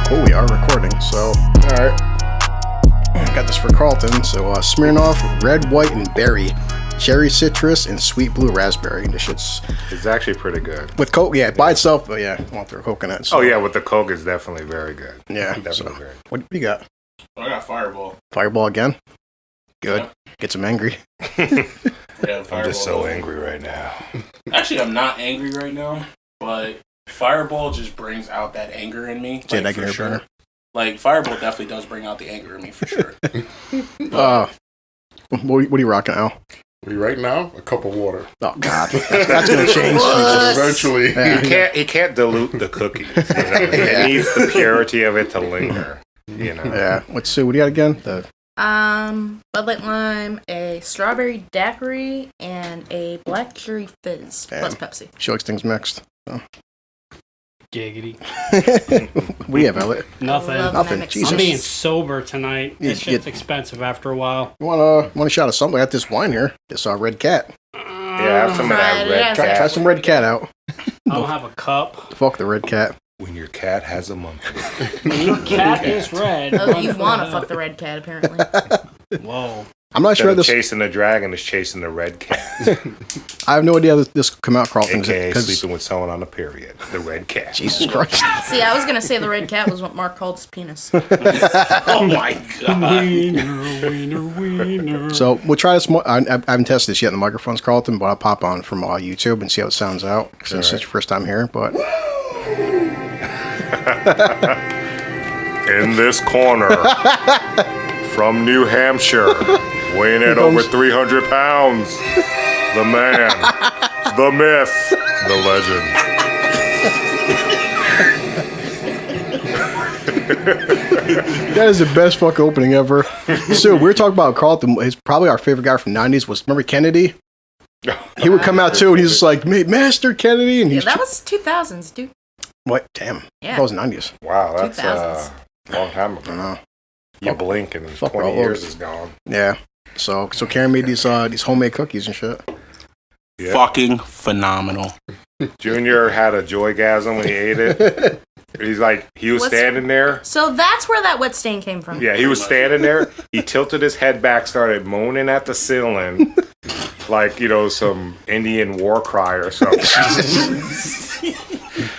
Cool, we are recording, so, alright. Got this for Carlton, so Smirnoff, red, white, and berry. Cherry citrus and sweet blue raspberry. This shit's... It's actually pretty good. With Coke, yeah, by itself, but yeah, I want their coconut. So. Oh yeah, with the Coke, it's definitely very good. Yeah, definitely so, very good. What do you got? I got Fireball. Fireball again? Good. Yeah. Gets him angry. Yeah, Fireball. I'm just so angry right now. Actually, I'm not angry right now, but Fireball just brings out that anger in me. Yeah, like, that for sure. burner. Like, Fireball definitely does bring out the anger in me, for sure. What are you rocking, Al? Right now, a cup of water. Oh, God. That's going to change. Eventually. Yeah. He can't dilute the cookies. You know? It needs the purity of it to linger. You know. Yeah. What do you got again? Bud Light Lime, a strawberry daiquiri, and a black cherry fizz plus Pepsi. She likes things mixed. So. Giggity. What do you have, Elliot? Nothing. Jesus. I'm being sober tonight. This You- shit's expensive after a while. You want a shot of something? I got this wine here. This Red Cat. Yeah, have some of that red cat. Try some Red Cat out. I don't have a cup. Fuck the Red Cat. When your cat has a monkey. When your cat is red. Oh, you want to fuck the red cat, apparently. Whoa. I'm not sure Instead of this. chasing the dragon is chasing the red cat. I have no idea this come out, Carlton. AKA sleeping with someone on a period. The red cat. Jesus Christ. See, I was going to say the red cat was what Mark called his penis. Oh my god. Wiener. So we'll try this. I haven't tested this yet in the microphones, Carlton, but I'll pop on from YouTube and see how it sounds out since it's your first time here. But In this corner, from New Hampshire, weighing in over 300 pounds, the man, the myth, the legend. that is the best fucking opening ever. So we were talking about Carlton. He's probably our favorite guy from the 90s. Remember Kennedy? He would come out too, and he's just like, Master Kennedy, and Yeah, he's that was 2000s, dude. what? Damn, Yeah. that was 90s. Wow, that's 2000s. a long time I ago. don't know. You blink and fuck 20 all years those. is gone. Yeah. So Karen made these homemade cookies and shit. Yeah. Fucking phenomenal. Junior had a joygasm when he ate it. He was standing there. So that's where that wet stain came from. Yeah, he was standing there. He tilted his head back, started moaning at the ceiling, like, some Indian war cry or something.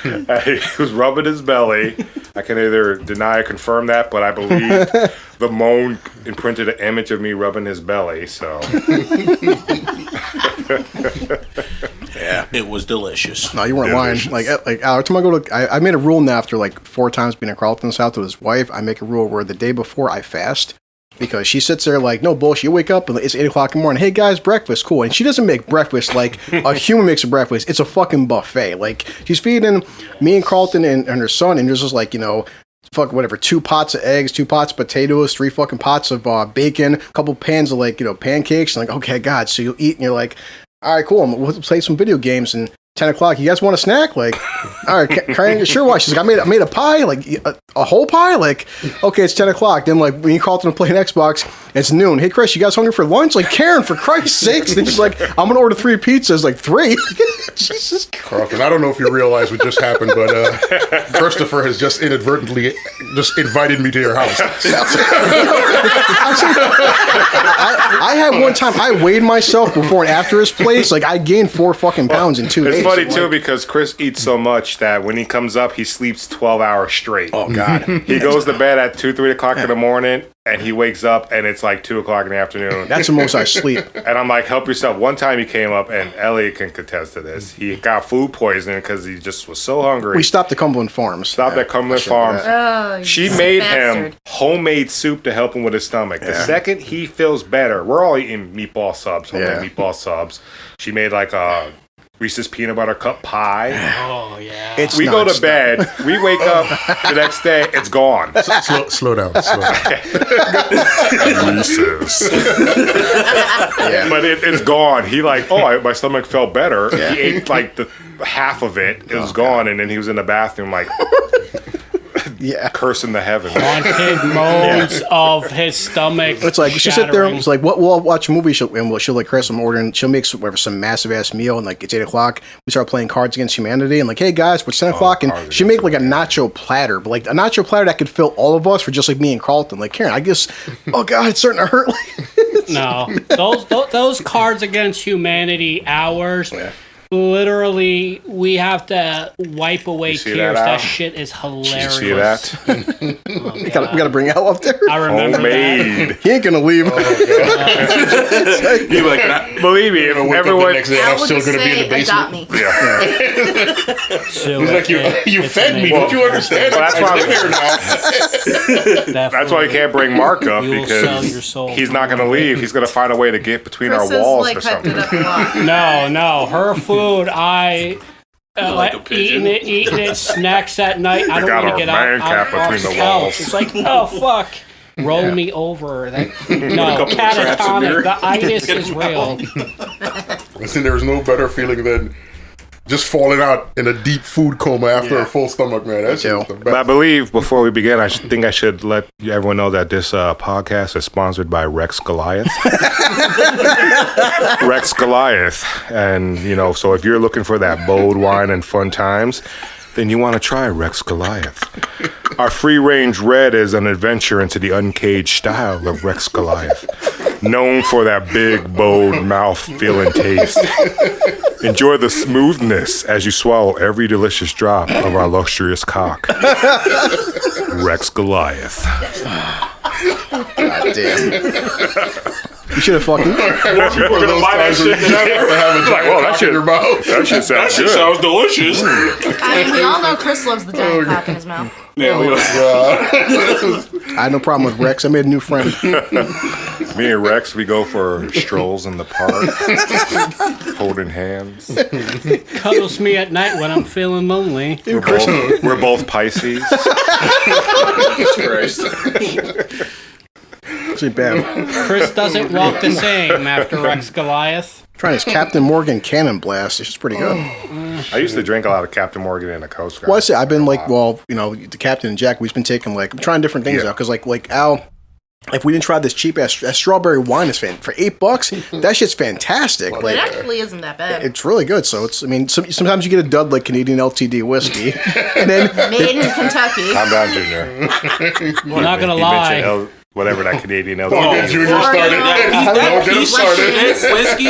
He was rubbing his belly. I can either deny or confirm that, but I believe the moan imprinted an image of me rubbing his belly, so. Yeah, it was delicious. No, you weren't lying. Like every time I go to, I made a rule now after like 4 times being at Carlton's house with his wife. I make a rule where the day before I fast. Because she sits there like, no bullshit. You wake up and it's 8 o'clock in the morning. Hey guys, breakfast, cool. And she doesn't make breakfast like a human makes a breakfast. It's a fucking buffet. Like she's feeding me and Carlton and her son, and there's just like 2 pots of eggs, 2 pots of potatoes, 3 fucking pots of bacon, a couple pans of pancakes. And like, okay, God. So you eat and you're like, all right, cool. We'll play some video games and 10 o'clock. You guys want a snack? Like, all right, Karen, sure. Why? She's like, I made a pie, like a whole pie. Like, okay, it's 10 o'clock. Then like when you call to play an Xbox, it's noon. Hey, Chris, you guys hungry for lunch? Like, Karen, for Christ's sakes. Then she's like, I'm gonna order 3 pizzas. Like 3. Jesus Christ. Carlton, I don't know if you realize what just happened, but Christopher has just inadvertently just invited me to your house. I had one time. I weighed myself before and after his place. Like, I gained 4 fucking pounds in 2 days. It's funny too because Chris eats so much that when he comes up, he sleeps 12 hours straight. Oh God! He goes to bed at 2, 3 o'clock in the morning, and he wakes up, and it's like 2 o'clock in the afternoon. That's the most I sleep. And I'm like, help yourself. One time he came up, and Elliot can contest to this. He got food poisoning because he just was so hungry. We stopped at Cumberland Farms. Stopped at Cumberland Farms. Oh, She made him homemade soup to help him with his stomach. The second he feels better, we're all eating meatball subs, homemade meatball subs. She made like a Reese's peanut butter cup pie. Oh, yeah. It's We go to bed. We wake up the next day. It's gone. Slow down. Reese's. But it's gone. He my stomach felt better. He ate like the half of it. It was gone, and then he was in the bathroom like cursing the heavens. Haunted modes of his stomach. It's like she'll sit there. shattering. It's like we'll watch a movie. She'll like Chris, I'm ordering. She'll make some massive ass meal, and like it's 8:00. We start playing Cards Against Humanity, and like, hey guys, it's 10:00, and she make like a nacho platter, but like a nacho platter that could fill all of us for just like me and Carlton. Like, Karen, I guess, oh god, it's starting to hurt. No, those Cards Against Humanity hours. Yeah. Literally, we have to wipe away tears. That shit is hilarious. Did you see that? We gotta bring Al up there. I remember Homemade. that. He ain't gonna leave. You're like, believe me, if everyone. Next day, I'm still gonna be in the basement. Adopt me. So He's like, you fed me. Don't you understand? Well, that's why I'm here now. That's why you can't bring Mark up, You will sell your because soul he's for not going to money. leave. He's going to find a way to get between Chris our has, walls like, or hyped something. it up a lot. No, her food. I Like a pigeon. eating it snacks at night. I don't got want a to get man out cap off between the the walls. couch. It's like, oh fuck. Roll me over. No, couple of traps in there. catatonic. The itis is real. Listen, there's no better feeling than just falling out in a deep food coma after a full stomach, man. That's just the But I best. believe before we begin, I think I should let everyone know that this podcast is sponsored by Rex Goliath. Rex Goliath. And, so if you're looking for that bold wine and fun times, then you want to try Rex Goliath. Our free-range red is an adventure into the uncaged style of Rex Goliath, known for that big, bold, mouth-feeling taste. Enjoy the smoothness as you swallow every delicious drop of our luxurious cock. Rex Goliath. God damn. You should have fucking. We're gonna buy that shit. Like, well, that shit, Your mouth. that shit sounds good. Sounds delicious. I mean, we all know Chris loves the giant cock in his mouth. Yeah, we I had no problem with Rex. I made a new friend. Me and Rex, we go for strolls in the park, holding hands. Cuddles me at night when I'm feeling lonely. We're both Pisces. Christ. Actually, bad. Chris doesn't walk the same after Rex Goliath. Trying this Captain Morgan Cannon Blast. It's just pretty good. I used to drink a lot of Captain Morgan in the Coast Guard. Well, I say I've been like, the Captain and Jack. We've been taking like, I'm trying different things out because like Al. If we didn't try this cheap ass strawberry wine, is for $8. That shit's fantastic. It Like, actually isn't that bad. it's really good. So it's, I mean, sometimes you get a dud like Canadian LTD whiskey, and then Made in Kentucky. Calm down, Junior. I'm not gonna He lie. mentioned whatever that Canadian L. Junior started. That Don't get him piece of started. shit whiskey.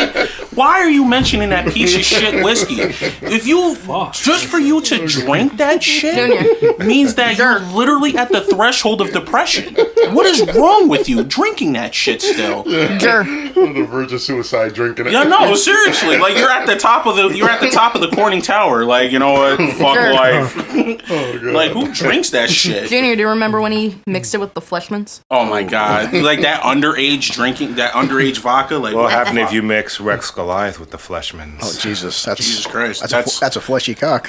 Why are you mentioning that piece of shit whiskey? If you just for you to drink that shit Junior. means that you're literally at the threshold of depression. What is wrong with you drinking that shit still? Sure. On the verge of suicide drinking it. Yeah, no, seriously. Like you're at the top of the Corning Tower. Like, you know what? Fuck Sure. life. Oh, God. Like who drinks that shit? Junior, do you remember when he mixed it with the Fleshmans? Oh my god. Like that underage drinking, that underage vodka. Like What what happened if you mix Rex Goliath with the Fleshmans? oh Jesus, that's Jesus Christ. that's a fleshy cock.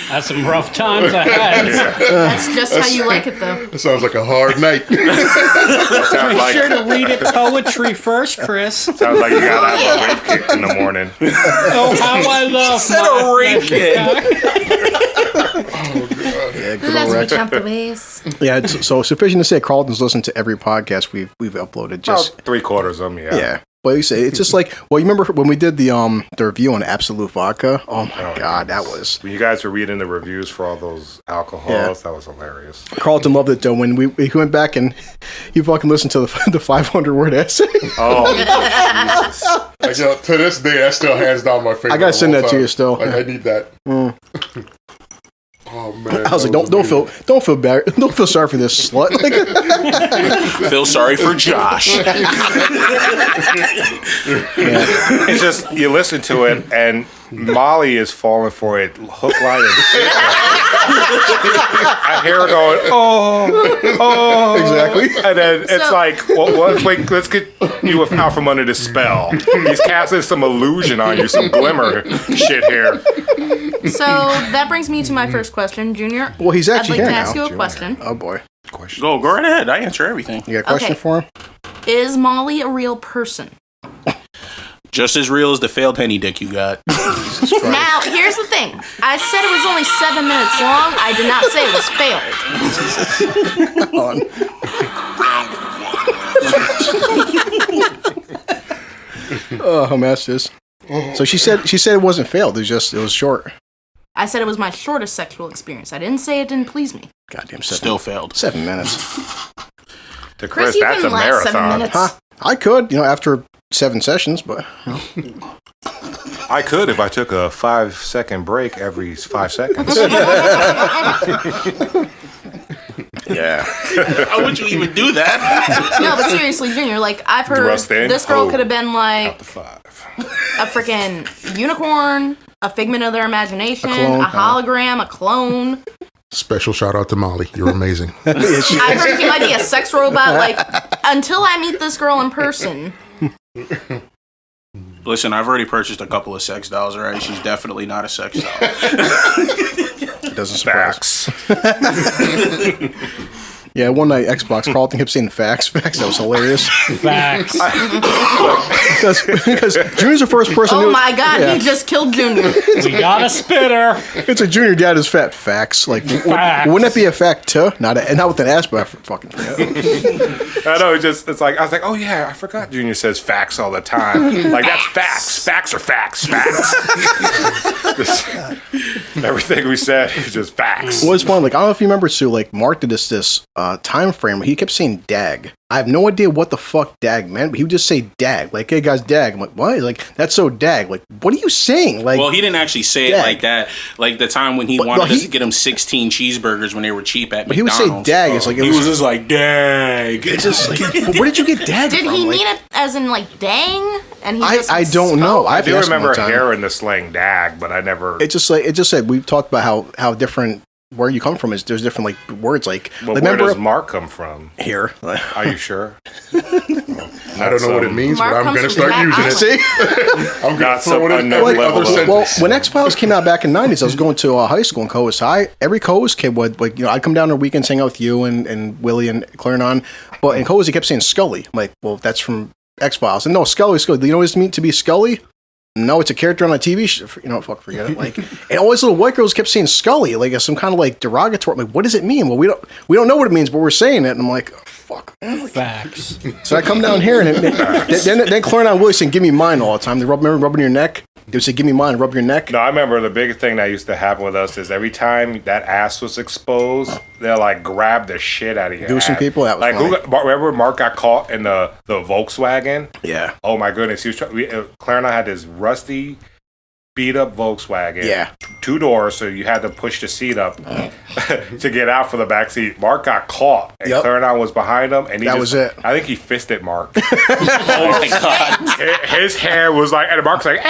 That's some rough times I had. That's just how you like it, though. That sounds like a hard night. Sounds Make like, sure to read it poetry first, Chris. sounds like you gotta have a rape kick in the morning. Oh, how I love Said my a rape fleshy Yeah, good old Let's Rex. jump the ways. Yeah, so sufficient to say Carlton's listened to every podcast we've uploaded. Just About 3/4 of them, yeah. But you say it's just like, well, you remember when we did the review on Absolute Vodka? Oh my god, that was When you guys were reading the reviews for all those alcohols, that was hilarious. Carlton loved it though when we went back and he fucking listened to the 500 word essay. Oh, Jesus. Like, to this day, that's still hands down my favorite. I gotta of send all that to time. you still. Like, I need that. Oh man. I was like, that don't feel bad, don't feel sorry for this slut. Like, Feel sorry for Josh. It's just, you listen to it, and Molly is falling for it, hook, line, and sinker. I hear her going, oh, exactly. and then it's So- like, well, let's get you out from under this spell. He's casting some illusion on you, some glimmer shit here. So that brings me to my first question, Junior. Well, he's I'd actually like to here ask now. you a question. Oh boy, Go right ahead. I answer everything. you got a question Okay. for him? Is Molly a real person? Just as real as the failed henny dick you got. Jesus Christ. Now, here's the thing. I said it was only 7 minutes long. I did not say it was failed. Oh, masters. So she said it wasn't failed. It was short. I said it was my shortest sexual experience. I didn't say it didn't please me. Goddamn, Still failed. 7 minutes. To Chris, Chris, you that's a didn't last 7 marathon. minutes. Huh? I could, after 7 sessions, but I could if I took a 5-second break every 5 seconds. yeah. How would you even do that? No, but seriously, Junior, like, I've heard Thrust in, this girl pull. could have been like Out to 5. a freaking unicorn, a figment of their imagination, clone, a hologram, a clone. Special shout out to Molly. You're amazing. I heard he might be a sex robot. Like, until I meet this girl in person. Listen, I've already purchased a couple of sex dolls already. She's definitely not a sex doll. It doesn't surprise me. Facts. Yeah, one night Xbox, Carlton kept saying facts. That was hilarious. Facts. Because Junior's the first person. Oh my god, Yeah. he just killed Junior. We got a spitter. It's a Junior dad is fat. Facts. Like, Facts. wouldn't it be a fact too? Not with an ass, but I fucking forget. I know, it's like, I was like, oh yeah, I forgot Junior says facts all the time. Like, that's facts. Facts are facts. Facts. Everything we said is just facts. Well, it's fun. Like, I don't know if you remember, Sue, like, Mark did this time frame where he kept saying dag. I have no idea what the fuck dag meant, but he would just say dag. Like, hey guys, dag. I'm like, what? He's like, that's so dag. Like, what are you saying? Like, Well, he didn't actually say it dag. like that. Like the time when he But- wanted but us he- to get him 16 cheeseburgers when they were cheap at But he would McDonald's. say dag. It's like, He was just like, dag. It's just like, but where did you get dag Did from? he Like, mean it as in, like, dang? And he just I don't know. I do asked him remember one time. hearing the slang dag, but I never. It just said we've talked about how different where you come from is there's different like words like But like, where remember does Mark come from? here. Are you sure? I don't know what it means, Mark but I'm comes going to from start using it. See, I'm going Got to throw it some in unknown every level other of- sentence. well, when X Files came out back in the '90s, I was going to high school in Coast High. Every Coast kid would like I'd come down on weekends, hang out with you and Willie and Clarendon. But in Coast, he kept saying Scully. I'm like, well, that's from X Files. And no, Scully. Do you know what it means to be Scully? No, it's a character on a TV show. Fuck, forget it. Like, and all these little white girls kept saying Scully, like some kind of like derogatory. I'm like, what does it mean? Well, we don't know what it means, but we're saying it. And I'm like, oh, fuck. Facts. So I come down here, and then Clarendon and Willie saying, "Give me mine" all the time. They rubbing your neck. They would say, "Give me mine," rub your neck. No, I remember the biggest thing that used to happen with us is every time that ass was exposed, they'll like grab the shit out of your Do some ass. people, that was like funny. remember Mark got caught in the Volkswagen? Yeah. Oh my goodness, he was Clarendon had this rusty, beat up Volkswagen. Yeah. 2 doors, so you had to push the seat up to get out for the back seat. Mark got caught, and Yep. Clarendon was behind him, and That was it. I think he fisted Mark. Oh my god. His hair was like, and Mark's like,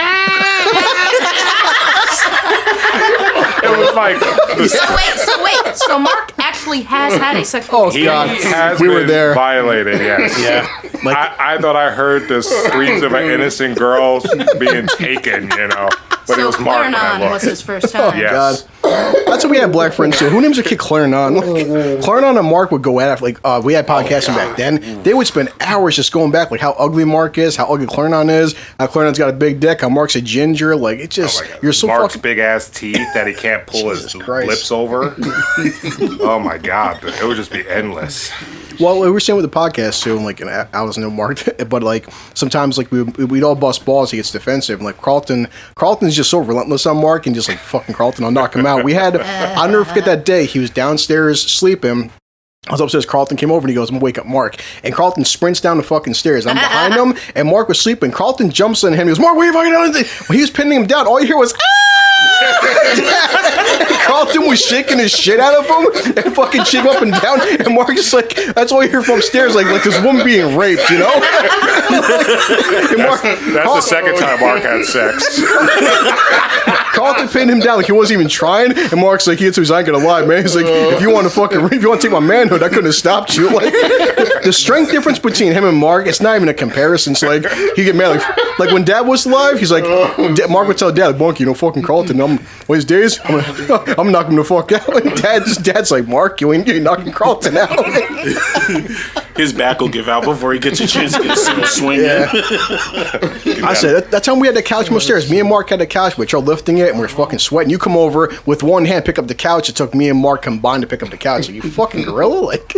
it was like. So wait. So Mark actually has had a sexual Oh He God, has we been were there. violated, yes. Yeah. Like I thought I heard the screams of an innocent girl being taken, but it So was Mark when I Clarendon was looked. his first time. Yes. that's what we had black friends too. Who names a kid Clarendon? Like, Clarendon and Mark would go at it. Like we had podcasting back then. They would spend hours just going back, like how ugly Mark is, how ugly Clarendon is, how Clarendon's got a big dick, how Mark's a ginger. Like it's just you're so Mark's fucking. big ass teeth that he can't pull his Jesus Christ. lips over. Oh my god, it would just be endless. Well, we were saying with the podcast too, and like, and I was no Mark, but like sometimes like we'd all bust balls. He gets defensive, and like Carlton's just so relentless on Mark, and just like fucking Carlton, I'll knock him out. We had, I'll never forget that day. He was downstairs sleeping. I was upstairs. Carlton came over and he goes, "I'm gonna wake up Mark." And Carlton sprints down the fucking stairs. I'm behind him, and Mark was sleeping. Carlton jumps on him. He goes, "Mark, where are you fucking down?" When he was pinning him down, all you hear was, Carlton was shaking his shit out of him and fucking shaking up and down. And Mark just like, that's all you hear from upstairs, like this woman being raped, And Mark, That's the second time Mark had sex. Carlton pinned him down like he wasn't even trying. And Mark's like, I ain't gonna lie, man. He's like, if you want to take my manhood, I couldn't have stopped you. Like the strength difference between him and Mark, it's not even a comparison. It's like he get mad. Like when Dad was alive, he's like, Mark would tell Dad, "Bunky, fucking Carlton. His days, I'm knocking him the fuck out." And Dad's like, "Mark, you ain't knocking Carlton out." His back will give out before he gets a chance to get a swing Yeah. I said, that time we had the couch upstairs. Me and Mark had the couch, but you're lifting it, and we're fucking sweating. You come over with one hand, pick up the couch. It took me and Mark combined to pick up the couch. Are you fucking gorilla? Like,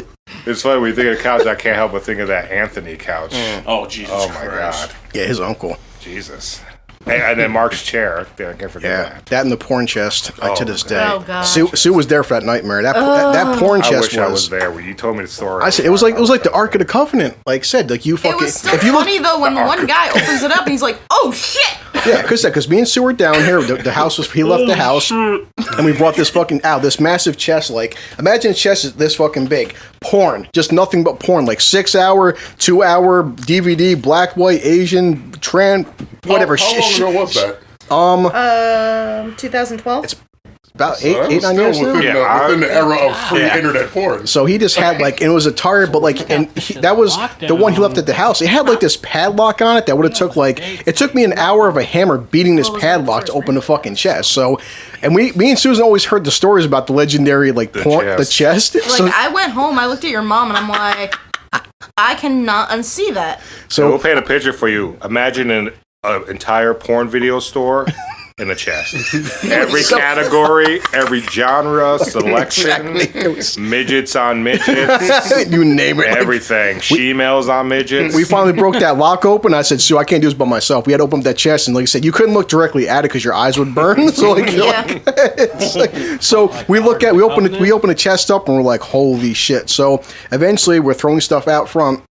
It's funny when you think of the couch, I can't help but think of that Anthony couch. Oh, Jesus Oh my Christ. God. yeah, his uncle. Jesus. And then Mark's chair. I can't forget Yeah, that. that and the porn chest. To this day, Oh, God. Sue was there for that nightmare. That porn I chest wish I was there when you told me the story. I said it was like the Ark of the Covenant. Like said, like you fucking. It was so if you look, funny though when the one guy opens it up and he's like, "Oh shit!" yeah, because me and Sue were down here. The house was he left the house, and we brought this fucking this massive chest. Like imagine a chest is this fucking big. Porn, just nothing but porn. Like 6 hour, 2 hour DVD, black, white, Asian, trans, whatever. How long ago was that? 2012. It's about So that was 8, 9 still years now. within the era of free internet porn. So he just had like, and it was a tire, but like, and that was the one he left at the house. It had like this padlock on it that would have took like, it took me an hour of a hammer beating this padlock to open the fucking chest. So, and me and Susan always heard the stories about the legendary like porn, the chest. Like So, I went home, I looked at your mom, and I'm like, I cannot unsee that. So we'll so paint a picture for you. Imagine an entire porn video store in a chest. Every category, every genre, selection, midgets on midgets, you name it. Like, everything. She-males on midgets. we finally broke that lock open. I said, Sue, I can't do this by myself. We had to open up that chest, and like I said, you couldn't look directly at it because your eyes would burn. So like, you're Yeah. like- it's like- so we open the chest up, and we're like, holy shit. So eventually, we're throwing stuff out front.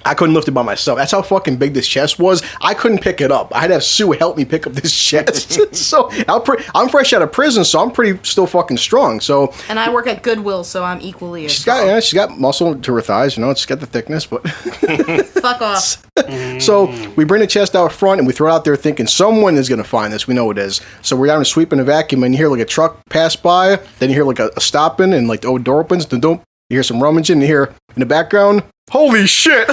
I couldn't lift it by myself. That's how fucking big this chest was. I couldn't pick it up. I had to have Sue help me pick up this chest. So I'm fresh out of prison, so I'm pretty still fucking strong. So And I work at Goodwill, so I'm equally as she's got muscle to her thighs. You know, she's got the thickness, but. fuck off. So we bring the chest out front and we throw it out there thinking someone is going to find this. We know it is. So we're down to sweeping a vacuum and you hear like a truck pass by. Then you hear like a stopping and like the door opens. You hear some rummaging and you hear in the background, holy shit.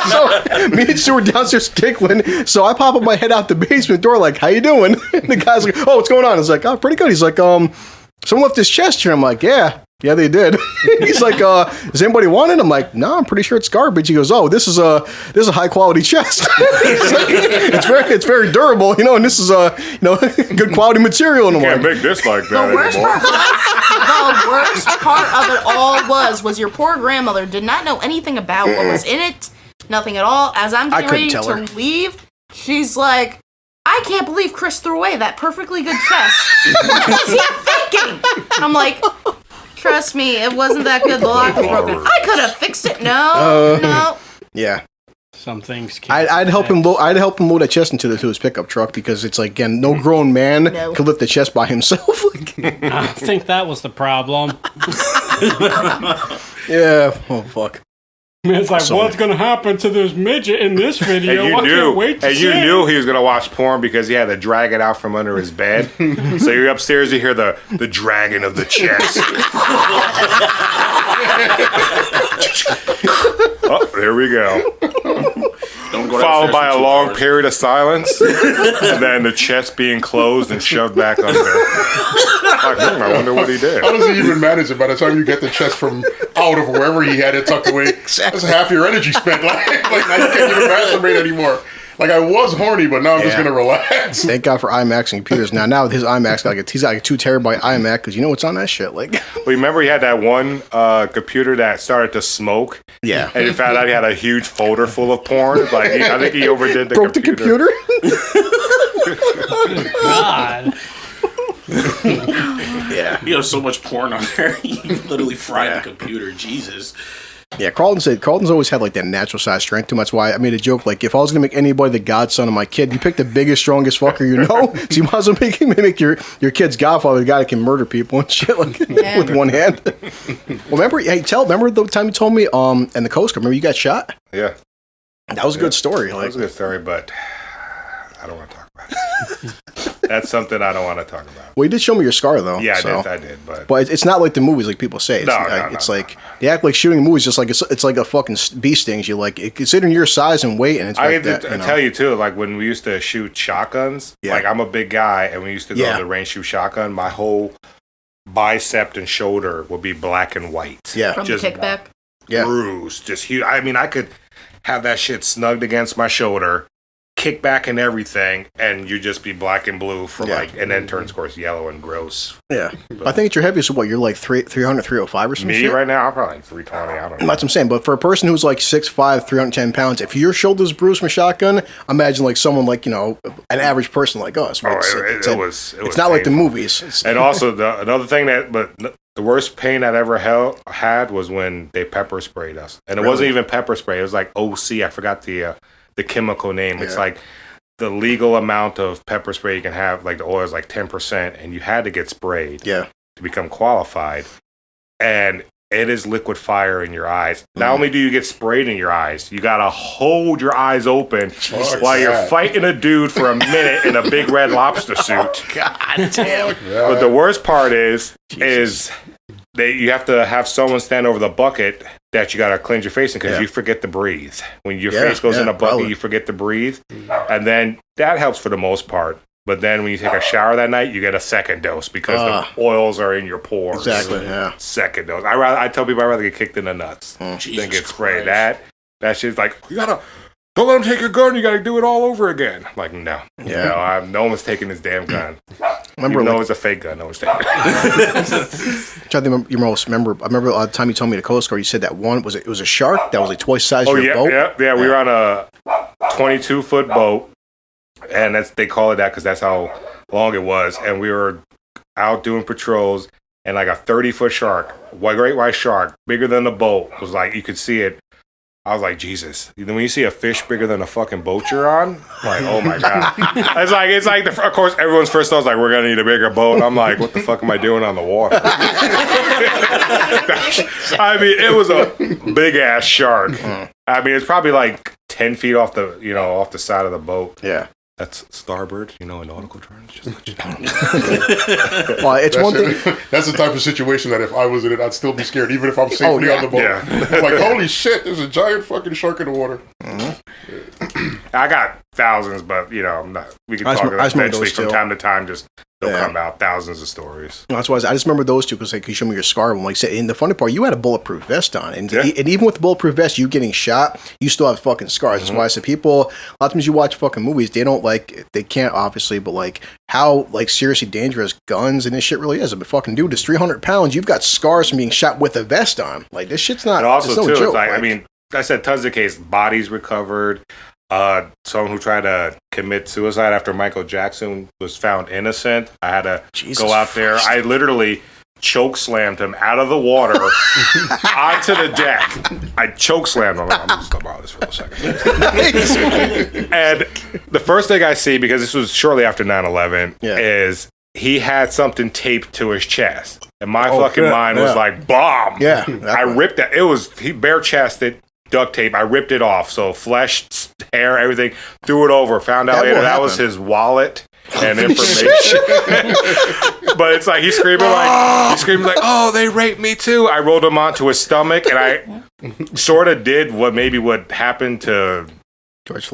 So me and Sue were downstairs tickling. So I pop up my head out the basement door like, how you doing? And the guy's like, oh, what's going on? I was like, oh, pretty good. He's like, someone left this chest here. I'm like, yeah, they did. He's like, does anybody want it? I'm like, no, I'm pretty sure it's garbage. He goes, oh, this is a high quality chest. He's like, it's very durable, you know, and this is good quality material. And I'm Can't like, make this like The that worst anymore. part of it all was your poor grandmother did not know anything about what was in it, nothing at all. As I'm I getting couldn't ready tell to leave, she's like, I can't believe Chris threw away that perfectly good chest. What was he thinking? I'm like, trust me, it wasn't that good. The lock was broken. I could have fixed it. No. yeah. Some things can't I'd be help him. fixed. I'd help him load that chest into his pickup truck because it's like again, no grown man No. could lift the chest by himself. I think that was the problem. Yeah. Oh fuck. It's like, So- what's gonna happen to this midget in this video? And I can't wait to see. you knew he was gonna watch porn because he had to drag it out from under his bed. So you're upstairs, you hear the dragging of the chest. Oh, there we go. Don't go Followed downstairs by for a 2 long hours. period of silence, and then the chest being closed and shoved back under. Like, I wonder what he did. How does he even manage it by the time you get the chest from out of wherever he had it tucked away? That's half your energy spent. Like now you can't even masturbate anymore. Like I was horny, but now I'm just Yeah. gonna relax. Thank God for iMacs and computers. Now with his iMacs, he's got like a 2 terabyte iMac because you know what's on that shit. Like, Well, remember he had that one computer that started to smoke? yeah, And he found out he had a huge folder full of porn. Like I think he overdid the broke computer. the computer. God. Yeah, You have so much porn on there. You literally fried the computer. Jesus. yeah. Carlton's always had like that natural size strength to him. That's why I made a joke like if I was gonna make anybody the godson of my kid, you pick the biggest, strongest fucker you know. So you might as well make your kid's godfather the guy that can murder people and shit like Yeah. with one hand. Well, remember the time you told me in the Coast Guard, remember you got shot? Yeah, That was a good story. that Like, was a good story, but I don't want to talk about it. That's something I don't want to talk about. well, you did show me your scar though. Yeah, so. I did, but But it's not like the movies, like people say. It's, No, like, no, it's no, like they act like shooting movies just like it's like a fucking bee stings you. Like considering your size and weight, and it's I like can that. tell you too, like when we used to shoot shotguns, Yeah. like I'm a big guy and we used to go Yeah. to the range shoot shotgun, my whole bicep and shoulder would be black and white. Yeah. From Just the kickback. bruised, just huge. I mean, I could have that shit snugged against my shoulder, kick back and everything, and you just be black and blue for and then turns, of course, yellow and gross. Yeah. I think at your heaviest, what, you're like 300, 305 or something? Me right now, I'm probably like 320. I don't know. That's what I'm saying. But for a person who's like 6'5", 310 pounds, if your shoulder's bruised from a shotgun, imagine like someone like, an average person like us. Right? It's not like the movies. And also, another thing the worst pain I'd ever had was when they pepper sprayed us. And it wasn't even pepper spray. It was like OC. I forgot the chemical name. It's like the legal amount of pepper spray you can have, like the oil is like 10%, and you had to get sprayed to become qualified. And it is liquid fire in your eyes. Not only do you get sprayed in your eyes, you gotta hold your eyes open while you're fighting a dude for a minute in a big red lobster suit. God damn. But the worst part is you have to have someone stand over the bucket that you got to cleanse your face in because you forget to breathe. When your face goes in a bucket, you forget to breathe. And then that helps for the most part. But then when you take a shower that night, you get a second dose because the oils are in your pores. Exactly, yeah. Second dose. I tell people I'd rather get kicked in the nuts than get sprayed. That shit's like, don't let them take your gun. You got to do it all over again. Like, no. Yeah. No one's taking this damn gun. Remember, it's a fake gun. No one's taking it. I remember the time you told me the Coast Guard, you said that one, it was a shark that was like twice size of your boat? Yeah. We were on a 22-foot boat, and they call it that because that's how long it was. And we were out doing patrols, and like a 30-foot shark, great white shark, bigger than the boat, was like, you could see it. I was like, Jesus. Then when you see a fish bigger than a fucking boat you're on, I'm like, oh my God. It's like of course, everyone's first thought was like, we're going to need a bigger boat. I'm like, what the fuck am I doing on the water? I mean, it was a big ass shark. I mean, it's probably like 10 feet off the side of the boat. Yeah. That's starboard, in nautical terms. Just let you know. Well, it's one thing. That's the type of situation that if I was in it, I'd still be scared, even if I'm safely on the boat. Yeah. Like, holy shit, there's a giant fucking shark in the water. I got thousands, but we can talk about it eventually from time to time. Just they'll come out thousands of stories. That's why I just remember those two because you show me your scar. And and the funny part, you had a bulletproof vest on, and even with the bulletproof vest, you getting shot, you still have fucking scars. That's why I said people. A lot of times you watch fucking movies, they can't obviously, but how seriously dangerous guns and this shit really is. But fucking dude, it's 300 pounds. You've got scars from being shot with a vest on. Like this shit's not. And also no too, joke. It's I mean, I said tons of cases, bodies recovered. Someone who tried to commit suicide after Michael Jackson was found innocent. I had to go out there. I literally choke slammed him out of the water onto the deck. I choke slammed him. I'm just gonna borrow this for a second. And the first thing I see, because this was shortly after 9/11, is he had something taped to his chest, and my fucking mind was like, bomb. Yeah, I ripped that. He bare chested. Duct tape. I ripped it off. So flesh, hair, everything. Threw it over. Found out later that was his wallet and information. But it's like he's screaming like, oh, they raped me too. I rolled him onto his stomach, and I sort of did what happened to George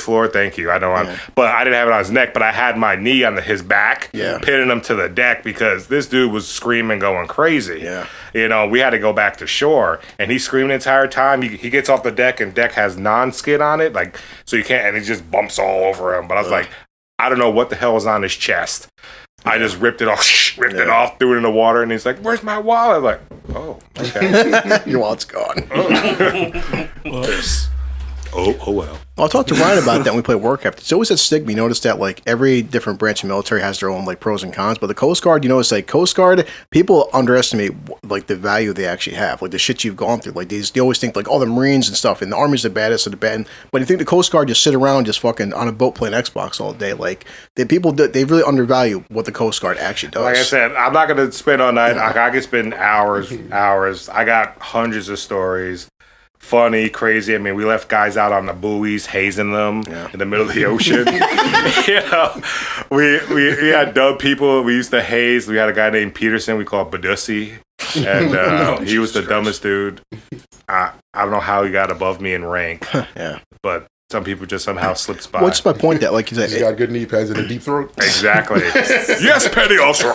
Floyd, thank you. I know but I didn't have it on his neck, but I had my knee on his back, pinning him to the deck because this dude was screaming, going crazy. Yeah. We had to go back to shore, and he's screaming the entire time. He gets off the deck, and deck has non-skid on it, so you can't, and he just bumps all over him. But I was like, I don't know what the hell was on his chest. I just ripped it off, threw it in the water, and he's like, "Where's my wallet?" I'm like, "Oh, okay, your wallet's gone." Oh well. I'll talk to Ryan about that when we play Warcraft. It's always that stigma. You notice that every different branch of military has their own pros and cons. But the Coast Guard, you notice Coast Guard, people underestimate the value they actually have. The shit you've gone through. They always think the Marines and stuff, and the Army's the baddest of the bad. But you think the Coast Guard just sit around just fucking on a boat playing Xbox all day. They really undervalue what the Coast Guard actually does. Like I said, I'm not gonna spend all night. I could spend hours. I got hundreds of stories. Funny, crazy. I mean, we left guys out on the buoys, hazing them in the middle of the ocean. We had dumb people we used to haze. We had a guy named Peterson we called Badussi, and he was the dumbest dude. I don't know how he got above me in rank. Yeah. But some people just somehow slips by. What's my point? That like you He's said, got good knee pads and a deep throat. Exactly. Yes, petty officer.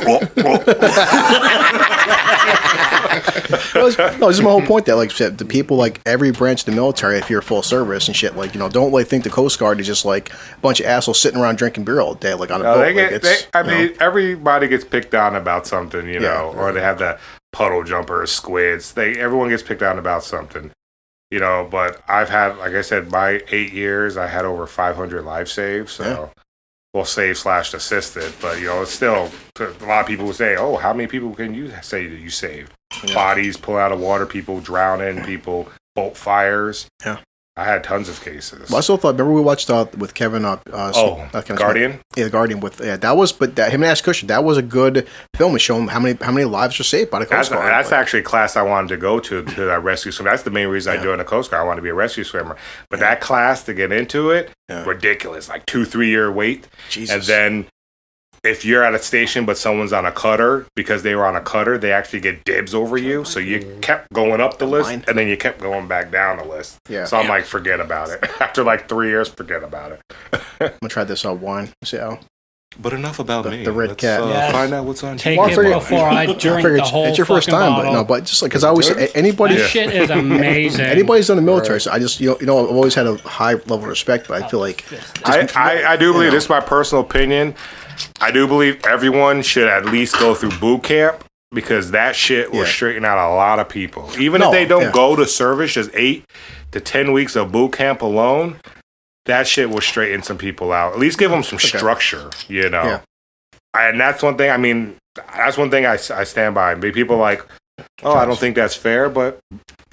no, this is my whole point. That like you said, the people like every branch of the military, if you're full service and shit, like don't like think the Coast Guard is just like a bunch of assholes sitting around drinking beer all day, like on a boat. Everybody gets picked on about something, or they have the puddle jumpers, squids. Everyone gets picked on about something. But I've had, like I said, my 8 years, I had over 500 life saves. So, well, save/assisted. But, it's still, a lot of people would say, oh, how many people can you say that you saved? Yeah. Bodies pull out of water, people drowning, people, boat fires. Yeah. I had tons of cases. Well, I still thought, remember we watched with Kevin Guardian? Yeah, Guardian that was, but him and Ash Cushion, that was a good film. It showed him how many lives were saved by the Coast Guard. That's actually a class I wanted to go to that rescue swimmer. That's the main reason I joined the Coast Guard. I wanted to be a rescue swimmer. But that class, to get into it, ridiculous. Like 2-3 year wait. Jesus. And then if you're at a station but someone's on a cutter, because they were on a cutter, they actually get dibs over you. So you kept going up the list, and then you kept going back down the list. Yeah. So I'm like, forget about it. After like 3 years, forget about it. I'm going to try this on wine. See how. But enough about me. The red cat. Find out what's on. Take it before I drink the whole it's your first time, bottle. but just like because I always say anybody. This shit is amazing. Anybody's done the military, so I just I've always had a high level of respect, but I feel like I do believe this is my personal opinion. I do believe everyone should at least go through boot camp because that shit will straighten out a lot of people. Even if they don't go to service, just 8 to 10 weeks of boot camp alone. That shit will straighten some people out. At least give them some structure, Yeah. And that's one thing, that's one thing I stand by. People like, I don't think that's fair, but,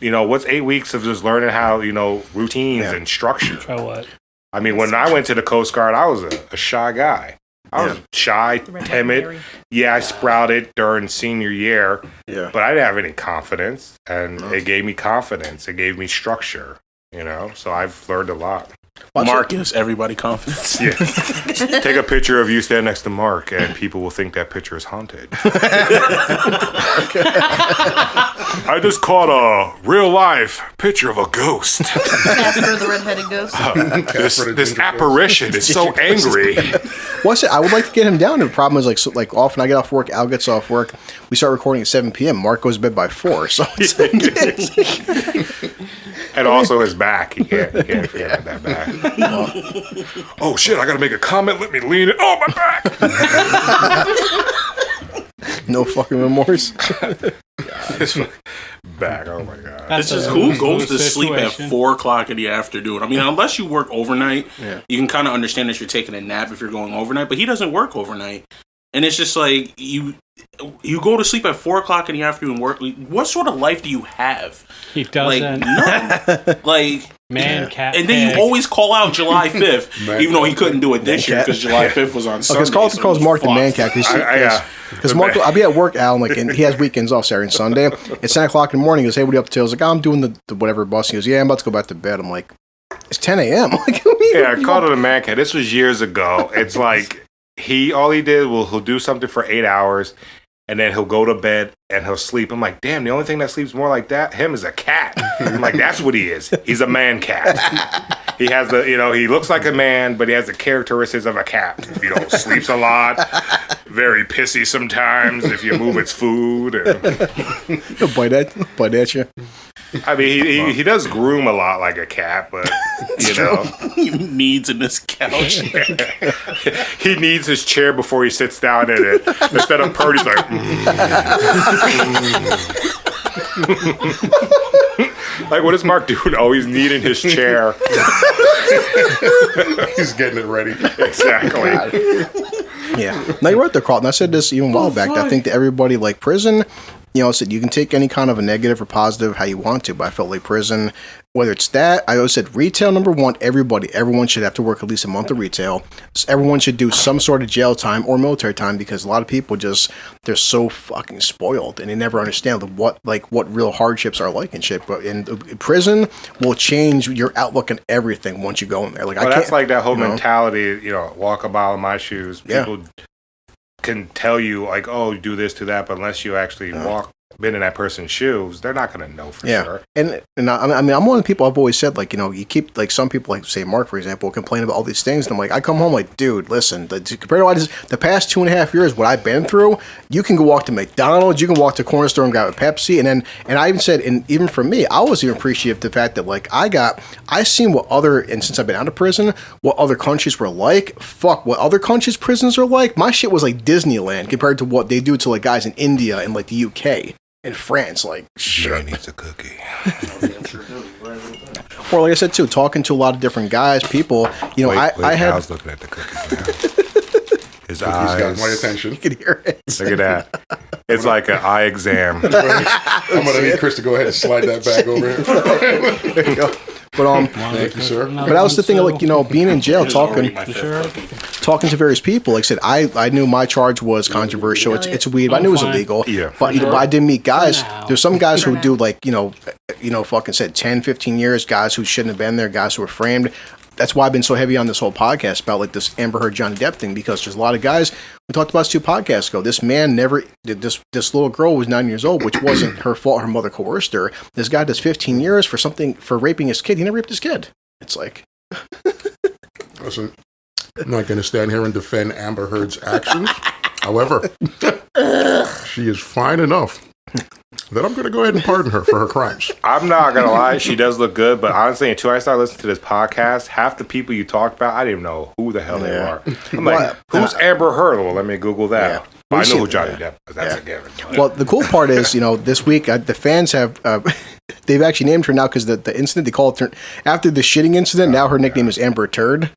what's 8 weeks of just learning how, routines and structure? So what? When I went to the Coast Guard, I was a shy guy. I was shy, timid. Yeah, I sprouted during senior year, but I didn't have any confidence, and it gave me confidence. It gave me structure, so I've learned a lot. Mark gives everybody confidence. Yeah. Take a picture of you standing next to Mark, and people will think that picture is haunted. I just caught a real life picture of a ghost. Casper the red-headed ghost. This apparition is so angry. What's it? I would like to get him down. The problem is like often I get off work, Al gets off work. We start recording at 7 p.m. Mark goes to bed by 4. So it's and also his back. He can't forget that back. Oh shit! I gotta make a comment. Let me lean it. Oh, my back. No fucking remorse. His back. Oh my god. It's just who goes to sleep at 4 o'clock in the afternoon. Unless you work overnight, you can kind of understand that you're taking a nap if you're going overnight. But he doesn't work overnight, and it's just like you go to sleep at 4 o'clock in the afternoon. Work. What sort of life do you have? He doesn't. None. Man, cat. And then you always call out July 5th, even though he couldn't do it this year because July 5th was on Sunday. Because Carlton calls Mark the man cat. Because Mark, I'll be at work, Al, and he has weekends off Saturday and Sunday. It's 10 o'clock in the morning. He goes, hey, what are you up to? I was like, I'm doing the whatever bus. He goes, yeah, I'm about to go back to bed. I'm like, it's 10 a.m. I called it a man cat. This was years ago. It's like he'll do something for 8 hours. And then he'll go to bed and he'll sleep. I'm like, damn, the only thing that sleeps more like him is a cat. I'm like, that's what he is. He's a man cat. He has he looks like a man, but he has the characteristics of a cat. Sleeps a lot, very pissy sometimes if you move its food. He'll bite at you. He does groom a lot like a cat, but, He needs in this couch. He needs his chair before he sits down in it. Instead of purring, he's like, like, what is Mark doing? Oh, he's kneading his chair. He's getting it ready. Exactly. Yeah. No, you're right there, Carlton. I said this even a while back. I think that everybody, like prison, said you can take any kind of a negative or positive how you want to, but I felt like prison, whether it's that, I always said retail, number one, everyone should have to work at least a month of retail. Everyone should do some sort of jail time or military time because a lot of people they're so fucking spoiled and they never understand what real hardships are like and shit. But in prison will change your outlook on everything once you go in there. Like, that's like that whole mentality, walk a mile in my shoes. People can tell you like, oh, do this, do that, but unless you actually walk been in that person's shoes, they're not going to know for sure. And I mean, I'm one of the people I've always said, like, you keep, like, some people, like, say Mark, for example, complain about all these things. And I'm like, I come home like, dude, listen, compared to the past 2.5 years, what I've been through, you can go walk to McDonald's, you can walk to corner store and grab a Pepsi. And I even said, and even for me, I was even appreciative of the fact that, like, I seen and since I've been out of prison, what other countries were like. Fuck, what other countries' prisons are like. My shit was like Disneyland compared to what they do to, like, guys in India and, like, the UK. In France, like, Jay needs a cookie. Or like I said too, talking to a lot of different guys, people. I was looking at the cookies now. His eyes got my attention. You can hear it. Look at that. It's like an eye exam. I'm gonna need Chris to go ahead and slide that bag over here. There you go. But thank you, sir. But that was the thing, like, being in jail, talking to various people. Like I said, I knew my charge was controversial. It's weed, but I knew it was illegal. Yeah, but but I did meet guys. There's some guys who do, like, fucking said 10, 15 years. Guys who shouldn't have been there. Guys who were framed. That's why I've been so heavy on this whole podcast about, like, this Amber Heard Johnny Depp thing, because there's a lot of guys. We talked about this 2 podcasts ago. This man never did this. This little girl was 9 years old, which wasn't her fault. Her mother coerced her. This guy does 15 years for raping his kid. He never raped his kid. It's like, listen, I'm not going to stand here and defend Amber Heard's actions. However, she is fine enough that I'm going to go ahead and pardon her for her crimes. I'm not going to lie. She does look good. But honestly, until I started listening to this podcast, half the people you talked about, I didn't even know who the hell they are. I'm like, who's Amber Heard? Well, let me Google that. Yeah. I know who Johnny Depp is. That's a given. Well, the cool part is, this week, the fans have... they've actually named her now because the incident, they called her... After the shitting incident, now her nickname is Amber Turd.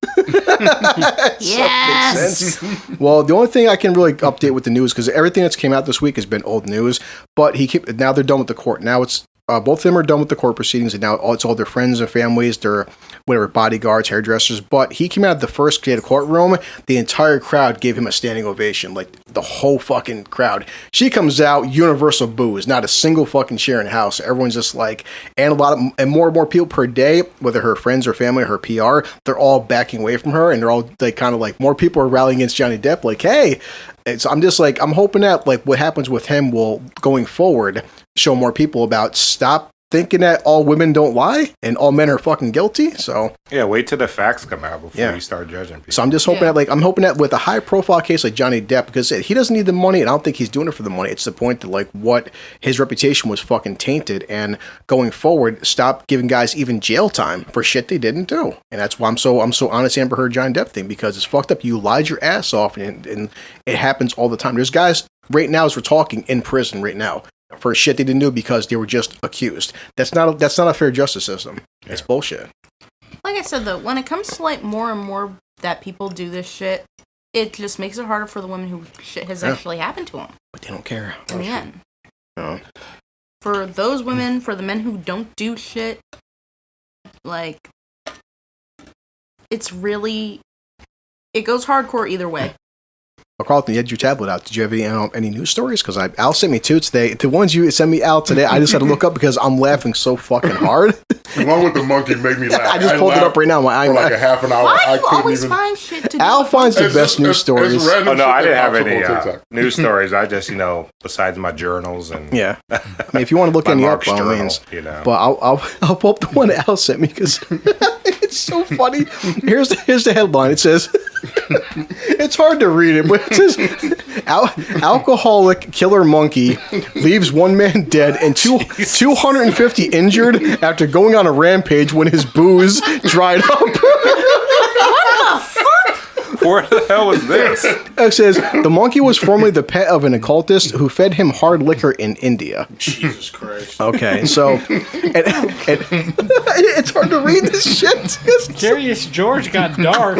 Yes! Well, the only thing I can really update with the news, because everything that's came out this week has been old news, but now they're done with the court. Now it's... both of them are done with the court proceedings, and now it's all their friends and families, their whatever bodyguards, hairdressers. But he came out of the first day of the courtroom. The entire crowd gave him a standing ovation, like the whole fucking crowd. She comes out, universal boos, not a single fucking chair in the house. Everyone's just like, and more and more people per day, whether her friends or family or her PR, they're all backing away from her, and they're all like kind of like more people are rallying against Johnny Depp. Like, hey. So I'm just like, I'm hoping that, like, what happens with him will, going forward, show more people about stop thinking that all women don't lie and all men are fucking guilty. So yeah, wait till the facts come out before you start judging people. So I'm just hoping that, like, I'm hoping that with a high profile case like Johnny Depp, because he doesn't need the money, and I don't think he's doing it for the money. It's the point that, like, what his reputation was fucking tainted, and going forward, stop giving guys even jail time for shit they didn't do. And that's why I'm so honest Amber Heard Johnny Depp thing, because it's fucked up. You lied your ass off, and it happens all the time. There's guys right now as we're talking in prison right now for shit they didn't do because they were just accused. That's not a fair justice system. Yeah. It's bullshit. Like I said, though, when it comes to, like, more and more that people do this shit, it just makes it harder for the women who shit has actually happened to them. But they don't care. In the end. No. For those women, for the men who don't do shit, like, it's really... It goes hardcore either way. Well, Carlton, you had your tablet out. Did you have any news stories? Because Al sent me 2 today. The ones you sent me out today, I just had to look up because I'm laughing so fucking hard. The one with the monkey made me laugh. I just pulled it up right now. For like a half an hour. Why do you always find shit to do? Al finds the best news stories. Oh, no, I didn't have any news stories. I just, besides my journals and... Yeah. I mean, if you want to look any up, by all means. But I'll pull up the one Al sent me because it's so funny. Here's the headline. It says... It's hard to read it, but it says alcoholic killer monkey leaves 1 man dead and 250 injured after going on a rampage when his booze dried up. What the fuck? Where the hell is this? It says the monkey was formerly the pet of an occultist who fed him hard liquor in India. Jesus Christ. Okay, so it's hard to read this shit. Curious George got dark.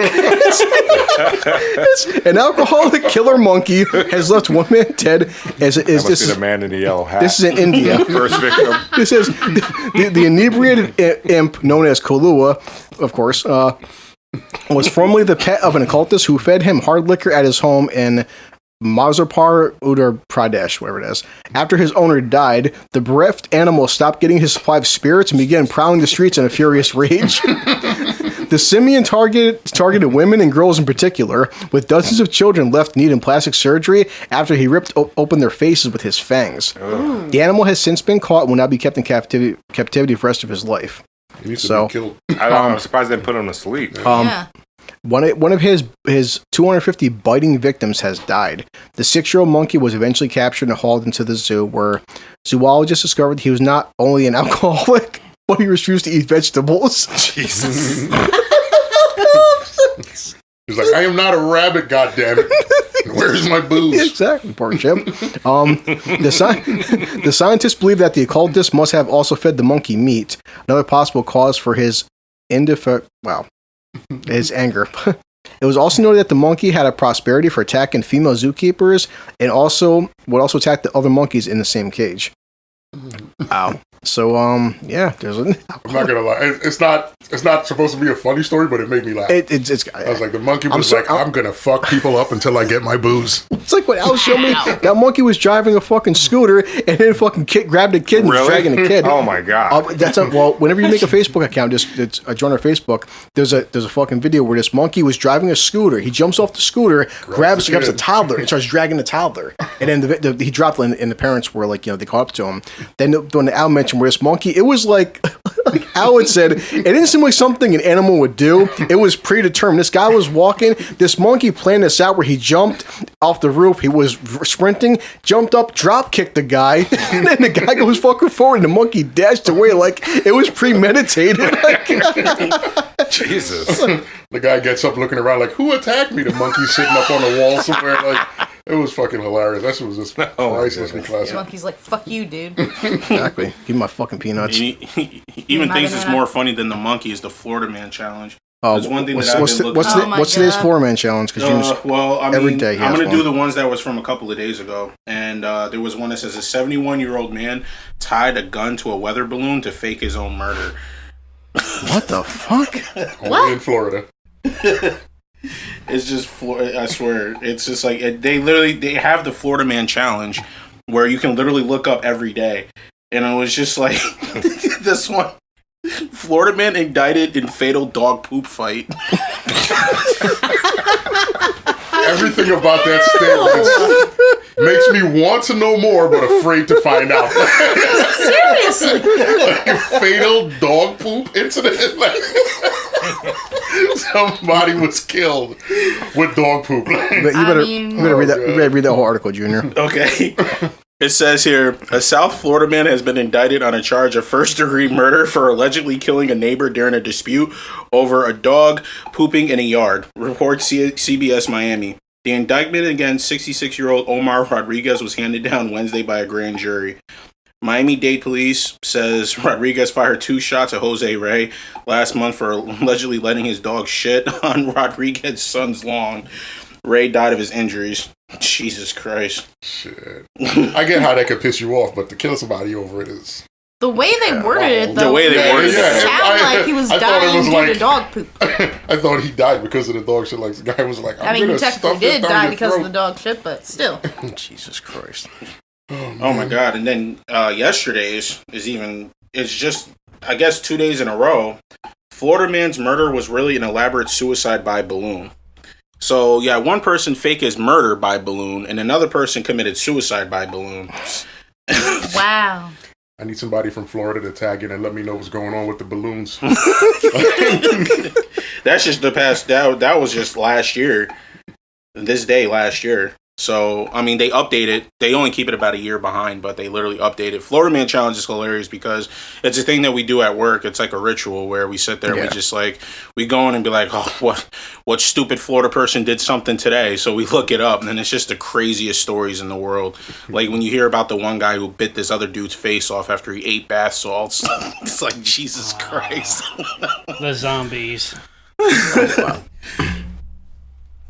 An alcoholic killer monkey has left 1 man dead. This is the man in the yellow hat. This is in India. First victim. This is the inebriated imp known as Kolua, of course. Was formerly the pet of an occultist who fed him hard liquor at his home in Mazarpur, Uttar Pradesh, whatever it is. After his owner died, the bereft animal stopped getting his supply of spirits and began prowling the streets in a furious rage. The simian targeted women and girls in particular, with dozens of children left needing plastic surgery after he ripped open their faces with his fangs. The animal has since been caught and will now be kept in captivity for the rest of his life. He needs to be killed. I'm surprised they put him to sleep. Yeah. One of his 250 biting victims has died. The 6-year-old monkey was eventually captured and hauled into the zoo, where zoologists discovered he was not only an alcoholic, but he refused to eat vegetables. Jesus. He's like, I am not a rabbit, goddammit. Where's my booze? Exactly, poor Chip. The scientists believe that the occultist must have also fed the monkey meat. Another possible cause for his his anger. It was also noted that the monkey had a prosperity for attacking female zookeepers and would also attack the other monkeys in the same cage. Wow. So, there's I'm not gonna lie. It's not supposed to be a funny story, but it made me laugh. I was like, the monkey was I'm gonna fuck people up until I get my booze. It's like what Al showed me. That monkey was driving a fucking scooter and then fucking grabbed a kid and was dragging a kid. Oh my god. Whenever you make a Facebook account, just join our Facebook. There's a fucking video where this monkey was driving a scooter. He jumps off the scooter, grabs a toddler, and starts dragging the toddler. And then he dropped, and the parents were like, they caught up to him. Then when Al mentioned where this monkey, it was like Al had said, it didn't seem like something an animal would do. It was predetermined. This guy was walking. This monkey planned this out where he jumped off the roof. He was sprinting, jumped up, drop kicked the guy, and then the guy goes fucking forward, and the monkey dashed away like it was premeditated. Jesus. The guy gets up looking around like, who attacked me? The monkey's sitting up on the wall somewhere. Like, it was fucking hilarious. That shit was just pricelessly classic. The monkey's like, fuck you, dude. Exactly. Give me my fucking peanuts. He even thinks it's more funny than the monkey is the Florida Man Challenge. What's today's Florida Man Challenge? Every day I'm going to do the ones that was from a couple of days ago. And there was one that says a 71-year-old man tied a gun to a weather balloon to fake his own murder. What the fuck? Only in Florida. It's just, I swear, it's just like, they have the Florida Man Challenge where you can literally look up every day. And it was just like, this one, Florida man indicted in fatal dog poop fight. Everything about that statement makes me want to know more, but afraid to find out. Seriously? Like a fatal dog poop incident? Somebody was killed with dog poop. You better read that whole article, Junior. Okay. It says here, a South Florida man has been indicted on a charge of first-degree murder for allegedly killing a neighbor during a dispute over a dog pooping in a yard, reports CBS Miami. The indictment against 66-year-old Omar Rodriguez was handed down Wednesday by a grand jury. Miami-Dade police says Rodriguez fired 2 shots at Jose Ray last month for allegedly letting his dog shit on Rodriguez's son's lawn. Ray died of his injuries. Jesus Christ. Shit. I get how that could piss you off, but to kill somebody over it is... The way they worded it, though, it sounded like he was dying due to dog poop. I thought he died because of the dog shit. Like, the guy was like, he technically did die because of the dog shit, but still. Jesus Christ. Oh my God. And then yesterday's it's just, I guess, 2 days in a row. Florida man's murder was really an elaborate suicide by balloon. So, yeah, one person faked his murder by balloon, and another person committed suicide by balloon. Wow. I need somebody from Florida to tag in and let me know what's going on with the balloons. That's just the past, that was just last year. This day last year. So, I mean, they updated. They only keep it about a year behind, but they literally updated. Florida Man Challenge is hilarious because it's a thing that we do at work. It's like a ritual where we sit there and we just like, we go in and be like, oh, what stupid Florida person did something today? So we look it up, and then it's just the craziest stories in the world. Like when you hear about the one guy who bit this other dude's face off after he ate bath salts. It's like, Jesus Christ. The zombies.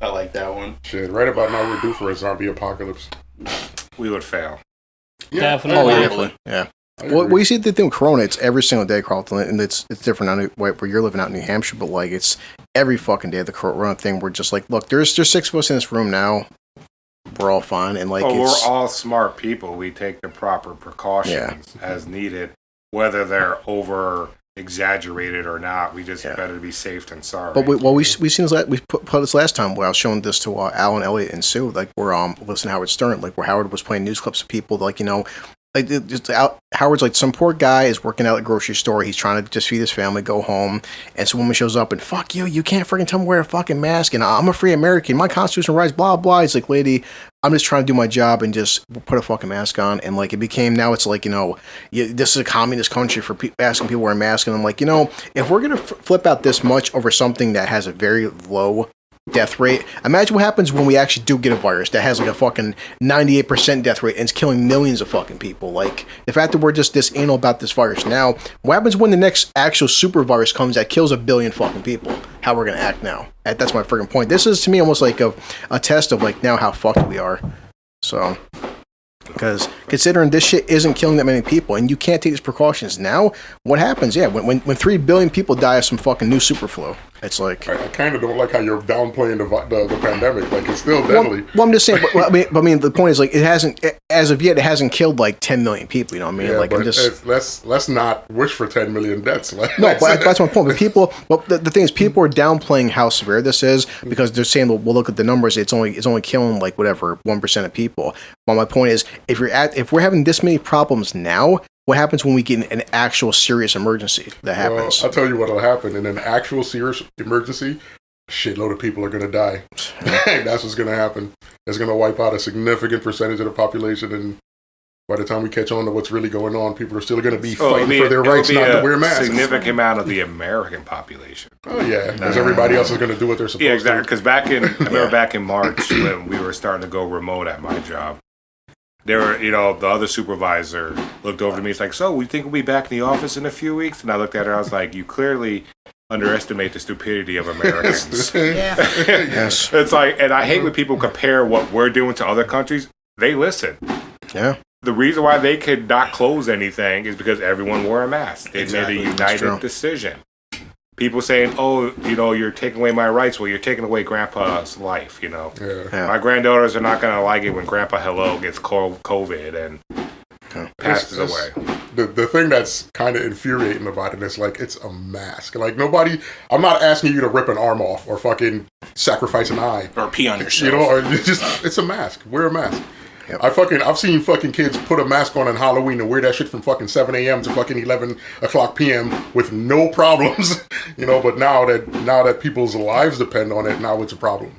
I like that one. Shit, right about now we're due for a zombie apocalypse. We would fail. Yeah. Definitely. Yeah. Well, you see the thing with Corona, it's every single day, Carlton, and it's different where you're living out in New Hampshire, but like it's every fucking day the Corona thing. We're just like, look, there's 6 of us in this room now. We're all fine, and like we're all smart people. We take the proper precautions as needed, whether they're over exaggerated or not. We just better be safe than sorry. But we seen this. We put this last time where I was showing this to Alan, Elliott, and Sue. Like we're listening to Howard Stern. Like where Howard was playing news clips of people. Like like just Howard's like some poor guy is working out at a grocery store. He's trying to just feed his family, go home, and some woman shows up and fuck you. You can't freaking tell me to wear a fucking mask. And I'm a free American. My constitutional rights. Blah blah. He's like, lady, I'm just trying to do my job and just put a fucking mask on. And like it became now it's like this is a communist country for asking people to wear a mask. And I'm like if we're gonna flip out this much over something that has a very low death rate. Imagine what happens when we actually do get a virus that has like a fucking 98% death rate and it's killing millions of fucking people. Like the fact that we're just this anal about this virus now. What happens when the next actual super virus comes that kills 1 billion fucking people? How we're gonna act now? That's my freaking point. This is to me almost like a test of like now how fucked we are. So. Because considering this shit isn't killing that many people and you can't take these precautions now, what happens? Yeah, when 3 billion people die of some fucking new super flu, it's like... I kind of don't like how you're downplaying the pandemic. Like, it's still deadly. Well, I'm just saying, but I mean, the point is, like, it hasn't, as of yet, it hasn't killed, like, 10 million people, you know what I mean? Yeah, like, but let's not wish for 10 million deaths. Like, no, but that's my point. But the thing is, people are downplaying how severe this is because they're saying, well, look at the numbers, it's only killing, like, whatever, 1% of people. But my point is, if we're having this many problems now, what happens when we get an actual serious emergency that happens? Well, I'll tell you what will happen. In an actual serious emergency, a shitload of people are going to die. That's what's going to happen. It's going to wipe out a significant percentage of the population. And by the time we catch on to what's really going on, people are still going to be fighting for their rights not to wear masks. Significant amount of the American population. Oh, yeah. Because everybody else is going to do what they're supposed to. Yeah, exactly. Because I remember back in March when we were starting to go remote at my job. There were, the other supervisor looked over to me. He's like, so we think we'll be back in the office in a few weeks? And I looked at her. I was like, you clearly underestimate the stupidity of Americans. Yes. It's like, and I hate when people compare what we're doing to other countries. They listen. Yeah. The reason why they could not close anything is because everyone wore a mask. They made a united decision. People saying, oh, you're taking away my rights. Well, you're taking away Grandpa's life, Yeah. My granddaughters are not going to like it when Grandpa Hello gets COVID and passes away. The thing that's kind of infuriating about it is, like, it's a mask. Like, I'm not asking you to rip an arm off or fucking sacrifice an eye. Or pee on yourself. Or it's a mask. Wear a mask. Yep. I've seen fucking kids put a mask on Halloween and wear that shit from fucking 7 a.m. to fucking 11 o'clock p.m. with no problems, but now that people's lives depend on it, now it's a problem.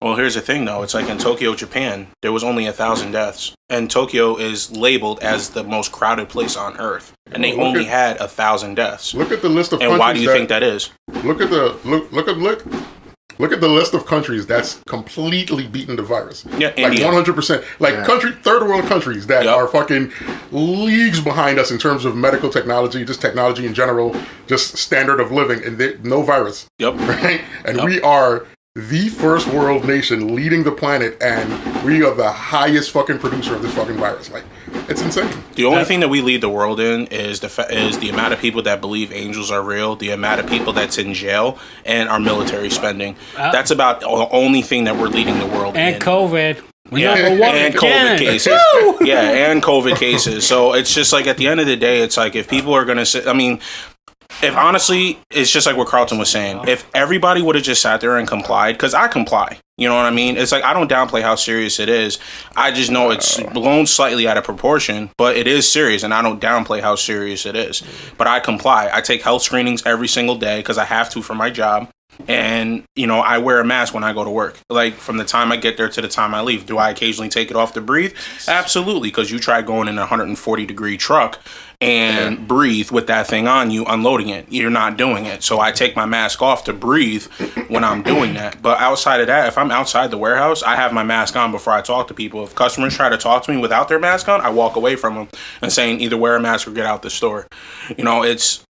Well, here's the thing, though. It's like in Tokyo, Japan, there was only 1,000 deaths. And Tokyo is labeled as the most crowded place on Earth. And they only had 1,000 deaths. Look at the list of countries. And why do you think that is? Look at the list of countries that's completely beaten the virus. Yeah, like India. 100%. Like third world countries that are fucking leagues behind us in terms of medical technology, just technology in general, just standard of living, and no virus. Yep. Right? And we are the first world nation leading the planet, and we are the highest fucking producer of this fucking virus. Like, it's insane. The only thing that we lead the world in is the amount of people that believe angels are real, the amount of people that's in jail, and our military spending. That's about the only thing that we're leading the world in. And COVID. And COVID cases. And COVID cases. So it's just like, at the end of the day, it's like, if people are going to say, if honestly, it's just like what Carlton was saying. If everybody would have just sat there and complied, because I comply, you know what I mean? It's like, I don't downplay how serious it is. I just know it's blown slightly out of proportion, but it is serious, and I don't downplay how serious it is. But I comply. I take health screenings every single day because I have to for my job. And, I wear a mask when I go to work. Like, from the time I get there to the time I leave. Do I occasionally take it off to breathe? Absolutely, because you try going in a 140-degree truck and breathe with that thing on you, unloading it. You're not doing it. So I take my mask off to breathe when I'm doing that. But outside of that, if I'm outside the warehouse, I have my mask on before I talk to people. If customers try to talk to me without their mask on, I walk away from them and saying either wear a mask or get out the store. It's...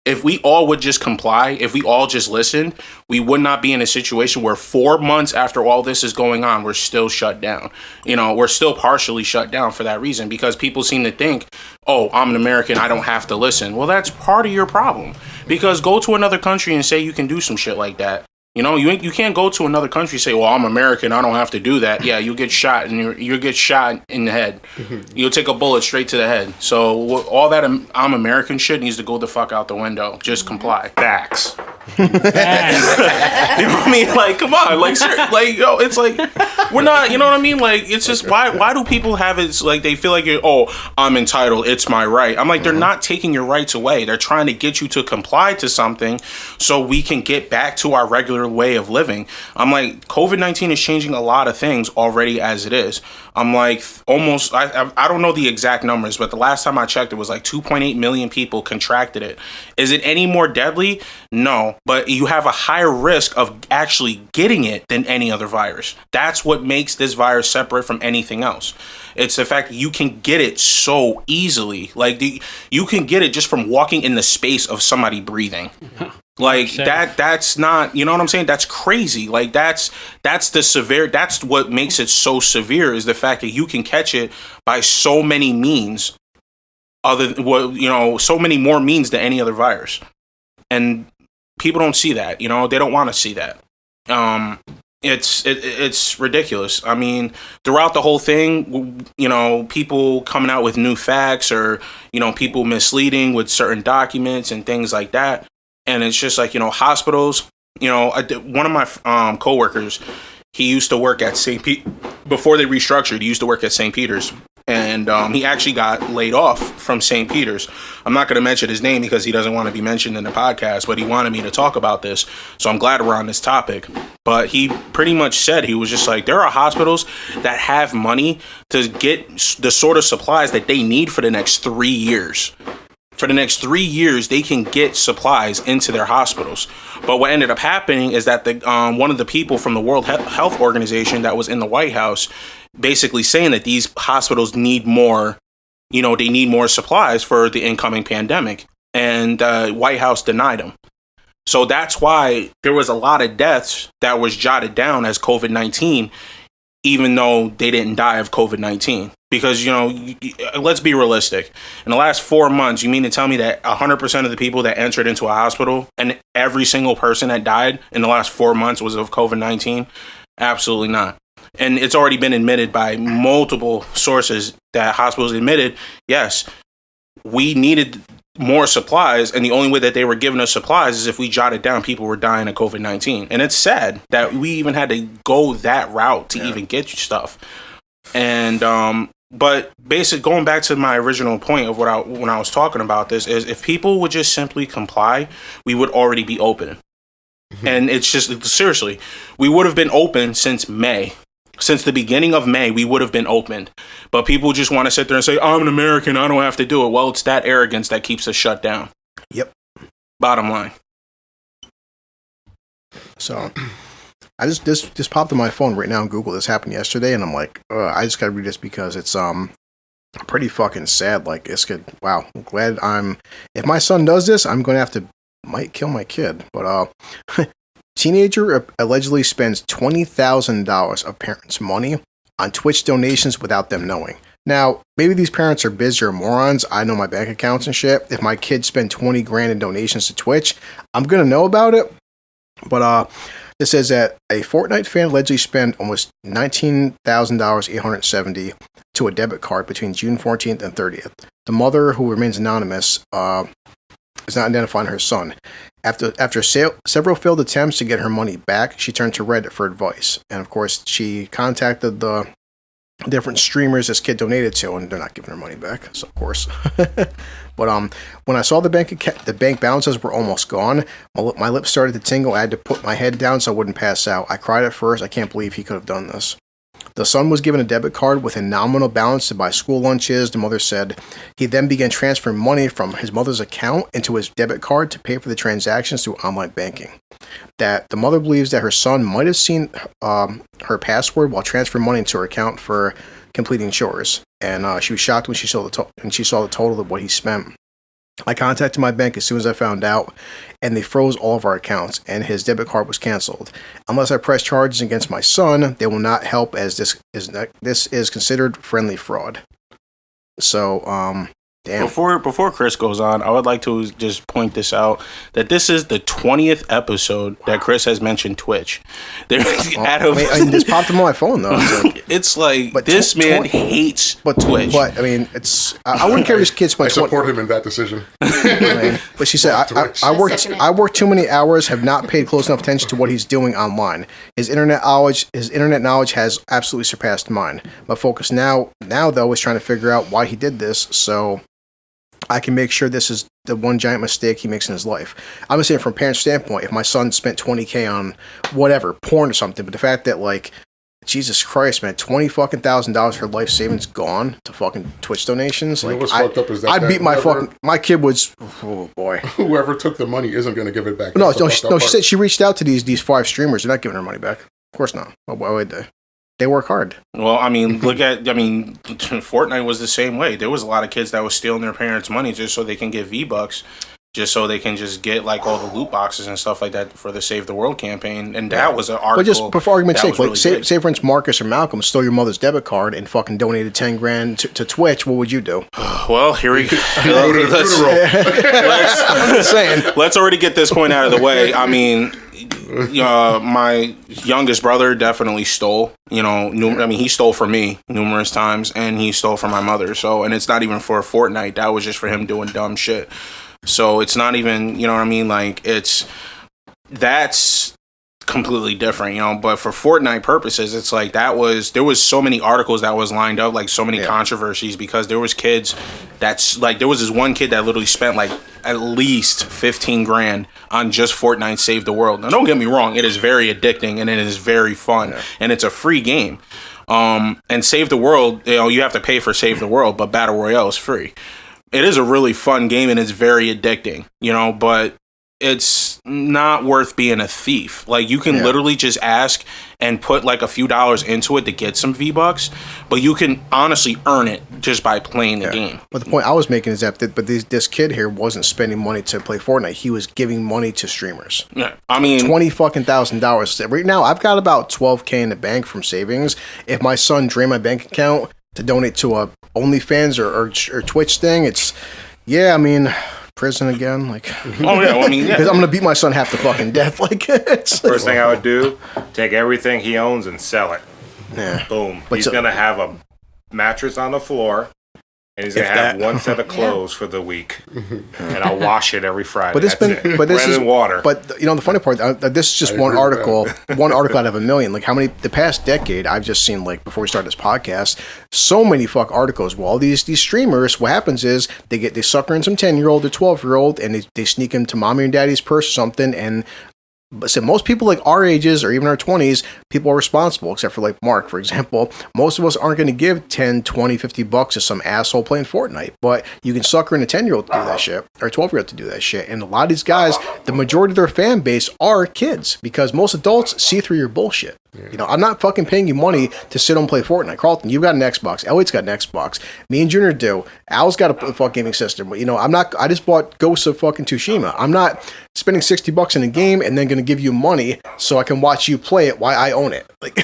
If we all would just comply, if we all just listened, we would not be in a situation where 4 months after all this is going on, we're still shut down. We're still partially shut down for that reason, because people seem to think, oh, I'm an American, I don't have to listen. Well, that's part of your problem, because go to another country and say you can do some shit like that. You know, you can't go to another country and say, well, I'm American, I don't have to do that. Yeah, you get shot and you get shot in the head. You'll take a bullet straight to the head. So all that I'm American shit needs to go the fuck out the window. Just comply. Facts. You know what I mean? Like, come on. Like, yo, it's like, we're not, you know what I mean? Like, it's just, why do people have it, like, they feel like, I'm entitled, it's my right. I'm like, they're not taking your rights away. They're trying to get you to comply to something so we can get back to our regular way of living. I'm like, COVID-19 is changing a lot of things already as it is. I'm like, almost, I don't know the exact numbers, but the last time I checked, it was like 2.8 million people contracted it. Is it any more deadly? No, but you have a higher risk of actually getting it than any other virus. That's what makes this virus separate from anything else. It's the fact that you can get it so easily. Like, you can get it just from walking in the space of somebody breathing. Like, that's not, you know what I'm saying? That's crazy. Like, that's what makes it so severe, is the fact that you can catch it by so many means, so many more means than any other virus. And people don't see that, they don't want to see that. It's ridiculous. I mean, throughout the whole thing, people coming out with new facts, or, people misleading with certain documents and things like that. And it's just like, hospitals, one of my coworkers, he used to work at St. Pete before they restructured. He used to work at St. Peter's, and he actually got laid off from St. Peter's. I'm not going to mention his name because he doesn't want to be mentioned in the podcast, but he wanted me to talk about this. So I'm glad we're on this topic. But he pretty much said, he was just like, there are hospitals that have money to get the sort of supplies that they need for the next 3 years. For the next 3 years, they can get supplies into their hospitals. But what ended up happening is that one of the people from the World Health Organization that was in the White House basically saying that these hospitals need more, they need more supplies for the incoming pandemic. And the White House denied them. So that's why there was a lot of deaths that was jotted down as COVID-19, even though they didn't die of COVID-19. Because, let's be realistic. In the last 4 months, you mean to tell me that 100% of the people that entered into a hospital and every single person that died in the last 4 months was of COVID-19? Absolutely not. And it's already been admitted by multiple sources that hospitals admitted, yes, we needed more supplies, and the only way that they were giving us supplies is if we jotted down people were dying of COVID-19. And it's sad that we even had to go that route to even get stuff. And but basically, going back to my original point of when I was talking about this, is if people would just simply comply, we would already be open. And it's just, seriously, we would have been open since May. Since the beginning of May, we would have been opened. But people just want to sit there and say, I'm an American, I don't have to do it. Well, it's that arrogance that keeps us shut down. Yep. Bottom line. So, I just popped on my phone right now on Google. This happened yesterday, and I'm like, I just gotta read this because it's pretty fucking sad. Like, it's good. Wow. I'm glad if my son does this, I'm gonna have to might kill my kid. But teenager allegedly spends $20,000 of parents' money on Twitch donations without them knowing. Now, maybe these parents are busy or morons. I know my bank accounts and shit. If my kids spend 20 grand in donations to Twitch, I'm gonna know about it. But it says that a Fortnite fan allegedly spent almost $19,870 to a debit card between June 14th and 30th. The mother, who remains anonymous, is not identifying her son. After several failed attempts to get her money back, she turned to Reddit for advice. And of course, she contacted the different streamers this kid donated to, and they're not giving her money back. So of course. But when I saw the bank balances were almost gone, my lips started to tingle. I had to put my head down so I wouldn't pass out. I cried at first. I can't believe he could have done this. The son was given a debit card with a nominal balance to buy school lunches, the mother said. He then began transferring money from his mother's account into his debit card to pay for the transactions through online banking. That the mother believes that her son might have seen her password while transferring money into her account for completing chores. And she was shocked when she saw the total of what he spent. I contacted my bank as soon as I found out, and they froze all of our accounts, and his debit card was canceled. Unless I press charges against my son, they will not help, as this is considered friendly fraud. So, Damn. Before Chris goes on, I would like to just point this out that this is the 20th episode that Chris has mentioned Twitch. I just popped him on my phone though. It's like this man hates Twitch. But I mean, it's I wouldn't care if his kids play. I support him in that decision. But she said, I work too many hours, have not paid close enough attention to what he's doing online. His internet knowledge has absolutely surpassed mine. My focus now though is trying to figure out why he did this, so I can make sure this is the one giant mistake he makes in his life. I'm just saying from a parent's standpoint, if my son spent $20K on whatever, porn or something, but the fact that like, Jesus Christ, man, $20,000 her life savings gone to fucking Twitch donations. Like, what's fucked up is that I'd beat my kid was, oh boy. Whoever took the money isn't going to give it back. No, she said she reached out to these 5 streamers. They're not giving her money back. Of course not. Why would they? They work hard. Well, I mean, Fortnite was the same way. There was a lot of kids that was stealing their parents' money just so they can get V-Bucks, just so they can just get like all the loot boxes and stuff like that for the Save the World campaign. And that was an article. But just for argument's sake, like, really say for instance, Marcus or Malcolm stole your mother's debit card and fucking donated $10,000 to Twitch. What would you do? Well, here we go. Let's already get this point out of the way. I mean, my youngest brother definitely stole. He stole from me numerous times, and he stole from my mother. So, and it's not even for Fortnite. That was just for him doing dumb shit. So it's not even, you know what I mean? Like, that's completely different, but for Fortnite purposes, it's like there was so many articles that was lined up, like so many controversies, because there was kids there was this one kid that literally spent like at least $15,000 on just Fortnite Save the World. Now, don't get me wrong, it is very addicting and it is very fun, and it's a free game. And Save the World, you have to pay for Save the World, but Battle Royale is free. It is a really fun game and it's very addicting, but it's not worth being a thief. Like, you can literally just ask and put like a few dollars into it to get some V-Bucks, but you can honestly earn it just by playing the game. But the point I was making is that this kid here wasn't spending money to play Fortnite. He was giving money to streamers. Yeah, I mean, $20,000. Right now, I've got about $12K in the bank from savings. If my son drained my bank account to donate to a OnlyFans or Twitch thing, prison again, like. Oh yeah, well, I mean, because I'm gonna beat my son half to fucking death. Like, first thing I would do, take everything he owns and sell it. Yeah. Boom. He's gonna have a mattress on the floor, and he's gonna have one set of clothes for the week, and I'll wash it every Friday. But this is water. But the funny part, this is just one article out of a million. Like, how many the past decade I've just seen, like, before we started this podcast, so many articles. Well, these streamers, what happens is they sucker in some 10-year-old or 12-year-old, and they sneak into mommy and daddy's purse or something, and. But so most people like our ages or even our 20s, people are responsible, except for like Mark, for example. Most of us aren't going to give 10, 20, $50 to some asshole playing Fortnite. But you can sucker in a 10-year-old to do that shit, or a 12-year-old to do that shit. And a lot of these guys, the majority of their fan base are kids, because most adults see through your bullshit. I'm not fucking paying you money to sit and play Fortnite. Carlton, you've got an Xbox. Elliot's got an Xbox. Me and Junior do. Al's got a fucking gaming system. But, I just bought Ghost of fucking Tsushima. I'm not spending $60 in a game and then going to give you money so I can watch you play it while I own it. Like,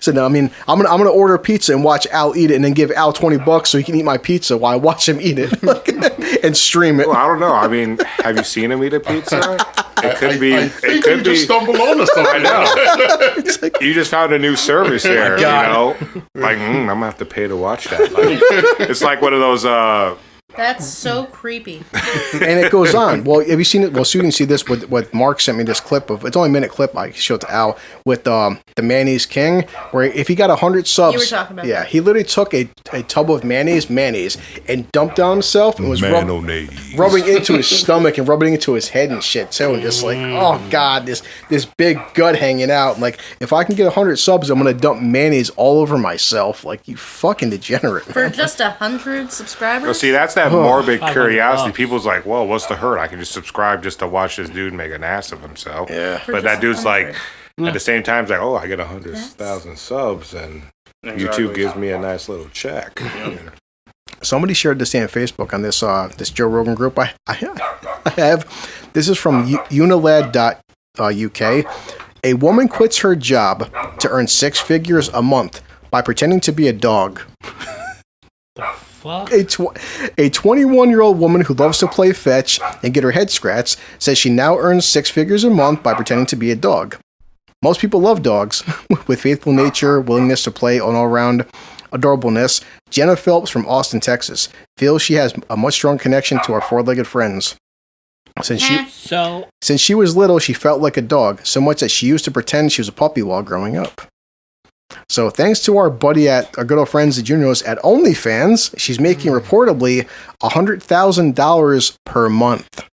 no, I mean, I'm gonna order a pizza and watch Al eat it and then give Al $20 so he can eat my pizza while I watch him eat it and stream it. Well, I don't know. I mean, have you seen him eat a pizza? It could be. I think you just stumbled onto something. I know. You just found a new service here. Like, I'm gonna have to pay to watch that. Like, it's like one of those. That's so creepy. And it goes on. Well, have you seen it? Well, so you can see this with what Mark sent me this clip of. It's only a minute clip. I showed to Al with the Mayonnaise King, where if he got 100 subs, you were talking about that. He literally took a tub of mayonnaise, and dumped on himself and was rubbing into his stomach and rubbing into his head and shit too, and just like, oh god, this big gut hanging out. Like, if I can get 100 subs, I'm gonna dump mayonnaise all over myself. Like, you fucking degenerate. For just 100 subscribers. Well, see, that's that morbid curiosity. People's like, well, what's the hurt? I can just subscribe just to watch this dude make an ass of himself. Yeah. But that dude's 100. Like, at the same time, it's like, I get 100,000 subs, and YouTube gives me a nice little check. Somebody shared this on Facebook on this Joe Rogan group I have. This is from unilad.uk. A woman quits her job to earn 6 figures a month by pretending to be a dog. fuck? A 21-year-old woman who loves to play fetch and get her head scratched says she now earns 6 figures a month by pretending to be a dog. Most people love dogs with faithful nature, willingness to play, and all-around adorableness. Jenna Phillips from Austin, Texas, feels she has a much strong connection to our four-legged friends. Since she was little, she felt like a dog, so much that she used to pretend she was a puppy while growing up. So thanks to our buddy at our good old friends, the Juniors at OnlyFans, she's making reportedly $100,000 per month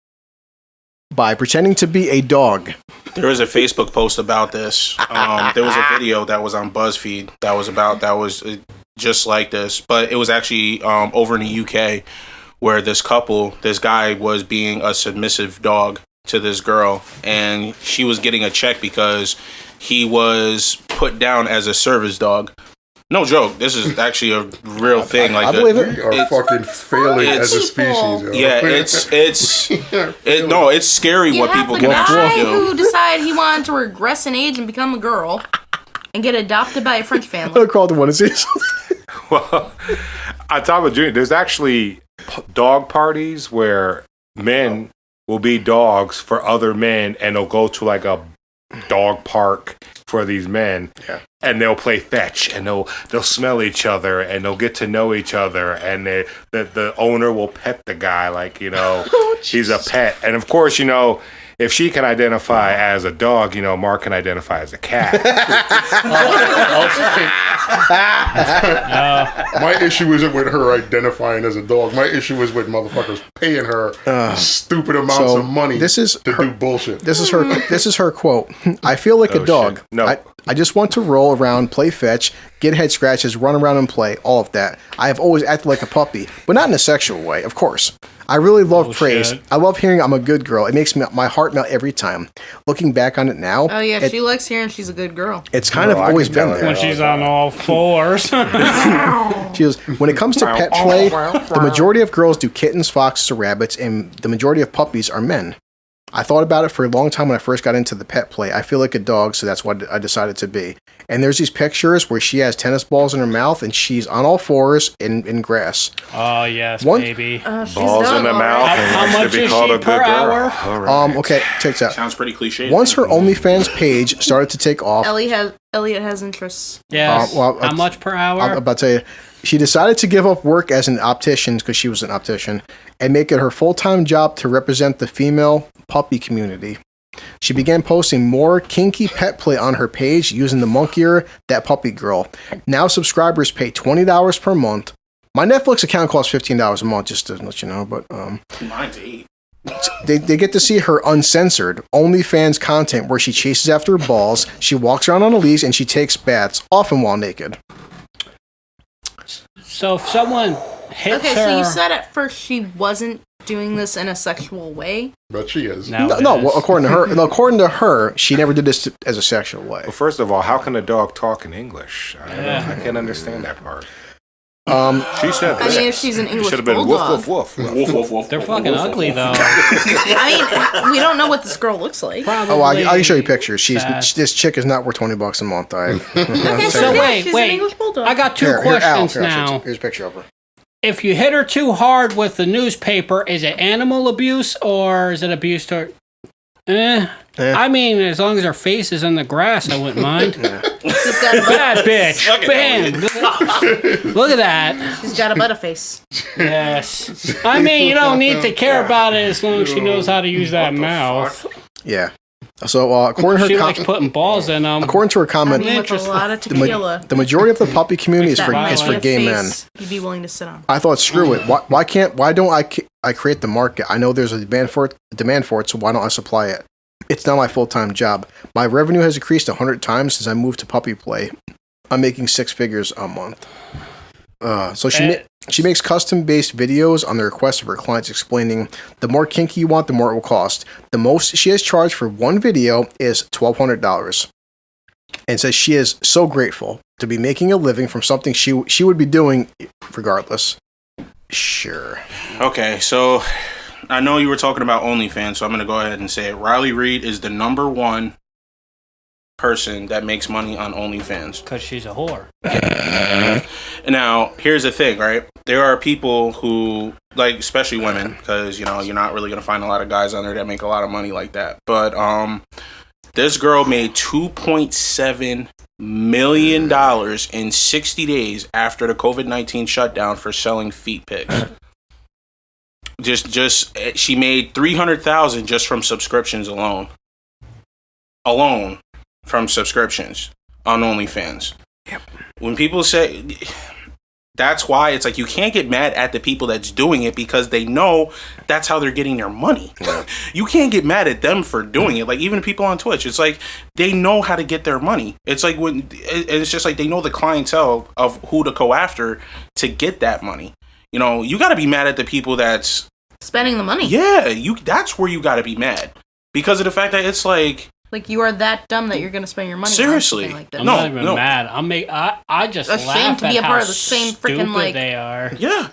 by pretending to be a dog. There was a Facebook post about this. There was a video that was on BuzzFeed that was just like this, but it was actually over in the UK where this guy was being a submissive dog to this girl, and she was getting a check because he was put down as a service dog. No joke. This is actually a real thing. I believe it. We are fucking failing as a species. Yo. Yeah, it's scary what people can actually do. Who decided he wanted to regress in age and become a girl and get adopted by a French family. I called to want to see something. Well, on top of Junior, there's actually dog parties where men will be dogs for other men, and they'll go to like a dog park for these men, and they'll play fetch, and they'll smell each other, and they'll get to know each other, and the owner will pet the guy like, he's a pet. And of course, if she can identify as a dog, Mark can identify as a cat. My issue isn't with her identifying as a dog. My issue is with motherfuckers paying her stupid amounts of money to do bullshit. This is her quote. I feel like a dog. Shit. No. I just want to roll around, play fetch, get head scratches, run around and play, all of that. I have always acted like a puppy, but not in a sexual way, of course. I really love praise. I love hearing I'm a good girl. It makes my heart melt every time. Looking back on it now... Oh, yeah, she likes hearing she's a good girl. It's kind of always been there. When she's on all fours. She goes, when it comes to pet play, the majority of girls do kittens, foxes, or rabbits, and the majority of puppies are men. I thought about it for a long time when I first got into the pet play. I feel like a dog, so that's what I decided to be. And there's these pictures where she has tennis balls in her mouth, and she's on all fours in grass. Oh, yes, baby. Balls in the mouth. How much is she per hour? Right. Okay, check that. Sounds pretty cliche. Once her OnlyFans page started to take off... Elliot has interests. Yes. How much per hour? I'm about to tell you. She decided to give up work as an optician, because she was an optician, and make it her full-time job to represent the female puppy community. She began posting more kinky pet play on her page using the monkeyer, That Puppy Girl. Now subscribers pay $20 per month. My Netflix account costs $15 a month, just to let you know, but... Mine's $8. They get to see her uncensored OnlyFans content where she chases after balls, she walks around on a leash, and she takes baths, often while naked. So if someone hits her... Okay, so you said at first she wasn't doing this in a sexual way? But she is. No, well, according to her, she never did this as a sexual way. Well, first of all, how can a dog talk in English? I can't understand that part. She said I mean, if she's an English should have been bulldog. woof, woof, woof. Woof, woof, woof. They're fucking ugly, though. I mean, we don't know what this girl looks like. Probably. Oh, I can show you pictures. This chick is not worth $20 a month. Okay, So wait, she's an English bulldog. I got two questions now. Here's a picture of her. If you hit her too hard with the newspaper, is it animal abuse or is it abuse to her? I mean, as long as her face is in the grass, I wouldn't mind. She's got a That bitch. Bam. Look at that. She's got a butterface. Yes. I mean, you don't need to care about it as long as she knows how to use that mouth. Yeah. So according to She her likes putting balls in them. according to her comment, With a lot of tequila. the majority of the puppy community is for gay men. You'd be willing to sit on. I thought, screw it. Why don't I create the market? I know there's a demand for it, so why don't I supply it? It's not my full-time job. My revenue has increased 100 times since I moved to puppy play. I'm making 6 figures a month. So she makes custom-based videos on the request of her clients explaining the more kinky you want, the more it will cost. The most she has charged for one video is $1,200. And says she is so grateful to be making a living from something she would be doing regardless. Sure. Okay, so I know you were talking about OnlyFans, so I'm going to go ahead and say it. Riley Reid is the #1 person that makes money on OnlyFans. Because she's a whore. Now, here's the thing, right? There are people who, like, especially women, because, you know, you're not really going to find a lot of guys on there that make a lot of money like that. But this girl made $2.7 million in 60 days after the COVID-19 shutdown for selling feet pics. She made $300,000 just from subscriptions alone. From subscriptions on OnlyFans. Yep. When people say... That's why it's like you can't get mad at the people that's doing it because they know that's how they're getting their money. Yeah. You can't get mad at them for doing it. Like even people on Twitch, it's like they know how to get their money. It's like it's just like they know the clientele of who to go after to get that money. You know, you got to be mad at the people that's spending the money. Yeah, that's where you got to be mad because of the fact that it's like you are that dumb that you're going to spend your money seriously on something like this. I'm not even mad. I just ashamed laugh to be at a part how of the same freaking stupid like they are. Yeah,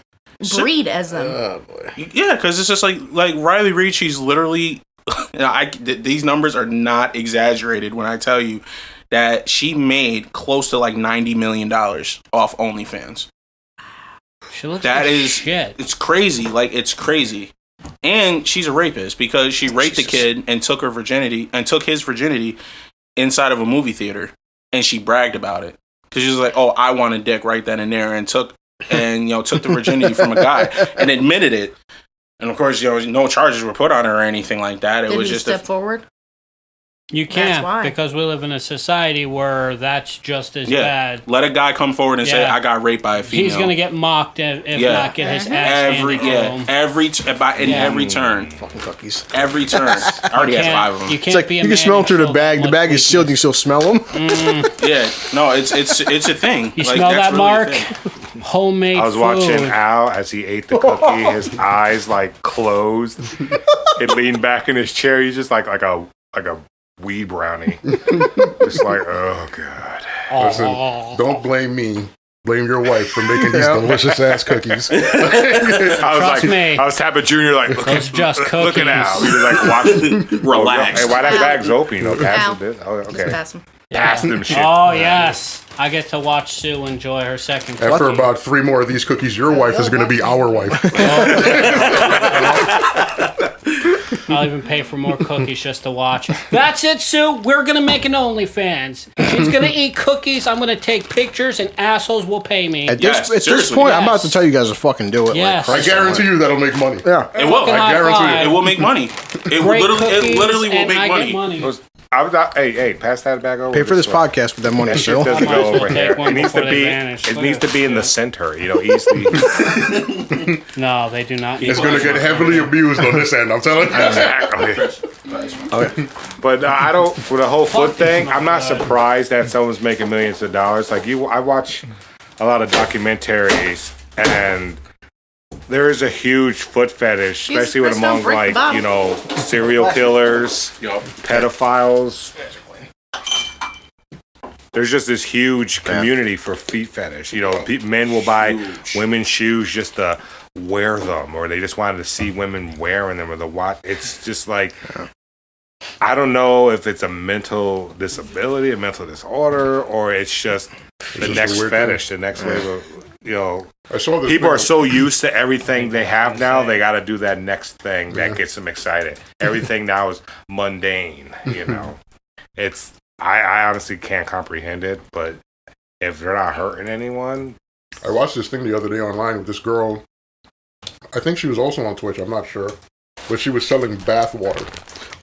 breed as them. Oh boy. Yeah, because it's just like Riley Reid. She's literally. These numbers are not exaggerated when I tell you that she made close to like $90 million off OnlyFans. She looks that like is shit. It's crazy. Like it's crazy. And she's a rapist because she raped the kid and took his virginity inside of a movie theater, and she bragged about it because she was like, "Oh, I want a dick right then and there," and took the virginity from a guy and admitted it. And of course, no charges were put on her or anything like that. It was just step forward. You can't because we live in a society where that's just as bad. Let a guy come forward and say, "I got raped by a female." He's gonna get mocked if not get his ass handed to him. Every turn. Fucking cookies. Every turn. I already have 5 of them. You can't you can smell them through the bag. The bag is sealed. You still smell them. Yeah, no, it's a thing. You smell that, Mark? Homemade. I was watching Al as he ate the cookie. His eyes like closed. He leaned back in his chair. He's just like a weed brownie. Just like, oh god. Listen, don't blame me. Blame your wife for making these delicious ass cookies. I was tapping Junior like, looking out. He was like, watch, relax. Hey, why that bag's open? Pass this. Oh, okay. Just pass them. Pass them shit. Oh yes, I get to watch Sue enjoy her second cookie. After about 3 more of these cookies, your wife is going to be our wife. I'll even pay for more cookies just to watch. That's it, Sue. We're going to make an OnlyFans. She's going to eat cookies. I'm going to take pictures, and assholes will pay me. At this point, I'm about to tell you guys to fucking do it. Yes. I guarantee you that'll make money. Yeah. It will. I guarantee you. It will make money. It literally will make money. Hey, pass that bag over. Pay for this podcast with that money, Still still. doesn't go over here. It needs to be in the center, easily. No, they do not. It's going to get heavily abused on this end, I'm telling you. Okay. But I don't, for the whole foot thing, I'm not surprised that someone's making millions of dollars. Like I watch a lot of documentaries, and there is a huge foot fetish, especially with among serial killers, pedophiles. There's just this huge community for feet fetish. Men will buy women's shoes just to wear them, or they just wanted to see women wearing them, or the watch. It's just like, I don't know if it's a mental disability, a mental disorder, or it's just the next fetish, the next wave of, I saw this people are so used to everything they have now, they got to do that next thing that gets them excited. Everything now is mundane, It's, I honestly can't comprehend it, but if they're not hurting anyone. I watched this thing the other day online with this girl. I think she was also on Twitch, I'm not sure. But she was selling bath water.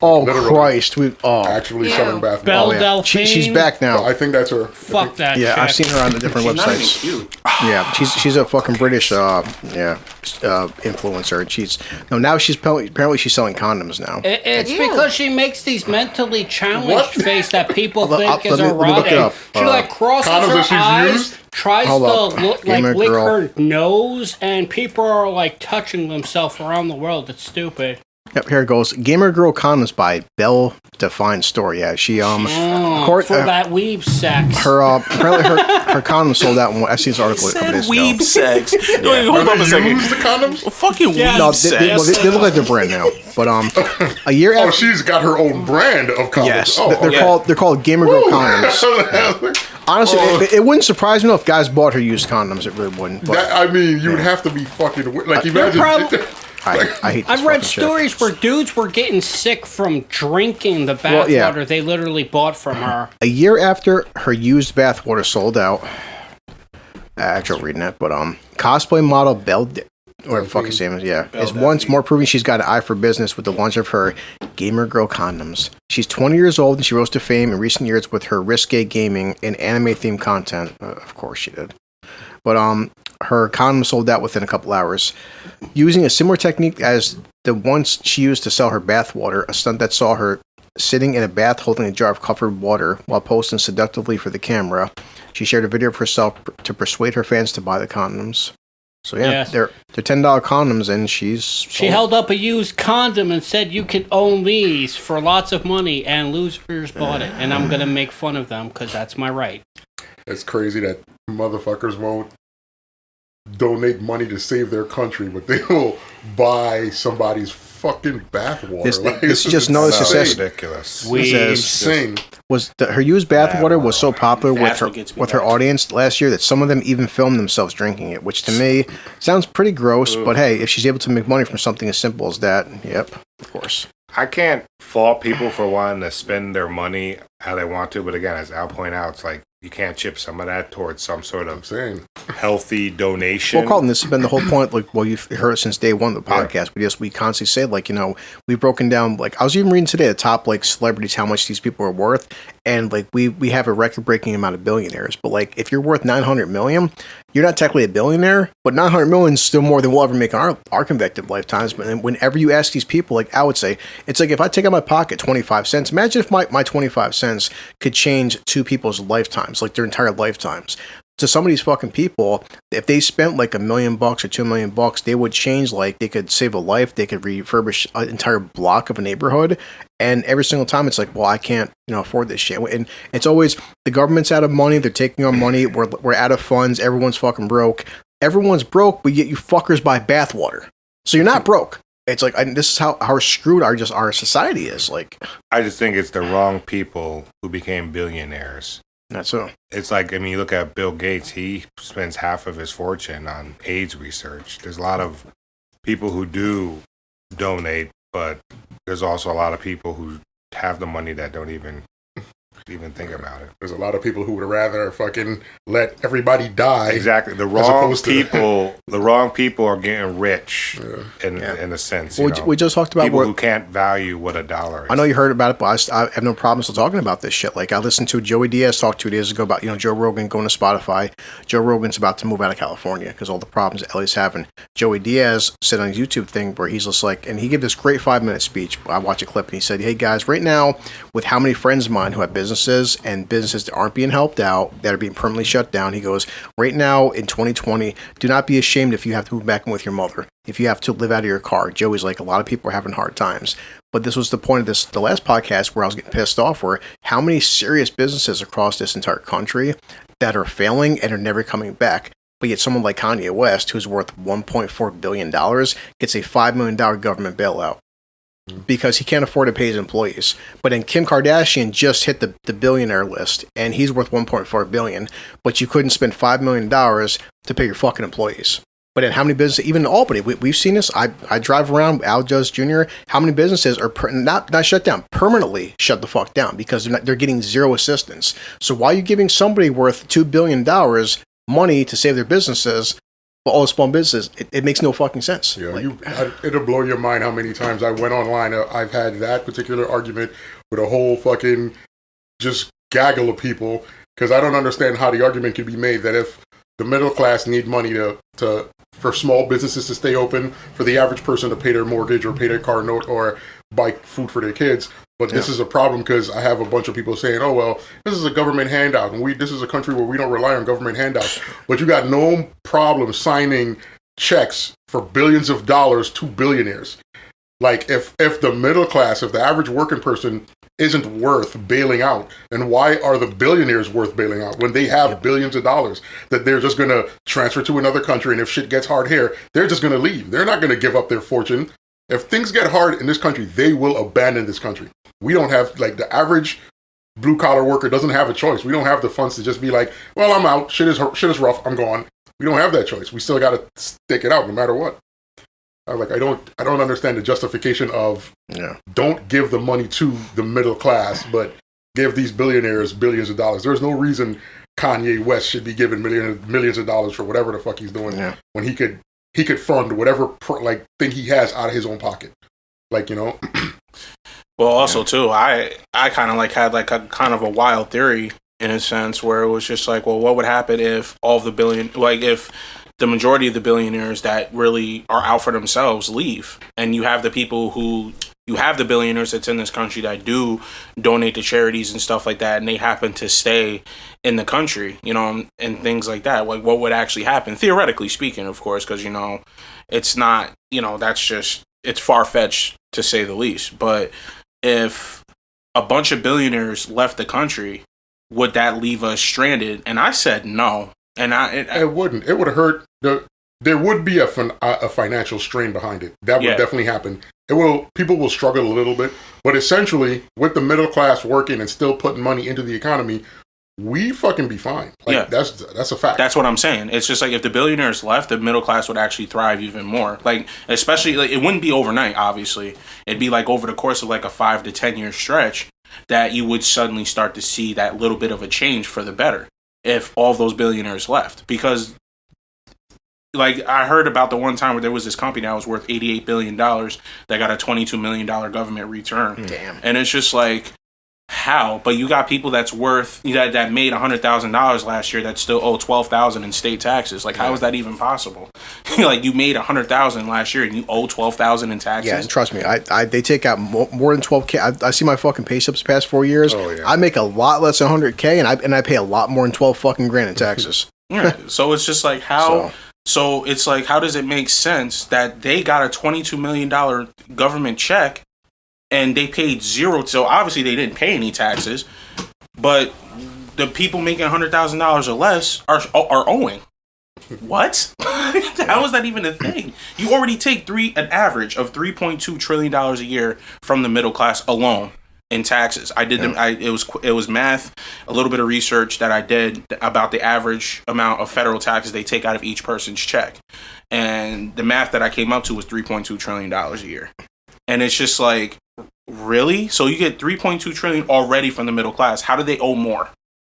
Oh, Christ. Actually selling bath Belle water. Delphine. She's back now. I think that's her. Fuck that Yeah, chick. I've seen her on the different websites. She's not even cute. Yeah, she's a fucking British influencer. And now she's apparently she's selling condoms now. It's because she makes these mentally challenged face that people think is let me look it erotic. up. She crosses Condoms her that she's eyes, used? tries Hold to up. lick Girl. her nose, and people are touching themselves around the world. It's stupid. Yep, here it goes. Gamer Girl Condoms by Belle Define Store. Yeah, she For that weeb sex. apparently her condoms sold out. I've seen this article. Said Days weeb ago. sex. Hold Are up a they second. use the condoms? Fucking weeb No, sex. they look like they're brand now. But a year after, She's got her own brand of condoms. yes, Oh, they're called Gamer Girl Condoms. Honestly, it wouldn't surprise me if guys bought her used condoms. It really wouldn't. But, you would have to be fucking like imagine. I hate. I've read stories where dudes were getting sick from drinking the bathwater they literally bought from her. A year after her used bathwater sold out, actually reading that, but cosplay model Belle, or fuck his name is, is once more proving she's got an eye for business with the launch of her Gamer Girl condoms. She's 20 years old and she rose to fame in recent years with her risque gaming and anime-themed content. Of course she did. But her condoms sold out within a couple hours. Using a similar technique as the ones she used to sell her bathwater, a stunt that saw her sitting in a bath holding a jar of covered water while posing seductively for the camera. She shared a video of herself to persuade her fans to buy the condoms. So they're $10 condoms, and she held up a used condom and said, "You can own these for lots of money," and losers bought it. And I'm gonna make fun of them because that's my right. It's crazy that motherfuckers won't donate money to save their country, but they will buy somebody's fucking bathwater. This is just no success. Ridiculous. Insane. Her used bathwater was so popular with her audience last year that some of them even filmed themselves drinking it, which to me sounds pretty gross. But hey, if she's able to make money from something as simple as that, yep, of course. I can't fault people for wanting to spend their money how they want to, but again, as Al pointed out, it's like you can't chip some of that towards some sort of healthy donation. Well, Carlton, this has been the whole point. Like, well, you've heard it since day one of the podcast. We constantly say, like, we've broken down. Like, I was even reading today the top like celebrities, how much these people are worth, and like we have a record-breaking amount of billionaires. But like, if you're worth $900 million, you're not technically a billionaire, but $900 million is still more than we'll ever make in our convicted lifetimes. But then whenever you ask these people, like I would say, it's like if I take out my pocket 25 cents, imagine if my 25 cents could change two people's lifetimes, like their entire lifetimes. To some of these fucking people, if they spent like $1 million or $2 million, they would change, like they could save a life, they could refurbish an entire block of a neighborhood. And every single time it's like, well, I can't, afford this shit. And it's always the government's out of money, they're taking our money, we're out of funds, everyone's fucking broke. Everyone's broke, but yet you fuckers buy bathwater. So you're not broke. It's like, this is how screwed our society is. Like, I just think it's the wrong people who became billionaires. That's so. It's like, you look at Bill Gates, he spends half of his fortune on AIDS research. There's a lot of people who do donate, but there's also a lot of people who have the money that don't even think about it. There's a lot of people who would rather fucking let everybody die. Exactly. The wrong people are getting rich in a sense. We just talked about people who can't value what a dollar is. I know you heard about it, but I have no problem still talking about this shit. Like, I listened to Joey Diaz talk 2 days ago about, Joe Rogan going to Spotify. Joe Rogan's about to move out of California because all the problems that LA's having. Joey Diaz said on his YouTube thing where he's just like, and he gave this great 5-minute speech. I watched a clip and he said, "Hey guys, right now, with how many friends of mine who have businesses and businesses that aren't being helped out, that are being permanently shut down," he goes, "right now in 2020, do not be ashamed if you have to move back in with your mother, if you have to live out of your car." Joey's like, a lot of people are having hard times. But this was the point of the last podcast where I was getting pissed off, where how many serious businesses across this entire country that are failing and are never coming back. But yet someone like Kanye West, who's worth $1.4 billion, gets a $5 million government bailout because he can't afford to pay his employees. But then Kim Kardashian just hit the billionaire list, and he's worth $1.4 billion, but you couldn't spend $5 million to pay your fucking employees. But then how many businesses, even in Albany, we've seen this. I drive around, Al does Jr., how many businesses are not shut down, permanently shut the fuck down because they're getting zero assistance. So why are you giving somebody worth $2 billion money to save their businesses, but all the small businesses? It makes no fucking sense. Yeah, it'll blow your mind how many times I went online. I've had that particular argument with a whole fucking just gaggle of people because I don't understand how the argument can be made that if the middle class need money for small businesses to stay open, for the average person to pay their mortgage or pay their car note or buy food for their kids. But this is a problem because I have a bunch of people saying, "Oh, well, this is a government handout. And this is a country where we don't rely on government handouts." But you got no problem signing checks for billions of dollars to billionaires. Like, if the middle class, if the average working person isn't worth bailing out, then why are the billionaires worth bailing out when they have billions of dollars that they're just going to transfer to another country, and if shit gets hard here, they're just going to leave. They're not going to give up their fortune. If things get hard in this country, they will abandon this country. We don't have, like, the average blue collar worker doesn't have a choice. We don't have the funds to just be like, well, I'm out. Shit is rough. I'm gone. We don't have that choice. We still got to stick it out no matter what. I don't understand the justification of don't give the money to the middle class, but give these billionaires billions of dollars. There's no reason Kanye West should be given millions of dollars for whatever the fuck he's doing when he could fund whatever thing he has out of his own pocket. Like, you know. Well, also too, I kind of like had like a kind of a wild theory in a sense where it was just like, well, what would happen if all of if the majority of the billionaires that really are out for themselves leave, and you have the people you have the billionaires that's in this country that do donate to charities and stuff like that, and they happen to stay in the country, you know, and things like that. Like, what would actually happen, theoretically speaking, of course, because, you know, it's not, you know, it's far-fetched to say the least. But if a bunch of billionaires left the country, would that leave us stranded? And I said no. And it wouldn't. It would hurt. There would be a financial strain behind it. That would definitely happen. People will struggle a little bit, but essentially, with the middle class working and still putting money into the economy, we fucking be fine. Like, that's a fact. That's what I'm saying. It's just like if the billionaires left, the middle class would actually thrive even more. Like, especially, like, it wouldn't be overnight, obviously. It'd be like over the course of like a 5 to 10 year stretch that you would suddenly start to see that little bit of a change for the better if all those billionaires left. Because, like, I heard about the one time where there was this company that was worth $88 billion that got a $22 million government return. Damn. And it's just like, how? But you got people that's worth that made $100,000 last year that still owe $12,000 in state taxes. Like, how is that even possible? Like, you made $100,000 last year and you owe $12,000 in taxes. Yeah, and trust me, they take out more than $12K. I see my fucking pay stubs the past 4 years. Oh, yeah. I make a lot less than $100K, and I pay a lot more than 12 fucking grand in taxes. Yeah. So it's just like how. So it's like, how does it make sense that they got a $22 million government check and they paid zero? So obviously they didn't pay any taxes, but the people making $100,000 or less are owing. What? How is that even a thing? You already take an average of $3.2 trillion a year from the middle class alone in taxes. I did it was math, a little bit of research that I did about the average amount of federal taxes they take out of each person's check. And the math that I came up to was $3.2 trillion a year. And it's just like, really? So you get $3.2 trillion already from the middle class. How do they owe more?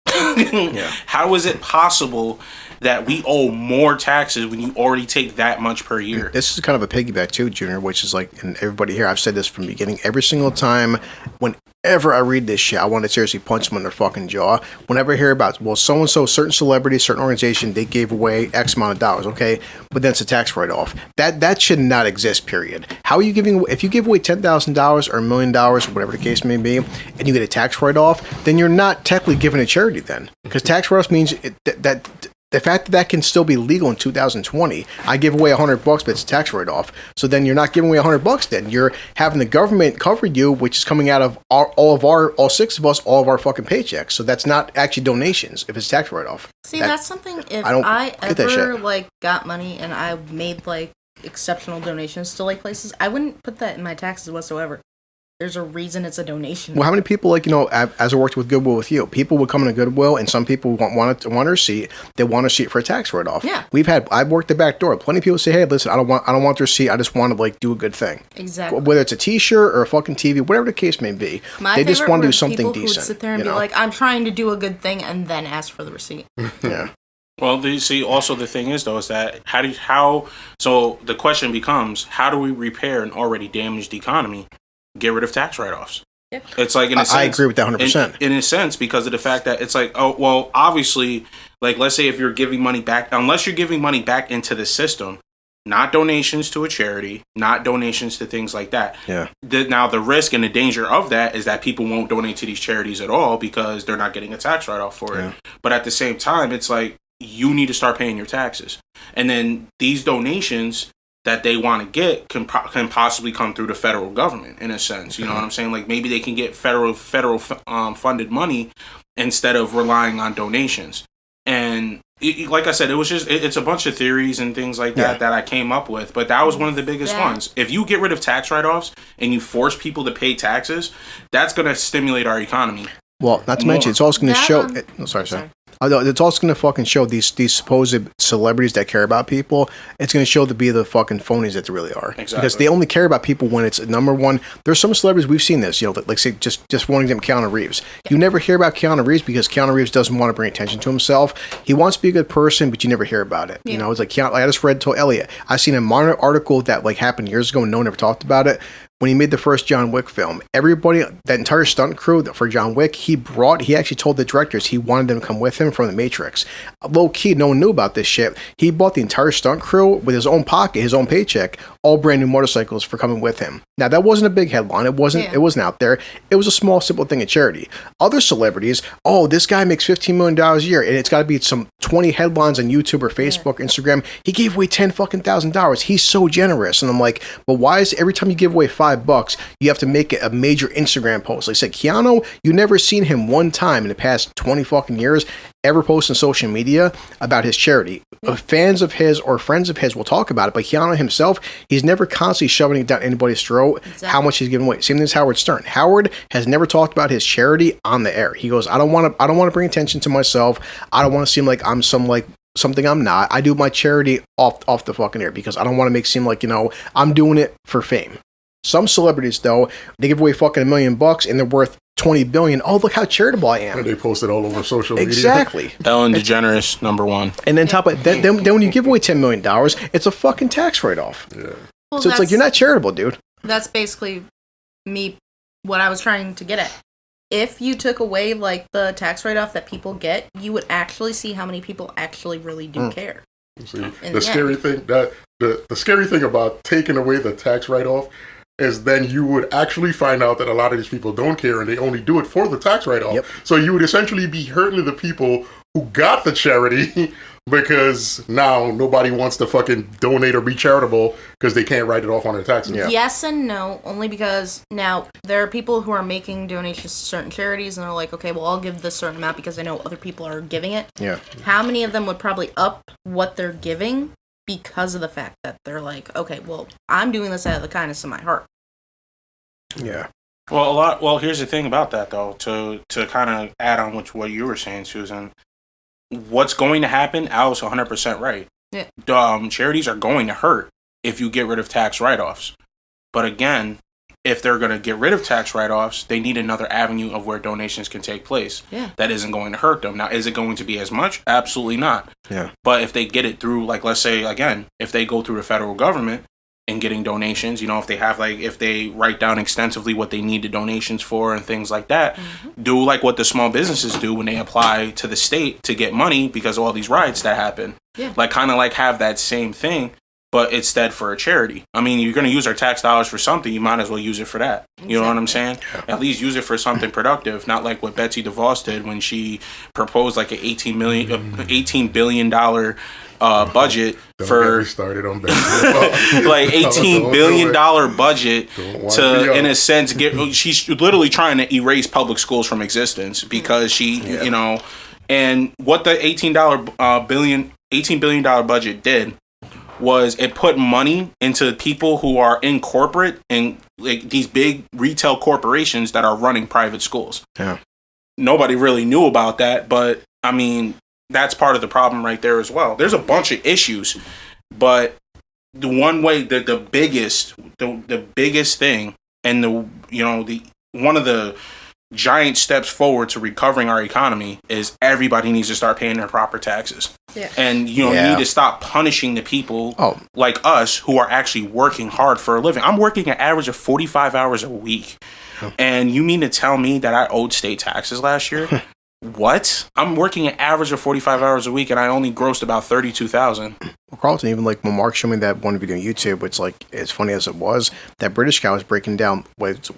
How is it possible that we owe more taxes when you already take that much per year? This is kind of a piggyback too, Junior, which is like, and everybody here, I've said this from the beginning, every single time, whenever I read this shit, I want to seriously punch them in their fucking jaw. Whenever I hear about, well, so-and-so, certain celebrity, certain organization, they gave away X amount of dollars, okay, but then it's a tax write-off. That should not exist, period. How are you giving, if you give away $10,000 or $1 million, or whatever the case may be, and you get a tax write-off, then you're not technically giving a charity then. Because tax write-off means that the fact that can still be legal in 2020, I give away $100, but it's a tax write-off. So then you're not giving away $100 then. You're having the government cover you, which is coming out of all six of us, all of our fucking paychecks. So that's not actually donations if it's tax write-off. See, that's something, if I ever, like, got money and I made, like, exceptional donations to, like, places, I wouldn't put that in my taxes whatsoever. There's a reason it's a donation. Well, how many people, like, you know, as I worked with Goodwill with you, people would come into Goodwill, and some people want a receipt. They want a receipt for a tax write-off. Yeah. I've worked the back door. Plenty of people say, hey, listen, I don't want the receipt. I just want to, like, do a good thing. Exactly. Whether it's a T-shirt or a fucking TV, whatever the case may be, they just want to do something decent. People who would sit there and be like, I'm trying to do a good thing, and then ask for the receipt. Yeah. Well, you see, also the thing is, though, is that so the question becomes, how do we repair an already damaged economy? Get rid of tax write-offs. Yeah. It's like, in a sense, I agree with that 100%. In a sense, because of the fact that it's like, oh, well, obviously, like, let's say if you're giving money back, unless you're giving money back into the system, not donations to a charity, not donations to things like that. Yeah. Now, the risk and the danger of that is that people won't donate to these charities at all because they're not getting a tax write-off for it. But at the same time, it's like, you need to start paying your taxes. And then these donations that they want to get can possibly come through the federal government, in a sense. You know what I'm saying? Like, maybe they can get federal funded money instead of relying on donations. And like I said, it's a bunch of theories and things like that that I came up with, but that was one of the biggest ones. If you get rid of tax write-offs and you force people to pay taxes, that's going to stimulate our economy. Well, not to mention, it's also going to show. Sorry. It's also going to fucking show these supposed celebrities that care about people. It's going to show to be the fucking phonies that they really are. Exactly. Because they only care about people when it's number one. There's some celebrities we've seen this. Like say just one of them, Keanu Reeves. You never hear about Keanu Reeves because Keanu Reeves doesn't want to bring attention to himself. He wants to be a good person, but you never hear about it. Yeah. It's like Keanu. Like I just told Elliot. I seen a minor article that like happened years ago and no one ever talked about it. When he made the first John Wick film, everybody, that entire stunt crew for John Wick, he actually told the directors he wanted them to come with him from The Matrix. Low key, no one knew about this shit. He bought the entire stunt crew with his own pocket, his own paycheck, all brand new motorcycles for coming with him. Now, that wasn't a big headline. It wasn't out there. It was a small, simple thing of charity. Other celebrities, this guy makes $15 million a year, and it's got to be some 20 headlines on YouTube or Facebook, Instagram. He gave away $10,000. He's so generous. And I'm like, but why is every time you give away $5, you have to make it a major Instagram post? Like I said, Keanu, you never seen him one time in the past 20 fucking years ever post on social media about his charity. Fans of his or friends of his will talk about it, but Keanu himself, he's never constantly shoving it down anybody's throat how much he's giving away. Same thing as Howard Stern. Howard has never talked about his charity on the air. He goes, I don't want to bring attention to myself. I don't want to seem like I'm something I'm not. I do my charity off the fucking air because I don't want to make it seem like, I'm doing it for fame. Some celebrities, though, they give away fucking $1 million and they're worth $20 billion. Oh, look how charitable I am. And they post it all over social media. Exactly. Ellen DeGeneres, #1. And then top of then when you give away $10 million, it's a fucking tax write-off. Yeah. Well, so it's like, you're not charitable, dude. That's basically what I was trying to get at. If you took away like the tax write-off that people get, you would actually see how many people actually really do care. See, the scary thing about taking away the tax write-off is then you would actually find out that a lot of these people don't care and they only do it for the tax write-off. Yep. So you would essentially be hurting the people who got the charity because now nobody wants to fucking donate or be charitable because they can't write it off on their taxes. Yeah. Yes and no, only because now there are people who are making donations to certain charities and they're like, okay, well, I'll give this certain amount because I know other people are giving it. Yeah. How many of them would probably up what they're giving because of the fact that they're like, okay, well, I'm doing this out of the kindness of my heart. Yeah. Well, here's the thing about that, though, to kind of add on with what you were saying, Susan. What's going to happen, Al's 100% right. Yeah. Charities are going to hurt if you get rid of tax write-offs. But again, if they're going to get rid of tax write-offs, they need another avenue of where donations can take place. Yeah. That isn't going to hurt them. Now, is it going to be as much? Absolutely not. Yeah. But if they get it through, like, let's say, again, if they go through the federal government and getting donations, if they write down extensively what they need the donations for and things like that, do like what the small businesses do when they apply to the state to get money because of all these riots that happen. Yeah. Like, kind of like have that same thing, but instead for a charity. I mean, you're going to use our tax dollars for something, you might as well use it for that. You know what I'm saying? Yeah. At least use it for something productive, not like what Betsy DeVos did when she proposed like an $18 billion budget for started on like $18 billion budget to, in a sense, she's literally trying to erase public schools from existence because she, and what the $18 billion budget did was it put money into people who are in corporate and like these big retail corporations that are running private schools. Yeah. Nobody really knew about that, but I mean, that's part of the problem right there as well. There's a bunch of issues, but the one way that the biggest thing and the one of the giant steps forward to recovering our economy is everybody needs to start paying their proper taxes. Yeah. And you need to stop punishing the people like us who are actually working hard for a living. I'm working an average of 45 hours a week. And you mean to tell me that I owed state taxes last year? What? I'm working an average of 45 hours a week and I only grossed about $32,000. Well, Carlton, even like when Mark showed me that one video on YouTube, which like as funny as it was, that British guy was breaking down.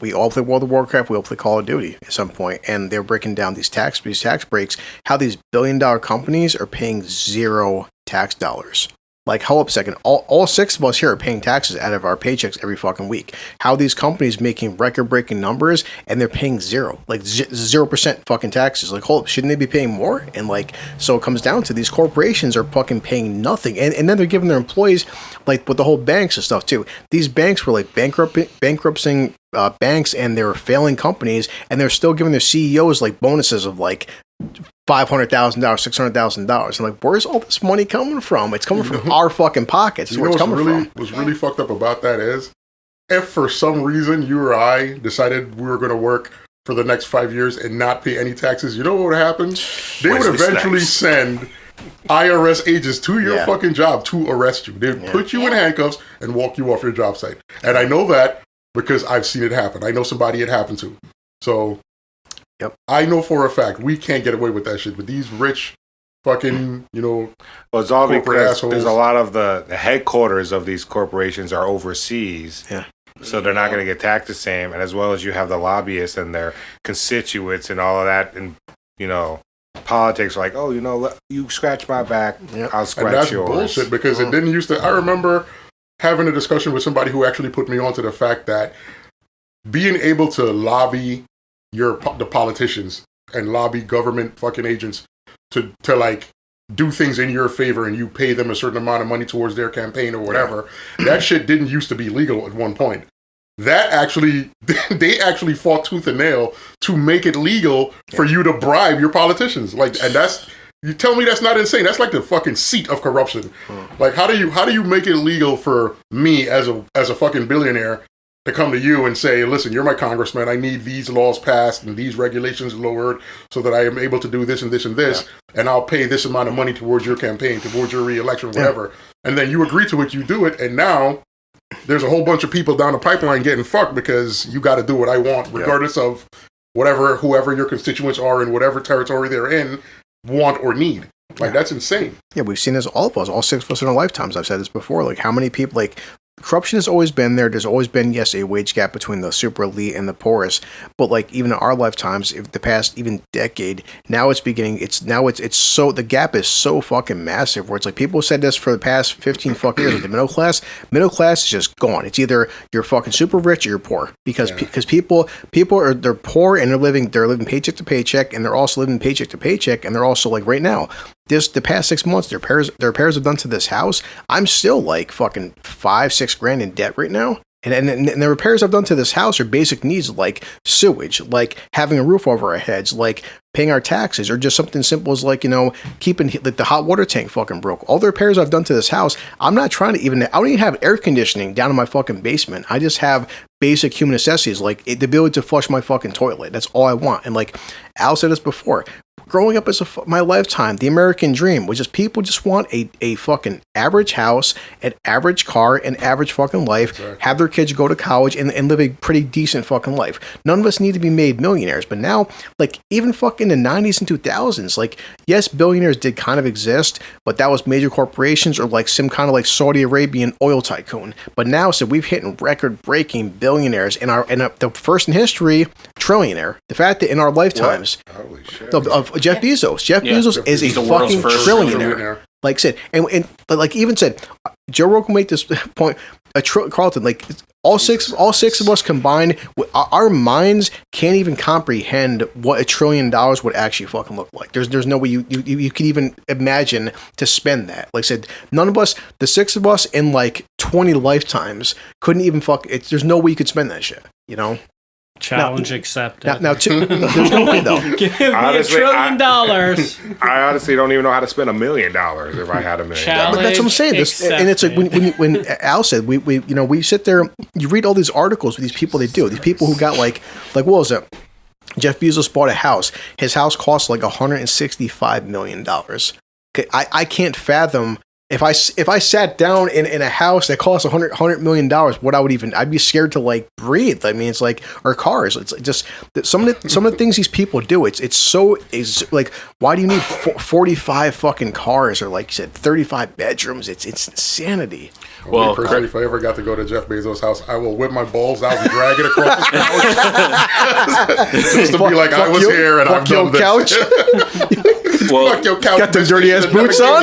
We all play World of Warcraft, we all play Call of Duty at some point, and they're breaking down these tax breaks, how these billion-dollar companies are paying zero tax dollars. Like, hold up a second. All six of us here are paying taxes out of our paychecks every fucking week. How these companies making record-breaking numbers and they're paying 0% fucking taxes? Like, hold up, shouldn't they be paying more? And like, so it comes down to these corporations are fucking paying nothing, and then they're giving their employees, like with the whole banks and stuff too. These banks were like bankrupting banks, and they were failing companies, and they're still giving their CEOs like bonuses of like $500,000, $600,000. I'm like, where's all this money coming from? It's coming from our fucking pockets. Where it's coming from. What's really fucked up about that is, if for some reason you or I decided we were going to work for the next 5 years and not pay any taxes, you know what would happen? They would eventually send IRS agents to your fucking job to arrest you. They'd put you in handcuffs and walk you off your job site. And I know that because I've seen it happen. I know somebody it happened to. So I know for a fact we can't get away with that shit. But these rich fucking, well, it's all because assholes. There's a lot of the headquarters of these corporations are overseas. Yeah. So they're not going to get taxed the same. And as well as you have the lobbyists and their constituents and all of that. And, politics are like, oh, you scratch my back, I'll scratch yours. And that's bullshit because it didn't used to. I remember having a discussion with somebody who actually put me onto the fact that being able to lobby the politicians and lobby government fucking agents to like do things in your favor and you pay them a certain amount of money towards their campaign or whatever, that shit didn't used to be legal at one point. That actually, they actually fought tooth and nail to make it legal for you to bribe your politicians. Like, and you tell me that's not insane. That's like the fucking seat of corruption. Like, how do you make it legal for me as a fucking billionaire to come to you and say, listen, you're my congressman. I need these laws passed and these regulations lowered so that I am able to do this and this and this, and I'll pay this amount of money towards your campaign, towards your re-election, whatever. And then you agree to it, you do it, and now there's a whole bunch of people down the pipeline getting fucked because you got to do what I want, regardless of whoever your constituents are in whatever territory they're in, want or need. Like, that's insane. Yeah, we've seen this, all of us, all six of us in our lifetimes. I've said this before. Like, how many people, like, corruption has always been there. There's always been, yes, a wage gap between the super elite and the poorest. But like even in our lifetimes, if the past even decade, now it's beginning. It's so the gap is so fucking massive. Where it's like people said this for the past 15 fucking years. Like the middle class is just gone. It's either you're fucking super rich or you're poor because people are they're poor and they're living paycheck to paycheck, and they're also living paycheck to paycheck, and they're also like right now. The past 6 months, their repairs have done to this house. I'm still like fucking $5-6 grand in debt right now. And the repairs I've done to this house are basic needs like sewage, like having a roof over our heads, like paying our taxes, or just something simple as like, keeping like the hot water tank fucking broke. All the repairs I've done to this house, I don't even have air conditioning down in my fucking basement. I just have basic human necessities like the ability to flush my fucking toilet. That's all I want. And like Al said this before, growing up as my lifetime, the American dream was just people just want a fucking average house, an average car, an average fucking life, have their kids go to college and live a pretty decent fucking life. None of us need to be made millionaires, but now, like even fucking the 90s and 2000s, like yes, billionaires did kind of exist, but that was major corporations or like some kind of like Saudi Arabian oil tycoon. But now, so we've hit record-breaking billionaires in the first in history trillionaire. The fact that in our lifetimes, holy shit. Jeff Bezos. Jeff Bezos is a fucking trillionaire. Like said, and like even said, Joe Rogan made this point. Carlton, like all six of us combined, our minds can't even comprehend what $1 trillion would actually fucking look like. There's no way you could even imagine to spend that. Like I said, none of us, the six of us in like 20 lifetimes, couldn't even there's no way you could spend that shit. Challenge accepted. Now, there's no way though. Give me $1 trillion. I honestly don't even know how to spend $1 million if I had $1 million. But that's what I'm saying. And it's like when Al said we sit there, you read all these articles with these people. They do these people who got like what was it? Jeff Bezos bought a house. His house cost like $165 million. Okay, I can't fathom. If I sat down in a house that costs $100 million, I'd be scared to like breathe. I mean, it's like, or cars. It's just some of the things these people do. It's like, why do you need 45 fucking cars or like you said, 35 bedrooms? It's insanity. Well, personally, if I ever got to go to Jeff Bezos' house, I will whip my balls out and drag it across the couch just to be like, I was here and I've done this. Well, Fuck your couch. Got the dirty ass boots on.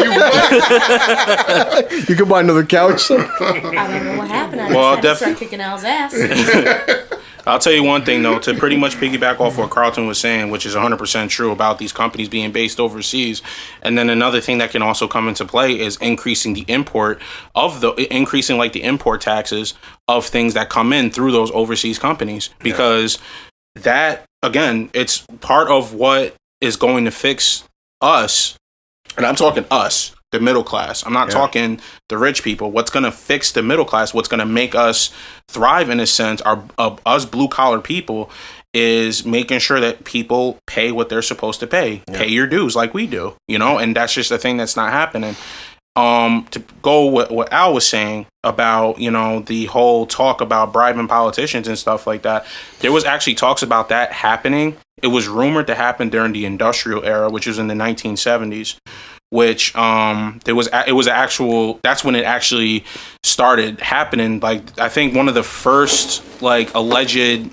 You can buy another couch. I don't know what happened. I Well, just had to start kicking Al's ass. I'll tell you one thing though, to pretty much piggyback off what Carlton was saying, which is 100% true about these companies being based overseas. And then another thing that can also come into play is increasing the import taxes of things that come in through those overseas companies, because that, again, it's part of what is going to fix us. And I'm talking us, the middle class. I'm not talking the rich people. What's going to fix the middle class, what's going to make us thrive in a sense, us blue collar people, is making sure that people pay what they're supposed to pay. Pay your dues like we do, and that's just a thing that's not happening. To go with what Al was saying about, the whole talk about bribing politicians and stuff like that, there was actually talks about that happening. It was rumored to happen during the industrial era, which was in the 1970s. Which that's when it actually started happening. Like, I think one of the first alleged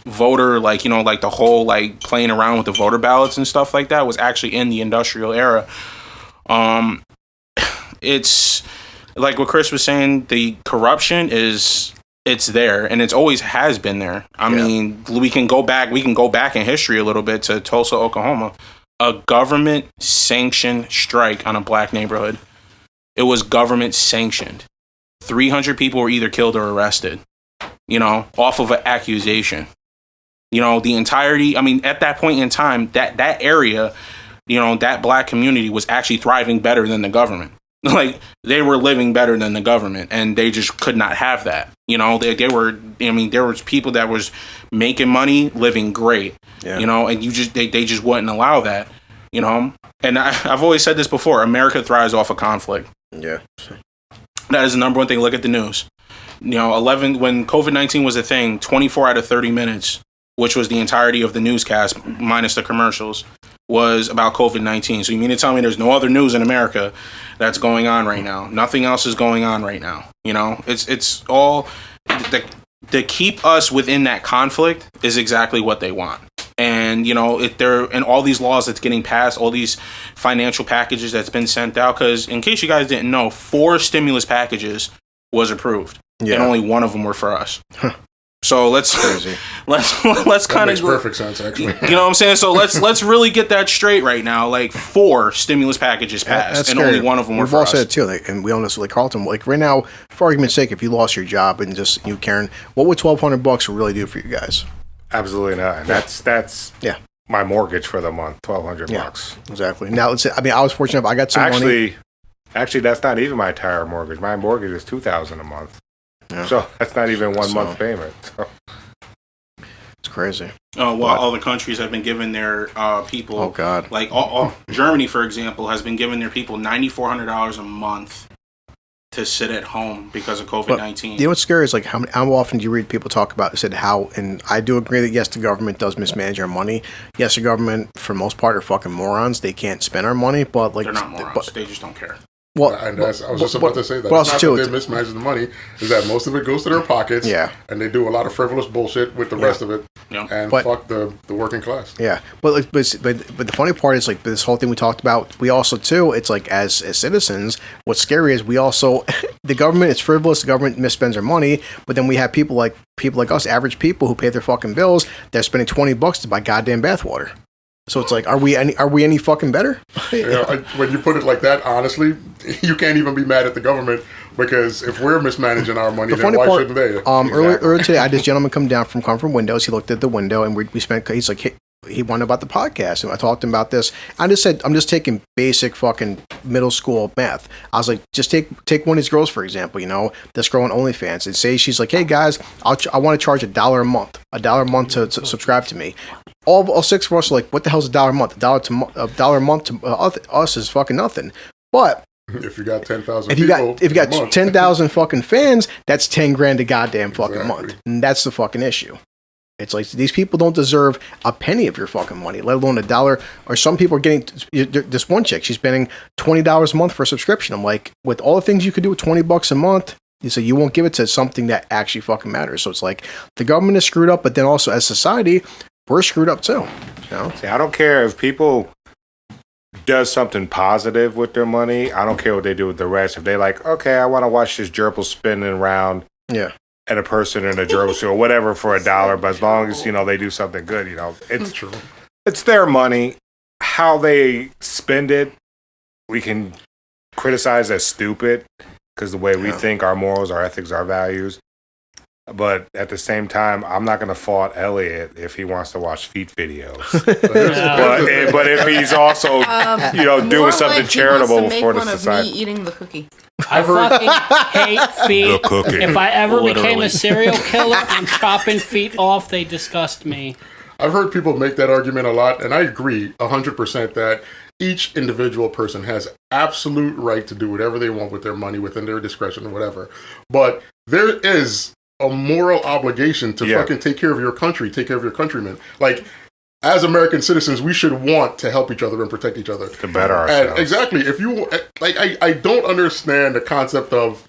voter, the whole playing around with the voter ballots and stuff like that was actually in the industrial era. It's like what Chris was saying, the corruption it's there, and it's always has been there. I mean, we can go back in history a little bit to Tulsa, Oklahoma. A government sanctioned strike on a black neighborhood. It was government sanctioned. 300 people were either killed or arrested, off of an accusation. The entirety, at that point in time, that area, that black community was actually thriving better than the government. They were living better than the government, and they just could not have that. There was people that was making money, living great, and they just wouldn't allow that, and I've always said this before, America thrives off of conflict. Yeah. That is the number one thing. Look at the news. When COVID-19 was a thing, 24 out of 30 minutes, which was the entirety of the newscast minus the commercials, was about COVID-19. So you mean to tell me there's no other news in America that's going on right now? Nothing else is going on right now. It's all to keep us within that conflict is exactly what they want. And and all these laws that's getting passed, all these financial packages that's been sent out. Because in case you guys didn't know, 4 stimulus packages was approved, and only one of them were for us. So let's kind of makes perfect sense, actually. You know what I'm saying? So let's really get that straight right now. 4 stimulus packages passed, and only one of them were for us. We've all said it too, and we all know, Carlton. Right now, for argument's sake, if you lost your job and just Karen, what would $1,200 really do for you guys? Absolutely not. That's my mortgage for the month, $1,200. Exactly. Now let's say, I was fortunate enough, I got some money. Actually, that's not even my entire mortgage. My mortgage is $2,000 a month. Yeah. So that's not even one month payment. So. It's crazy. All the countries have been giving their people. Oh God! Germany, for example, has been giving their people $9,400 a month to sit at home because of COVID-19. You know what's scary is how often do you read people talk about and I do agree that yes, the government does mismanage our money. Yes, the government for the most part are fucking morons. They can't spend our money, but they're not morons. They just don't care. Well, I was just about to say that. It's not that they mismanage the money, is that most of it goes to their pockets, and they do a lot of frivolous bullshit with the rest of it, and fuck the working class. Yeah, but the funny part is this whole thing we talked about. We also too, it's as citizens, what's scary is we also the government is frivolous. The government misspends our money, but then we have people like us, average people who pay their fucking bills. They're spending $20 to buy goddamn bathwater. So it's are we any fucking better? When you put it like that, honestly, you can't even be mad at the government, because if we're mismanaging our money, then why shouldn't they? Exactly. Earlier today, I had this gentleman come from Windows. He looked at the window, and we spent. He's like, hey, he wanted about the podcast, and I talked to him about this. I just said, I'm just taking basic fucking middle school math. I was like, just take one of these girls, for example, this girl on OnlyFans, and say she's like, hey guys, I want to charge $1 a month to subscribe to me. All 6 of us are like, what the hell's $1 a month? $1 a month to us is fucking nothing. But if you got 10,000 if you got 10,000 fucking fans, that's $10,000 a goddamn fucking month, and that's the fucking issue. It's these people don't deserve a penny of your fucking money, let alone $1. Or some people are getting this one chick, she's spending $20 a month for a subscription. I'm like, with all the things you could do with $20 a month, so you won't give it to something that actually fucking matters. So it's the government is screwed up, but then also as society, we're screwed up too. See, I don't care if people does something positive with their money, I don't care what they do with the rest. If they like, okay, I want to watch this gerbil spinning around, Yeah. and a person in a gerbil suit or whatever for $1, but as long as they do something good, it's True. It's their money. How they spend it, we can criticize as stupid because the way we think, our morals, our ethics, our values. But at the same time, I'm not going to fault Elliot if he wants to watch feet videos. but if he's also, doing something charitable for the society. Me eating the cookie. I fucking hate feet. The cookie. If I ever became Literally. a serial killer, I'm chopping feet off. They disgust me. I've heard people make that argument a lot, and I agree 100% that each individual person has absolute right to do whatever they want with their money within their discretion or whatever. But there is a moral obligation to fucking take care of your country, take care of your countrymen. Like, as American citizens, we should want to help each other and protect each other. To better ourselves. And exactly. If you, like, I don't understand the concept of,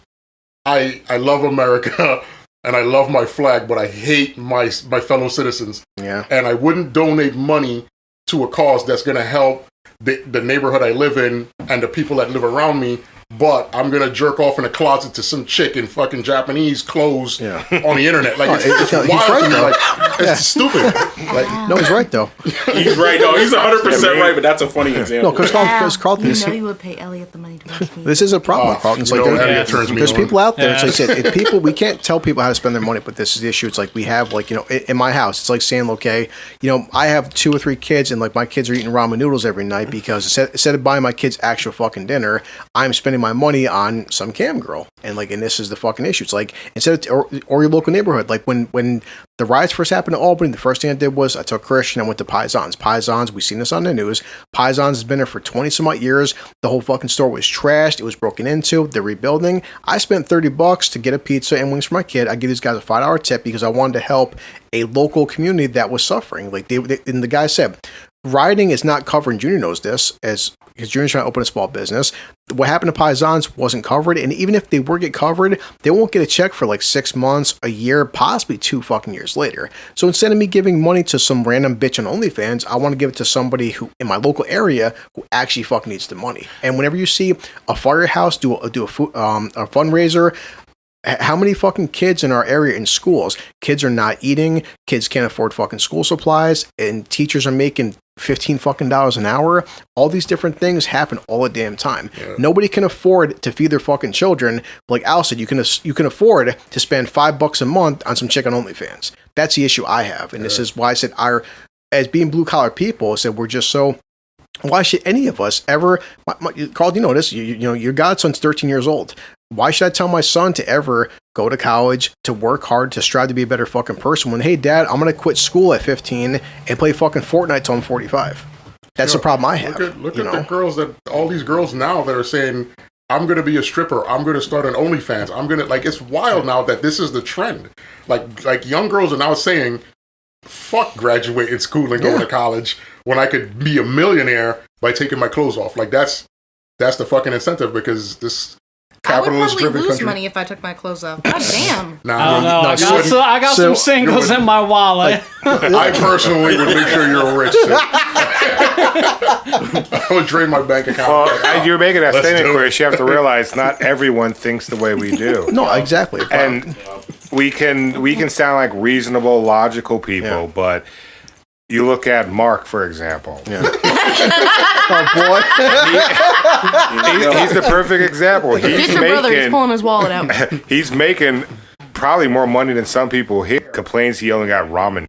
I love America and I love my flag, but I hate my fellow citizens. Yeah. And I wouldn't donate money to a cause that's going to help the neighborhood I live in and the people that live around me, but I'm going to jerk off in a closet to some chick in fucking Japanese clothes on the internet. Like, it's wild right, to me. though. Like, it's stupid. Like, No, he's right though. He's right. No, he's 100% right, but that's a funny example. No, because Carlton You is. know you would pay Elliot the money to watch me. This is a problem, Carlton. It's like Elliot turns me there's on. people out there. Yeah. It's like I said, people we can't tell people how to spend their money, but this is the issue. It's like we have in my house. It's like saying, okay, I have 2 or 3 kids, and like my kids are eating ramen noodles every night because instead of buying my kids actual fucking dinner, I'm spending my money on some cam girl, and this is the fucking issue. It's like instead of or your local neighborhood, like when the riots first happened in Albany, the first thing I did was I took Christian and I went to Paisans. Paisans, we've seen this on the news. Paisans has been there for 20 some odd years. The whole fucking store was trashed. It was broken into. They're rebuilding. I spent $30 to get a pizza and wings for my kid. I give these guys a $5 tip because I wanted to help a local community that was suffering. Like and the guy said, rioting is not covered, and Junior knows this, because Junior's trying to open a small business. What happened to Paisans wasn't covered, and even if they were get covered, they won't get a check for like 6 months, a year, possibly 2 fucking years later. So instead of me giving money to some random bitch on OnlyFans, I want to give it to somebody who in my local area who actually fucking needs the money. And whenever you see a firehouse do a fundraiser, how many fucking kids in our area in schools? Kids are not eating. Kids can't afford fucking school supplies, and teachers are making $15 fucking an hour. All these different things happen all the damn time. Yeah. Nobody can afford to feed their fucking children. Like Al said, you can afford to spend $5 a month on some chick on OnlyFans. That's the issue I have, and this is why I said as being blue collar people, I said we're just so. Why should any of us ever? Carl, you know this. Your godson's 13 years old. Why should I tell my son to ever go to college, to work hard, to strive to be a better fucking person when, hey, Dad, I'm going to quit school at 15 and play fucking Fortnite till I'm 45? That's the problem I have. Look at the girls all these girls now that are saying, I'm going to be a stripper. I'm going to start an OnlyFans. I'm going to, it's wild now that this is the trend. Like young girls are now saying, fuck graduating school and going to college when I could be a millionaire by taking my clothes off. Like, that's the fucking incentive because this capitalist driven I would probably lose country. money if I took my clothes off. God damn. I don't know. I got some singles in my wallet. I personally would make sure you're rich. I would drain my bank account. Well, you're making that statement, do Chris. You have to realize not everyone thinks the way we do. No, exactly. And we can sound like reasonable, logical people, but you look at Mark, for example. Yeah. Oh boy, he's the perfect example. Get your brother. He's pulling his wallet out. He's making probably more money than some people. He complains he only got ramen.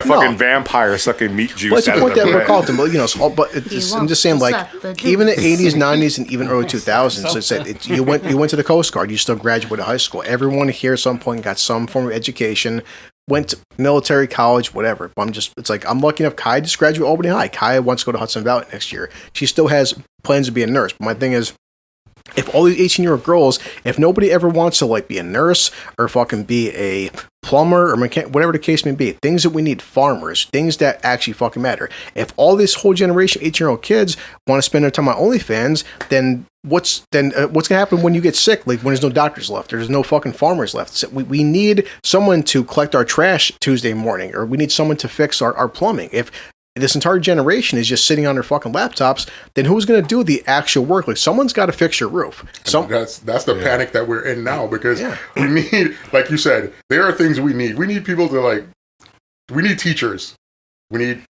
Fucking vampire sucking meat juice. Well, it's the out point of the that we're bread. called them, but I'm just saying, like, even the 80s, 90s, and even early 2000s, it's like you went to the Coast Guard, you still graduated high school. Everyone here at some point got some form of education, went to military, college, whatever. But I'm lucky enough. Kai just graduated Albany High. Kai wants to go to Hudson Valley next year. She still has plans to be a nurse. But my thing is, if all these 18-year-old girls, if nobody ever wants to like be a nurse or fucking be a plumber or mechanic, whatever the case may be, things that we need, farmers, things that actually fucking matter. If all this whole generation of 18-year-old kids want to spend their time on OnlyFans, then what's gonna happen when you get sick? Like when there's no doctors left, there's no fucking farmers left. So we need someone to collect our trash Tuesday morning, or we need someone to fix our plumbing. If this entire generation is just sitting on their fucking laptops, then who's going to do the actual work? Like, someone's got to fix your roof. That's the panic that we're in now, because we need, like you said, there are things we need. We need people to we need teachers. We need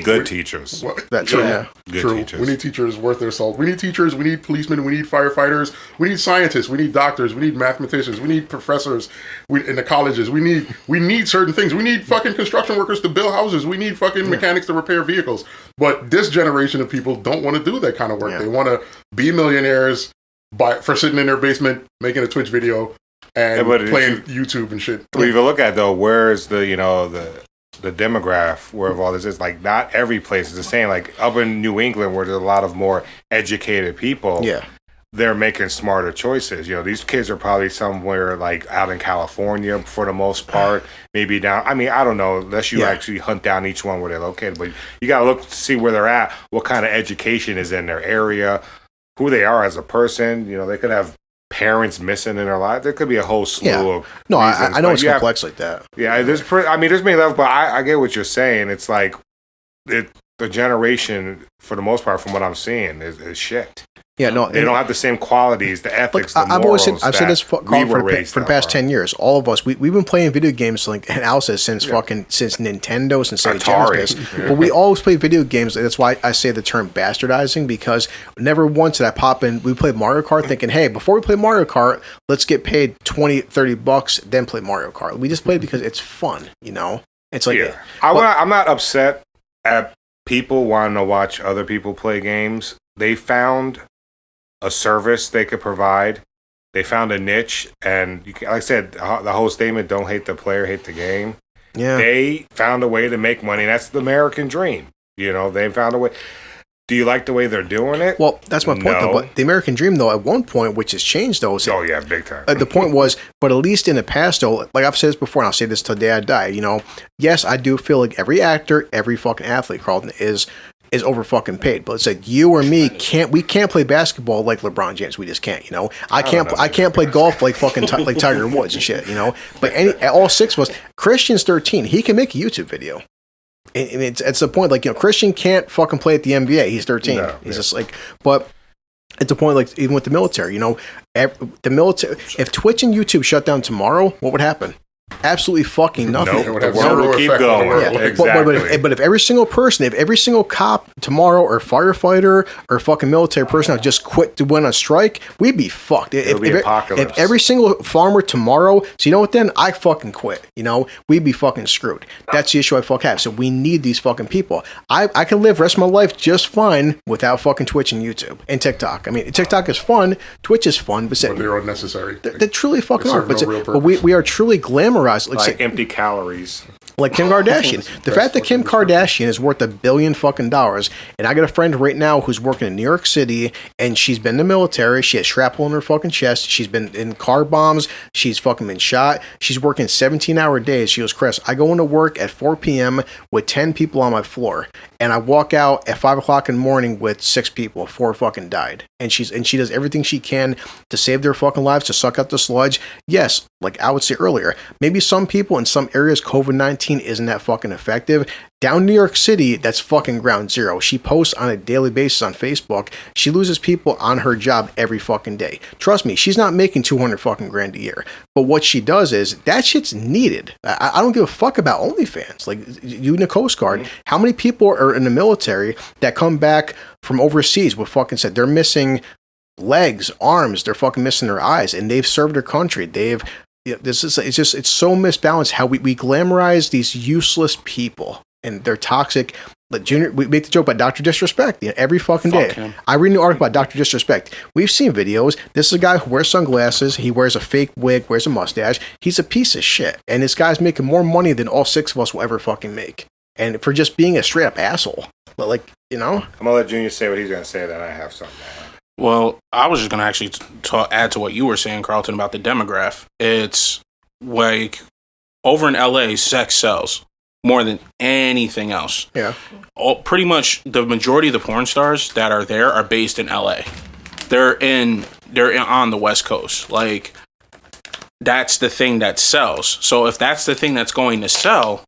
good teachers. That's true. True. Teachers. We need teachers worth their salt. We need teachers. We need policemen. We need firefighters. We need scientists. We need doctors. We need mathematicians. We need professors in the colleges. We need certain things. We need fucking construction workers to build houses. We need fucking mechanics to repair vehicles. But this generation of people don't want to do that kind of work. They want to be millionaires for sitting in their basement making a Twitch video and playing YouTube and shit. Well, if you look at, though, where's the demographic where all this is, like, not every place is the same. Like up in New England, where there's a lot of more educated people, they're making smarter choices. These kids are probably somewhere like out in California for the most part, maybe down. I mean, I don't know, unless you actually hunt down each one where they're located. But you got to look to see where they're at, what kind of education is in their area, who they are as a person. They could have parents missing in their life. There could be a whole slew of no, reasons, I know it's complex like that. Yeah, there's many levels, but I get what you're saying. It's like the generation, for the most part, from what I'm seeing, is shit. Yeah, no, they don't have the same qualities, the ethics, the I've morals. I've said this for the past 10 years. All of us, we've been playing video games, like, and Al says, since Nintendo, since Sega Genesis. But we always play video games. That's why I say the term bastardizing, because never once did I pop in. We played Mario Kart thinking, hey, before we play Mario Kart, let's get paid $20-$30, then play Mario Kart. We just play it because it's fun, It's like, I'm not upset at people wanting to watch other people play games. They found a service they could provide. They found a niche, and like I said, the whole statement, don't hate the player, hate the game. Yeah. They found a way to make money. That's the American dream. They found a way. Do you like the way they're doing it? Well, that's my point, though. But the American dream, though, at one point, which has changed, though. Big time. The point was, but at least in the past, though, like I've said this before, and I'll say this till the day I die, yes, I do feel like every actor, every fucking athlete, Carlton, is over fucking paid. But it's like you or me can't play basketball like LeBron James. We just can't, I can't play golf like fucking like Tiger Woods and shit, But all six of us, Christian's 13, he can make a YouTube video. And it's the point, like, Christian can't fucking play at the NBA. He's 13. He's just like, but it's the point, like, even with the military, the military, if Twitch and YouTube shut down tomorrow, what would happen? Absolutely fucking nothing. The world will keep going. Yeah. Exactly. But if every single person, if every single cop tomorrow or firefighter or fucking military personnel just quit to went on strike, we'd be fucked. It'll be apocalypse. If every single farmer tomorrow, so you know what then? I fucking quit. We'd be fucking screwed. That's the issue I fucking have. So we need these fucking people. I can live the rest of my life just fine without fucking Twitch and YouTube and TikTok. I mean, TikTok is fun. Twitch is fun. But they're unnecessary. They truly fucking are. But we we are truly glamorized. Like empty calories. Like Kim Kardashian. The fact that Kim Kardashian is worth $1 billion fucking dollars, and I got a friend right now who's working in New York City, and she's been in the military. She has shrapnel in her fucking chest. She's been in car bombs. She's fucking been shot. She's working 17-hour days. She goes, Chris, I go into work at 4 p.m. with 10 people on my floor, and I walk out at 5 o'clock in the morning with 6 people. 4 fucking died. And she does everything she can to save their fucking lives, to suck up the sludge. Yes, like I would say earlier, maybe some people in some areas, COVID-19 isn't that fucking effective. Down in New York City, that's fucking ground zero. She posts on a daily basis on Facebook. She loses people on her job every fucking day. Trust me, she's not making 200 fucking grand a year. But what she does is, that shit's needed. I don't give a fuck about OnlyFans. Like, you in the Coast Guard, how many people are in the military that come back from overseas with fucking said they're missing legs, arms, they're fucking missing their eyes, and they've served their country. It's so misbalanced how we glamorize these useless people, and they're toxic. Like Junior, we make the joke about Dr. Disrespect every fucking day. Him. I read an article about Dr. Disrespect. We've seen videos. This is a guy who wears sunglasses. He wears a fake wig, wears a mustache. He's a piece of shit. And this guy's making more money than all 6 of us will ever fucking make. And for just being a straight up asshole. But like, I'm going to let Junior say what he's going to say, then I have something to add. Well, I was just going to actually add to what you were saying, Carlton, about the demographic. It's like, over in LA, sex sells more than anything else. Yeah. Pretty much the majority of the porn stars that are there are based in LA. They're on the West Coast. Like, that's the thing that sells. So if that's the thing that's going to sell,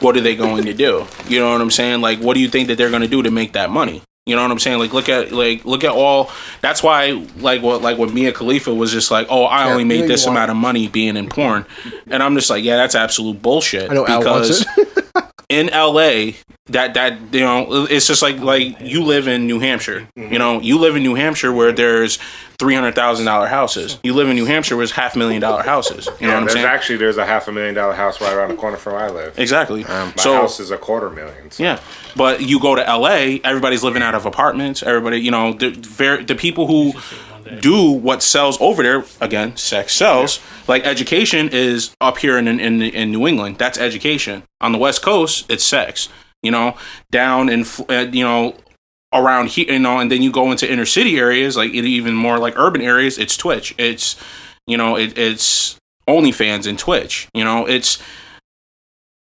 what are they going to do? You know what I'm saying? Like, what do you think that they're going to do to make that money? You know what I'm saying? Like, look at all. That's why, what Mia Khalifa was just like, oh, I only made this amount of money being in porn, and I'm just like, yeah, that's absolute bullshit. I know Al wants it. In LA, that it's just like you live in New Hampshire. You know, you live in New Hampshire where there's $300,000 houses. You live in New Hampshire where there's $500,000 houses. You know what I'm saying? There's a $500,000 house right around the corner from where I live. Exactly. My house is $250,000. So. Yeah, but you go to LA, everybody's living out of apartments. Everybody, the people who do what sells over there, again, sex sells. Yeah. Like, education is up here in New England. That's education. On the West Coast, it's sex. Down in around here, and then you go into inner city areas, like even more like urban areas, it's Twitch. It's it's OnlyFans and Twitch. It's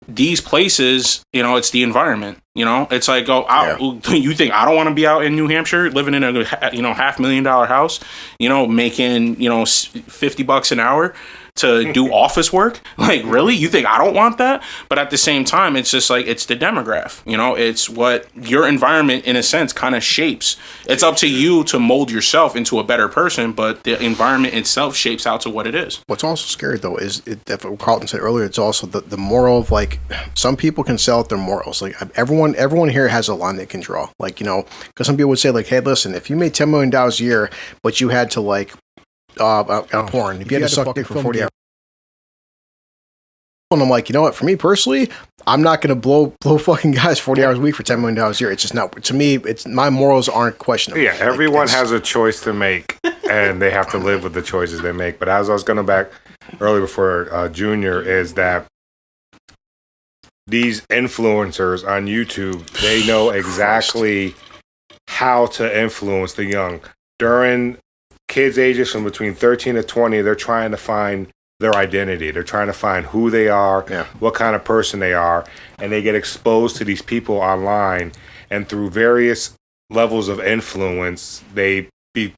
these places. It's the environment. It's like, you think I don't want to be out in New Hampshire living in a $500,000 house, making $50 an hour to do office work? Like, really? You think I don't want that? But at the same time, it's just like, it's the demographic. It's what your environment, in a sense, kind of shapes. It's up to you to mold yourself into a better person, but the environment itself shapes out to what it is. What's also scary, though, is that what Carlton said earlier, it's also the moral of, like, some people can sell out their morals. Like, everyone here has a line they can draw. Like, because some people would say, like, hey, listen, if you made $10 million a year, but you had to, like, porn, if you had to suck dick for 40 hours. And I'm like, you know what? For me personally, I'm not going to blow fucking guys 40 hours a week for $10 million a year. It's just not, to me, my morals aren't questionable. Yeah, everyone has a choice to make, and they have to live with the choices they make. But as I was going back earlier before Junior, is that these influencers on YouTube, they know exactly how to influence the young. During kids' ages from between 13 to 20, they're trying to find their identity. They're trying to find who they are, what kind of person they are, and they get exposed to these people online, and through various levels of influence, they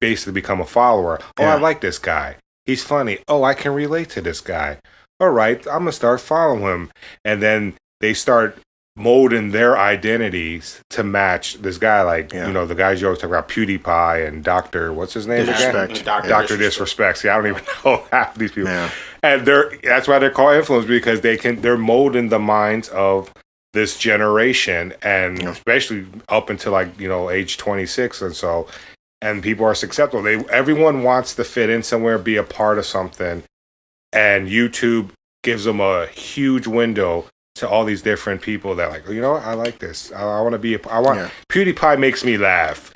basically become a follower. Oh, I like this guy. He's funny. Oh, I can relate to this guy. All right, I'm going to start following him. And then they start molding their identities to match this guy, like, the guys you always talk about, PewDiePie and Dr. What's his name again? Dr. Disrespect. See, I don't even know half of these people. Yeah. And that's why they're called influencers, because they're molding the minds of this generation, and especially up until age 26 and so. And people are susceptible. Everyone wants to fit in somewhere, be a part of something, and YouTube gives them a huge window to all these different people that, like, I like this. I want to be. PewDiePie makes me laugh.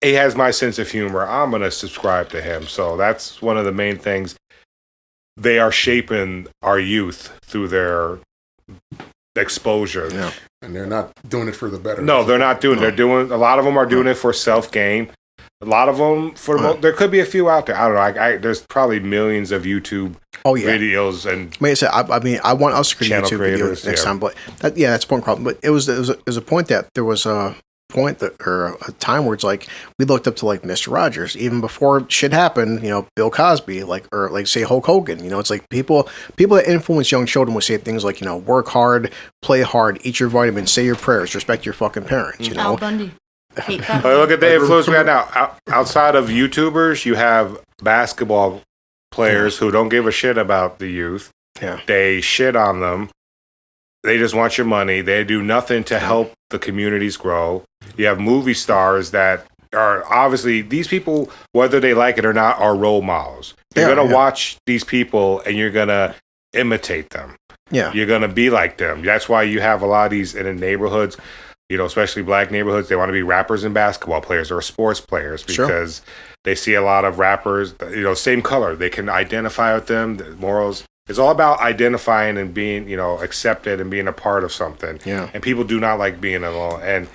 He has my sense of humor. I'm gonna subscribe to him. So that's one of the main things. They are shaping our youth through their exposure. Yeah. And they're not doing it for the better. No, they're not doing. They're doing. A lot of them are doing it for self gain. A lot of them, there could be a few out there. I don't know. There's probably millions of YouTube videos and. I want us to create YouTube videos next time, but that's a point problem. But it was a point that there was a point or a time where it's like we looked up to, like, Mr. Rogers even before shit happened. Bill Cosby, or say Hulk Hogan. It's like people that influence young children would say things like, work hard, play hard, eat your vitamins, say your prayers, respect your fucking parents. Al Bundy. Look at the influence we got now. Outside of YouTubers, you have basketball players who don't give a shit about the youth. Yeah. They shit on them. They just want your money. They do nothing to help the communities grow. You have movie stars that are obviously, these people, whether they like it or not, are role models. You're going to watch these people and you're going to imitate them. Yeah. You're going to be like them. That's why you have a lot of these in the neighborhoods. Especially black neighborhoods, they want to be rappers and basketball players or sports players because they see a lot of rappers, same color. They can identify with them, the morals. It's all about identifying and being, accepted and being a part of something. Yeah. And people do not like being alone. And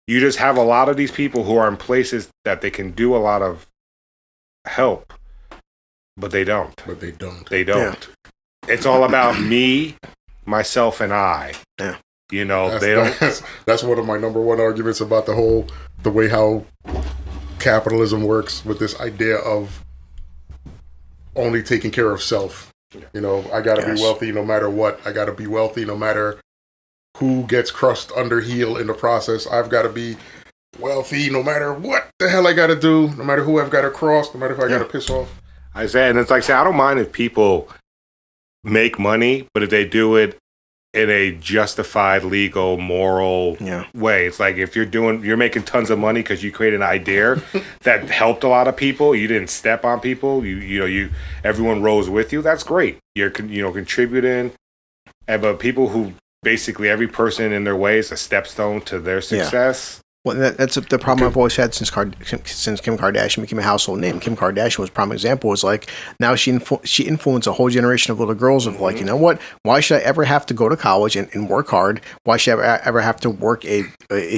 you just have a lot of these people who are in places that they can do a lot of help, but they don't. They don't. Yeah. It's all about me, myself, and I. Yeah. That's one of my number one arguments about the way how capitalism works, with this idea of only taking care of self You know, I gotta be wealthy no matter what. I gotta be wealthy no matter who gets crushed under heel in the process. I've got to be wealthy no matter what the hell I got to do, no matter who I've got to cross, no matter who I got to piss off. I said, and it's like, I don't mind if people make money, but if they do it in a justified, legal, moral way. It's like if you're making tons of money because you created an idea that helped a lot of people. You didn't step on people. Everyone rose with you. That's great. You're contributing. But people who basically every person in their way is a stepstone to their success. Well, that's the problem I've always had since Kim Kardashian became a household name. Kim Kardashian was a prime example. Was like now she influenced a whole generation of little girls of like, you know what? Why should I ever have to go to college and work hard? Why should I ever have to work a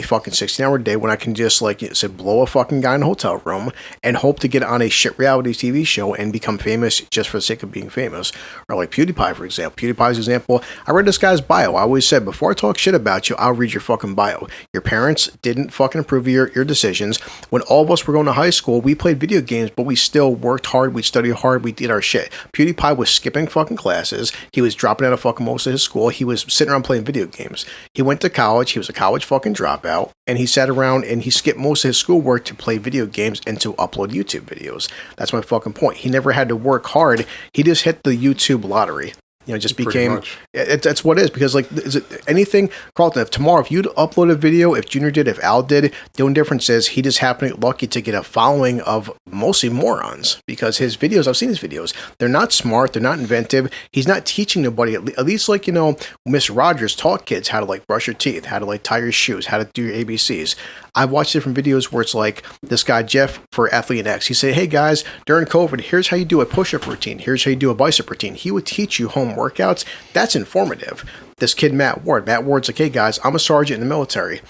fucking 16-hour day when I can just like blow a fucking guy in a hotel room and hope to get on a shit reality TV show and become famous just for the sake of being famous? Or like PewDiePie, for example. PewDiePie's example. I read this guy's bio. I always said, before I talk shit about you, I'll read your fucking bio. Your parents didn't fucking approve of your decisions. When all of us were going to high school, we played video games, but we still worked hard, we studied hard, we did our shit. PewDiePie was skipping fucking classes. He was dropping out of fucking most of his school. He was sitting around playing video games. He went to college. He was a college fucking dropout, and he sat around and he skipped most of his schoolwork to play video games and to upload YouTube videos. That's my fucking point. He never had to work hard. He just hit the YouTube lottery. You know, just became, that's what it is. Because, like, is it anything, Carlton, if tomorrow, if you'd upload a video, if Junior did, if Al did, the only difference is he just happened to get lucky to get a following of mostly morons. Because his videos, I've seen his videos, they're not smart, they're not inventive. He's not teaching nobody, at least, like, you know, Miss Rogers taught kids how to, like, brush your teeth, how to, like, tie your shoes, how to do your ABCs. I've watched different videos where it's like this guy, Jeff, for Athlete X, he said, hey guys, during COVID, here's how you do a push-up routine. Here's how you do a bicep routine. He would teach you home workouts. That's informative. This kid, Matt Ward's like, hey guys, I'm a sergeant in the military.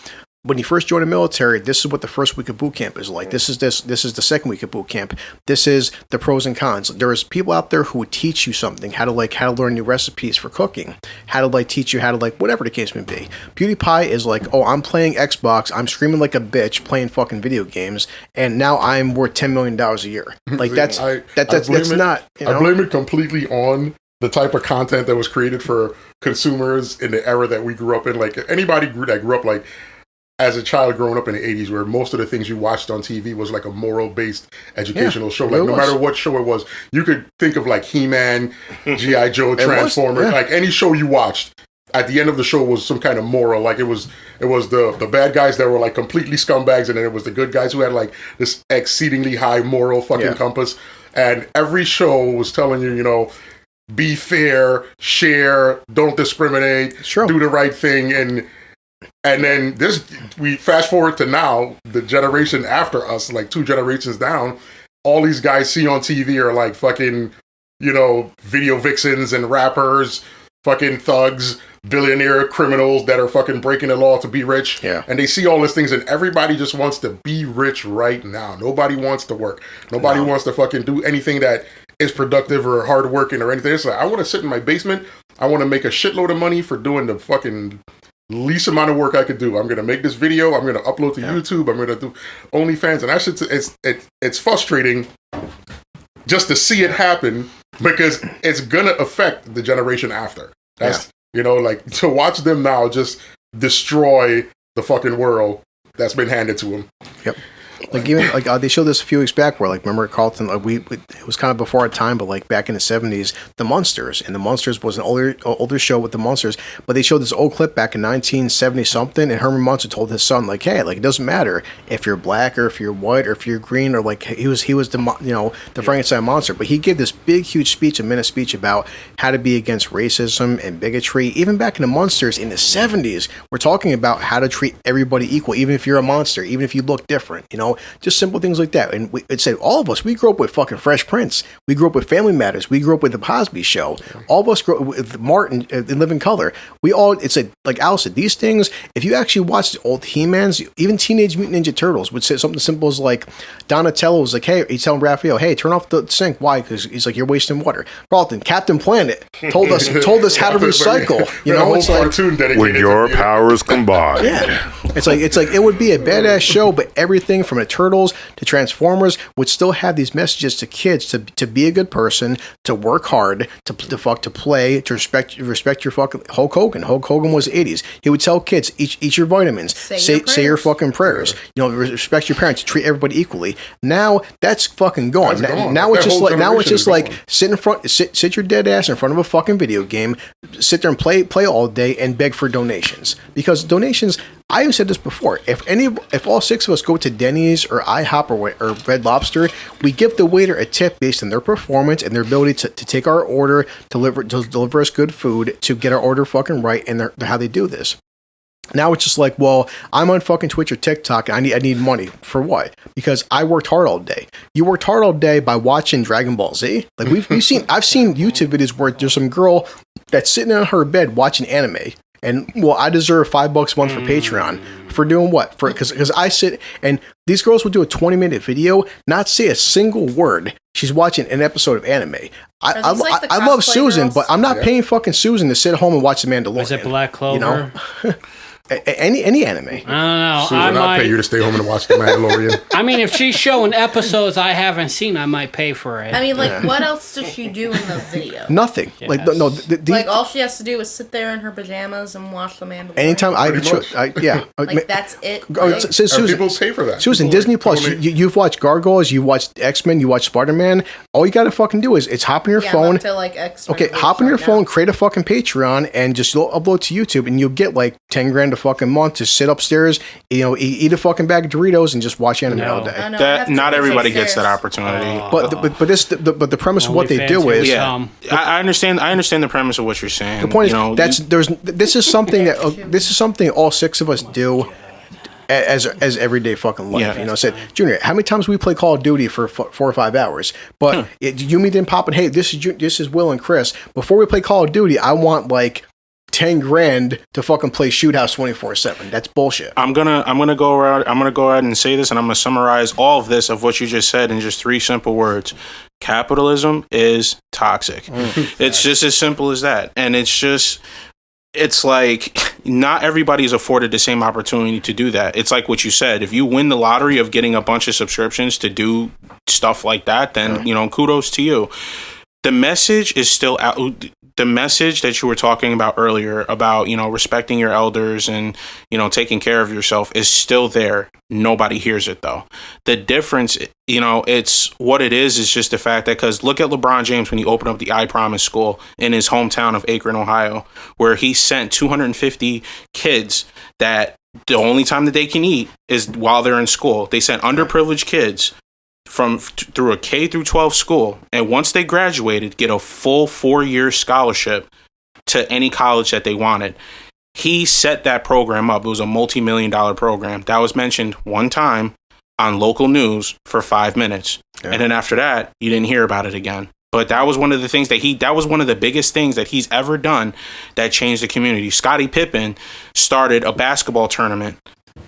When you first join the military, this is what the first week of boot camp is like. This is the second week of boot camp. This is the pros and cons. There's people out there who would teach you something, how to learn new recipes for cooking, how to teach you how to whatever the case may be. PewDiePie is like, oh, I'm playing Xbox, I'm screaming like a bitch, playing fucking video games, and now I'm worth $10 million a year. Like that's not. You know? I blame it completely on the type of content that was created for consumers in the era that we grew up in. Like anybody that grew up like as a child growing up in the 80s, where most of the things you watched on TV was like a moral-based educational show. Like no matter what show it was, you could think of like He-Man, G.I. Joe, Transformers, like any show you watched. At the end of the show was some kind of moral. Like it was the bad guys that were like completely scumbags, and then it was the good guys who had like this exceedingly high moral fucking compass. And every show was telling you, you know, be fair, share, don't discriminate, do the right thing, and then we fast forward to now, the generation after us, like 2 generations down, all these guys see on TV are like fucking, you know, video vixens and rappers, fucking thugs, billionaire criminals that are fucking breaking the law to be rich. Yeah. And they see all these things and everybody just wants to be rich right now. Nobody wants to work. Nobody wants to fucking do anything that is productive or hardworking or anything. It's like, I want to sit in my basement. I want to make a shitload of money for doing the fucking least amount of work I could do. I'm going to make this video. I'm going to upload to YouTube. I'm going to do OnlyFans. And that shit's, it's frustrating just to see it happen because it's going to affect the generation after. That's, you know, like to watch them now just destroy the fucking world that's been handed to them. Yep. Like even like they showed this a few weeks back where like remember Carlton it was kind of before our time, but like back in the 70s, the Munsters, and the Munsters was an older show with the Munsters, but they showed this old clip back in 1970 something, and Herman Munster told his son like, hey, like it doesn't matter if you're black or if you're white or if you're green, or like he was the, you know, the Frankenstein monster, but he gave this big huge speech, a minute speech about how to be against racism and bigotry. Even back in the Munsters in the 70s, we're talking about how to treat everybody equal, even if you're a monster, even if you look different, you know. Just simple things like that. And it said all of us, we grew up with fucking Fresh Prince. We grew up with Family Matters. We grew up with The Cosby Show. All of us grew up with Martin in Living Color. We all, it's like Al said, these things, if you actually watch the old He-Mans, even Teenage Mutant Ninja Turtles would say something simple as like, Donatello was like, hey, he's telling Raphael, hey, turn off the sink. Why? Because he's like, you're wasting water. Carlton, Captain Planet told us how to recycle. You know, it's like, when your powers combine. Yeah. It's like, it would be a badass show, but everything from the Turtles to Transformers would still have these messages to kids to be a good person, to work hard, to play, to respect your fucking Hulk Hogan. Hulk Hogan was 80s. He would tell kids, eat your vitamins, say your fucking prayers. You know, respect your parents, treat everybody equally. Now that's fucking gone. Now it's just like sit your dead ass in front of a fucking video game, sit there and play all day and beg for donations. Because donations, I have said this before, if all 6 of us go to Denny's or IHOP or Red Lobster, we give the waiter a tip based on their performance and their ability to take our order, to deliver us good food, to get our order fucking right, and how they do this. Now it's just like, well, I'm on fucking Twitch or TikTok and I need money. For what? Because I worked hard all day. You worked hard all day by watching Dragon Ball Z. Like I've seen YouTube videos where there's some girl that's sitting on her bed watching anime. And well, I deserve $5 a month for Patreon for doing what? Because I sit and these girls will do a 20-minute video, not say a single word. She's watching an episode of anime. I love Susan, girls? But I'm not paying fucking Susan to sit home and watch The Mandalorian. Is it Black Clover? You know? Any anime. I don't know. Susan, I'll pay you to stay home and watch The Mandalorian. I mean, if she's showing episodes I haven't seen, I might pay for it. I mean, like, what else does she do in the video? Nothing. Yes. Like no. Like all she has to do is sit there in her pajamas and watch The Mandalorian. Anytime like that's it. Susan, people pay for that. Susan, People Disney Plus. You've watched Gargoyles. You watched X-Men. You watched Spider-Man. All you gotta fucking do is hop on your phone. To, like, Okay, hop on your phone, create a fucking Patreon, and just upload to YouTube, and you'll get like $10,000 a fucking month to sit upstairs, you know, eat a fucking bag of Doritos and just watch anime all day. That not everybody gets that opportunity. But the premise of what they do is, I understand the premise of what you're saying. the point is this is something all 6 of us do as everyday fucking life. Yeah. You know, said Junior, how many times we play Call of Duty for 4 or 5 hours? But Yumi didn't pop it. Hey, this is Will and Chris. Before we play Call of Duty, I want like $10,000 to fucking play Shoot House 24/7. That's bullshit. I'm gonna go ahead and say this, and I'm gonna summarize all of this of what you just said in just 3 simple words. Capitalism is toxic. It's just as simple as that. And it's like not everybody's afforded the same opportunity to do that. It's like what you said. If you win the lottery of getting a bunch of subscriptions to do stuff like that, then you know, kudos to you. The message is still out. The message that you were talking about earlier about, you know, respecting your elders and, you know, taking care of yourself is still there. Nobody hears it though. The difference, you know, it's what it is just the fact that, because look at LeBron James when he opened up the I Promise school in his hometown of Akron, Ohio, where he sent 250 kids that the only time that they can eat is while they're in school. They sent underprivileged kids through a K through 12 school, and once they graduated, get a full 4-year scholarship to any college that they wanted. He set that program up. It was a multi-million-dollar program that was mentioned one time on local news for 5 minutes, and then after that, you didn't hear about it again. But that was one of the things that was one of the biggest things that he's ever done that changed the community. Scottie Pippen started a basketball tournament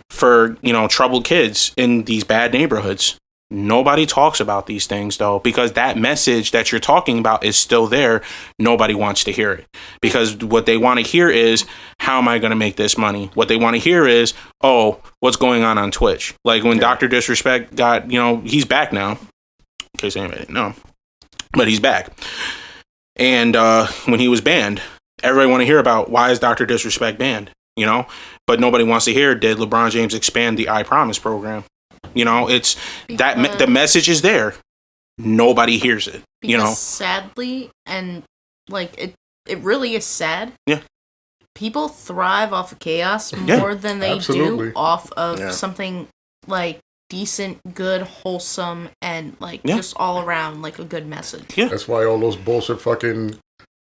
for, you know, troubled kids in these bad neighborhoods. Nobody talks about these things though, because that message that you're talking about is still there. Nobody wants to hear it, because what they want to hear is, how am I going to make this money? What they want to hear is, oh, what's going on Twitch? Like when Dr. Disrespect got, you know, he's back now. In case anybody didn't know, but he's back. And when he was banned, everybody want to hear about, why is Dr. Disrespect banned? You know, but nobody wants to hear, did LeBron James expand the I Promise program? You know, it's that the message is there. Nobody hears it. You know, sadly, and like it really is sad. Yeah. People thrive off of chaos more than they do off of something like decent, good, wholesome, and like just all around like a good message. Yeah. That's why all those bullshit fucking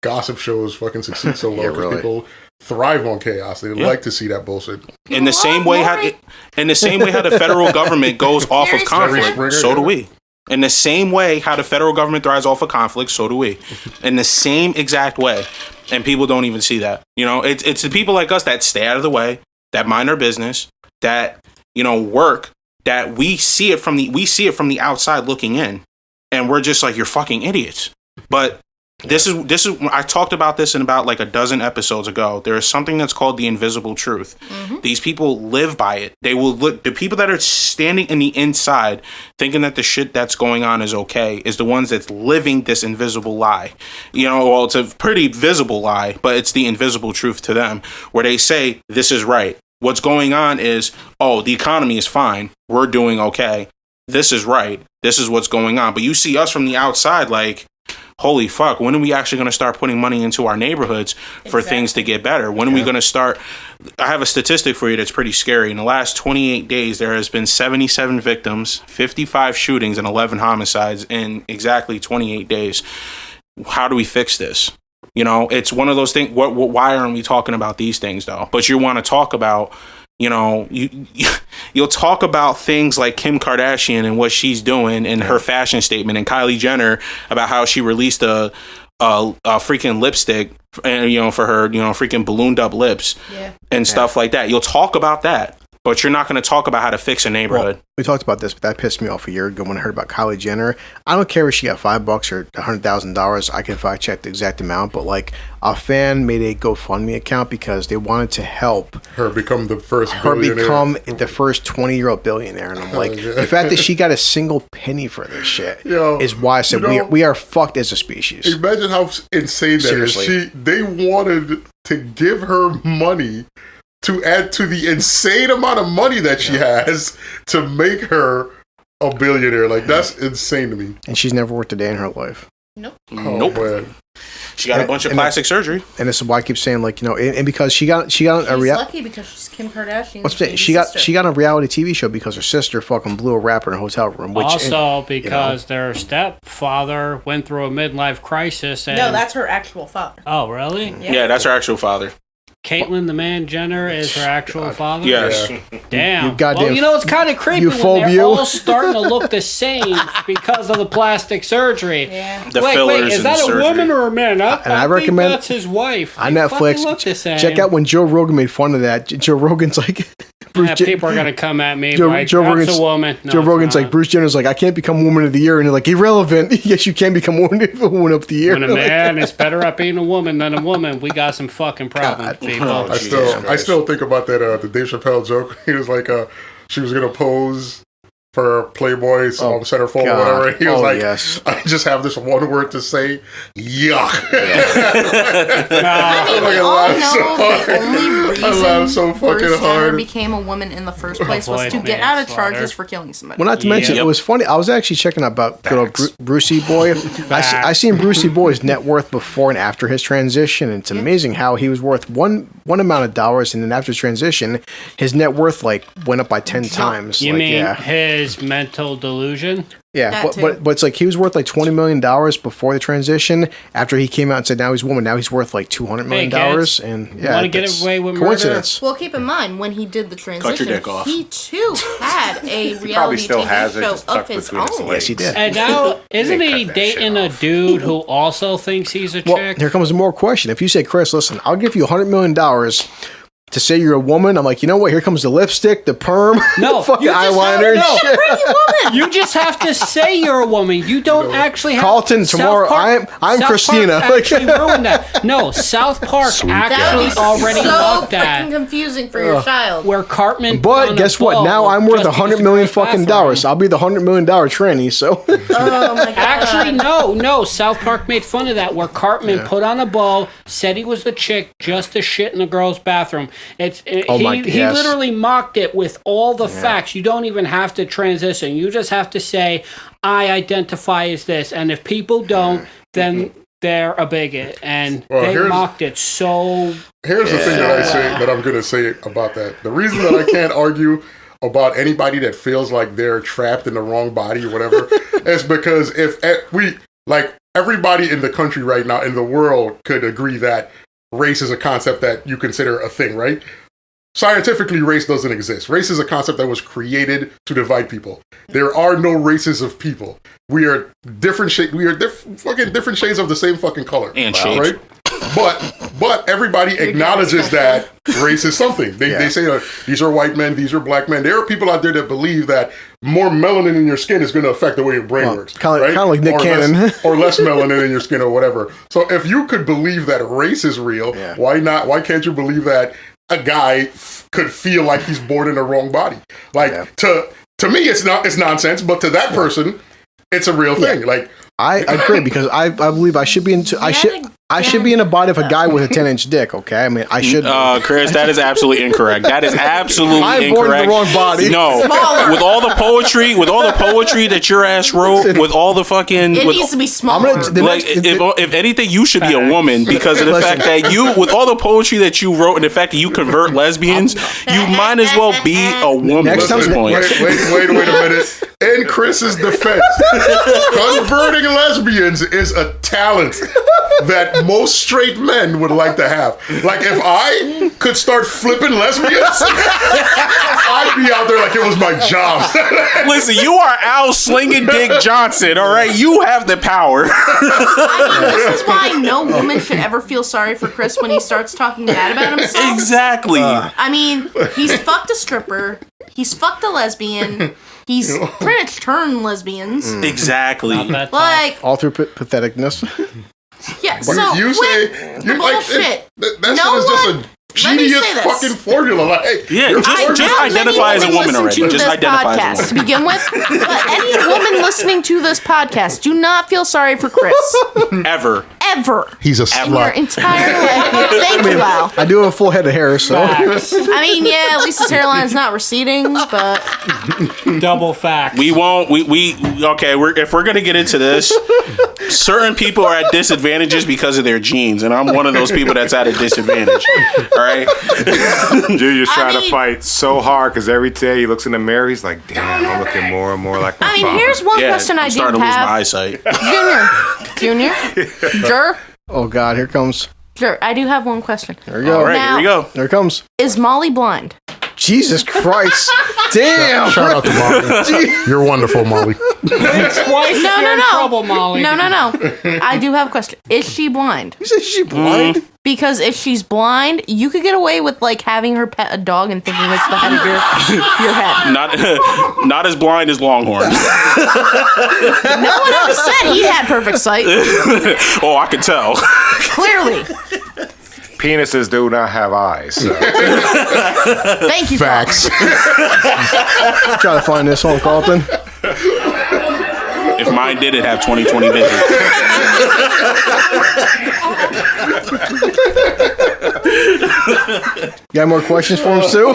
gossip shows fucking succeed so well. Really. People thrive on chaos. They like to see that bullshit. In the same way how the federal government goes off of conflict, so do we. In the same way how the federal government thrives off of conflict, so do we. In the same exact way. And people don't even see that. You know, it's the people like us that stay out of the way, that mind our business, that, you know, work, that we see it from the outside looking in. And we're just like, you're fucking idiots. But This is I talked about this in about like a dozen episodes ago. There is something that's called the invisible truth. These people live by it. They will look. The people that are standing in the inside thinking that the shit that's going on is okay is the ones that's living this invisible lie. Well, it's a pretty visible lie, but it's the invisible truth to them, where they say this is right. What's going on is, the economy is fine. We're doing okay. This is right. This is what's going on. But you see us from the outside like, holy fuck, when are we actually going to start putting money into our neighborhoods for things to get better? When are we going to start? I have a statistic for you that's pretty scary. In the last 28 days, there has been 77 victims, 55 shootings, and 11 homicides in exactly 28 days. How do we fix this? It's one of those things. Why aren't we talking about these things, though? But you want to talk about, you'll talk about things like Kim Kardashian and what she's doing and her fashion statement, and Kylie Jenner about how she released a freaking lipstick, and for her, freaking ballooned up lips and stuff like that. You'll talk about that, but you're not going to talk about how to fix a neighborhood. Well, we talked about this, but that pissed me off a year ago when I heard about Kylie Jenner. I don't care if she got $5 or $100,000. I can fact check the exact amount, but like a fan made a GoFundMe account because they wanted to help her become the first billionaire. The first 20-year-old billionaire. And I'm like, the fact that she got a single penny for this shit is why I said we are fucked as a species. Imagine how insane that is. They wanted to give her money to add to the insane amount of money that she has to make her a billionaire. Like, that's insane to me. And she's never worked a day in her life. Nope. Nope. Man. She got a bunch of plastic surgery. And this is why I keep saying, like, and because she got a lucky because she's Kim Kardashian. She got a reality TV show because her sister fucking blew a rapper in a hotel room. Because their stepfather went through a midlife crisis. And... No, that's her actual father. Oh, really? Yeah, that's her actual father. Caitlyn, the man Jenner, is her actual father? Yes. Damn. It's kind of creepy when they're all starting to look the same because of the plastic surgery. Yeah. Wait, is that a woman or a man? I recommend think that's his wife. On Netflix, check out when Joe Rogan made fun of that. Joe Rogan's like... people are going to come at me Joe that's Rogan's, a woman. No, Joe Rogan's like, Bruce Jenner's like, I can't become Woman of the Year. And they're like, irrelevant. Yes, you can become Woman of the Year. When a man is better at being a woman than a woman, we got some fucking problems, people. I still think about that the Dave Chappelle joke. He was like, she was gonna pose for Playboy centerfold or whatever. He was like, yes. I just have this one word to say, yuck. I laughed so fucking Bruce hard. Jenner became a woman in the first place was to get out of charges for killing somebody. Well, not to mention, it was funny. I was actually checking out about good old Brucey Boy. I seen Brucey Boy's net worth before and after his transition, and it's amazing how he was worth one amount of dollars, and then after transition, his net worth like went up by 10 times. You mean his mental delusion? Yeah, but it's like he was worth like $20 million before the transition. After he came out and said now he's a woman, now he's worth like $200 million. And want to get away with coincidence. Well, keep in mind when he did the transition, he too had a reality TV show of his own. Yes, he did. And now isn't he dating a dude who also thinks he's a chick? Well, here comes more question. If you say, Chris, listen, I'll give you $100 million to say you're a woman, I'm like, you know what? Here comes the lipstick, the perm, the fucking eyeliner. You just have to say you're a woman. You don't actually have Carlton tomorrow. I'm South Christina. Park actually ruined that. No, South Park actually already looked at. So confusing for your child. Where Cartman. But guess what? Now I'm worth $100 million fucking dollars. I'll be the $100 million tranny. So. Oh my god. Actually, no. South Park made fun of that. Where Cartman put on a bow, said he was a chick just to shit in the girl's bathroom. He literally mocked it with all the facts. You don't even have to transition. You just have to say, I identify as this. And if people don't, then they're a bigot. And they mocked it so... Here's the thing that I'm going to say about that. The reason that I can't argue about anybody that feels like they're trapped in the wrong body or whatever is because if everybody in the country right now, in the world, could agree that race is a concept that you consider a thing, right? Scientifically, race doesn't exist. Race is a concept that was created to divide people. There are no races of people. We are different shades of the same fucking color. And shades. Right? But everybody acknowledges that race is something. They say these are white men, these are black men. There are people out there that believe that more melanin in your skin is going to affect the way your brain works. Kind of like Nick Cannon. Or less melanin in your skin or whatever. So if you could believe that race is real, why not? Why can't you believe that a guy could feel like he's born in the wrong body? Like to me, it's nonsense, but to that person, it's a real thing. Like I agree because I believe I should be I should be in a body of a guy with a 10-inch dick, okay? I mean, I should. Chris, that is absolutely incorrect. That is absolutely I'm incorrect. born in the wrong body. No, with all the poetry that your ass wrote, with all the fucking, it needs to be smaller. If anything, you should be a woman because of the fact that you, with all the poetry that you wrote and the fact that you convert lesbians, you might as well be a woman at this point. Wait a minute. In Chris's defense, converting lesbians is a talent that most straight men would like to have. Like, if I could start flipping lesbians, I'd be out there like it was my job. Listen, you are Al Slinging Dick Johnson, all right? You have the power. This is why no woman should ever feel sorry for Chris when he starts talking bad about himself. Exactly. I mean, he's fucked a stripper. He's fucked a lesbian. He's pretty much turned lesbians. Exactly. Like, all through patheticness. Yeah, so you say you bullshit. That shit is just a genius fucking formula. Like, just identify as a woman already. Just identify as a woman to begin with. But any woman listening to this podcast, do not feel sorry for Chris. Ever. He's a slut. Your entire life. Thank you, Al. I do have a full head of hair, so. I mean, yeah, at least his hairline's not receding, but. Double fact. We won't. If we're gonna get into this, certain people are at disadvantages because of their genes, and I'm one of those people that's at a disadvantage. All right. Junior's trying to fight so hard because every day he looks in the mirror, he's like, "Damn, I'm looking more and more like my father." Here's one question I do have. I'm starting to lose my eyesight. Junior. Oh God, here comes. Sure, I do have one question. There we go. All right, here we go. There it comes. Is Molly blind? Jesus Christ! Damn! Shout out to Molly. You're wonderful, Molly. Twice you're in trouble, Molly. No. I do have a question. Is she blind? You said she's blind? Because if she's blind, you could get away with like having her pet a dog and thinking it's the head of your head. Not as blind as Longhorn. No one else said he had perfect sight. Oh, I can tell. Clearly. Penises do not have eyes. So. Thank you. Facts. Try to find this on Carlton. If mine did, it'd have 20/20 vision. You got more questions for him, Sue?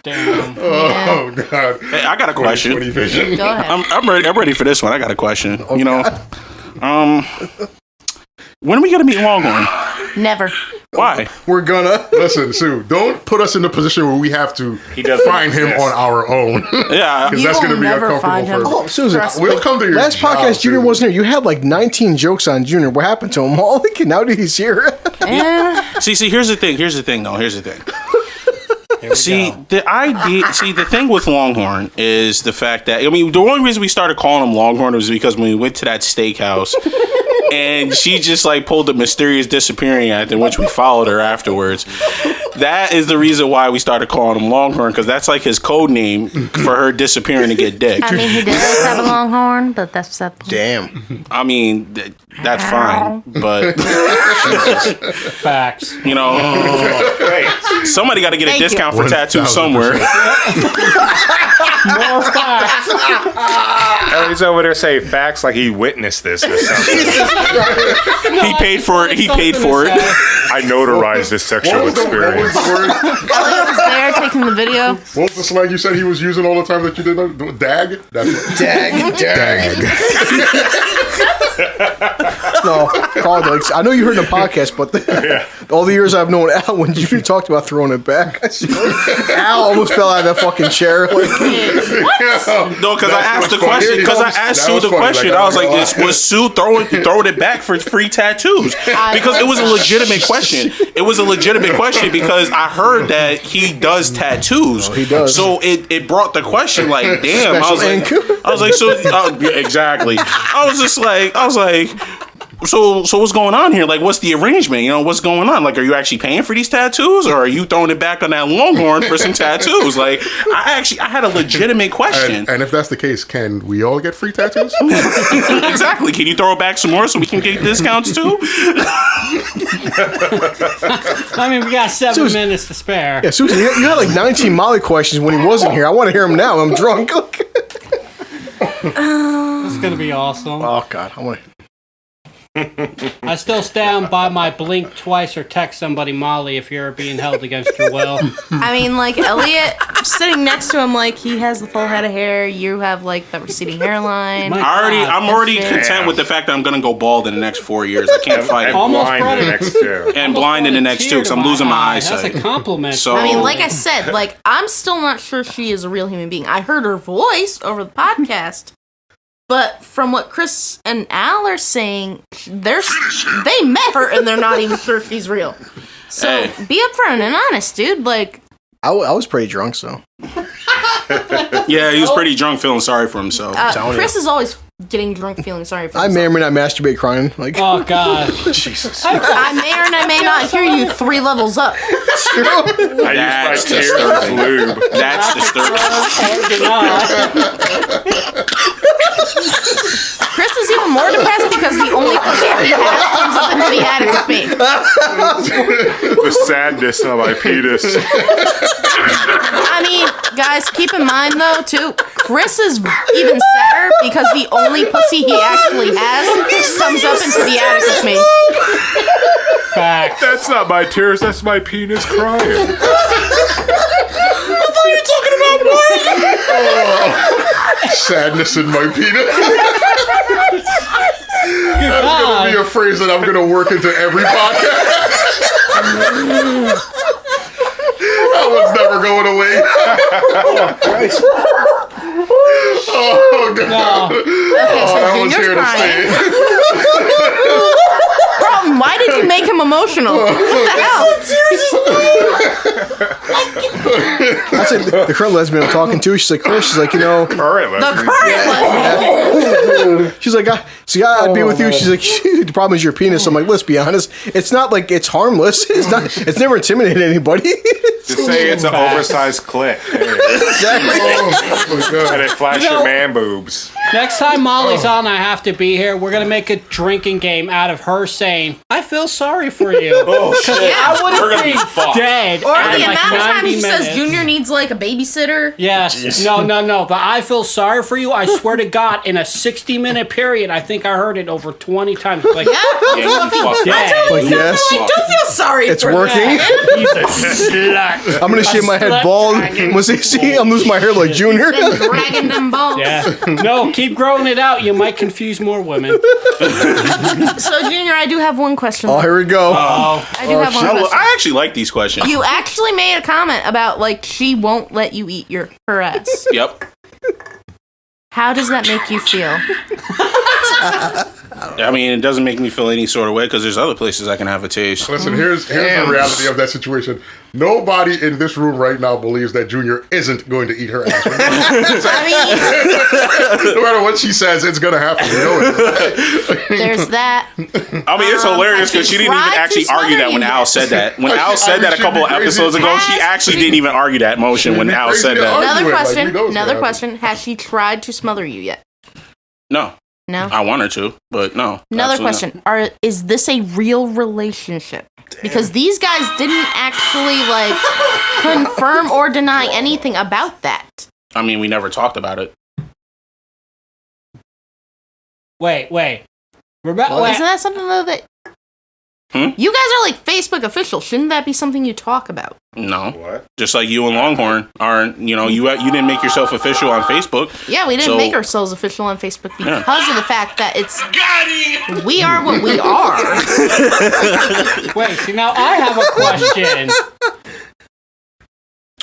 Damn. Oh God. Hey, I got a question. Go ahead. I'm ready for this one. I got a question. When are we gonna meet Longhorn? Never. Why? We're gonna. Listen, Sue, don't put us in the position where we have to find him on our own. Yeah. Because that's going to be uncomfortable for us. Susan, we'll come to your last podcast, Junior wasn't here. You had like 19 jokes on Junior. What happened to him? All now that he's here. Yeah. See, here's the thing. Here's the thing. The thing with Longhorn is the fact that, the only reason we started calling him Longhorn was because when we went to that steakhouse and she just like pulled a mysterious disappearing act in which we followed her afterwards. That is the reason why we started calling him Longhorn, because that's like his code name for her disappearing to get dick. I mean, he does have a longhorn, but that's that. Damn. I mean, that's fine, but facts. Somebody got to get a discount for tattoos somewhere. More facts. He's over there saying facts like he witnessed this or something. He paid for it. I notarized this sexual experience. What was the word? Elliot was there taking the video. What was the slang you said he was using all the time that you didn't know? Dag? That's what. Dag. No, Carl, I know you heard the podcast, but all the years I've known Al, when you talked about throwing it back, Al almost fell out of that fucking chair. No, because I asked the question. Because I asked Sue the question. I was like, was Sue throwing it back for free tattoos? Because it was a legitimate question. It was a legitimate question because I heard that he does tattoos. Oh, he does. So it brought the question like, damn. I was like, so exactly. I was like, what's going on here? Like, what's the arrangement? You know, what's going on? Like, are you actually paying for these tattoos, or are you throwing it back on that Longhorn for some tattoos? Like, I had a legitimate question. And if that's the case, can we all get free tattoos? Exactly. Can you throw it back some more so we can get discounts too? I mean, we got 7 minutes to spare. Yeah, Susan, you had like 19 Molly questions when he wasn't here. I want to hear him now. I'm drunk. This is gonna be awesome. Oh God, I want to. I still stand by my blink twice or text somebody Molly if you're being held against your will. I mean, like, Elliot, sitting next to him, like, he has the full head of hair. You have, like, the receding hairline. I'm already content with the fact that I'm going to go bald in the next 4 years. I can't fight it. Almost blind in the next 2. And blind in the next 2 because I'm losing my eyesight. That's a compliment. So, I mean, like I said, like, I'm still not sure she is a real human being. I heard her voice over the podcast. But from what Chris and Al are saying, they met her and they're not even sure she's real. So be upfront and honest, dude. Like, I was pretty drunk, so. Yeah, he was pretty drunk, feeling sorry for himself. Chris is always getting drunk, feeling sorry for I himself. may or may not masturbate crying. Like, oh God, Jesus. I may or I may not hear you 3 levels up. I use my tears as lube. That's disturbing. Chris is even more depressed because the only pussy he has comes up into the attic with me. The sadness of my penis. I mean, guys, keep in mind though, too, Chris is even sadder because the only pussy he actually has comes up into the attic with me. fact. That's not my tears, that's my penis crying. I thought you were talking about what? Sadness in my penis. That's gonna be a phrase that I'm gonna work into every podcast. That one's never going away. Oh, God. No. Okay, so That one's Junior's here to crying. stay. Carlton, why did you make him emotional? What That's like the current lesbian I'm talking to. She's like, Chris, she's like, you know. Alright, the let's current one. She's like, I'd be with you. She's like, the problem is your penis. I'm like, let's be honest. It's not like it's harmless. It's not. It's never intimidated anybody. just say it's an oversized clit. Exactly. And it flash your man boobs. Next time Molly's on, I have to be here. We're gonna make a drinking game out of her saying, "I feel sorry for you." Oh shit! I would We're gonna be be fucked. dead. Or in the like amount of 90 times she minutes. says Junior needs like a babysitter. Yes. No. The I feel sorry for you. I swear to God, in a 60-minute period, I think I heard it over 20 times. Like, Yeah, you fucked. dead. Like, yes. I do feel sorry It's for working. that. He's a slut. I'm gonna shave my head bald. Once they see, I'm losing my hair like Junior. Been dragging them balls. Yeah. No, keep growing it out. You might confuse more women. So, Junior, I do have one question. Oh, here we go. Oh. I do have one question. I actually like these questions. You actually made a comment about, like, she won't let you eat her ass. Yep. How does that make you feel? I mean, it doesn't make me feel any sort of way because there's other places I can have a taste. Listen, here's the reality of that situation. Nobody in this room right now believes that Junior isn't going to eat her ass. I No matter what she says, it's going to happen. You know it. mean, there's that. I mean, it's hilarious because she didn't even tried to actually argue that when smother Al you. said that. When Al said that a couple of episodes ago, she actually didn't even argue that motion when Al said that. Another Like, question. we know it's Another gonna question. Has she tried to smother you yet? No. No. I want her to, but no. Another absolutely question. Is this a real relationship? Because these guys didn't actually, like, confirm or deny anything about that. not. I mean, we never talked about it. Wait. Isn't that something, though, that... Hmm? You guys are, like, Facebook official. Shouldn't that be something you talk about? No. What? Just like you and Longhorn aren't, you didn't make yourself official on Facebook. Yeah, we didn't So- make ourselves official on Facebook because Yeah. of the fact that we are what we are. Wait. See, now I have a question.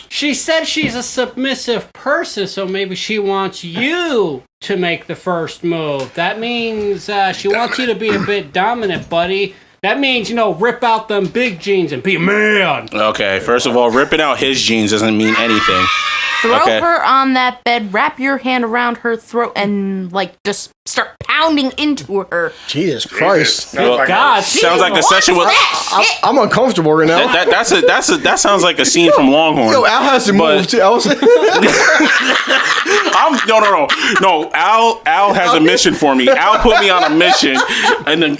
She said she's a submissive person, so maybe she wants you to make the first move. That means she wants you to be a bit dominant, buddy. That means, rip out them big jeans and be a man. Okay, first of all, ripping out his jeans doesn't mean anything. Throw her on that bed, wrap your hand around her throat, and like just start pounding into her. Jesus Christ! God, sounds like a session with. I'm uncomfortable right now. That sounds like a scene from Longhorn. Yo, Al has to move too. No. Al has a mission for me. Al put me on a mission, and then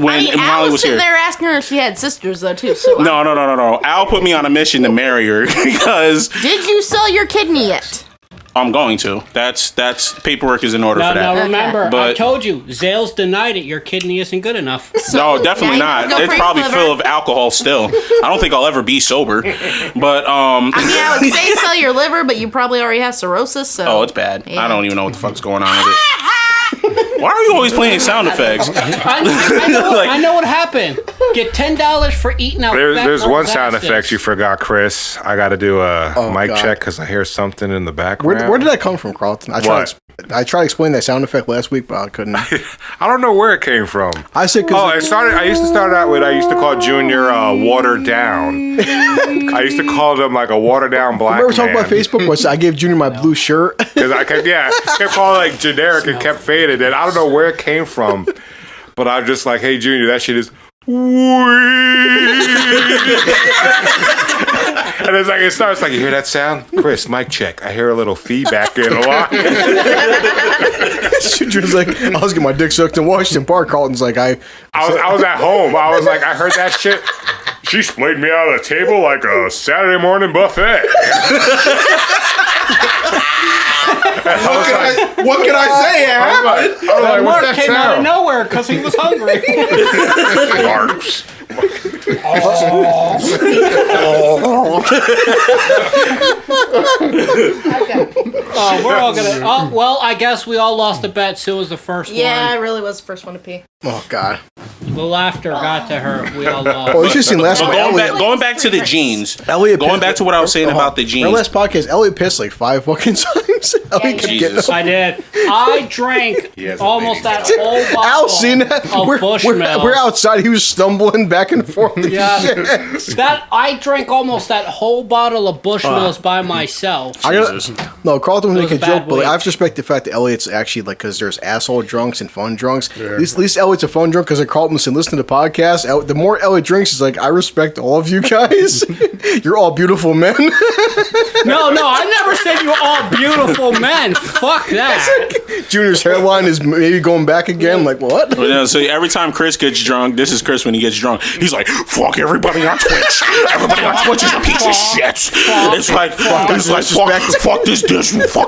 when Al Molly was was sitting here. there asking her if she had sisters though too. So No. Al put me on a mission to marry her because did you sell your kidney yet? I'm going to. That's paperwork is in order for that. No, remember, But- I told you, Zales denied it. Your kidney isn't good enough. No, definitely Yeah, you not. go It's for probably your full liver. of alcohol still. I don't think I'll ever be sober. But I mean, I would say sell your liver, but you probably already have cirrhosis. So oh, it's bad. Yeah. I don't even know what the fuck's going on with it. Why are you always playing sound effects? I know what happened. Get $10 for eating out. There's fat one little sound bastards. effect you forgot, Chris. I got to do a mic God. check because I hear something in the background. Where did that come from, Carlton? I tried to explain that sound effect last week, but I couldn't. I don't know where it came from. I said I because used to start out with, I used to call Junior watered down. I used to call him like a watered down black remember talking man. about Facebook? Was I gave Junior my blue shirt? Because I kept calling like generic and kept fading. And I don't know where it came from, but I'm just like, hey Junior, that shit is and it's like it starts like, you hear that sound? Chris, mic check. I hear a little feedback in a lot. Junior's like, I was getting my dick sucked in Washington Park. Carlton's like, I was at home. I was like, I heard that shit. She splayed me out of the table like a Saturday morning buffet. What can I say, Al? I was like, Mark what's that came out of sound? nowhere because he was hungry. Marks. We're all gonna. Oh, well, I guess we all lost a bet. Sue was the first Yeah, I one. really was the first one to pee. oh God. The laughter got to her. We all lost. Oh, you should seen last So week. going back to the jeans. Elliot Going pissed- back to what I was saying about the Our jeans. last podcast, Elliot pissed like 5 fucking times. Elliot kept getting Jesus. up. I did. I drank has a almost baby. that whole bottle Al seen that. of We're Bushmills. outside. He was stumbling back and forth. Yeah, that I drank almost that whole bottle of Bushmills by myself. No, Carlton was It was making a a bad joke, but like, week. I have to respect the fact that Elliot's actually like, because there's asshole drunks and fun drunks. At least Elliot's a fun drunk because Carlton said listen to the podcast. The more Elliot drinks, he's like, I respect all of you guys. You're all beautiful men. No, I never said you were all beautiful men. Fuck that. Junior's hairline is maybe going back again. Like what? But, so every time Chris gets drunk, this is Chris when he gets drunk. He's like, "Fuck everybody on Twitch. Everybody on Twitch is a piece of shit." It's like, fuck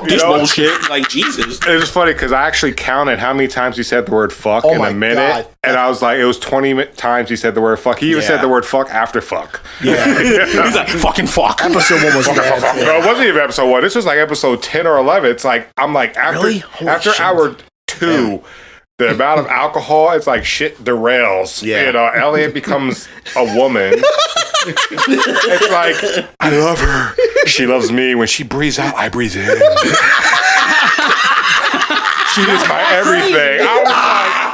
this bullshit. Like Jesus. It was funny because I actually counted how many times he said the word fuck in my a minute. God. And I was like, it was 20 times he said the word fuck. He even said the word fuck after fuck. He's like, fucking fuck. Episode 1 was bad. No, it wasn't even episode 1. This was like episode 10 or 11. It's like, I'm like, Really? Holy after shit. hour 2, the amount of alcohol, it's like shit derails. Yeah. You know, Elliot becomes a woman. It's like, I love her. She loves me. When she breathes out, I breathe in. She is my everything. I was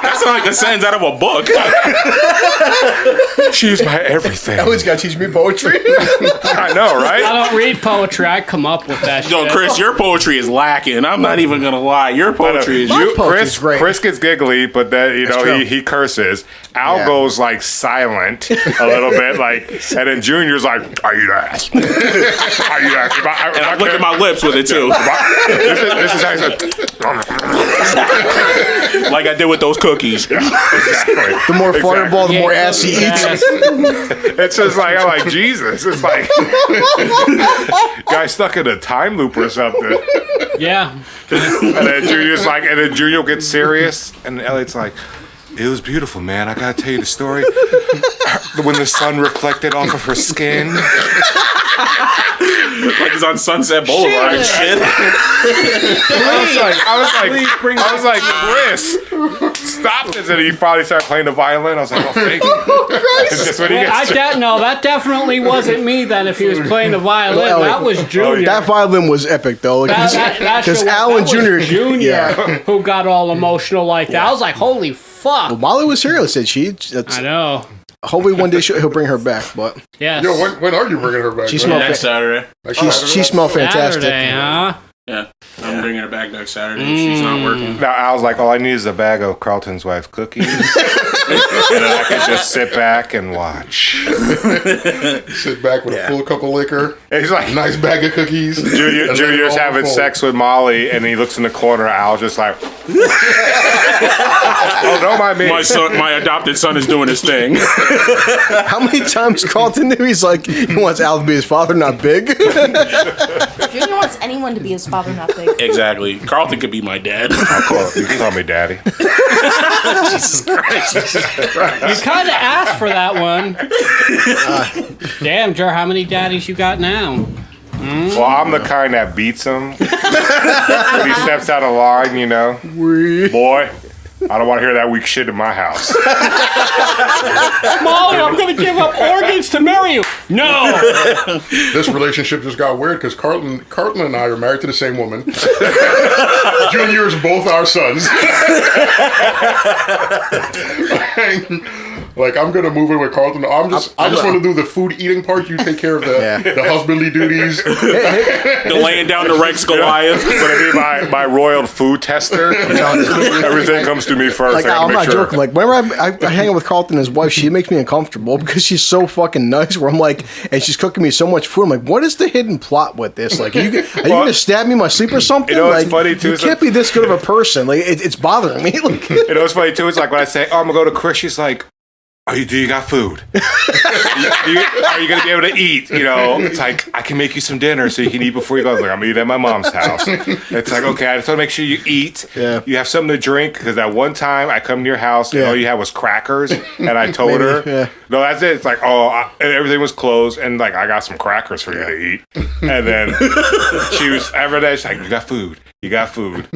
That sounds like a sentence out of a book. like, she's my everything. Elliot's got to teach me poetry. I know, right? I don't read poetry. I come up with that Yo, shit. Chris, your poetry is lacking. I'm not even gonna lie. Your poetry is. My poetry's Chris, great. Chris gets giggly, but then true. he curses. Al Yeah. goes like silent a little bit, like, and then Junior's like, "Are you that? Are you that?" And I'm licking my lips with it too, This is how he's like, like I did with those cookies. exactly. The more fireball, the more Yeah, ass he eats. yes. It's just like I'm like Jesus. It's like guy stuck in a time loop or something. Yeah. And then Junior's like, and then Junior gets serious, and Elliot's like, "It was beautiful, man. I gotta tell you the story. When the sun reflected off of her skin." Like he's on Sunset Boulevard and shit. I was like, Chris, stop this. And he probably started playing the violin. I was like, oh, thank you. It's just when he gets That definitely wasn't me then if he was playing the violin. That was Junior. That violin was epic though. That Because shit was- Al and that was Junior, Junior yeah. who got all emotional like that. I was like, holy fuck. Molly was serious. Said she. I know. Hopefully one day he'll bring her back. But yes. Yo, when are you bringing her back? She man? smells Next Saturday. she smells fantastic. Saturday, huh? Yeah, I'm bringing her back next Saturday. She's not working. Now I was like, all I need is a bag of Carlton's wife's cookies, and then I can just sit back and watch. Sit back with a full cup of liquor. And he's like, Nice bag of cookies. Junior's having sex with Molly, and he looks in the corner. Al's just like, oh, don't mind me. My adopted son is doing his thing. How many times Carlton knew he's like he wants Al to be his father, not big? Junior wants anyone to be his father, not big. Exactly. Carlton could be my dad. You can call me daddy. Jesus Christ. You kind of asked for that one. Damn, Jar, how many daddies you got now? Well, I'm the kind that beats him when he steps out of line, you know. Boy, I don't want to hear that weak shit in my house. Molly, I'm going to give up organs to marry you. No. This relationship just got weird because Carlton and I are married to the same woman. Junior's both our sons. Like, I'm gonna move in with Carlton. I just want to do the food eating part. You take care of the husbandly duties. The laying down the Rex Goliath. Gonna be my royal food tester. Everything comes to me first. Like, I'm not joking. Like, whenever I hang out with Carlton and his wife, she makes me uncomfortable because she's so fucking nice. Where I'm like, and she's cooking me so much food. I'm like, what is the hidden plot with this? Like, are you gonna stab me in my sleep or something? You know, like, it's funny too. You can't be this good of a person. Like, it's bothering me. Like, you know, it's funny too. It's like when I say, "Oh, I'm gonna go to Chris," she's like, do you got food? Are you going to be able to eat? You know, it's like, I can make you some dinner so you can eat before you go. Like, I'm eating at my mom's house. It's like, okay, I just want to make sure you eat. Yeah. You have something to drink. Because that one time I come to your house and all you had was crackers. And I told her, no, that's it. It's like, and everything was closed. And like, I got some crackers for you to eat. And then she was, every day, she's like, you got food. You got food.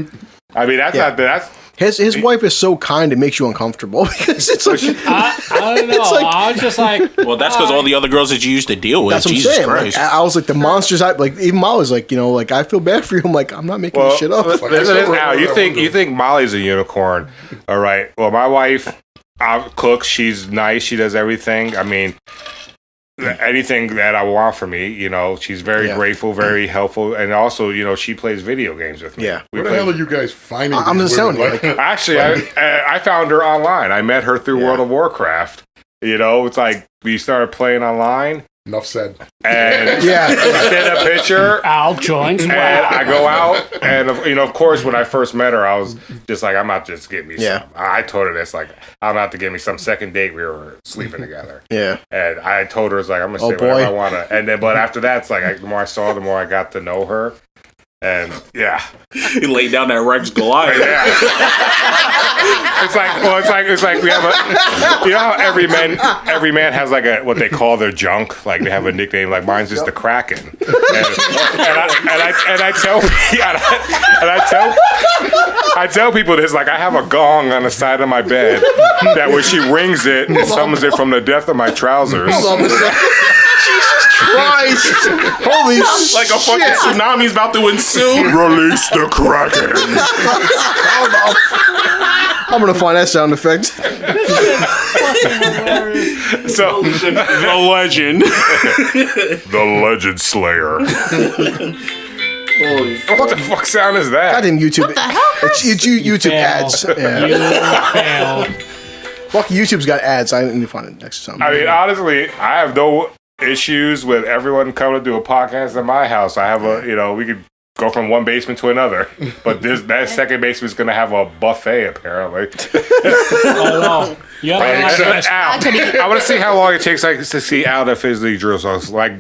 I mean, that's his wife is so kind it makes you uncomfortable because it's like I don't know. Like, I was just like, well, that's because all the other girls that you used to deal with. That's what Jesus I'm saying. Christ. Like, I was like the monsters. Like even Molly's like, you know, like I feel bad for you. I'm like, I'm not making this shit up. Now you think Molly's a unicorn? All right. Well, my wife cooks. She's nice. She does everything. I mean, anything that I want from me, you know, she's very grateful, very helpful, and also, you know, she plays video games with me. Yeah. Where the hell are you guys finding? I'm just telling you. Actually, I found her online. I met her through World of Warcraft. You know, it's like we started playing online. Enough said. And I send a picture. Al joins. And I go out, and you know, of course, when I first met her, I was just like, I'm not just getting me some. I told her this, like, I'm about to get me some. Second date, we were sleeping together. Yeah. And I told her, it's like, I'm gonna say whatever I wanna. And then, but after that, it's like, the more I saw, the more I got to know her. And he laid down that Rex Goliath. It's like we have a, you know how every man has like a what they call their junk, like they have a nickname, like mine's just the Kraken. And I tell people this, like I have a gong on the side of my bed that when she rings it summons it from the depth of my trousers. Jesus Christ! Holy shit! Like a fucking tsunami's about to ensue. Release the Kraken. I'm gonna find that sound effect. So the legend, the Legend Slayer. Holy what the fuck sound is that? Goddamn YouTube! What the hell? It's YouTube ads. Yeah. Fuck, YouTube's got ads. I need to find it next time. I mean, honestly, I have no issues with everyone coming to do a podcast at my house. I have you know, we could go from one basement to another, but that second basement is going to have a buffet apparently. Oh no! Yeah, I want to see how long it takes to see Al to physically drill sauce. Like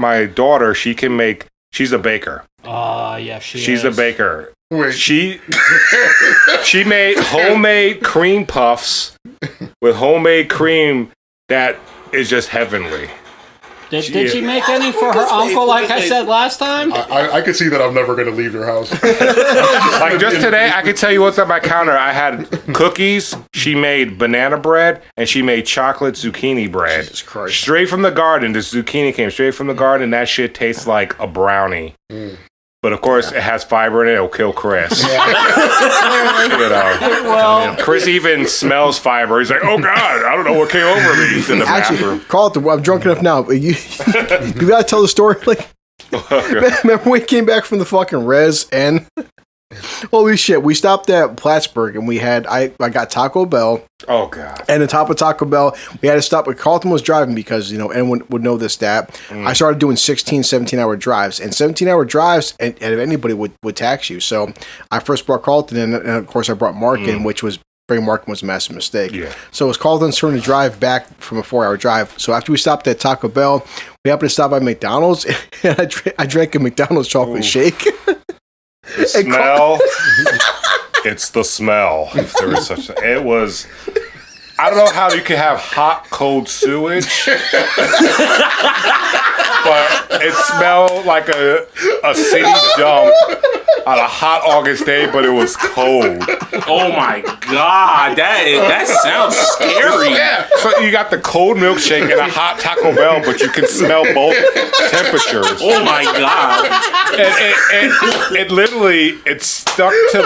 my daughter, she's a baker. Yeah, she's a baker. Wait. She made homemade cream puffs with homemade cream that is just heavenly. Did she make any for her uncle, like I said last time? I could see that I'm never going to leave your house. Like just today, I could tell you what's on my counter. I had cookies, she made banana bread, and she made chocolate zucchini bread. Jesus Christ. Straight from the garden. The zucchini came straight from the garden. That shit tastes like a brownie. But of course, it has fiber in it. It'll kill Chris. Chris even smells fiber. He's like, "Oh God, I don't know what came over me." He's in the bathroom. Carlton, I'm drunk enough now. You gotta tell the story. Like, remember we came back from the fucking res and holy shit, we stopped at Plattsburgh and I got Taco Bell. Oh God! And the top of Taco Bell, we had to stop. But Carlton was driving because anyone would know this stat. I started doing 16, 17-hour drives, and 17-hour drives, and if anybody would tax you. So I first brought Carlton in, and of course I brought Mark in, which was bringing Mark was a massive mistake. Yeah. So it was Carlton's turn to drive back from a 4-hour drive. So after we stopped at Taco Bell, we happened to stop by McDonald's, and I drank a McDonald's chocolate shake. The smell. It's the smell. If there is such a... It was... I don't know how you can have hot, cold sewage, but it smelled like a city dump on a hot August day, but it was cold. Oh my God, that sounds scary. Yeah. So you got the cold milkshake and a hot Taco Bell, but you can smell both temperatures. Oh my God. It literally, it stuck to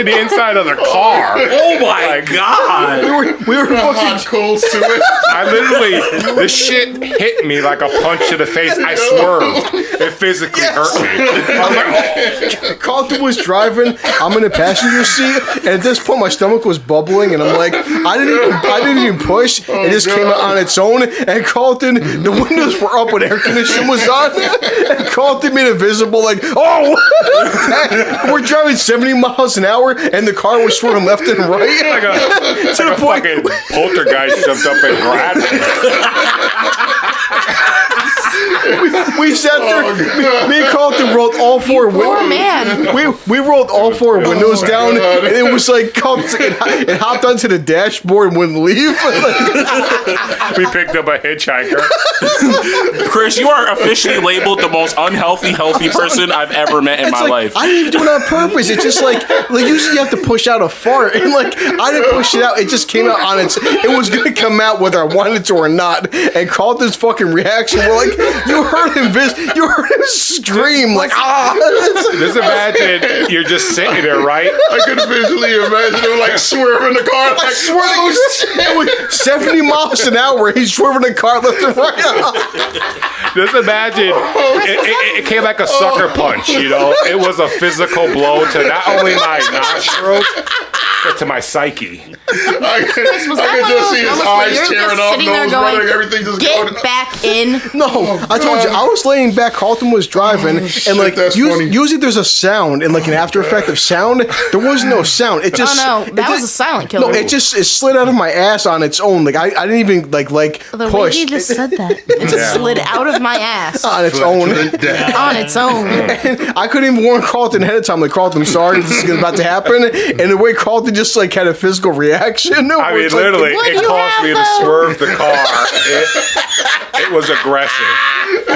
the inside of the car. Oh my God! We were fucking hot, cold sewage. I literally, the shit hit me like a punch to the face. I swerved. It physically hurt me. I was like, oh. Carlton was driving. I'm in the passenger seat, and at this point, my stomach was bubbling, and I'm like, I didn't even push. It just came out on its own. And Carlton, the windows were up when air conditioning was on, and Carlton made it visible, like, oh, we're driving 70 miles an hour, and the car was swerving left and right. Like a fucking poltergeist jumped up and grabbed me. We sat there. Me and Carlton rolled all four windows. Man. We rolled all four windows down, and it was like it hopped onto the dashboard and wouldn't leave. We picked up a hitchhiker. Chris, you are officially labeled the most healthy person I've ever met in my life. I didn't even do it on purpose. It's just like usually you have to push out a fart, and like I didn't push it out. It just came out on its. It was gonna come out whether I wanted to or not. And Carlton's fucking reaction, we're like, you heard him scream like ah. Just imagine you're just sitting there, right? I could visually imagine him like swerving the car, like swerving 70 miles an hour. He's swerving the car left and right. Just imagine it came like a sucker punch. It was a physical blow to not only my nostrils but to my psyche. I could just see his eyes tearing off, nose running, everything just get going. Back in. No, I told you, I was laying back. Carlton was driving, and like usually there's a sound, and like an after effect of sound. There was no sound. It just that was a silent killer. No, it slid out of my ass on its own. Like I didn't even like the push. Way you just said that. It just slid out of my ass on its own. On its own. And I couldn't even warn Carlton ahead of time. Like, Carlton, I'm sorry, this is about to happen. And the way Carlton just like had a physical reaction. I mean, literally, it caused me to swerve the car. It was aggressive.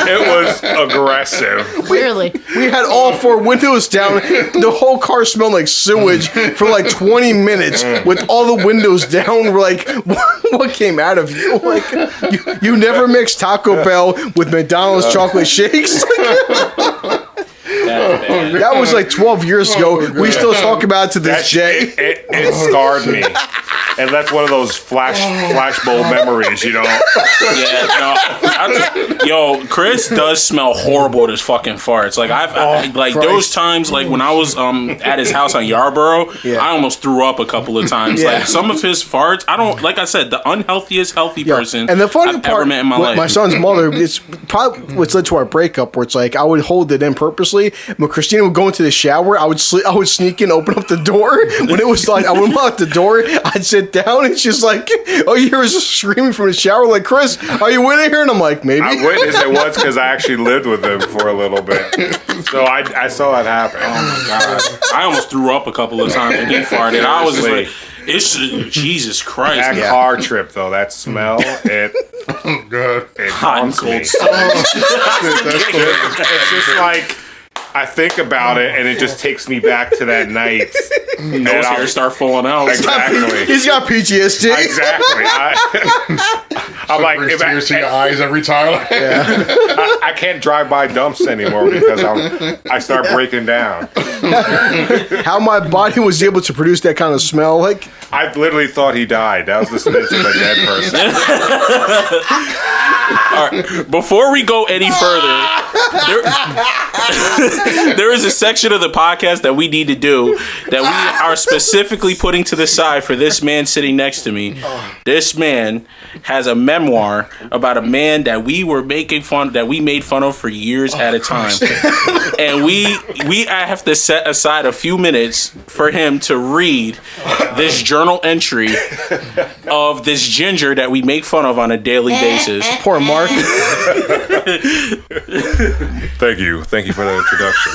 It was aggressive. Clearly. We had all four windows down. The whole car smelled like sewage for like 20 minutes with all the windows down. We're like, what came out of you? Like, you never mixed Taco Bell with McDonald's chocolate shakes? That was like 12 years ago. We still talk about it to this day. It scarred me. And that's one of those flashbulb memories, Yeah, no. Chris does smell horrible with his fucking farts. Like there was times like when I was at his house on Yarborough, I almost threw up a couple of times. Like some of his farts, like I said, the unhealthiest healthy person and the funny I've part, ever met in my life. My son's mother, it's probably what's led to our breakup, where it's like I would hold it in purposely. When Christina would go into the shower, I would sneak in, open up the door. When it was like I would lock the door, I'd sit down, and she's like, "Oh, you hear us screaming from the shower, like Chris, are you in here?" And I'm like, "Maybe." I witnessed it once because I actually lived with him for a little bit, so I saw it happen. Oh my God! I almost threw up a couple of times when he farted. I was just like, "It's Jesus Christ!" That car trip though, that smell, it hot and cold. It's just like. I think about it, and it just takes me back to that night. Those hairs start falling out. Exactly. He's got PTSD. Exactly. I'm like, if tears to your eyes every time. I can't drive by dumps anymore because I start breaking down. How my body was able to produce that kind of smell, like I literally thought he died. That was the stench of a dead person. All right, before we go any further, there is a section of the podcast that we need to do that we are specifically putting to the side for this man sitting next to me. This man has a memoir about a man that we made fun of for years at a time. And I have to set aside a few minutes for him to read this journal entry of this ginger that we make fun of on a daily basis. poor Mark. Thank you for that introduction.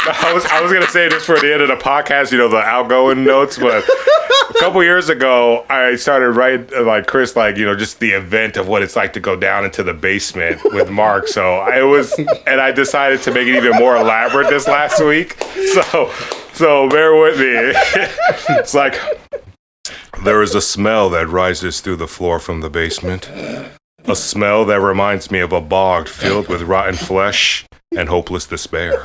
I was gonna say this for the end of the podcast, the outgoing notes, but a couple years ago I started writing like Chris, just the event of what it's like to go down into the basement with Mark. So I decided to make it even more elaborate this last week. So bear with me. It's like there is a smell that rises through the floor from the basement. A smell that reminds me of a bog filled with rotten flesh and hopeless despair.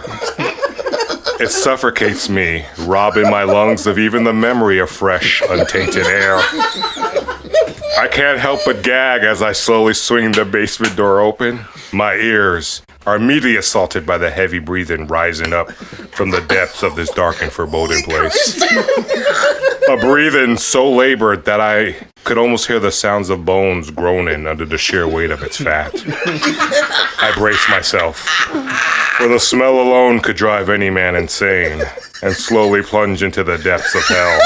It suffocates me, robbing my lungs of even the memory of fresh, untainted air. I can't help but gag as I slowly swing the basement door open. My ears are immediately assaulted by the heavy breathing rising up from the depths of this dark and foreboding place. A breathing so labored that I could almost hear the sounds of bones groaning under the sheer weight of its fat. I brace myself, for the smell alone could drive any man insane, and slowly plunge into the depths of hell.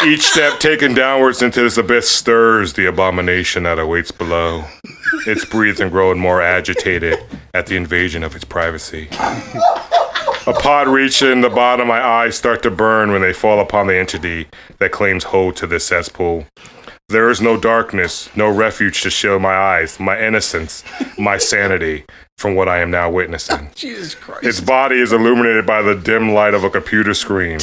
Each step taken downwards into this abyss stirs the abomination that awaits below, its breathing growing more agitated at the invasion of its privacy. Upon reaching the bottom, my eyes start to burn when they fall upon the entity that claims hold to this cesspool. There is no darkness, no refuge to shield my eyes, my innocence, my sanity from what I am now witnessing. Jesus Christ. Its body is illuminated by the dim light of a computer screen,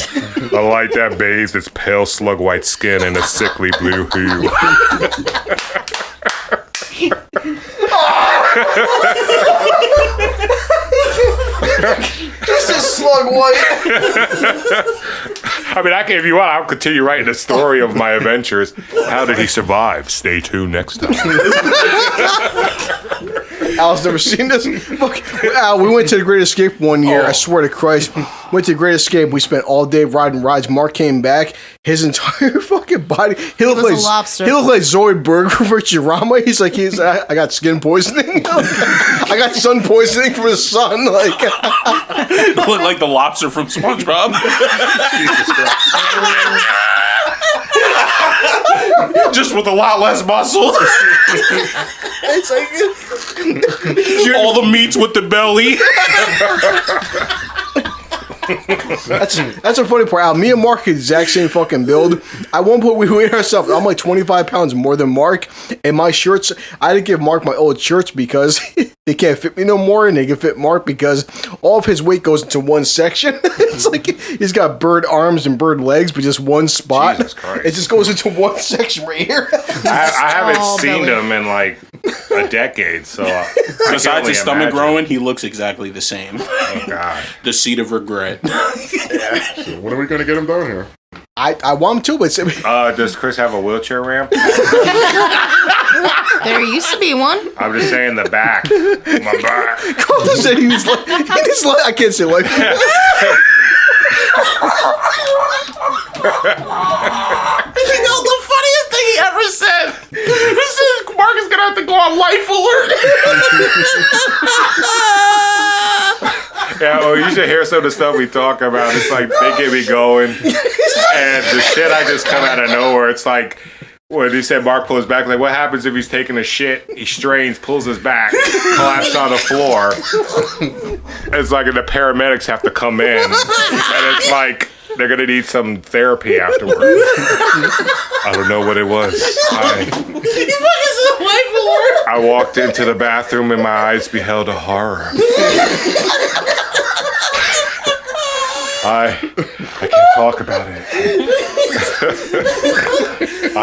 a light that bathes its pale slug-white skin in a sickly blue hue. This is slug white. I mean, if you want, I'll continue writing the story of my adventures. How did he survive? Stay tuned next time. Al's never seen this. Look, Al, we went to the Great Escape one year. I swear to Christ. Went to the Great Escape. We spent all day riding rides. Mark came back. His entire fucking body. He looked like a lobster. He looked like Zoidberg from Futurama. He's like, I got skin poisoning. I got sun poisoning from the sun. Like, look like the lobster from SpongeBob. Jesus Christ. Just with a lot less muscle. It's like all the meats with the belly. That's a funny part. Al, me and Mark are the exact same fucking build. At one point, we weighed ourselves. I'm like 25 pounds more than Mark, and my shirts. I didn't give Mark my old shirts because they can't fit me no more, and they can fit Mark because all of his weight goes into one section. It's like he's got bird arms and bird legs, but just one spot. Jesus Christ. It just goes into one section right here. I haven't seen them in like a decade, so besides his stomach growing, he looks exactly the same. Oh God, the seed of regret. Yeah. So when are we going to get him down here? I want him to, but does Chris have a wheelchair ramp? There used to be one. I'm just saying the back. My back. Carlton said he was like, I can't say like. The funniest thing he ever said. He said Mark is gonna have to go on life alert. Yeah, well, you should hear some of the stuff we talk about. It's like they get me going, and the shit I just come out of nowhere. It's like when he said Mark pulled his back. Like, what happens if he's taking a shit? He strains, pulls his back, collapses on the floor. It's like the paramedics have to come in, and it's like they're gonna need some therapy afterwards. I don't know what it was. I walked into the bathroom and my eyes beheld a horror. I can't talk about it.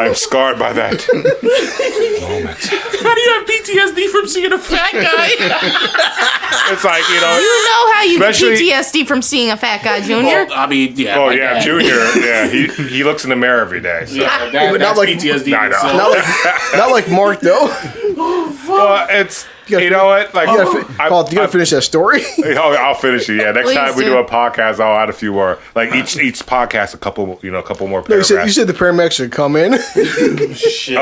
I'm scarred by that moment. How do you have PTSD from seeing a fat guy? It's like, You know how you get PTSD from seeing a fat guy, Junior? Well, I mean, yeah. Oh, yeah, Junior. Yeah, he looks in the mirror every day. So. Yeah, But not like PTSD. not like Mark though. Well, it's you know what? Like, You gotta finish that story. I'll finish it. Yeah, next Please time we do. do a podcast, I'll add a few more. Like each podcast, a couple more No, paragraphs. you said the paramedics should come in. Shit.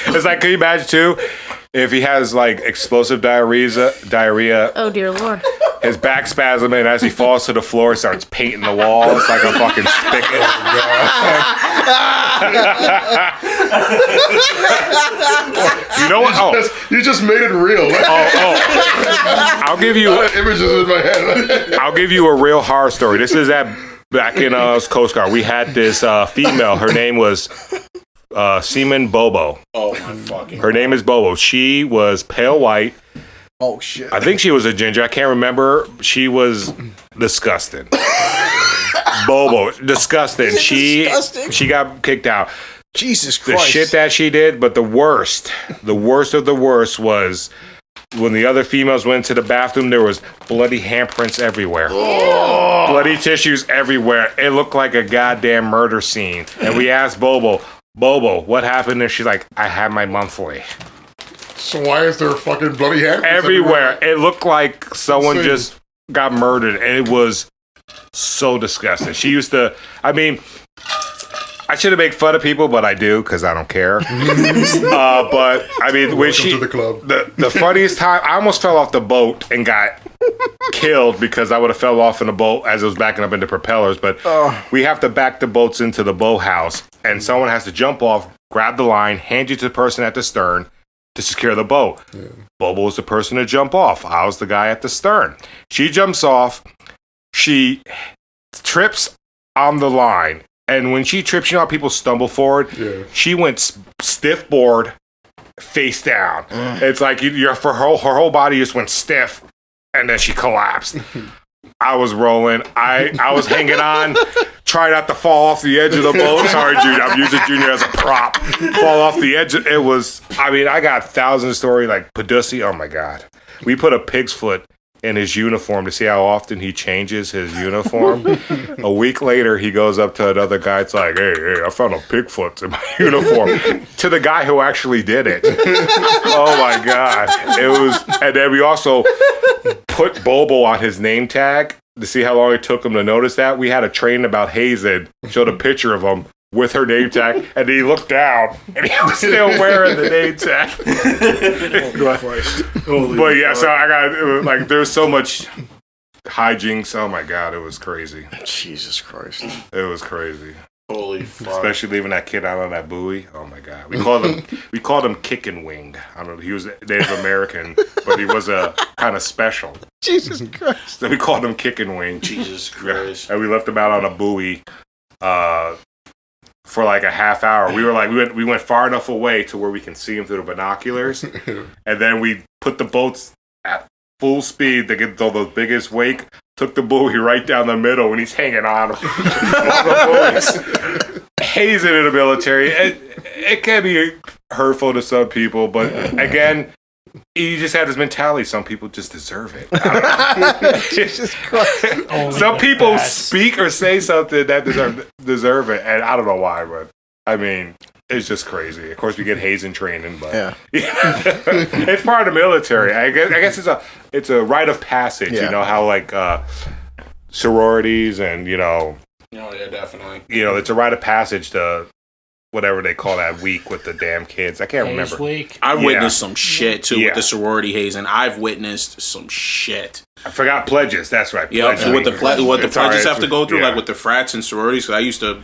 It's like, can you imagine too? If he has like explosive diarrhea, Oh, dear Lord. his back spasm, and as he falls to the floor, starts painting the walls like a fucking spigot. You know what? Oh, You just made it real. I'll give you. Images in my head. I'll give you a real horror story. This is back in Coast Guard. We had this female. Her name was Seaman Bobo. Oh, my fucking. Her name is Bobo. She was pale white. Oh shit! I think she was a ginger. I can't remember. She was disgusting. Bobo, disgusting. Disgusting? She got kicked out. Jesus The Christ! shit that she did, but the worst of the worst was when the other females went to the bathroom. There was bloody handprints everywhere, bloody tissues everywhere. It looked like a goddamn murder scene. And we asked Bobo, what happened? And she's like, I had my monthly. So why is there fucking bloody hair Everywhere. It looked like someone Insane. just got murdered, and it was so disgusting. She used to, I mean, I shouldn't make fun of people, but I do because I don't care. But I mean, when Welcome to the club. the funniest time, I almost fell off the boat and got killed because I would have fell off in the boat as it was backing up into propellers. But we have to back the boats into the boathouse, and someone has to jump off, grab the line, hand you to the person at the stern to secure the boat. Yeah. Bobo was the person to jump off. I was the guy at the stern. She jumps off. She trips on the line. And when she trips, you know how people stumble forward? Yeah. She went stiff board, face down. It's like her whole body just went stiff, and then she collapsed. I was rolling. I was hanging on, trying not to fall off the edge of the boat. Sorry, Junior. I'm using Junior as a prop. Fall off the edge. It was, I mean, I got thousands of stories like Padusi. Oh, my God. We put a pig's foot in his uniform to see how often he changes his uniform. A week later, he goes up to another guy. It's like, hey, I found a pigfoot in my uniform. To the guy who actually did it. Oh my God. It was, and then we also put Bobo on his name tag to see how long it took him to notice that. We had a training about Hazen, showed a picture of him with her name tag, and he looked down, and he was still wearing the name tag. But yeah, so I got, like, there's so much hijinks. Oh my God, it was crazy. Jesus Christ. It was crazy. Holy fuck. Especially leaving that kid out on that buoy. Oh my God. We called him Kickin' Wing. I don't know. He was Native American, but he was a kind of special. Jesus Christ. So we called him Kickin' Wing. Jesus Christ. And we left him out on a buoy for like a half hour. We went far enough away to where we can see him through the binoculars. And then we put the boats at full speed to get the biggest wake. Took the buoy right down the middle, and he's hanging on. Hazing in the military. It can be hurtful to some people, but again, he just had his mentality. Some people just deserve it. Jesus Christ. Some people speak or say something that deserve it, and I don't know why, but I mean, it's just crazy. Of course, we get hazing training, but yeah. It's part of the military. I guess it's a rite of passage. Yeah. You know how like sororities and Oh yeah, definitely. It's a rite of passage to whatever they call that week with the damn kids. I can't remember. Week. I've witnessed some shit too with the sorority hazing. I've witnessed some shit. I forgot pledges. That's right. Yeah, so what the pledges have to go through, like with the frats and sororities. Cause I used to,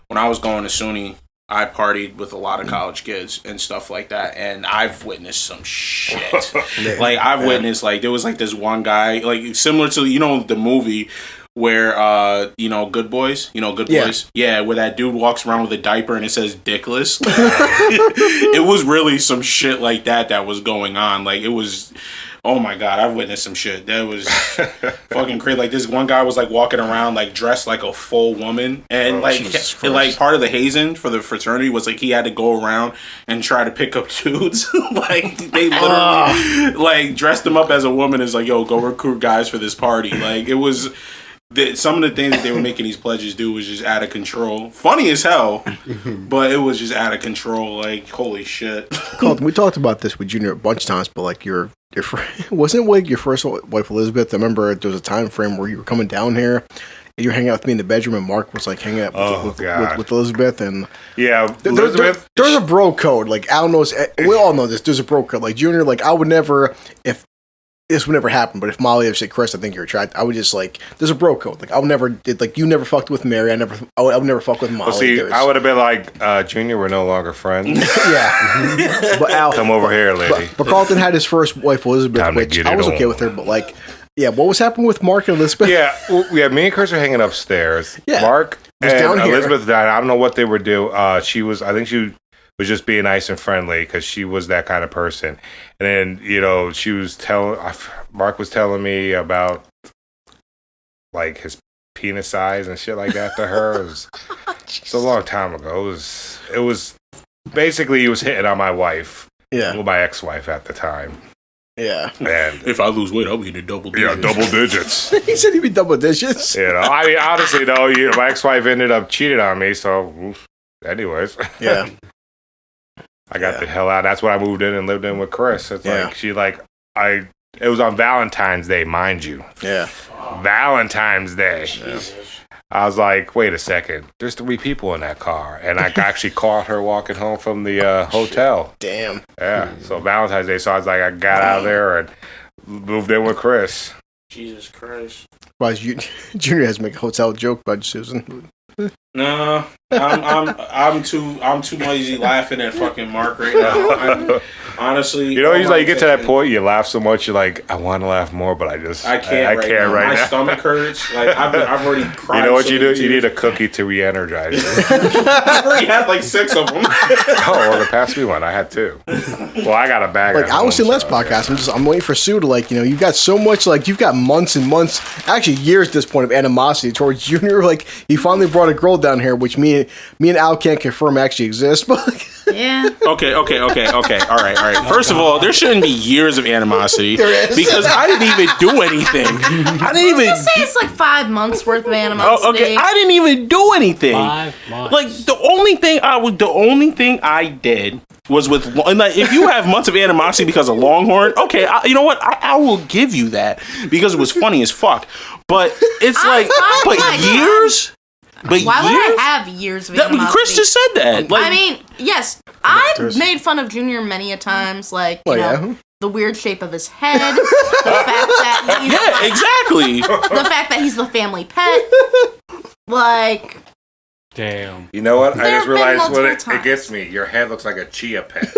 when I was going to SUNY, I partied with a lot of college kids and stuff like that, and I've witnessed some shit. Like I've witnessed, like there was like this one guy, like similar to the movie where Good Boys, Good Boys, yeah, where that dude walks around with a diaper and it says "Dickless." It was really some shit like that was going on. Like it was Oh my god, I've witnessed some shit. That was fucking crazy. Like this one guy was like walking around like dressed like a full woman, and like part of the hazing for the fraternity was like he had to go around and try to pick up dudes. Like they literally like dressed him up as a woman. Is like, yo, go recruit guys for this party. Like it was. Some of the things that they were making these pledges do was just out of control. Funny as hell, but it was just out of control. Like, holy shit. Carlton, we talked about this with Junior a bunch of times, but like wasn't it like your first wife Elizabeth? I remember there was a time frame where you were coming down here and you were hanging out with me in the bedroom, and Mark was like hanging out with Elizabeth, and Elizabeth. There's a bro code. Like Al knows, we all know this. There's a bro code. Like Junior, like I would never if. This would never happen, but if Molly ever said, Chris, I think you're attracted, I would just like, there's a bro code. Like, I would never, you never fucked with Mary. I would never fuck with Molly. Well, see, I would have been like, Junior, we're no longer friends. Yeah. But Al, come over here, lady. But Carlton had his first wife, Elizabeth, which I was okay with her, but like, yeah, what was happening with Mark and Elizabeth? Yeah, me and Chris are hanging upstairs. Yeah. Mark and down Elizabeth died. I don't know what they were doing. I think she was just being nice and friendly because she was that kind of person. And then, she was Mark was telling me about like his penis size and shit like that to her. It's a long time ago. It was basically he was hitting on my wife. Yeah. Well, my ex-wife at the time. Yeah. And if I lose weight, I'll be in the double digits. Yeah, double digits. He said he'd be double digits. I mean, honestly, though, my ex-wife ended up cheating on me, so anyways. Yeah. I got the hell out. That's when I moved in and lived in with Chris. It's like it was on Valentine's Day, mind you. Yeah. Valentine's Day. Jesus. I was like, wait a second. There's 3 people in that car. And I actually caught her walking home from the hotel. Damn. Yeah. So Valentine's Day. So I was like, I got out of there and moved in with Chris. Jesus Christ. Why Junior has to make a hotel joke about Susan. No, I'm too lazy laughing at fucking Mark right now. Honestly, he's like, you get to that point, you laugh so much, you're like, I want to laugh more, but I can't right now. My stomach hurts. Like I've already cried. You know what you do? You need a cookie to re-energize you. I've already had like 6 of them. Well, pass me one. I had 2. Well, I got a bag. Like I was in last podcast. I'm waiting for Sue to like, you've got so much, like you've got months and months, actually years at this point of animosity towards Junior. Like he finally brought a girl down here, which me and Al can't confirm actually exists, but yeah. Okay. All right. First of all, there shouldn't be years of animosity because I didn't even do anything. I didn't even say it's like 5 months worth of animosity. Oh, okay. I didn't even do anything. 5 months. Like the only thing I did was with like if you have months of animosity because of Longhorn, okay, you know what? I will give you that because it was funny as fuck. But it's years. But why would I have years of animosity? Chris just said that. Like, I mean, yes, I've made fun of Junior many a times, like the weird shape of his head, the fact that he's exactly the fact that he's the family pet, like. Damn. You know what? I just realized it gets me. Your head looks like a chia pet.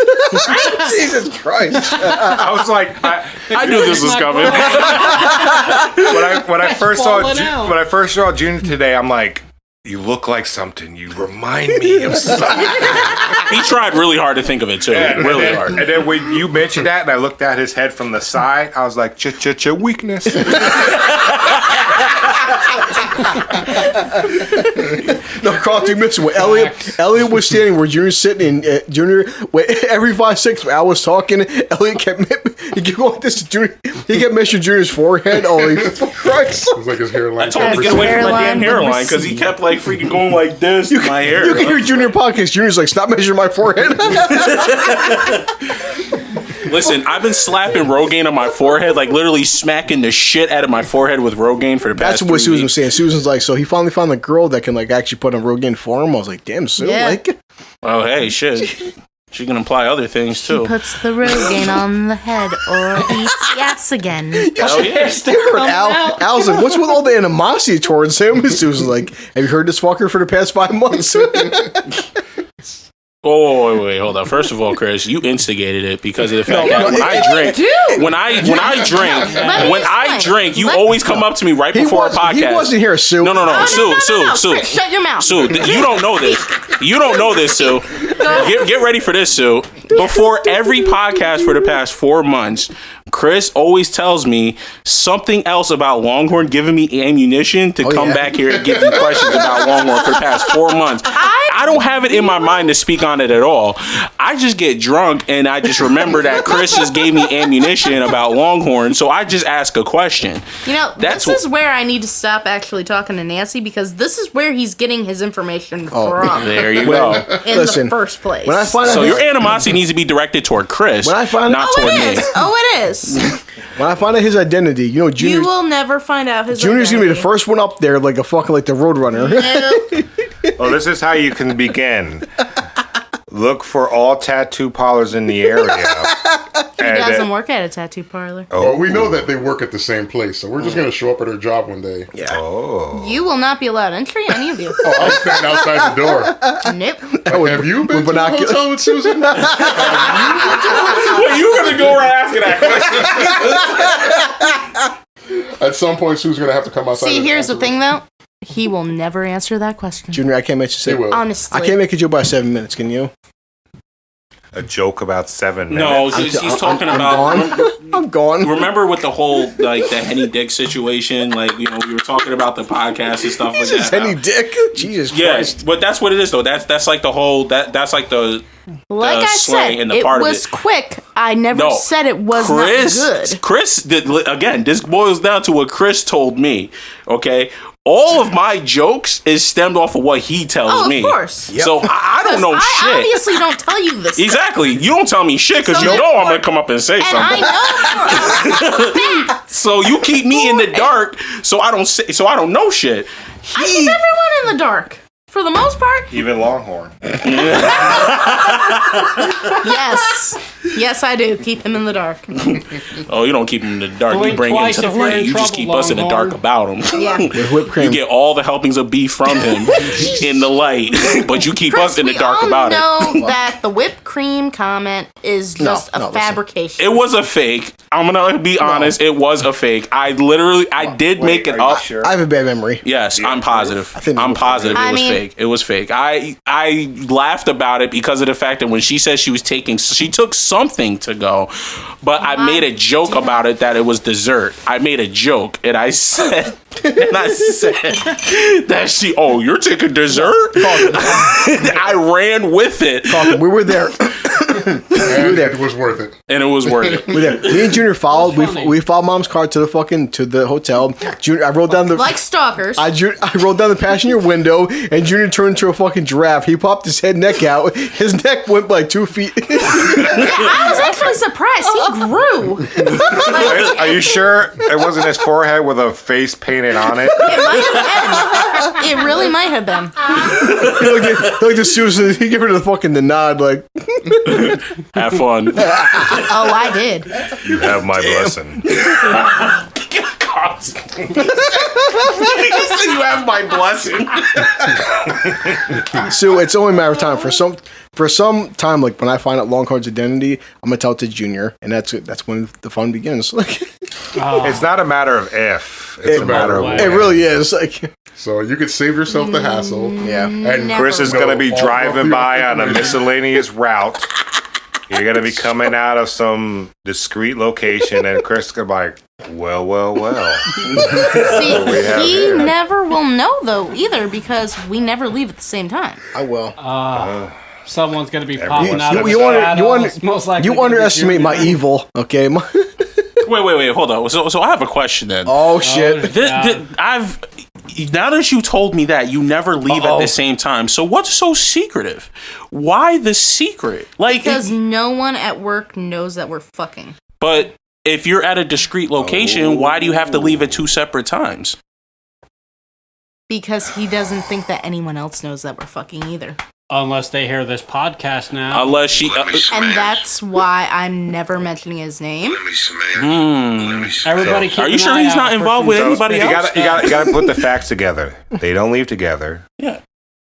Jesus Christ! I was like, I knew this was coming. when I first saw Junior today, I'm like, you look like something. You remind me of something. He tried really hard to think of it too. Really hard. And then when you mentioned that, and I looked at his head from the side, I was like, weakness. No, Carl, you missed what Elliot was standing where Junior's sitting, and Junior, every 5 seconds when I was talking, Elliot kept going like this to Junior. He kept measuring Junior's forehead. Holy Christ! It was like his hairline. I told him to get away from my damn hairline because he kept like freaking going like this. My hair. You can hear Junior podcast. Junior's like, stop measuring my forehead. Listen, I've been slapping Rogaine on my forehead, like literally smacking the shit out of my forehead with Rogaine for the past 3 weeks. That's what Susan was saying. Susan's like, so he finally found a girl that can like actually put on Rogaine for him. I was like, damn, Sue, like. Oh, hey, shit. She can imply other things too. He puts the Rogaine on the head or eats yes again. Oh yeah. Al's like, what's with all the animosity towards him? Susan's like, have you heard this fucker for the past 5 months? Oh wait, hold on. First of all, Chris, you instigated it because of the fact that when I drink, you always come up to me right before a podcast. He wasn't here, Sue. No, Sue. Chris, shut your mouth. Sue, you don't know this. You don't know this, Sue. Get ready for this, Sue. Before every podcast for the past 4 months, Chris always tells me something else about Longhorn, giving me ammunition to come back here and give you questions about Longhorn for the past 4 months. I don't have it in my mind to speak on it at all. I just get drunk and I just remember that Chris just gave me ammunition about Longhorn, so I just ask a question. You know, this is where I need to stop actually talking to Nancy, because this is where he's getting his information from. There you go. In the first place. When I find out your animosity needs to be directed toward Chris, not toward me. It is. When I find out his identity, you know, Junior. You will never find out his Junior's identity. gonna be the first one up there, like a fucking like the Roadrunner. Well, this is how you can begin. Look for all tattoo parlors in the area. He doesn't work at a tattoo parlor. Well, we know that they work at the same place, so we're just going to show up at her job one day. Yeah. Oh. You will not be allowed entry, any of you. I'll stand outside the door. Nope. Have you been to the hotel with Susan? Well, you're going to go around asking that question. At some point, Sue's going to have to come outside. See, here's the thing, though. He will never answer that question. Junior, I can't make you say. Honestly. I can't make a joke by 7 minutes, can you? A joke about 7 minutes? No, he's talking about... I'm gone. Remember with the whole, like, the Henny Dick situation? Like, you know, we were talking about the podcast and stuff like that. Henny Dick? Jesus Christ. Yeah, but that's what it is, though. That's like the whole... That's like the... Like I said, it was quick. I never said it was not good. Chris, again, this boils down to what Chris told me, okay? All of my jokes is stemmed off of what he tells me. Of course. Yep. So I don't know shit. I obviously don't tell you this. Exactly. You don't tell me shit because you know I'm going to come up and say something. I know. So you keep me in the dark so I don't know shit. I keep everyone in the dark. For the most part. Even Longhorn. Yes. Yes, I do. Keep him in the dark. Oh, you don't keep him in the dark. Blink You bring him twice to the if you're light. in You just trouble, keep us in the dark about him. Yeah. With whipped cream. You get all the helpings of beef from him in the light, but you keep us in the dark about it. We all know that the whipped cream comment is just a fabrication. It was a fake. I'm going to be honest. It was a fake. I did make it up. Sure? I have a bad memory. Yes, I'm positive. I'm positive it was fake. It was fake. I laughed about it because of the fact that when she said she took something to go, but I made a joke about it that it was dessert. I made a joke and I said that you're taking dessert? I ran with it. We were there. And it was worth it. And it was worth it. Me and Junior followed. We followed Mom's car to the hotel. Junior, I rolled down the like stalkers. I rolled down the passenger window, and Junior turned into a fucking giraffe. He popped his neck out. His neck went like 2 feet. Yeah, I was actually surprised. He grew. Are you sure it wasn't his forehead with a face painted on it? It might have been. It really might have been. He looked at Susan. He gave her the nod, like. Have fun. Oh, I did. You have my blessing. He said you have my blessing. So it's only a matter of time. For some time, like when I find out Longhorn's identity, I'm gonna tell it to Junior, and that's when the fun begins. Like, it's not a matter of if; it's a matter of when. It really is. Like, so you could save yourself the hassle. Yeah. And Chris is gonna be driving by on a miscellaneous route. You're gonna be coming out of some discreet location, and Chris is gonna be like, well. See, he never will know though either, because we never leave at the same time. I will. Someone's gonna be popping out of you you underestimate my evil, okay? Wait, hold on. So I have a question then. Oh shit! Now that you told me that you never leave at the same time, so what's so secretive? Why the secret? Like, because no one at work knows that we're fucking. But if you're at a discreet location, why do you have to leave at 2 separate times? Because he doesn't think that anyone else knows that we're fucking either. Unless they hear this podcast now. Unless she... and that's why I'm never mentioning his name. Everybody are you sure he's not involved with anybody else? You gotta put the facts together. They don't leave together. Yeah.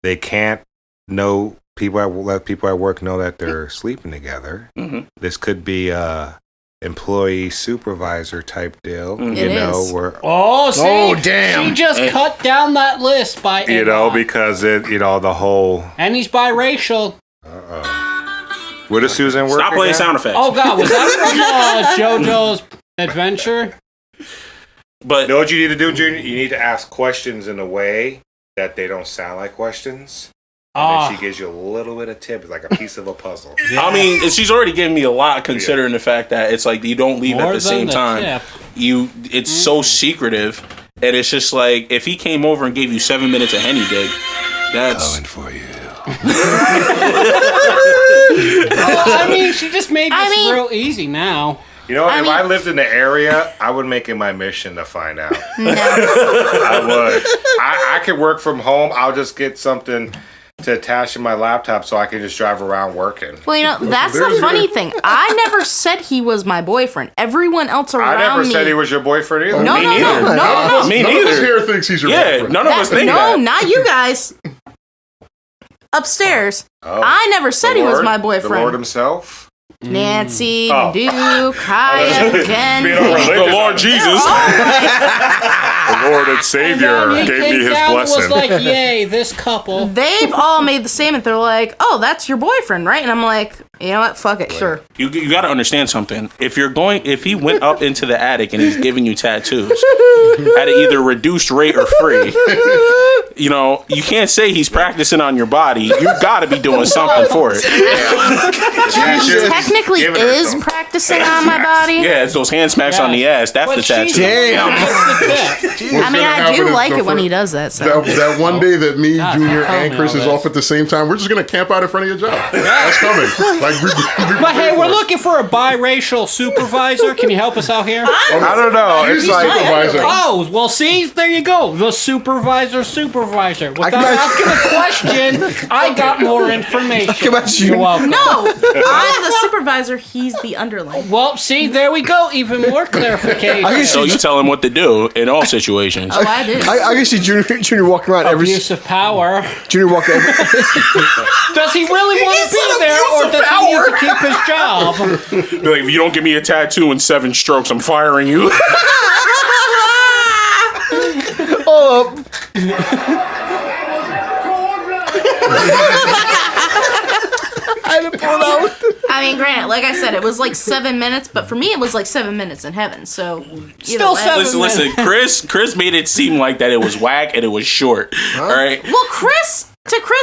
They can't let people at work know that they're sleeping together. Mm-hmm. This could be a employee supervisor type deal. Mm-hmm. Damn. She just cut down that list by because the whole, and he's biracial. Where does Susan work? Stop playing again? sound effects. Oh God, was that from JoJo's Adventure? But You know what you need to do, Junior? You need to ask questions in a way that they don't sound like questions. And then she gives you a little bit of tip. It's like a piece of a puzzle. I mean, she's already given me a lot considering the fact that it's like you don't leave More at the same than the time. tip. It's so secretive, and it's just like if he came over and gave you 7 minutes of Henny Dig, that's Coming for you. I mean, she just made this real easy now. You know, if I lived in the area, I would make it my mission to find out. No. I would. I could work from home. I'll just get something to attach to my laptop so I can just drive around working. Well, you know, that's the funny thing. I never said he was my boyfriend. Everyone else around me... I never said he was your boyfriend either. No, Me no, neither. no, no. Me None of us neither. here thinks he's your Yeah, boyfriend. none of us think No, that. not you guys. Upstairs. Oh. I never said he was my The Lord boyfriend. himself? Nancy, Oh. Duke, Kaya, Jen. Being all religious. The Lord Jesus. The Lord and Savior And then he gave came me his down and blessing. was like, "Yay, this couple." They've all made the statement. They're like, "Oh, that's your boyfriend, right?" And I'm like, "You know what? Fuck it, sure." You got to understand something. If he went up into the attic and he's giving you tattoos at either reduced rate or free, you know, you can't say he's practicing on your body. You got to be doing something for it. He technically Giving her is some practicing on my body. Yeah, it's those hand smacks on the ass. That's But the tattoo. she's- Damn. That's the tip. I mean, I do like it when he does that. So. That one day that me, God, Junior, tell and me Chris all is this. off at the same time, we're just gonna camp out in front of your job. That's coming. Like, But hey, we're looking for a biracial supervisor. Can you help us out here? I don't know. It's like supervisor. Oh, well, see, there you go. The supervisor. Without can imagine- asking a question, I got more information. can imagine- You're welcome. No, I'm the supervisor. He's the underling. Well, see, there we go. Even more clarification. I can So see, you tell him what to do in all situations. Oh, I do. I can see Junior walking around Abuse of power. Junior walking. Does he really want to be there, or does he need to keep his job? Be like, if you don't give me a tattoo in 7 strokes, I'm firing you. Hold up. I had to pull it out. I mean, granted, like I said, it was like 7 minutes, but for me, it was like 7 minutes in heaven. So Still either way. 7 Listen, Chris made it seem like that it was whack and it was short. All right. Well, Chris,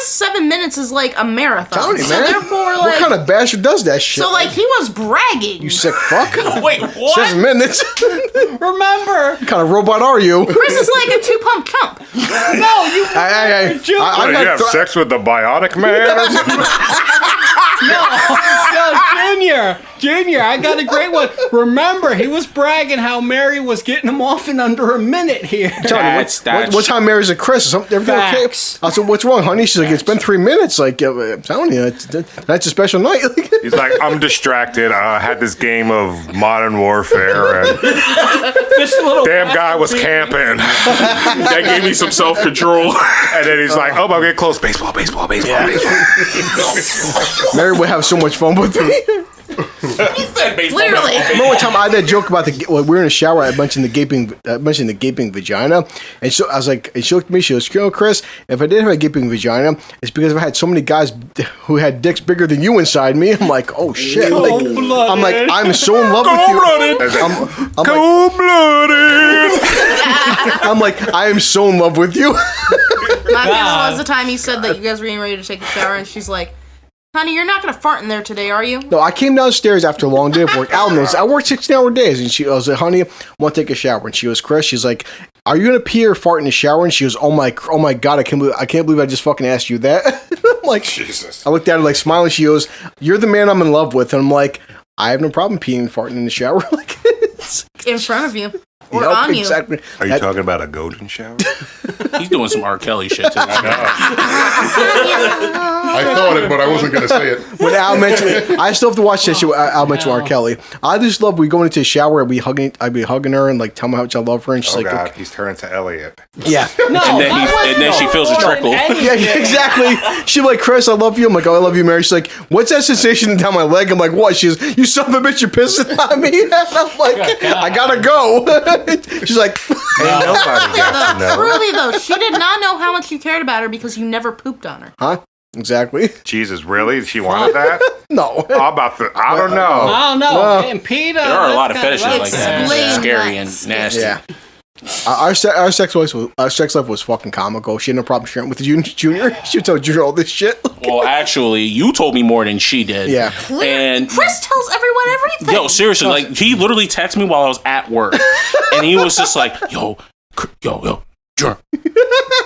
7 minutes is like a marathon. Telling you, so man. therefore, What like, kind of bastard does that shit? so like he was bragging. You sick fuck. Wait, what? 7 minutes. Remember, What kind of robot are you? Chris is like a 2-pump chump. no, you. I What, you have sex with the bionic man? No, Junior, I got a great one. Remember, he was bragging how Mary was getting him off in under a minute here. That's What time Mary's at Chris? Is everything okay? Facts. I said, what's wrong, honey? She's like, it's been 3 minutes. Like, I'm telling you, that's a special night. He's like, I'm distracted. I had this game of Modern Warfare, and This little damn guy was camping. That gave me some self control. And then he's like, oh, I'm getting close. Baseball. Mary would have so much fun with me. Literally. Remember one time I had that joke about when we were in the shower. I mentioned the gaping vagina, and so I was like, and she looked at me. She goes, "You know, Chris, if I did have a gaping vagina, it's because I had so many guys who had dicks bigger than you inside me." I'm like, "Oh shit!" Like, I'm like, I'm so in love with you. I'm like, I am so in love with you. My favorite was the time he said that you guys were getting ready to take a shower, and she's like, "Honey, you're not gonna fart in there today, are you?" No, I came downstairs after a long day of work. Al knows I work 16-hour days, and I was like, "Honey, I want to take a shower." And she goes, "Chris," she's like, "Are you gonna pee or fart in the shower?" And she goes, "Oh my God, I can't believe I just fucking asked you that." I'm like, Jesus. I looked at her like smiling. She goes, "You're the man I'm in love with," and I'm like, "I have no problem peeing and farting in the shower." Like, In front of you. Or Yep, on you. exactly. Are you talking about a golden shower? He's doing some R. Kelly shit today. I thought it, but I wasn't going to say it. When Al mentioned it, I still have to watch that show. Al mentioned R. Kelly. I just love we go into the shower and I'd be hugging her and like tell me how much I love her, and she's Oh, like, God. okay. He's turning to Elliot. Yeah. No, And then she feels a trickle. Yeah, exactly. She's like, "Chris, I love you." I'm like, "Oh, I love you, Mary." She's like, "What's that sensation down my leg?" I'm like, "What?" She's, "You son of a bitch, you're pissing on me." And I'm like, "I gotta go." She's like, Ain't nobody got to know. Truly though, she did not know how much you cared about her because you never pooped on her. "Huh?" Exactly. Jesus, really? She wanted that? No. How about the? I don't know. I don't know. And Peter. There are a lot of fetishes like that. Explain Scary that. and nasty. Yeah. Our sex life was fucking comical. She had no problem sharing with the Junior. She would tell Junior all this shit. Well, actually, you told me more than she did. Yeah. And Chris tells everyone everything. yo, seriously, like he literally texted me while I was at work, and he was just like, yo, Junior.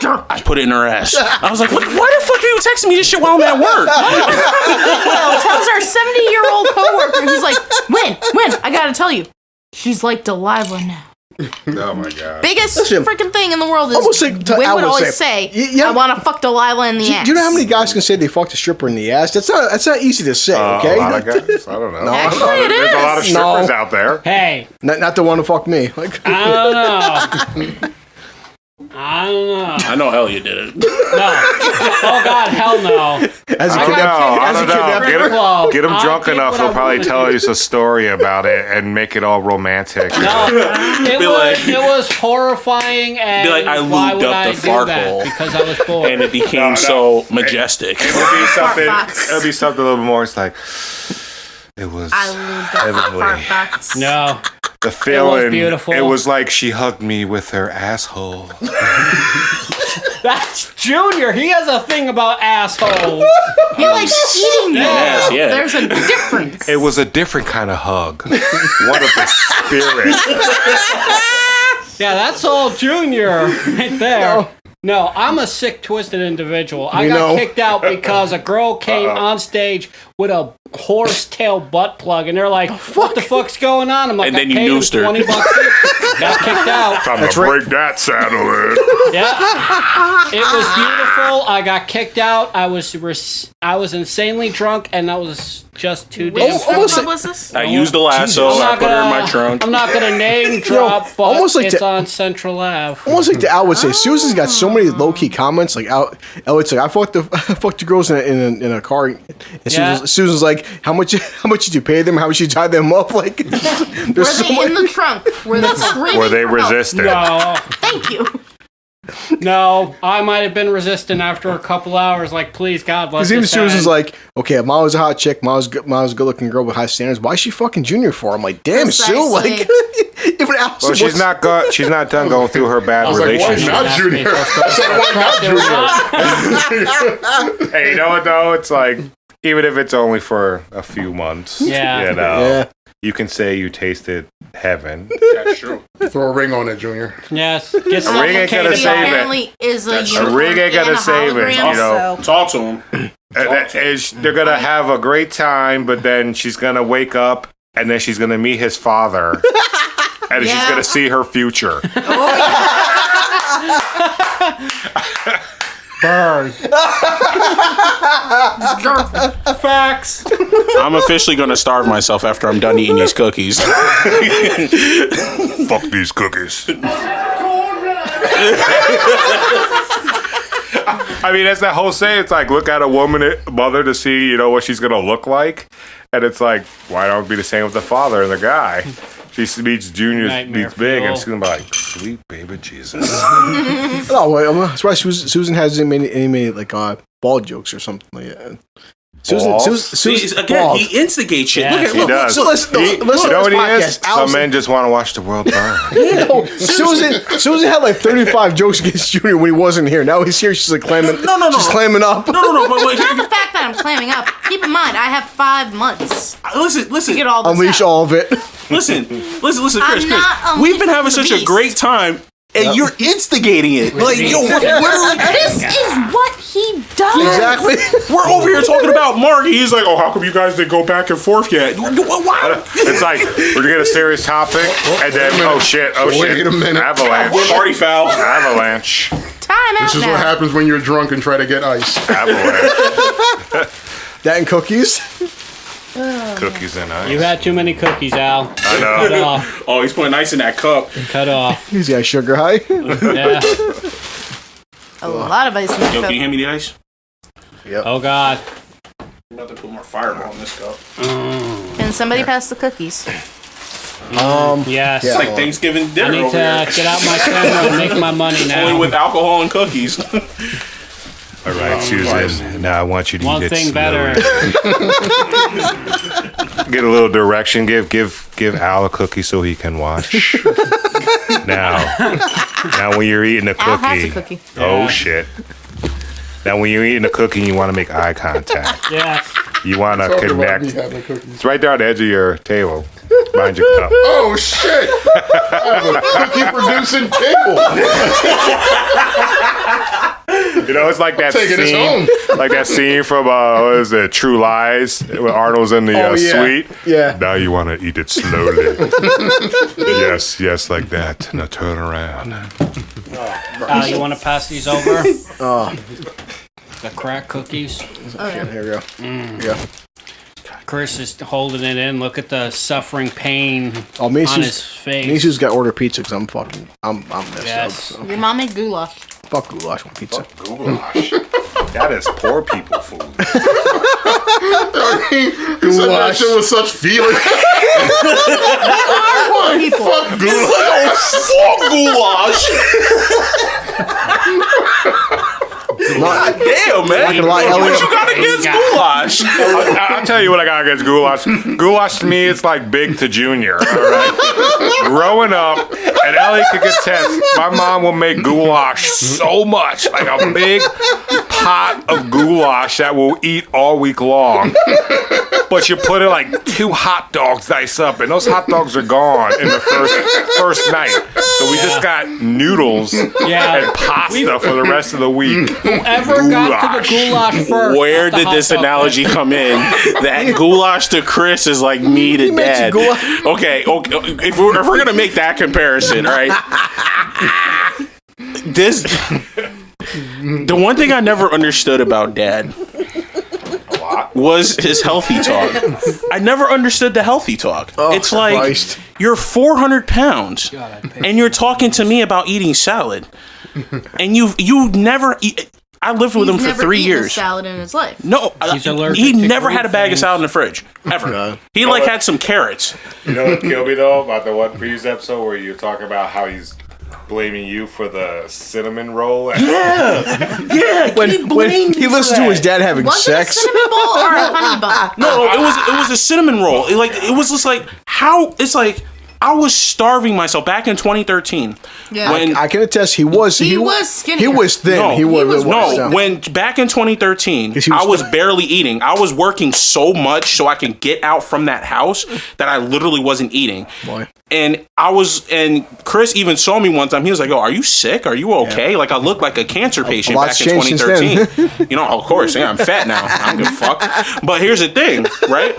I put it in her ass. I was like, why the fuck are you texting me this shit while I'm at work? Well, tells our 70-year-old coworker, he's like, when? I gotta tell you, she's like Delilah now. Oh my god. Biggest Listen, freaking thing in the world is almost like women would always say, I want to fuck Delilah in the ass. Do you know how many guys can say they fucked a stripper in the ass? That's not easy to say, okay? A lot of guys? I don't know. Actually, it There's a lot of is. strippers out there. Hey, Not the one who fucked me. Like, I don't know. I know Elliot did it. No. Oh God, hell no. as a I don't kid, know. I as a don't know. kidnapper. Get him I drunk did enough. what He'll I probably wanted tell to. us a story about it and make it all romantic. No, it was horrifying, and Be like, I why lubed would up I the do fart that? hole. Because I was bored. And it became so majestic. It would be something. box. It would be something a little more. It's like it was I lubed up the heavenly. fart box. No, The feeling. beautiful. It was like she hugged me with her asshole. that's Junior. He has a thing about assholes. He likes eating them. Yes, yeah. There's a difference. It was a different kind of hug. One of the spirit. Yeah, that's all Junior right there. No, I'm a sick, twisted individual. I got kicked out because a girl came on stage with a horsetail butt plug, and they're like, "What the fuck's going on?" I'm like, And then I you paid noosed her. $20. Got kicked out. Time to break that saddle in. Yeah, it was beautiful. I got kicked out. I was insanely drunk, and that was just too damn. Which strip club was this? I used the lasso. I put her in my trunk. I'm not gonna name drop, but almost like it's the- on Central Ave. almost like Al would say, Susan's got so many low key comments. Like Elliot's like, I fucked the girls in a car, and Susan's like, how much did you pay them? How much you tie them up? Like, Were they in the trunk? Were they screaming? Were they for help? resistant? No, Thank you. no, I might have been resistant after a couple hours. Like, please, God, let because this even Susan's end. like, okay, if Ma was a hot chick, Ma was a good looking girl with high standards. Why is she fucking Junior for? I'm like, damn, Sue. Precisely. Like, even Al. Well, she's not done going through her bad was like, why relationship. not Junior? I said, why not Junior? Hey, you know what though? It's like even if it's only for a few months, Yeah. you know, Yeah. you can say you tasted heaven. That's true. Throw a ring on it, Junior. Yes, get ring ain't gonna suffocated. He save it. apparently is a That's true. unicorn Ring ain't gonna and a save it, hologram, you know. so- Talk to him. They're gonna have a great time, but then she's gonna wake up and then she's gonna meet his father, and she's Yeah. gonna see her future. Burn. Facts. I'm officially going to starve myself after I'm done eating these cookies. Fuck these cookies. I mean, that's that whole saying. It's like, look at a mother to see, you know, what she's gonna look like, and it's like, why don't it be the same with the father and the guy? She meets Junior, Nightmare meets Big, fuel. and she's gonna be like, sweet baby Jesus. Oh, well, that's why Susan hasn't made any like ball jokes or something like that. Balls? See, again, he instigates shit. Yeah. Look at He look. does. So listen, You know to what this he is? podcast. Some men just want to watch the world burn. No, Susan had like 35 jokes against Junior when he wasn't here. Now he's here. She's like clamming. No. She's clamming up. No, but It's not the fact that I'm clamming up. Keep in mind, I have 5 months listen, to get all this Unleash out. all of it. listen, Chris. I'm not We've been having unleashing such the a beast. great time, and you're instigating it. Like, yo, what are This is what he does. Exactly. we're over here talking about Mark. He's like, oh, how come you guys didn't go back and forth yet? Why? It's like we're gonna get a serious topic, and then oh shit, Wait a minute. avalanche, Party foul. avalanche, Time out This is now. what happens when you're drunk and try to get ice. avalanche. That and cookies. Cookies and ice. You had too many cookies, Al. I Cut know. off. Oh, he's putting ice in that cup. Cut off. He's got sugar high. Yeah. A lot of ice in Yo, the can cup. you hand me the ice? Oh God. I'm about to put more fireball in this cup. Can somebody pass the cookies? Yes. Yeah. It's like Thanksgiving I dinner need over to here. get out my camera and make my money now. Only with alcohol and cookies. All right, Susan. Now I want you to One eat it thing slowly. better. Get a little direction. Give Al a cookie so he can watch. Now when you're eating a cookie. Al has a cookie. Oh shit. Now when you're eating a cookie, you want to make eye contact. Yes. You want to Talking about connect. me having cookies. It's right there on the edge of your table, behind your cup. Oh shit! I have a cookie producing table. You know, it's like that Taking us scene, like that scene from what is it, True Lies, when Arnold's in the suite. Yeah. Now you want to eat it slowly. yes, like that. Now turn around. You want to pass these over? The crack cookies. Here we go. Yeah. Chris is holding it in. Look at the suffering pain Oh, on his face. Macy's got to order pizza because I'm messed up. So. Your mom made goulash. Fuck goulash on pizza. Goulash. That is poor people food. You said that shit with such feeling. Poor people. Fuck goulash. God damn, man. Not gonna lie, What Elliot. you got against goulash? I'll tell you what I got against goulash. Goulash to me, it's like big to Junior. All right. Growing up, and Ellie could contest, my mom will make goulash so much, like a big pot of goulash that we'll eat all week long. But you put it like 2 hot dogs diced up, and those hot dogs are gone in the first night. So we just got noodles and pasta for the rest of the week. Whoever got to the goulash first. Where got the did this hot dog. analogy come in? That goulash to Chris is like me to makes dad. goulash. Okay, if we're gonna make that comparison, right? The one thing I never understood about dad was his healthy talk. I never understood the healthy talk. It's like Christ. you're 400 pounds and you're talking to me about eating salad, and you never eat. I lived with him for 3 He's never eaten a years. salad in his life. No, He's allergic he to never had a bag of gluten. salad in the fridge ever. God. He like had some carrots. You know what killed me though about the one previous episode where you're talking about how he's blaming you for the cinnamon roll? Yeah, When he listens to his dad having Was sex. it a cinnamon ball or a honey bun? No, it was a cinnamon roll. It was just like how it's like I was starving myself back in 2013. Yeah. When I can attest he was skinny. He was thin. No, he was no. When back in 2013, He was I was barely eating. I was working so much so I can get out from that house that I literally wasn't eating. Boy. And Chris even saw me one time. He was like, "Oh, are you sick? Are you okay?" Yeah. Like I looked like a cancer patient back in 2013. You know, of course, yeah, I'm fat now. I don't give a fuck. But here's the thing, right?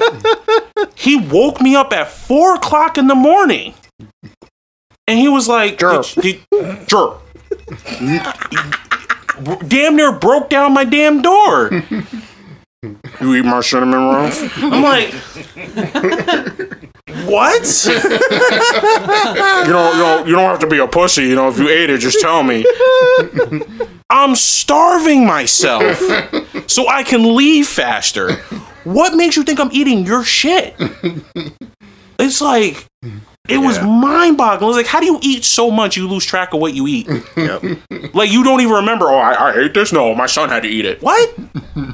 He woke me up at 4:00 in the morning. And he was like, jerk. Damn near broke down my damn door. You eat my cinnamon roll? I'm like, what? You don't have to be a pussy. You know, if you ate it, just tell me. I'm starving myself so I can leave faster. What makes you think I'm eating your shit? It's like, it was mind-boggling. I was like, how do you eat so much you lose track of what you eat? Yep. Like, you don't even remember, I ate this? No, my son had to eat it. What?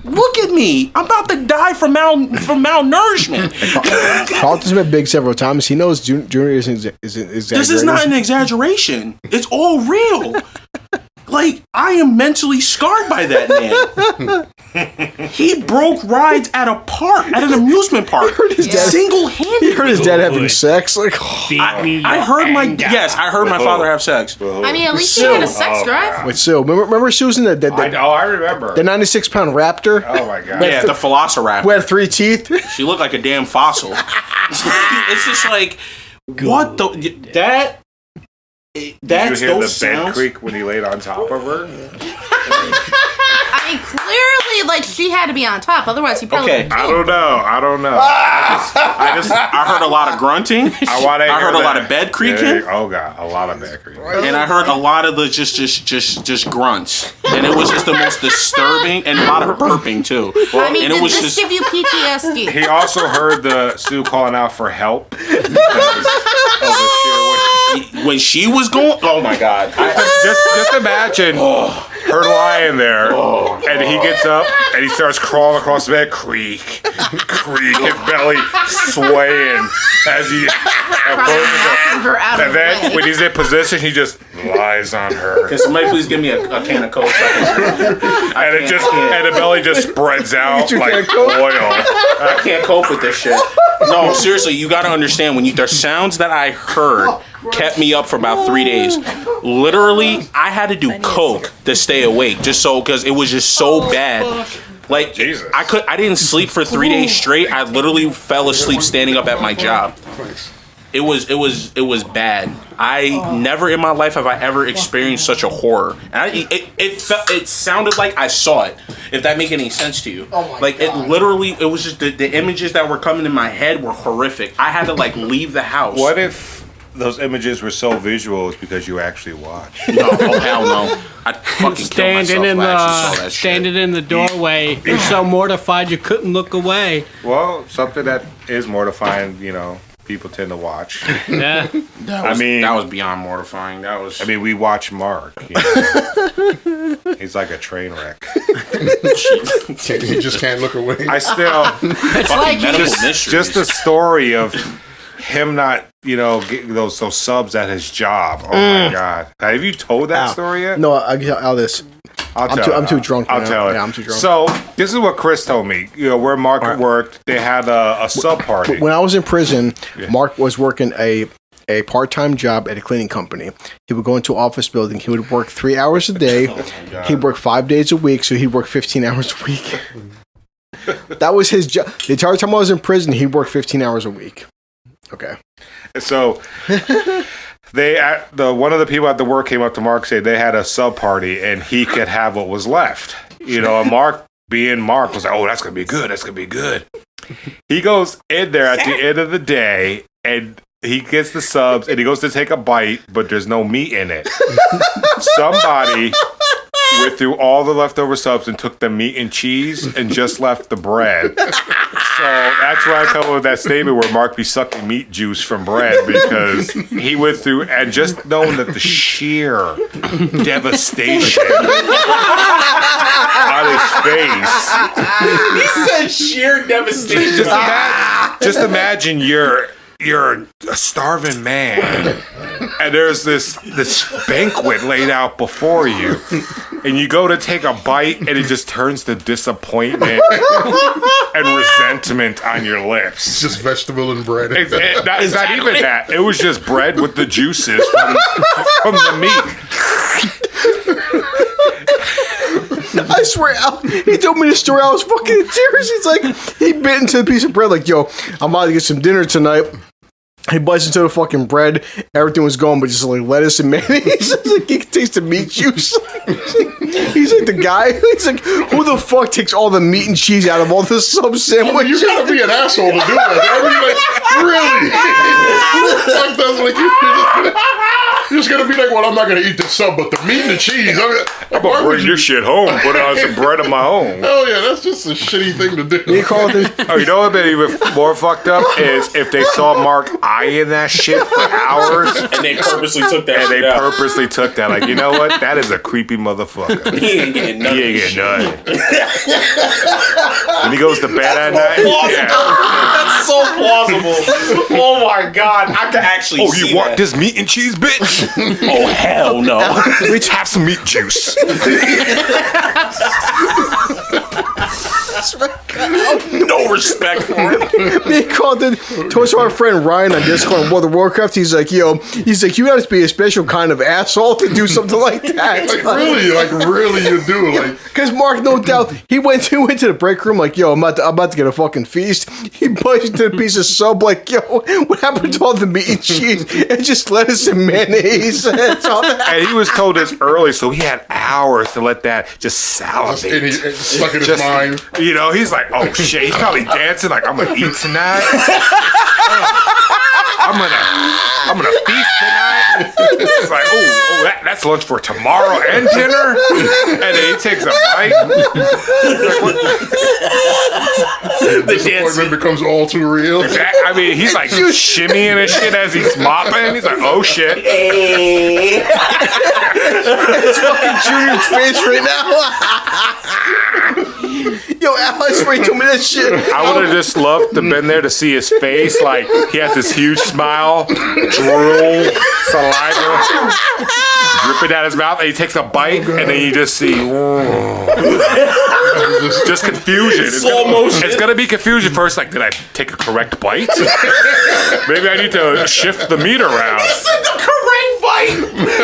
Look at me. I'm about to die from malnourishment. Carlton's been big several times. He knows Junior isn't exaggerating. This is not an exaggeration. It's all real. Like, I am mentally scarred by that man. He broke rides at an amusement park. Single-handedly. He heard his dad having sex. Like, I heard my father have sex. I mean, at least he had a sex drive. with Sue. Remember Susan, I remember. the 96-pound raptor? Oh my god. Yeah, the Velociraptor. Who had 3 teeth? She looked like a damn fossil. It's just like, what the... That's Did you hear those the bed sounds. creak when he laid on top of her? I mean, clearly, like, she had to be on top. Otherwise, he probably Okay. would've I killed. don't know. I heard a lot of grunting. I heard a lot of bed creaking. Oh god, a lot of bed creaking. And I heard a lot of the just grunts. And it was just the most disturbing, and a lot of burping too. I mean, and it did was this just give you PTSD? He also heard the Sue calling out for help. Because of the sheer when she was going. Oh my god! just imagine. her lying there, and he gets up and he starts crawling across the bed, creak, his belly swaying as he approaches her. And then when he's in position, he just lies on her. Can somebody please give me a can of Coke? And the belly just spreads out like oil. I can't cope with this shit. No, seriously, you gotta understand the sounds that I heard kept me up for about 3 days. Literally, I had to do coke to stay awake, because it was just so bad. Like, Jesus. I didn't sleep for 3 days straight. I literally fell asleep standing up at my job. It was bad. I never in my life have I ever experienced such a horror. And it sounded like I saw it. If that make any sense to you. Oh my God. It was just the images that were coming in my head were horrific. I had to leave the house. What if those images were so visual it's because you actually watched? No, oh hell no. I'd fucking kill myself if I actually saw that standing in the doorway. You're so mortified you couldn't look away. Well, something that is mortifying, people tend to watch. Yeah. That was beyond mortifying. We watch Mark. He's like a train wreck. He just can't look away. It's like just the story of him not, getting those subs at his job. Oh my God! Have you told that story yet? No, I'll tell this. I'm too drunk. I'll tell it. Yeah, I'm too drunk. So this is what Chris told me. Where Mark worked, they had a sub party. When I was in prison, Mark was working a part-time job at a cleaning company. He would go into an office building. He would work 3 hours a day. He'd work 5 days a week, so he'd work 15 hours a week. That was his job. The entire time I was in prison, he worked 15 hours a week. Okay. So one of the people at the work came up to Mark and said they had a sub party and he could have what was left. And Mark, being Mark, was like, "Oh, that's gonna be good. That's gonna be good." He goes in there at the end of the day and he gets the subs and he goes to take a bite, but there's no meat in it. Somebody went through all the leftover subs and took the meat and cheese and just left the bread. So that's why I come up with that statement where Mark be sucking meat juice from bread, because he went through and just knowing that the sheer devastation on his face. He said sheer devastation. Just imagine you're a starving man, and there's this banquet laid out before you, and you go to take a bite, and it just turns to disappointment and resentment on your lips. It's just vegetable and bread. It's not even that. It was just bread with the juices from the meat. I swear, he told me the story. I was fucking in tears. He's like, he bit into a piece of bread, like, "Yo, I'm about to get some dinner tonight." He bites into the fucking bread. Everything was gone, but just like lettuce and mayonnaise. Like he could taste the meat juice. He's like the guy. He's like, who the fuck takes all the meat and cheese out of all the sub sandwich? You gotta be an asshole to do that. I mean, like, really? Who the fuck does you're just gonna be like, "Well, I'm not gonna eat the sub, but the meat and the cheese. I'm gonna bring this shit home, put on some bread of my own." Hell yeah, that's just a shitty thing to do. He called it. Oh, you know what would be even more fucked up is if they saw Mark eyeing that shit for hours, and they purposely took that. Like, you know what? That is a creepy motherfucker. He ain't getting nothing. When he goes to bed at night, that's so plausible. Oh my God, I could actually. Oh, you want this meat and cheese, bitch? Oh hell no! Let's have some meat juice. No respect for it. He called it. Told our friend Ryan on Discord on World of Warcraft. He's like, "Yo," he's like, "You got to be a special kind of asshole to do something like that." really, you do. Because Mark, no doubt, he went to the break room like, "Yo, I'm about to get a fucking feast." He bites into a piece of sub like, "Yo, what happened to all the meat and cheese and just lettuce and mayonnaise?" And he was told this early, so he had hours to let that just salivate. It's stuck in his mind. He's like, "Oh shit," he's probably dancing like, "I'm gonna eat tonight. I'm gonna feast tonight." It's like, oh, that's lunch for tomorrow and dinner. And then he takes a bite. disappointment becomes all too real. I mean, he's like shimmying and shit as he's mopping. He's like, oh shit. It's fucking Junior's face right now. Yo, Alex, wait, told me that shit. I would have just loved to been there to see his face. Like, he has this huge smile, drool, saliva, dripping out his mouth, and he takes a bite, and then you just see, just confusion. Slow motion. It's gonna be confusion first. Like, did I take a correct bite? Maybe I need to shift the meat around. This is the correct bite.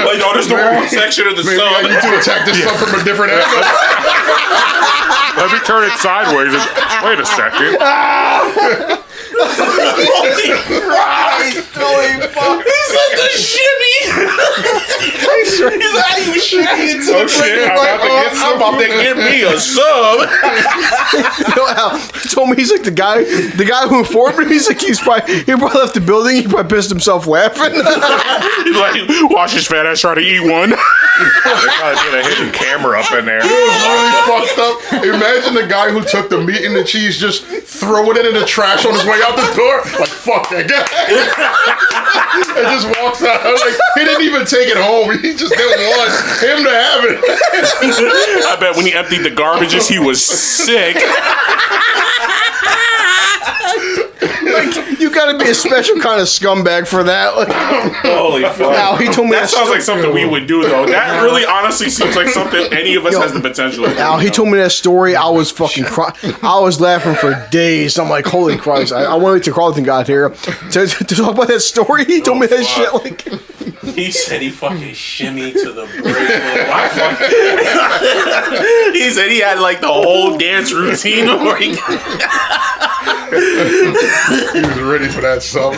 Like, oh, there's the wrong section of the Maybe sub. I need to attack this stuff from a different angle. Let me turn it sideways. Wait a second. Holy Christ! Holy fuck! He said the shimmy. He's like, he was shimmy into the shit! I'm about to get me a sub. Yo, Al, he told me he's like the guy who informed me. He's like he probably left the building. He probably pissed himself laughing. He's like, watch his fat ass try to eat one. They probably put a hidden camera up in there. It was really fucked up. Imagine the guy who took the meat and the cheese just throwing it in the trash on his way out the door. Like, fuck that guy. And just walks out. Like, he didn't even take it home. He just didn't want him to have it. I bet when he emptied the garbages, he was sick. Like, you gotta be a special kind of scumbag for that. Like, Holy fuck! Al, he told me That sounds like something we would do, though. That really, honestly, seems like something any of us has the potential to do. Al, he told me that story. I was fucking crying. I was laughing for days. I'm like, holy Christ! I want to wait till Carlton got here to talk about that story. He told me that shit. Like, he said he fucking shimmied to the break. He said he had like the whole dance routine where he. He was ready for that sub.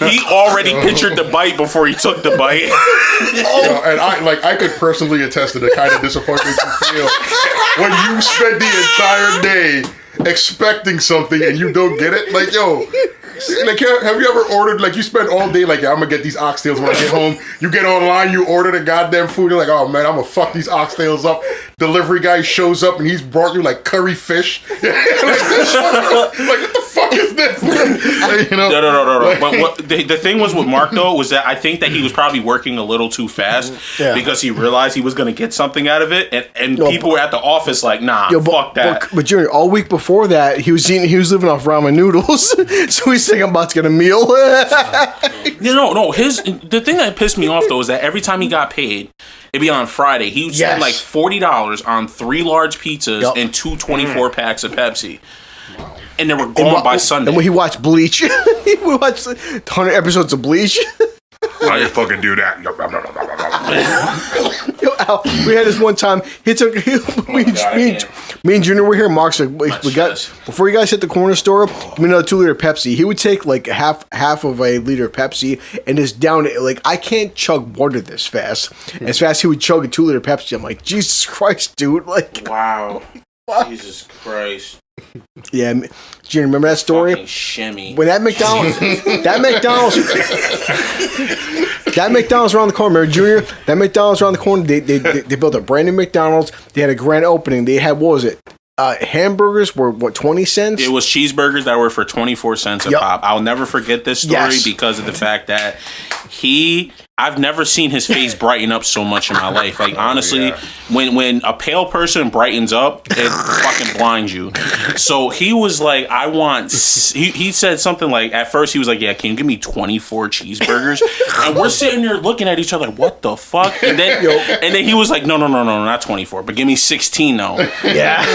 He already pictured the bite before he took the bite. And I could personally attest to the kind of disappointment you feel when you spend the entire day expecting something and you don't get it. Like, yo, like, have you ever ordered, like, you spend all day, like, I'm gonna get these oxtails when I get home. You get online, you order the goddamn food, you're like, oh man, I'm gonna fuck these oxtails up. Delivery guy shows up and he's brought you like curry fish. Like, what the fuck is this? You know? No. But the thing was with Mark, though, was that I think that he was probably working a little too fast because he realized he was going to get something out of it. And people were at the office like, nah, fuck that. But Junior, all week before that, he was living off ramen noodles. So he's saying, I'm about to get a meal. No. The thing that pissed me off, though, is that every time he got paid, it'd be on Friday. He would spend like $40 on 3 large pizzas and 2 24 packs of Pepsi. And they were gone by Sunday. And when he watched Bleach, he watched 100 episodes of Bleach. I didn't fucking do that. Yo, Al, we had this one time. Me and Junior were here. Mark's like, we got before you guys hit the corner store. Give me another 2 liter Pepsi. He would take like half of a liter of Pepsi and just down it. Like, I can't chug water this fast. As fast he would chug a 2 liter Pepsi. I'm like, Jesus Christ, dude! Like, wow, Jesus Christ. Yeah, Junior, remember that story? Fucking shimmy. When that McDonald's around the corner, remember, Junior? That McDonald's around the corner, they built a brand new McDonald's. They had a grand opening. They had, what was it? Hamburgers were, what, 20 cents? It was cheeseburgers that were for 24 cents a pop. I'll never forget this story because of the fact that I've never seen his face brighten up so much in my life. Like, honestly, when a pale person brightens up, it fucking blinds you. So he was like, he said something like, at first he was like, yeah, can you give me 24 cheeseburgers? And we're sitting there looking at each other like, what the fuck? And then he was like, no, not 24, but give me 16 though. Yeah.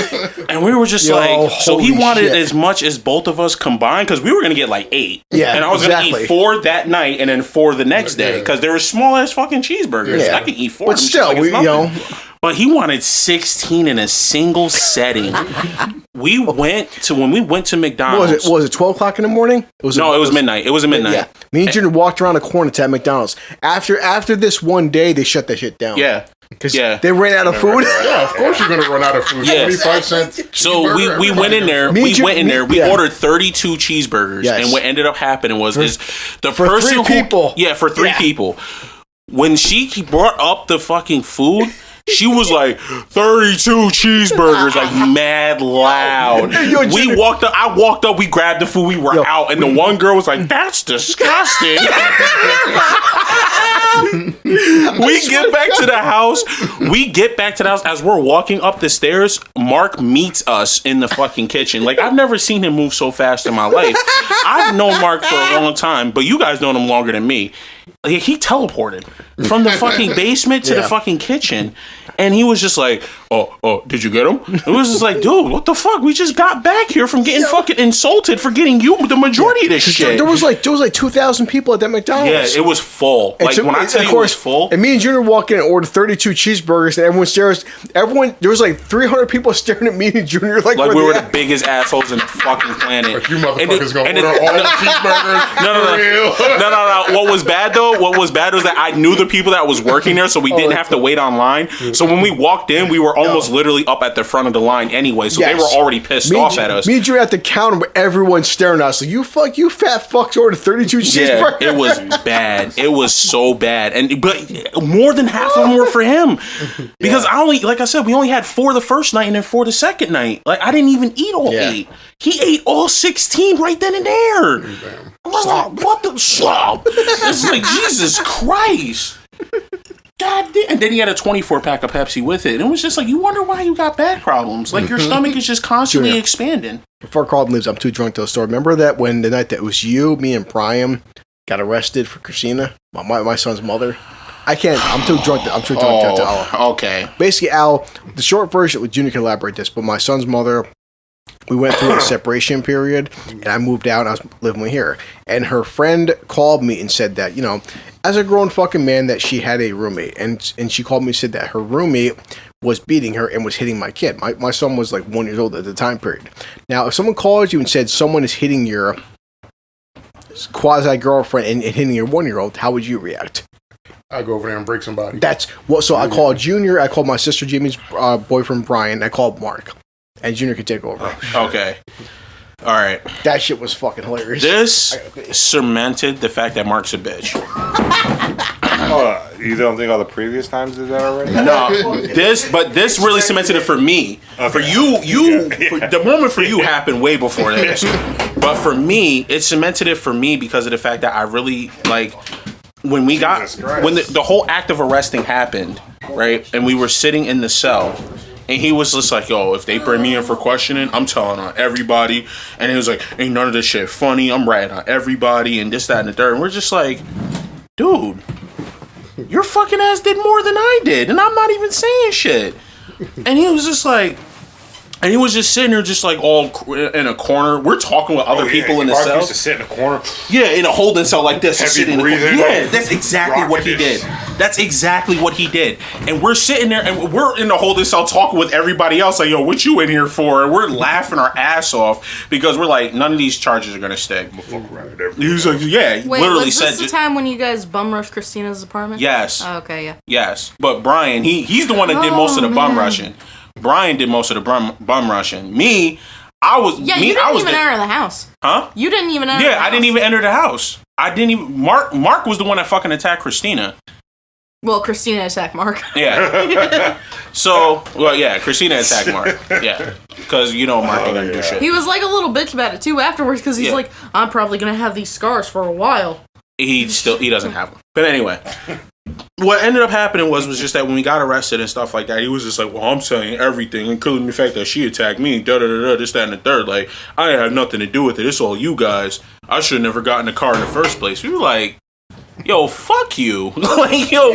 And we were just so he wanted as much as both of us combined because we were going to get like 8. Yeah, and I was going to eat 4 that night and then 4 the next day because they were small ass fucking cheeseburgers. I could eat 4. But still, but he wanted 16 in a single setting. When we went to McDonald's. Was it 12 o'clock in the morning? It was midnight. It was midnight. Yeah. Me and Junior walked around the corner to that McDonald's. After this one day, they shut that shit down. Yeah. Because they ran out of food. Yeah, of course you're going to run out of food. Yeah. 25 cents. So we went in there. We ordered 32 cheeseburgers. Yes. And what ended up happening was the person 3 people. For 3 people. When she brought up the fucking food, She was like 32 cheeseburgers, like mad loud. We walked up. I walked up. We grabbed the food. We were out, and the one girl was like, "That's disgusting." We get back to the house. As we're walking up the stairs. Mark meets us in the fucking kitchen. Like, I've never seen him move so fast in my life. I've known Mark for a long time, but you guys known him longer than me. He teleported from the fucking basement to the fucking kitchen, and he was just like, oh, did you get him? It was just like, dude, what the fuck? We just got back here from getting fucking insulted for getting you the majority of this shit. There was like 2,000 people at that McDonald's. Yeah, it was full. Like, when I tell you it was full. And me and Junior walk in and order 32 cheeseburgers, and everyone stares. There was like 300 people staring at me and Junior like we were the biggest assholes in the fucking planet. Like, you motherfuckers gonna order all the cheeseburgers? No. What was bad though? What was bad was that I knew the people that was working there, so we didn't have to wait online. So when we walked in, we were almost literally up at the front of the line anyway. So they were already pissed off at us. Me and Junior at the counter, but everyone's staring at us like, you fat fucks ordered 32 cheeseburgers. It was bad. It was so bad, but more than half of them were for him because like I said, we only had 4 the first night and then 4 the second night. Like, I didn't even eat all 8. He ate all 16 right then and there. I was like, what the slop? It's like, Jesus Christ. God damn. And then he had a 24-pack of Pepsi with it. And it was just like, you wonder why you got back problems. Like, your stomach is just constantly expanding. Before Carlton leaves, I'm too drunk to tell the story. Remember that when the night that it was you, me, and Brian got arrested for Christina, my son's mother? I'm too drunk to tell Al. Okay. Basically, Al, the short version, with Junior can elaborate this, but my son's mother, we went through a separation period, and I moved out, and I was living with her. And her friend called me and said that, as a grown fucking man, that she had a roommate. And she called me and said that her roommate was beating her and was hitting my kid. My son was like 1 year old at the time period. Now, if someone calls you and said someone is hitting your quasi-girlfriend and hitting your 1 year old, how would you react? I go over there and break somebody. So I called Junior, I called my sister Jimmy's boyfriend Brian, I called Mark. And Junior could take over. Okay. All right. That shit was fucking hilarious. This cemented the fact that Mark's a bitch. You don't think all the previous times did that already? No. This really cemented it for me. Okay. For you, the moment for you happened way before this. But for me, it cemented it for me because of the fact that I really, like, when the whole act of arresting happened, right? And we were sitting in the cell. And he was just like, yo, if they bring me in for questioning, I'm telling on everybody. And he was like, ain't none of this shit funny. I'm ratting on everybody and this, that, and the third. And we're just like, dude, your fucking ass did more than I did. And I'm not even saying shit. And he was just like, and he was just sitting there just like all in a corner. We're talking with other people in the cell. Used to sit in a corner. Yeah, in a holding cell like this. Heavy breathing. Yeah, that's exactly what he did. That's exactly what he did. And we're sitting there and we're in the holding cell talking with everybody else like, yo, what you in here for? And we're laughing our ass off because we're like, none of these charges are going to stick. He was like, yeah. Wait, literally was this the time when you guys bum rushed Christina's apartment? Yes. Oh, okay, yeah. Yes. But Brian, he's the one that did most of the bum rushing. Brian did most of the bum rushing. Me, I was. Yeah, you didn't even enter the house. Huh? You didn't even enter. Yeah, I didn't even enter the house. I didn't even. Mark was the one that fucking attacked Christina. Well, Christina attacked Mark. Yeah. Christina attacked Mark. Yeah, because Mark ain't gonna do shit. He was like a little bitch about it too afterwards because he's like, I'm probably gonna have these scars for a while. He doesn't have them. But anyway. What ended up happening was just that when we got arrested and stuff like that, he was just like, well, I'm saying everything, including the fact that she attacked me, this, that, and the third. Like, I didn't have nothing to do with it. It's all you guys. I should have never gotten in the car in the first place. We were like, yo, fuck you. Like, yo,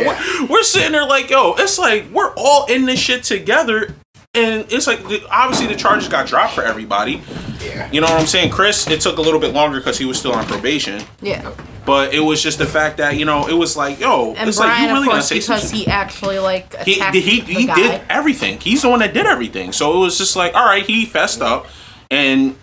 we're sitting there like, yo, it's like, we're all in this shit together. And it's like, obviously the charges got dropped for everybody. Yeah. You know what I'm saying? Chris, it took a little bit longer because he was still on probation. Yeah. But it was just the fact that, it was like, yo, and it's Brian, like, you really of course, gonna say because he actually, like, attacked he the guy. did everything. He's the one that did everything. So it was just like, all right, he fessed up. And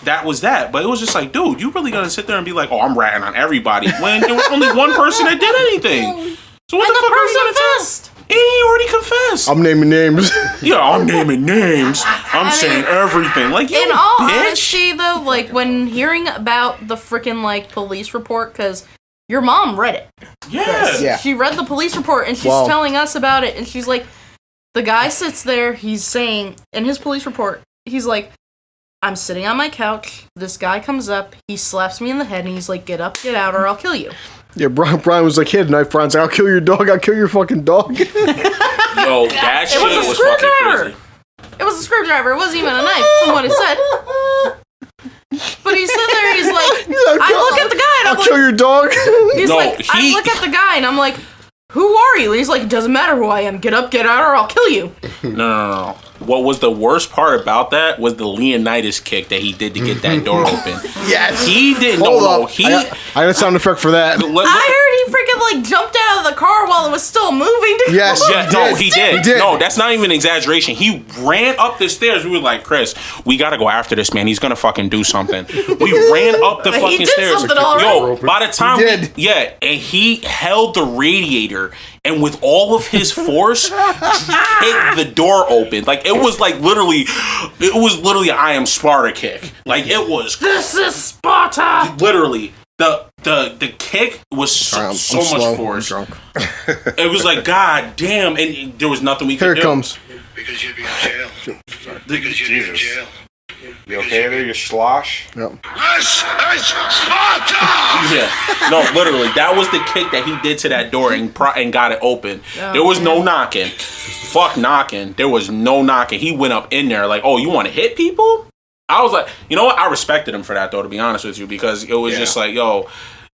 that was that. But it was just like, dude, you really gonna sit there and be like, oh, I'm ratting on everybody. When there was only one person that did anything. So what the fuck are you gonna tell? And he already confessed. I'm naming names. Yeah, I'm naming names. I'm saying everything. Like, you in all bitch. honesty, though, like, when hearing about the freaking, like, police report, because your mom read it. Yeah. She read the police report, and she's telling us about it, and she's like, The guy sits there, he's saying, in his police report, he's like, I'm sitting on my couch, this guy comes up, he slaps me in the head, and he's like, get up, get out, or I'll kill you. Yeah, Brian was like, hit a knife, Brian's like, I'll kill your dog, I'll kill your fucking dog. Yo, that shit was fucking crazy. It was a screwdriver, it wasn't even a knife, from what he said. But he's sitting there, he's like, I look at the guy, and I'm like, kill your dog. He's like, I look at the guy, and I'm like, who are you? And he's like, it doesn't matter who I am. Get up, get out, or I'll kill you. No. What was the worst part about that was the Leonidas kick that he did to get that door open. Yes. He didn't know. I got a sound effect for that. I heard he freaking like jumped out of the car while it was still moving. Yes. Yeah, no, he did. No, that's not even an exaggeration. He ran up the stairs. We were like, Chris, we gotta go after this man. He's gonna fucking do something. We ran up the But fucking he did stairs. something already. Yo, by the time and he held the radiator and with all of his force kicked the door open. Like it was literally an I am Sparta kick. Like it was. This is Sparta. Literally, the kick was so much force. It was like, God damn, and there was nothing we could do. Here it comes. Because you'd be in jail. Because you'd be in jail. You okay there, you slosh? Yep. This is Sparta! Yeah, no, literally, that was the kick that he did to that door and got it open. There was no knocking. Fuck knocking. There was no knocking. He went up in there like, oh, you want to hit people? I was like, you know what? I respected him for that, though, to be honest with you, because it was just like, yo,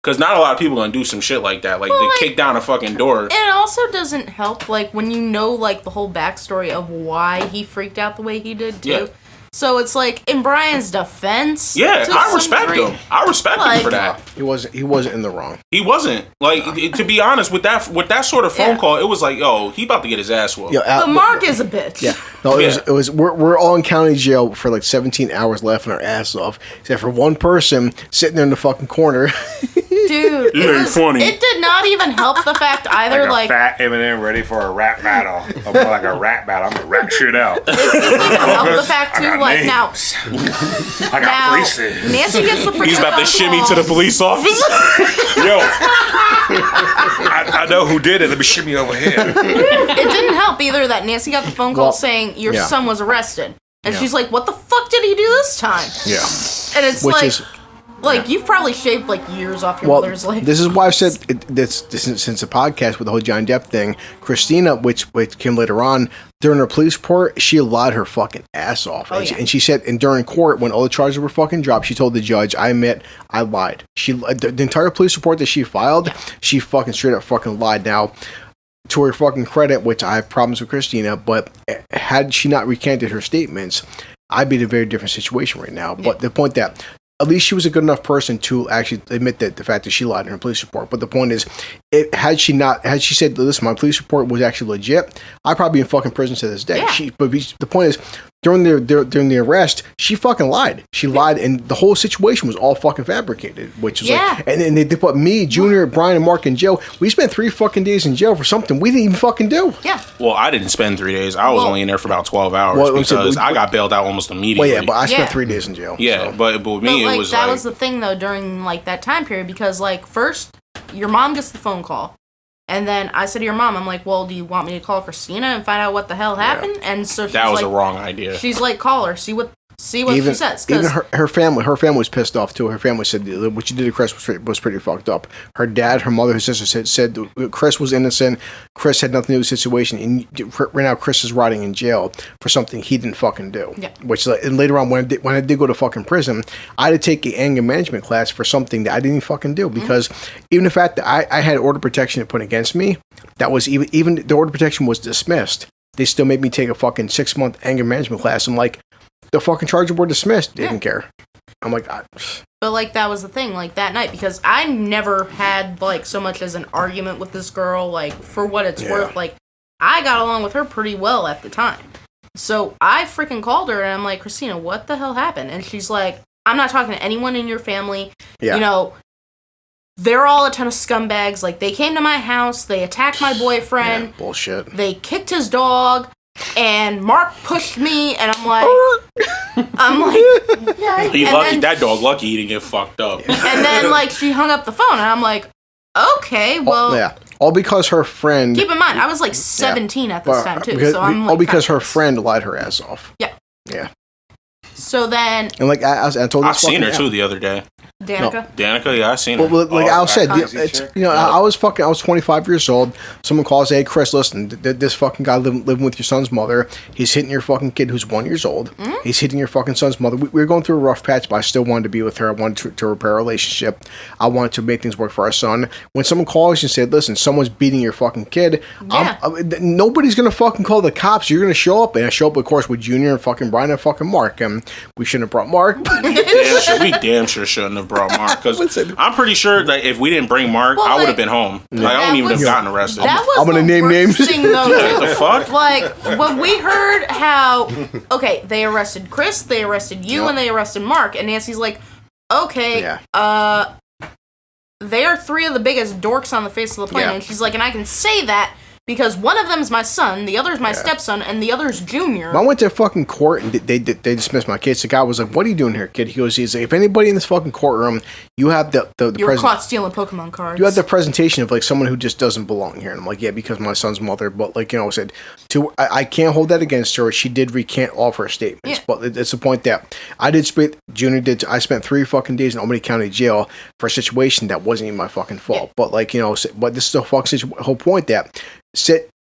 because not a lot of people gonna do some shit like that, like they kick down a fucking door. It also doesn't help, like when you know like the whole backstory of why he freaked out the way he did too. Yeah. So it's like in Brian's defense. Yeah, I respect him. I respect him for that. He wasn't in the wrong. He wasn't. Like to be honest, with that sort of phone call, it was like, yo, he about to get his ass whooped. But Mark is a bitch. Yeah. No, it was we're all in county jail for like 17 hours laughing our ass off, except for one person sitting there in the fucking corner. Dude, funny. It did not even help the fact either, like a fat Eminem ready for a rap battle. I'm more like a rap battle. I'm gonna rap shit out. It didn't even help the fact too, like now. I got places. Nancy gets the freaking He's about to shimmy call. to the police office. Yo, I know who did it. Let me shimmy over here. It didn't help either that Nancy got the phone call saying your son was arrested, and she's like, "What the fuck did he do this time?" Yeah, and it's like you've probably shaved like years off your mother's life. This is why I've said this since the podcast with the whole Johnny Depp thing. Christina, which came later on, during her police report, she lied her fucking ass off. And she said, and during court, when all the charges were fucking dropped, she told the judge, I admit, I lied. The entire police report that she filed, she fucking straight up fucking lied. Now, to her fucking credit, which I have problems with Christina, but had she not recanted her statements, I'd be in a very different situation right now. But the point that at least she was a good enough person to actually admit that the fact that she lied in her police report. But the point is, had she said, listen, my police report was actually legit, I'd probably be in fucking prison to this day. Yeah. But the point is, during the arrest, she fucking lied. She lied, and the whole situation was all fucking fabricated. Which is like, and then they put me, Junior, Brian, and Mark in jail. We spent 3 fucking days in jail for something we didn't even fucking do. Yeah. Well, I didn't spend 3 days. I was only in there for about 12 hours because I got bailed out almost immediately. Well, yeah, but I spent 3 days in jail. Yeah, so. but with me, it was that was the thing though during like that time period, because like first your mom gets the phone call. And then I said to your mom, I'm like, well, do you want me to call Christina and find out what the hell happened? And so that was a wrong idea. She's like, call her, see what she says. Even her family was pissed off too. Her family said what you did to Chris was pretty fucked up. Her dad, her mother, her sister said Chris was innocent. Chris had nothing to do with the situation. And right now, Chris is rotting in jail for something he didn't fucking do. Yeah. Which and later on, when I did go to fucking prison, I had to take an anger management class for something that I didn't fucking do, because even the fact that I had order protection put against me, that was even the order protection was dismissed. They still made me take a fucking 6-month anger management class. I'm like, the fucking charges were dismissed. Didn't care. I'm like, but like that was the thing, like that night, because I never had like so much as an argument with this girl. Like for what it's worth, like I got along with her pretty well at the time. So I freaking called her and I'm like, Christina, what the hell happened? And she's like, I'm not talking to anyone in your family. Yeah. You know, they're all a ton of scumbags. Like they came to my house, they attacked my boyfriend. Yeah, bullshit. They kicked his dog. And Mark pushed me, and I'm like, that dog lucky he didn't get fucked up. And then like she hung up the phone, and I'm like, okay, well, All because her friend. Keep in mind, I was like 17 at this time too. So I'm like, all because her friend lied her ass off. Yeah. Yeah. So then. And like I told I've seen her too the other day. Danica? Yeah, I seen her. Well, like Al said, I was 25 years old. Someone calls, hey, Chris, listen, this fucking guy living with your son's mother. He's hitting your fucking kid who's 1 year old. Mm-hmm. He's hitting your fucking son's mother. We were going through a rough patch, but I still wanted to be with her. I wanted to repair a relationship. I wanted to make things work for our son. When someone calls you and said, listen, someone's beating your fucking kid, nobody's going to fucking call the cops. You're going to show up. And I show up, of course, with Junior and fucking Brian and fucking Mark. We shouldn't have brought Mark. We damn sure shouldn't have brought Mark, because I'm pretty sure that if we didn't bring Mark, I would have been home. Like, I wouldn't even have gotten arrested. That was I'm gonna name names. Thing, though, yeah, the fuck? Like, when we heard how, okay, they arrested Chris, they arrested you, and they arrested Mark, and Nancy's like, okay, they are three of the biggest dorks on the face of the planet, and she's like, and I can say that because one of them is my son, the other is my stepson, and the other is Junior. When I went to fucking court and they dismissed my case, the guy was like, what are you doing here, kid? He's like, if anybody in this fucking courtroom, you have the you were caught stealing Pokemon cards. You have the presentation of like someone who just doesn't belong here. And I'm like, yeah, because my son's mother. But like, I said, I can't hold that against her. She did recant all of her statements. Yeah. But it's the point that I spent 3 fucking days in Albany County Jail for a situation that wasn't even my fucking fault. Yeah. But like, but this is the whole point that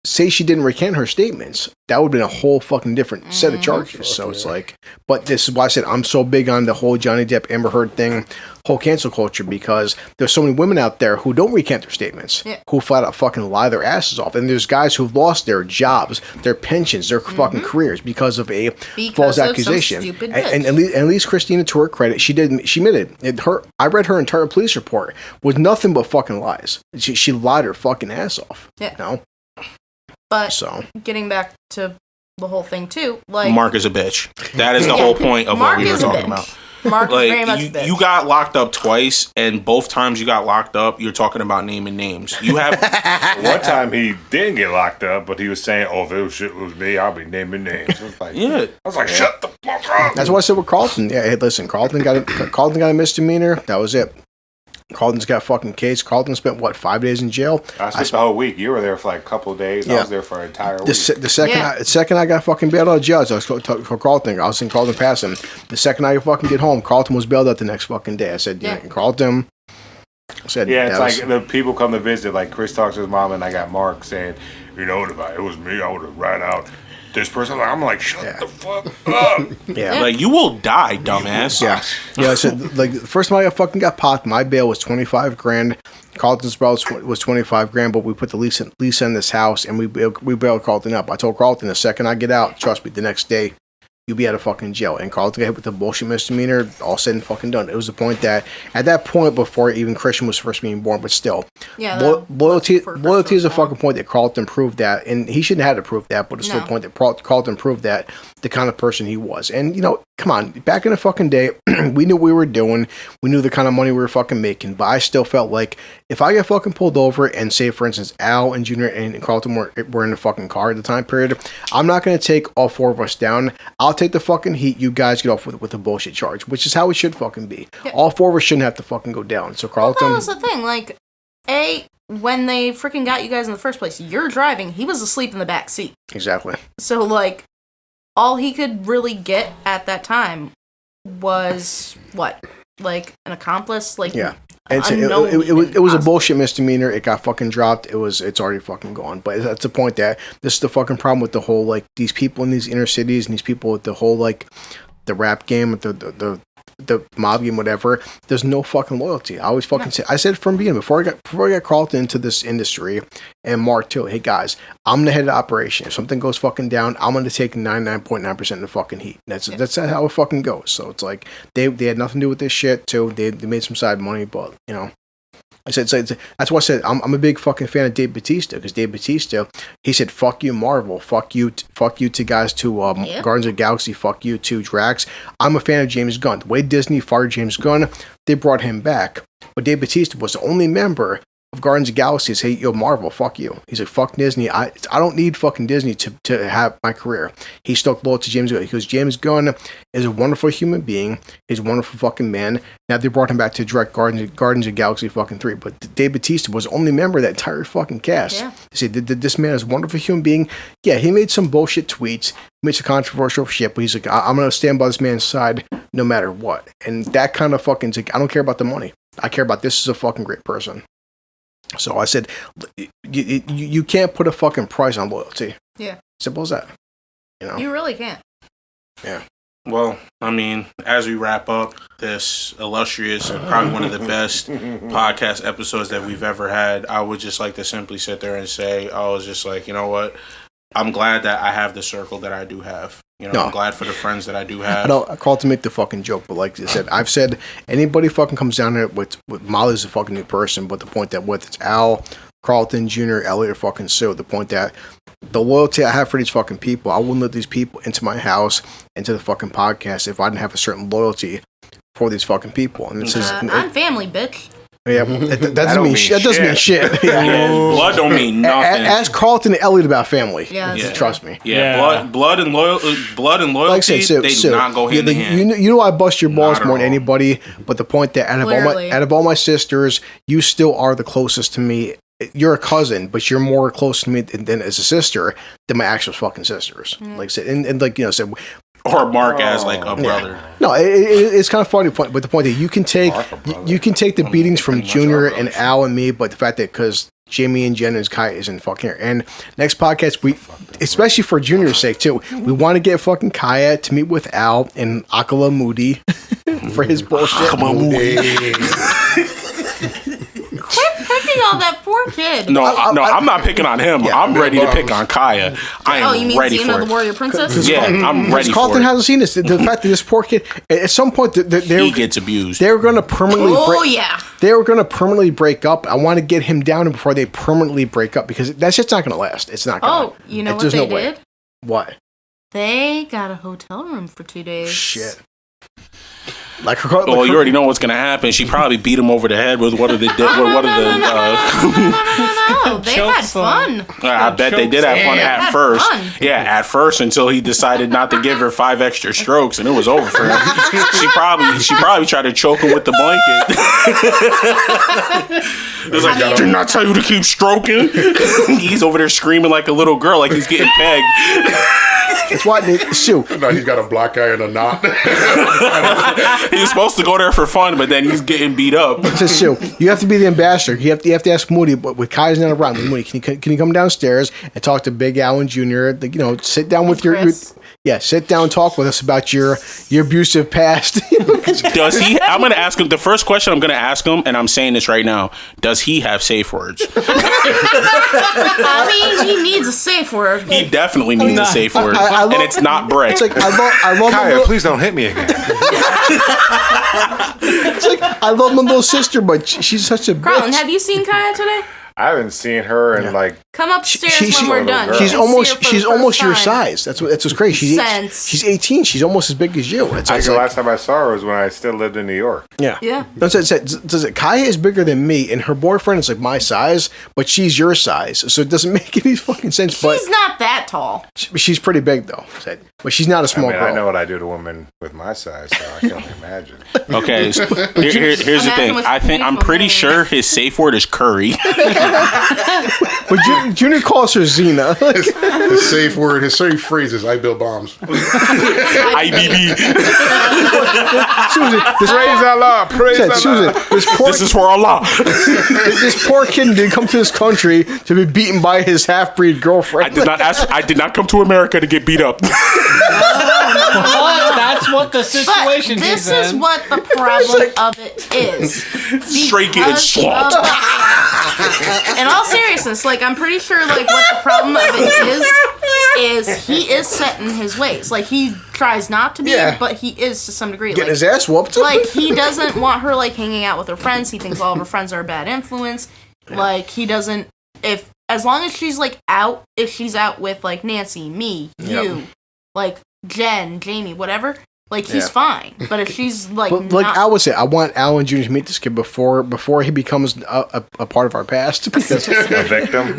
say she didn't recant her statements, that would have been a whole fucking different set of charges. So it's like, but this is why I said I'm so big on the whole Johnny Depp Amber Heard thing, whole cancel culture, because there's so many women out there who don't recant their statements, who flat out fucking lie their asses off, and there's guys who've lost their jobs, their pensions, their fucking careers because of a false accusation. And at least Christina, to her credit, she admitted it. I read her entire police report with nothing but fucking lies. She lied her fucking ass off. Yeah. But getting back to the whole thing too, like Mark is a bitch. That is the whole point of what we were talking about. Mark is very much a bitch. You got locked up twice, and both times you got locked up, you're talking about naming names. You have one time he didn't get locked up, but he was saying, "Oh, if it was me, I'll be naming names." I was like, shut the fuck up. That's what I said with Carlton. Yeah, hey, listen, Carlton got a misdemeanor. That was it. Carlton's got a fucking case. Carlton spent 5 days in jail. I spent the whole week. You were there for like a couple of days. I was there for an entire week. The second I got fucking bailed out of jail, I was for Carlton. I was in Carlton passing. The second I fucking get home, Carlton was bailed out the next fucking day. I said, Carlton. It's like the people come to visit. Like Chris talks to his mom, and I got Mark saying, if it was me, I would have ran out. This person, I'm like, shut the fuck up. Yeah, like you will die, dumbass. Yeah. So like the first time I fucking got popped, my bail was $25,000. Carlton's bail was $25,000, but we put the lease in this house, and we bailed Carlton up. I told Carlton the second I get out, trust me, the next day you'll be out of fucking jail. And Carlton got hit with the bullshit misdemeanor, all said and fucking done. It was the point that, at that point, before even Christian was first being born, but still, loyalty is a fucking point that Carlton proved that, and he shouldn't have had to prove that, but it's still a point that Carlton proved that the kind of person he was. And, come on, back in the fucking day, we knew what we were doing, we knew the kind of money we were fucking making, but I still felt like, if I get fucking pulled over, and say, for instance, Al and Junior and Carlton were in the fucking car at the time period, I'm not going to take all 4 of us down. I'll take the fucking heat. You guys get off with a bullshit charge, which is how it should fucking be. Yeah. All 4 of us shouldn't have to fucking go down. So Carlton, that was the thing. Like, when they freaking got you guys in the first place, you're driving. He was asleep in the back seat. Exactly. So like, all he could really get at that time was what, like an accomplice, like And it was a bullshit misdemeanor. It got fucking dropped. It's already fucking gone. But that's the point that this is the fucking problem with the whole, like, these people in these inner cities and these people with the whole, like, the rap game, the mob game, whatever. There's no fucking loyalty. I always fucking say. I said from the beginning, before I got Carlton into this industry, and Mark too. Hey guys, I'm the head of the operation. If something goes fucking down, I'm gonna take 99.9% of the fucking heat. That's how it fucking goes. So it's like they had nothing to do with this shit too. They made some side money, but I said that's why I said I'm a big fucking fan of Dave Bautista, because Dave Bautista, he said fuck you Marvel, fuck you to guys to Guardians of the Galaxy, fuck you to Drax. I'm a fan of James Gunn. The way Disney fired James Gunn, they brought him back, but Dave Bautista was the only member of Guardians of the Galaxy is, hey, yo, Marvel, fuck you. He's like, fuck Disney. I don't need fucking Disney to have my career. He stuck loyal to James Gunn. He goes, James Gunn is a wonderful human being. He's a wonderful fucking man. Now they brought him back to direct Guardians of the Galaxy fucking 3. But Dave Bautista was the only member of that entire fucking cast. Yeah. They say, this man is a wonderful human being. Yeah, he made some bullshit tweets. He made some controversial shit. But he's like, I'm going to stand by this man's side no matter what. And that kind of fucking, like, I don't care about the money. I care about this is a fucking great person. So I said, you can't put a fucking price on loyalty. Yeah. Simple as that. You know? You really can't. Yeah. Well, I mean, as we wrap up this illustrious and probably one of the best podcast episodes that we've ever had, I would just like to simply sit there and say, I was just like, you know what? I'm glad that I have the circle that I do have. You know, I'm glad for the friends that I do have. I called to make the fucking joke, but like I said, I've said anybody fucking comes down here with Molly's a fucking new person, but the point that with it's Al, Carlton, Jr., Elliot, or fucking Sue, the point that the loyalty I have for these fucking people, I wouldn't let these people into my house, into the fucking podcast if I didn't have a certain loyalty for these fucking people. And it says, I'm family, bitch. Yeah, that doesn't mean shit. That doesn't mean shit. Yeah, blood don't mean nothing. Ask Carlton and Elliot about family. Yeah, trust me. Yeah, blood and loyalty. Like I said, they do not go hand in hand. You know, I bust your balls more than anybody. But the point that out of all my sisters, you still are the closest to me. You're a cousin, but you're more close to me than as a sister than my actual fucking sisters. Like I said, and like, you know, said. Or Mark as like a brother. Yeah. No, it's kind of funny, but the point that you can take the beatings from Junior and Al and me, but the fact that because Jamie and Jen and Kai isn't fucking here. And next podcast, we, especially for Junior's sake too, we want to get fucking Kaya to meet with Al and Akala Moody for his bullshit. Come on, Moody. Quit picking on that poor kid. No, I'm not picking on him. Yeah, I'm ready to pick on Kaya. I am you mean ready Xena for the Warrior Princess? Yeah, I'm ready Carlton for it. hasn't seen this. The fact that this poor kid, at some point, he gets abused. They were going to permanently. Yeah. They were going to permanently break up. I want to get him down before they permanently break up because that shit's not going to last. It's not going to. Oh, you know what they did? What? They got a hotel room for 2 days. Shit. You already know what's gonna happen. She probably beat him over the head with one of the. No. They had fun. I bet they did have fun at first. Yeah, at first until he decided not to give her 5 extra strokes, and it was over for him. She probably tried to choke him with the blanket. It was like, didn't I tell you to keep stroking? He's over there screaming like a little girl, like he's getting pegged. It's what Sue. No, he's got a black eye and a knot. He's supposed to go there for fun, but then he's getting beat up. Sue, you have to be the ambassador. You have to ask Moody, but with Kai's not around, Moody, can you come downstairs and talk to Big Al and Junior? You know, sit down with your sit down and talk with us about your abusive past. Does he? I'm going to ask him. The first question I'm going to ask him, and I'm saying this right now, does he have safe words? I mean, he needs a safe word. He definitely needs a safe word. And it's not Brett. It's like, I love Kaya, please don't hit me again. It's like, I love my little sister, but she's such a bitch. Carlton, have you seen Kaya today? I haven't seen her in like. Come upstairs when we're done. She's almost your size. That's what's crazy. She's 18. She's almost as big as you. The last time I saw her was when I still lived in New York. Yeah. Kaya is bigger than me, and her boyfriend is like my size, but she's your size, so it doesn't make any fucking sense. She's not that tall. She's pretty big though, but she's not a small girl. I know what I do to women with my size, so I can only imagine. Okay, so here's the thing. I'm pretty sure his safe word is curry. But Junior calls her Xena. His safe word, his safe phrase is "I build bombs." IBB. Susan, praise Allah. Praise Allah. Susan, this is for Allah. This poor kid didn't come to this country to be beaten by his half-breed girlfriend. I did not come to America to get beat up. That's what the situation is. This is what the problem of it is. Straight getting slaughtered. In all seriousness, like I'm pretty sure, like what the problem of it is he is set in his ways. Like he tries not to be, but he is to some degree. Getting his ass whooped. Like he doesn't want her like hanging out with her friends. He thinks all of her friends are a bad influence. Like he doesn't. As long as she's like out, if she's out with like Nancy, me, you, like Jen, Jamie, whatever, Like, he's fine. But if she's, like, but, like I would say, I want Alan Jr. to meet this kid before he becomes a part of our past. Because a victim.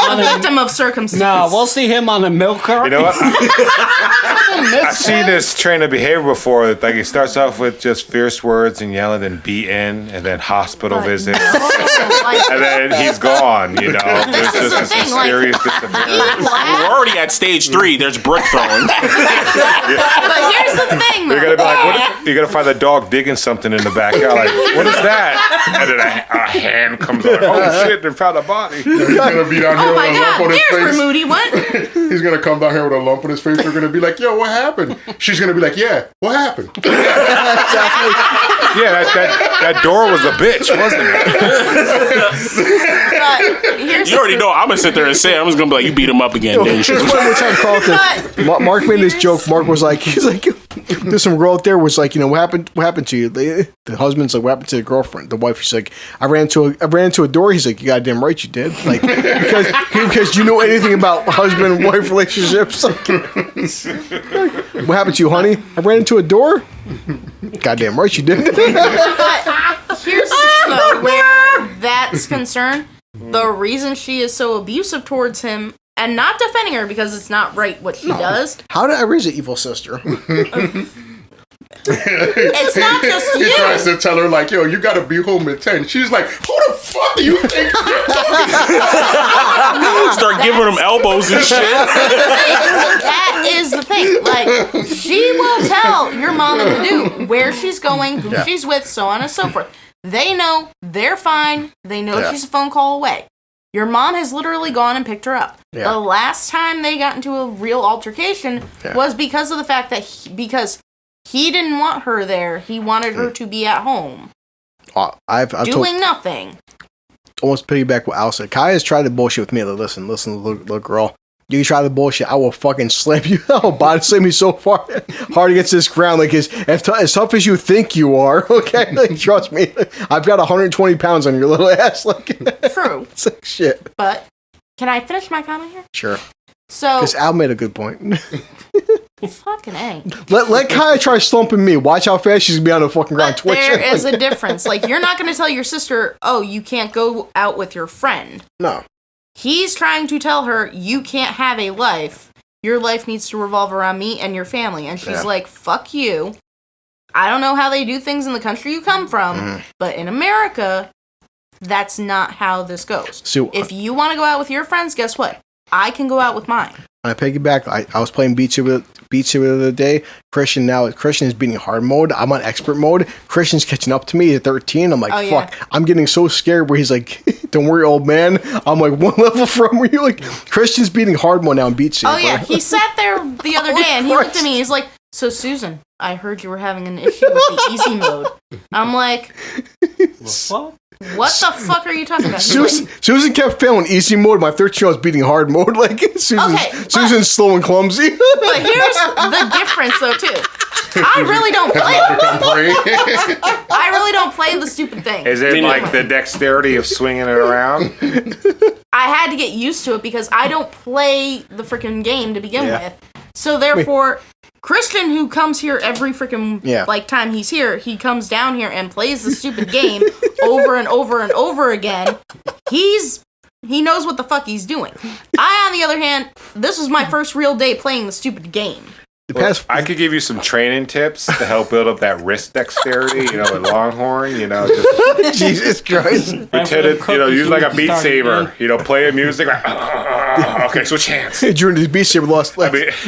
A victim of circumstance. No, we'll see him on the milk cart. You know what? I've seen this train of behavior before. Like, he starts off with just fierce words and yelling and beaten, and then hospital visits. And then he's gone, you know. There's just this mysterious disappearance. We're already at stage 3. There's brick throwing. But here's the thing, though. You're gonna be like, you're gonna find the dog digging something in the backyard. Like, what is that? And then a hand comes out. Oh shit! They found a body. He's gonna be down here Oh my with a lump God, on his there's where face. Moody went. He's gonna come down here with a lump on his face. We're gonna be like, "Yo, what happened?" She's gonna be like, "Yeah, what happened?" Yeah, that door was a bitch, wasn't it? But here's You already know I'm gonna sit there and say I'm just gonna be like, you beat him up again, didn't you? one more time, Carlton. Mark made this joke. Mark was like, he's like, there's some girl out there was like, you know, what happened to you? The husband's like, what happened to the girlfriend? The wife, she's like, I ran into a door. He's like, you goddamn right you did. Like, because you know anything about husband and wife relationships. Like, what happened to you, honey? I ran into a door. Goddamn right you did. But here's the thing, though, where that's concerned. The reason she is so abusive towards him, and not defending her because it's not right what she does. How did I raise an evil sister? It's not just He you. tries to tell her like, "Yo, you gotta be home at 10." She's like, "Who the fuck do you think you're talking to?" Start giving him elbows and shit. That is the thing. Like, she will tell your mom and dude where she's going, who she's with, so on and so forth. They know they're fine. They know she's a phone call away. Your mom has literally gone and picked her up. Yeah. The last time they got into a real altercation was because of the fact that because he didn't want her there. He wanted her to be at home. I've doing nothing. Almost piggyback what Al said. Kai has tried to bullshit with me. Like, listen, little girl. You try the bullshit, I will fucking slam you. I will body slam you so far hard against this ground. Like, as tough as you think you are, okay? Like, trust me. I've got 120 pounds on your little ass. Like, True. It's like shit. But, can I finish my comment here? Sure. So, Because Al made a good point. fucking A. Let Kaya try slumping me. Watch how fast she's gonna be on the fucking ground But twitching. there is a difference. Like, you're not going to tell your sister, oh, you can't go out with your friend. No. He's trying to tell her, you can't have a life. Your life needs to revolve around me and your family. And she's like, fuck you. I don't know how they do things in the country you come from, but in America, that's not how this goes. So, if you want to go out with your friends, guess what? I can go out with mine. I piggyback. I was playing Beat Saber the other day. Christian is beating hard mode. I'm on expert mode. Christian's catching up to me at 13. I'm like, fuck. Yeah. I'm getting so scared where he's like, don't worry, old man. I'm like one level from where you like. Christian's beating hard mode now in Beat Saber. Oh yeah, he sat there the other day and he looked at me. He's like, so Susan, I heard you were having an issue with the easy mode. I'm like, what the fuck are you talking about? Susan kept failing easy mode. My 13-year-old's beating hard mode. Like Susan's slow and clumsy. But here's the difference, though, too. I really don't play. I really don't play the stupid thing. Is it like the dexterity of swinging it around? I had to get used to it because I don't play the freaking game to begin with. So therefore, Christian, who comes here every freaking like time he's here, he comes down here and plays the stupid game over and over and over again. He knows what the fuck he's doing. I, on the other hand, this was my first real day playing the stupid game. Well, I could give you some training tips to help build up that wrist dexterity, you know, with Longhorn, you know, just Jesus Christ. Pretend it, you know, use like a Beat Saber, you know, play a music like, okay, switch hands. During the Beat Saber it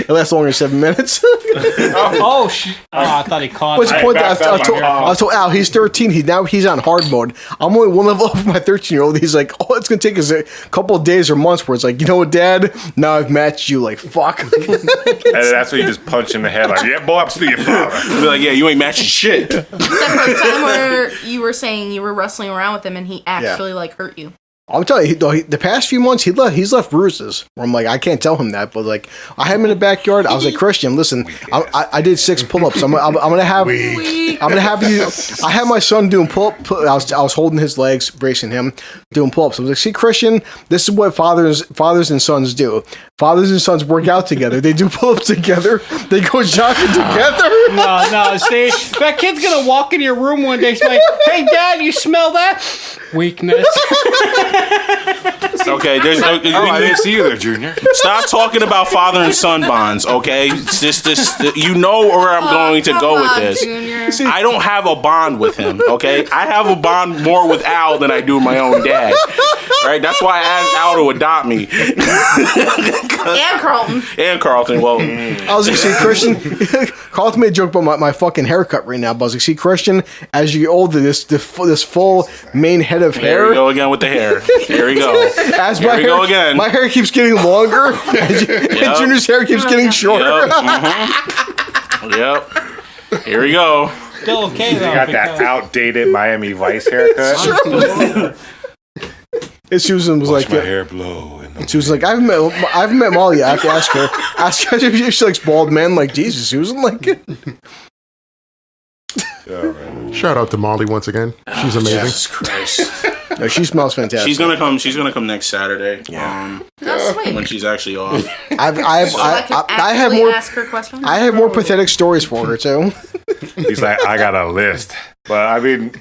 lasts longer than 7 minutes. I thought he caught What's the point? I told Al, he's 13. He's on hard mode. I'm only one level off my 13-year-old. He's like, oh, it's gonna take us a couple of days or months. Where it's like, you know what, Dad? Now I've matched you. Like, fuck. And that's when you just punch in the head like, yeah, boy, I'm still your father. Be like, yeah, you ain't matching shit. Except for the time where you were saying you were wrestling around with him and he actually like hurt you. I'm telling you, the past few months he's left bruises. Where I'm like, I can't tell him that, but like, I had him in the backyard. I was like, Christian, listen, I did 6 pull-ups. I'm gonna have you. I had my son doing pull-up. I was holding his legs, bracing him, doing pull-ups. I was like, see, Christian, this is what fathers and sons do. Fathers and sons work out together. They do pull-ups together. They go jogging together. No, see, that kid's gonna walk in your room one day and say, "Hey, Dad, you smell that? Weakness." Okay, there's no. I didn't see you there, Junior. Stop talking about father and son bonds, okay? This, you know where I'm going to go with this. Junior. I don't have a bond with him, okay? I have a bond more with Al than I do my own dad. Right? That's why I asked Al to adopt me. And Carlton. And Carlton. Well, I was like, see, Christian. Carlton made a joke about my fucking haircut right now, but I was like, see, Christian, as you get older, this full main head of here hair. we go again with the hair. Here we go. As Here we go again. My hair keeps getting longer, and Junior's hair keeps getting shorter. Yep. Here we go. Still okay You though. got that outdated Miami Vice haircut. And Susan was Watch like, my hair blow. And she was like, I haven't met Molly. I have to ask her. Ask her if she likes bald men. Like, Jesus, Susan, like. Shout out to Molly once again. She's amazing. Jesus Christ. No, she smells fantastic. She's gonna come next Saturday. Yeah. Sweet. When she's actually off. I have more. Ask her questions. I have more pathetic stories for her too. he's like, I got a list. But I mean,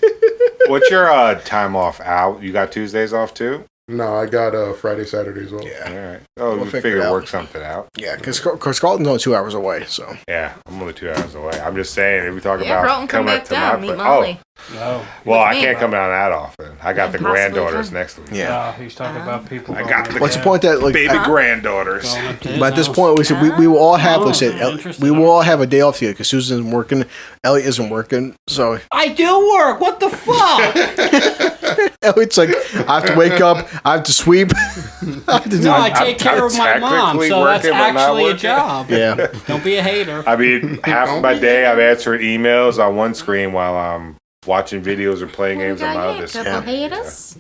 what's your time off, Al? You got Tuesdays off too? No, I got Friday, Saturday as well. Yeah. All right. Oh, We'll we figure it figure out. work something out. Yeah, because Carlton's only 2 hours away. So Yeah, I'm only 2 hours away. I'm just saying, if we talk Yeah, about Carlton, come coming back to down. my Meet place. Molly. No. Well, I me. can't come down that often. I got the Possibly granddaughters come. next week. yeah. He's talking about people. I got the What's the point that like? baby granddaughters. But at this point, we will all have like I said, we will all have a day off together because Susan isn't working, Elliot isn't working, so I do work. What the fuck? Elliot's like, I have to wake up, I have to sweep, I have to do. No, I take care of my mom, technically so that's working, but not actually a working. job. Yeah, Don't be a hater. I mean, half of my day I'm answering emails on one screen while I'm watching videos or playing games on my other screen. Haters.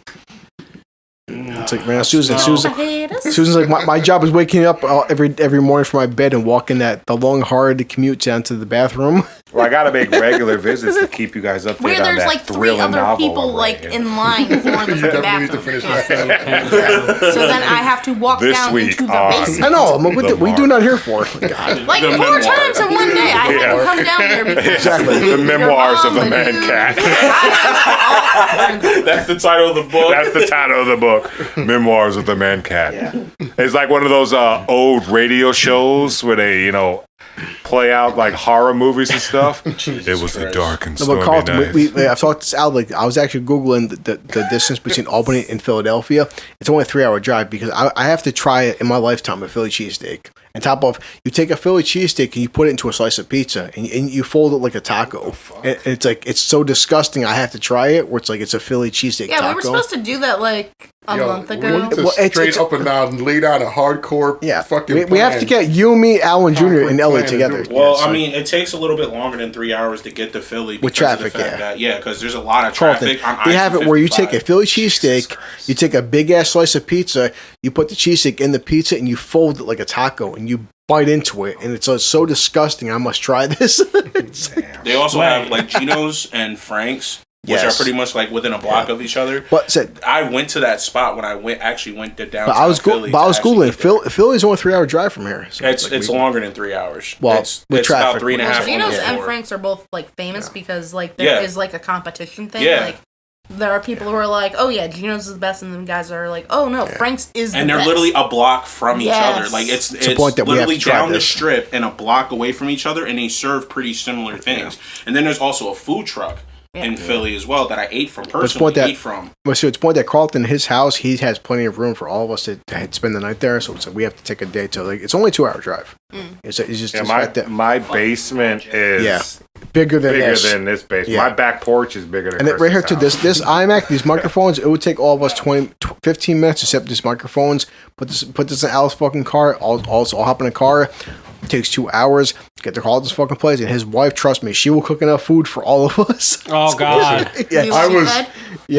it's like man, Susan's like my job is waking up every morning from my bed and walking the long hard commute down to the bathroom. Well, I got to make regular visits to keep you guys updated Where on there's that like 3 thrilling other novel people I'm like writing. in line for the Definitely need to bathroom. finish that. So then I have to walk This down week into the on- basement. I know. What are you doing out here for? God. Like 4 times in one day, I had to come down there because Exactly. The memoirs of the man cat. That's the title of the book. That's the title of the book. Memoirs of the Man Cat. It's like one of those old radio shows where they, play out like horror movies and stuff. It was a dark and No, stormy but Carlton, night. I've talked this out. Like I was actually googling the distance between Albany and Philadelphia. It's only a 3-hour drive because I have to try it in my lifetime a Philly cheesesteak. On top of you take a Philly cheesesteak and you put it into a slice of pizza and you fold it like a taco. And it's like it's so disgusting. I have to try it. Where it's like it's a Philly cheesesteak taco. yeah, we were supposed to do that like a month We ago. need to Well, straight it's- up and down, lay down a hardcore fucking we have to get you, me, Alan Jr. and Elliot together. Well, Yeah, so- I mean, it takes a little bit longer than 3 hours to get to Philly With because of the traffic, fact yeah. that- yeah, because there's a lot of Carlton, traffic. On they have it where you take a I-55. Philly cheesesteak, you take a big ass slice of pizza, you put the cheesesteak in the pizza, and you fold it like a taco, and you bite into it, and it's so disgusting. I must try this. They also have like Geno's and Frank's, which Yes. are pretty much like within a block of each other. But said, I went to that spot when I actually went to downtown but I was Philly. but I was to actually googling. get there. Philly's only a 3-hour drive from here. So It's like longer than 3 hours. Well, it's with about traffic. 3.5. Well, Geno's almost and 4. Frank's are both like famous because like there is Yeah. like a competition thing. Yeah. Like there are people who are like, oh yeah, Geno's is the best, and then guys are like, oh no, Frank's is And the they're best. literally a block from each Yes. other. Like it's a point that we have literally to try down the this. strip and a block away from each other, and they serve pretty similar things. And then there's also a food truck in Philly as well that I ate from personally. that- Ate from. Well, so it's the point that Carlton, his house, he has plenty of room for all of us to spend the night there. So it's like we have to take a day to like it's only a 2-hour drive. It's just Yeah, the fact that my basement is bigger than bigger this. than this basement. Yeah. My back porch is bigger than And then right here Chris's to house. this iMac, these microphones, it would take all of us 15 minutes to set up these microphones. Put this in Al's fucking car. I'll hop in a car, takes 2 hours. Get to Carlton's fucking place, and his wife, trust me, she will cook enough food for all of us. Oh God! Yeah. You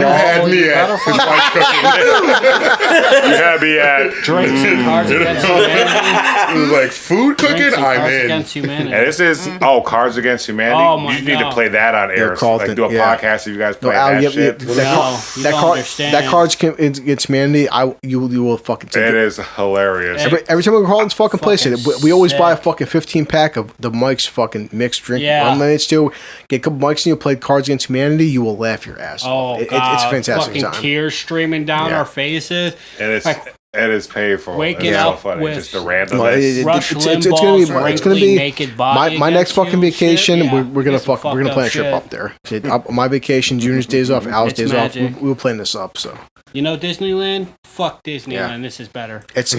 had me at his wife's cooking. You had me at Drinks and Cards Against Humanity. It was like food cooking. Drinks and I'm Cards in. Against Humanity. And this is Cards Against Humanity. Oh, my you need to God. play that on air. Carlton, Like do a podcast if you guys play Al, that shit. you don't understand. That Cards Against Humanity, you will fucking take It it. is hilarious. Every time we go to Carlton's fucking place, Fucking we always buy a sick. fucking 15-pack of the Mike's fucking mixed drink Yeah. lemonades too. Get a couple Mike's and you play Cards Against Humanity, you will laugh your ass off. Oh God! It's a fantastic Fucking time. tears streaming down Yeah. our faces. And it's Like, it is painful. waking it's up so funny. with Just the No, randomness. Rush it's gonna be naked my body next against you fucking and shit. vacation. Yeah. We're gonna It's some plan a fucked trip shit. up there. My vacation, Junior's days off, Al's It's days off. magic. We were planning this up, so You know Disneyland? Fuck Disneyland. Yeah. This is better. it's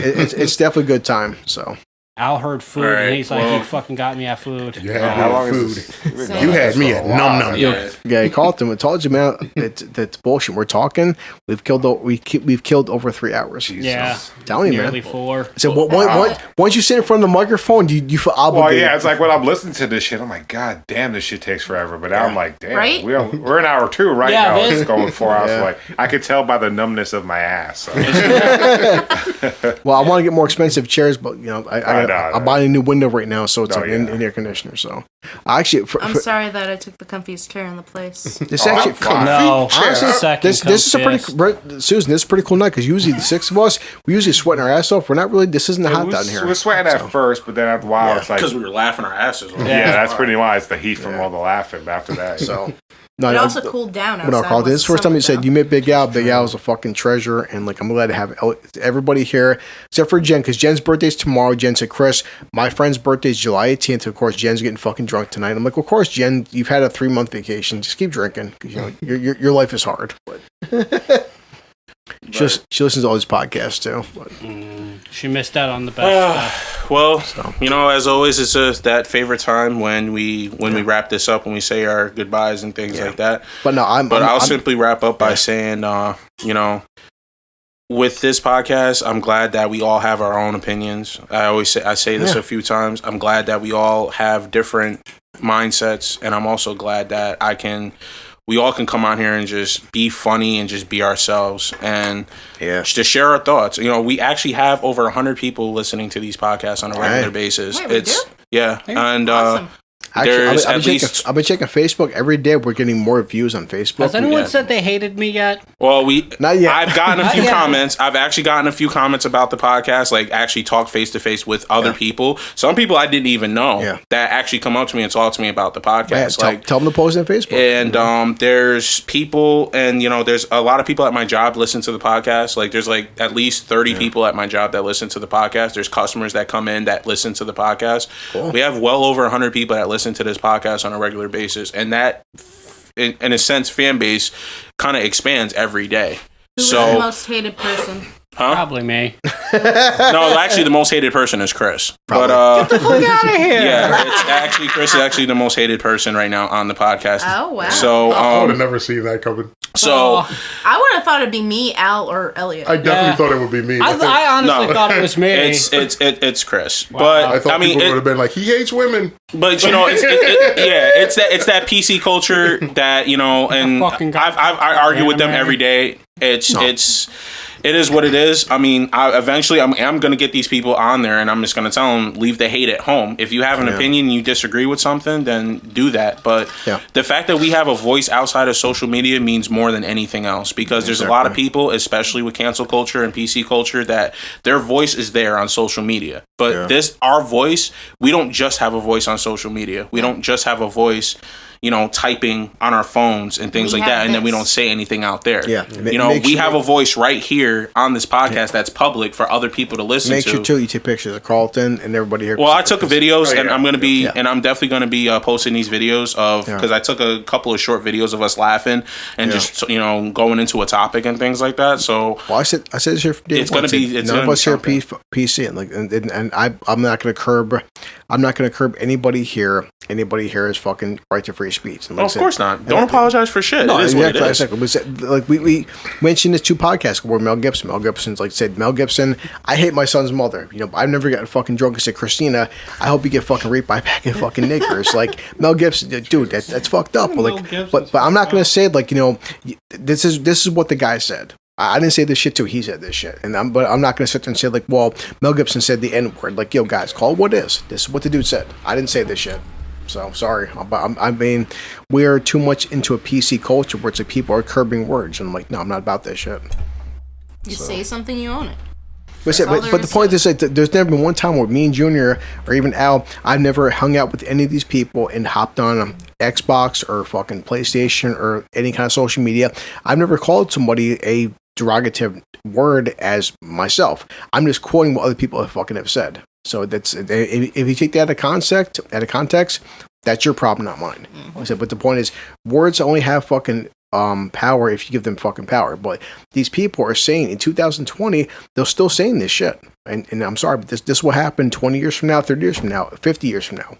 definitely a good time. So Al heard food, All right, and he's like, well- "You fucking got me at food." You had me How long at is food. this? You had me at num num. Yeah. Carlton, I told you, man, that's bullshit. We're talking. We've killed over 3 hours. Yeah, Telling you, nearly man. 4. So once you sit in front of the microphone, you feel Well, obligated. yeah, it's like when I'm listening to this shit, I'm like, God damn, this shit takes forever. But now I'm like, damn, Right? we're in hour 2 right Yeah, now. this- It's going 4 hours. Yeah. Like I could tell by the numbness of my ass. So. Well, I want to get more expensive chairs, but I'm buying a new window right now, so it's Oh, like yeah. in air conditioner. So actually, I'm sorry that I took the comfiest chair in the place. this actually. fine. No, Honestly, second this is a comfiest. pretty Susan. This is a pretty cool night because usually the 6 of us we usually sweating our ass off. We're not really. This isn't hot down here. We're sweating at first, but then after a while, it's like, Because we were laughing our asses off. yeah, that's pretty much it's the heat from all the laughing. But after that, So no, It no, also cooled down outside. no, Carlton. This is the first time you summer, said you met Big Al. Big Al is a fucking treasure, and like I'm glad to have everybody here except for Jen because Jen's birthday's tomorrow. Jen said, "Chris, my friend's birthday's July 18th. Of course, Jen's getting fucking drunk tonight." I'm like, "Of course, Jen. You've had a 3-month vacation. Just keep drinking because your life is hard." But she listens to all these podcasts too. But She missed out on the best stuff. Well, as always, it's that favorite time when we wrap this up and we say our goodbyes and things like that. no, I'll simply wrap up by saying, with this podcast, I'm glad that we all have our own opinions. I say this a few times. I'm glad that we all have different mindsets, and I'm also glad that we all can come on here and just be funny and just be ourselves and just share our thoughts. We actually have over 100 people listening to these podcasts on a regular basis. Wait, we do? Yeah, and Awesome. there's I've at least. been checking Facebook every day. We're getting more views on Facebook. Has anyone said they hated me yet? Well, Not yet. I've gotten a Not few yet. comments. I've actually gotten a few comments about the podcast, like actually talk face to face with other people. Some people I didn't even know that actually come up to me and talk to me about the podcast. Tell them to post on Facebook. And there's people, and there's a lot of people at my job listen to the podcast. Like there's like at least 30 people at my job that listen to the podcast. There's customers that come in that listen to the podcast. Cool. We have well over 100 people that listen to this podcast on a regular basis, and that, in a sense, fan base kind of expands every day. Who was the most hated person? Probably me. No, actually, the most hated person is Chris. Probably. But Get out of here! yeah, it's actually Chris is actually the most hated person right now on the podcast. Oh, wow. So I would have never seen that coming. so I would have thought it'd be me, Al, or Elliot. I definitely thought it would be me. I honestly No. thought it was me. it's Chris. Wow. But I thought people would have been like, he hates women. But it's that PC culture that and fucking guy. I argue with them Anime. every day. It is what it is. I mean, eventually I'm going to get these people on there, and I'm just going to tell them, leave the hate at home. If you have an opinion, you disagree with something, then do that. But the fact that we have a voice outside of social media means more than anything else, because there's a lot of people, especially with cancel culture and PC culture, that their voice is there on social media. But our voice, we don't just have a voice on social media. We don't just have a voice, typing on our phones and things We like have that, and then we this. don't say anything out there. Yeah. We have a voice right here on this podcast that's public for other people to listen Make to. sure too you take pictures of Carlton and everybody here. Well, I took videos, and I'm going to be, Yeah. and I'm definitely going to be posting these videos of, because I took a couple of short videos of us laughing and just going into a topic and things like that. So Well, I said this here. It's gonna be- it's none gonna of us be here something. PC, and I'm not going to curb. I'm not going to curb anybody here. Anybody here is fucking right to free speech. And of course not. Don't apologize for shit. No, it is what it is. Exactly. Like we mentioned this 2 podcasts where Mel Gibson's like said, Mel Gibson, I hate my son's mother. You know, I've never gotten fucking drunk and said, Christina, I hope you get fucking raped by a pack of fucking niggers. Like Mel Gibson, dude, that's fucked up. But I'm not going to say like, you know, this is what the guy said. I didn't say this shit too. He said this shit, but I'm not going to sit there and say like, well, Mel Gibson said the N word. Like, yo, guys, call it what it is. This is what the dude said. I didn't say this shit. So sorry. I mean, we're too much into a PC culture where it's like people are curbing words, and I'm like, no, I'm not about this shit. You say something, you own it. But the point is that there's never been one time where me and Junior or even Al, I've never hung out with any of these people and hopped on Xbox or fucking PlayStation or any kind of social media. I've never called somebody a derogative word as myself. I'm just quoting what other people have said. So that's if you take that out of context, that's your problem, not mine. Like I said, but the point is, words only have fucking power if you give them fucking power. But these people are saying in 2020, they're still saying this shit. And I'm sorry, but this will happen 20 years from now, 30 years from now, 50 years from now.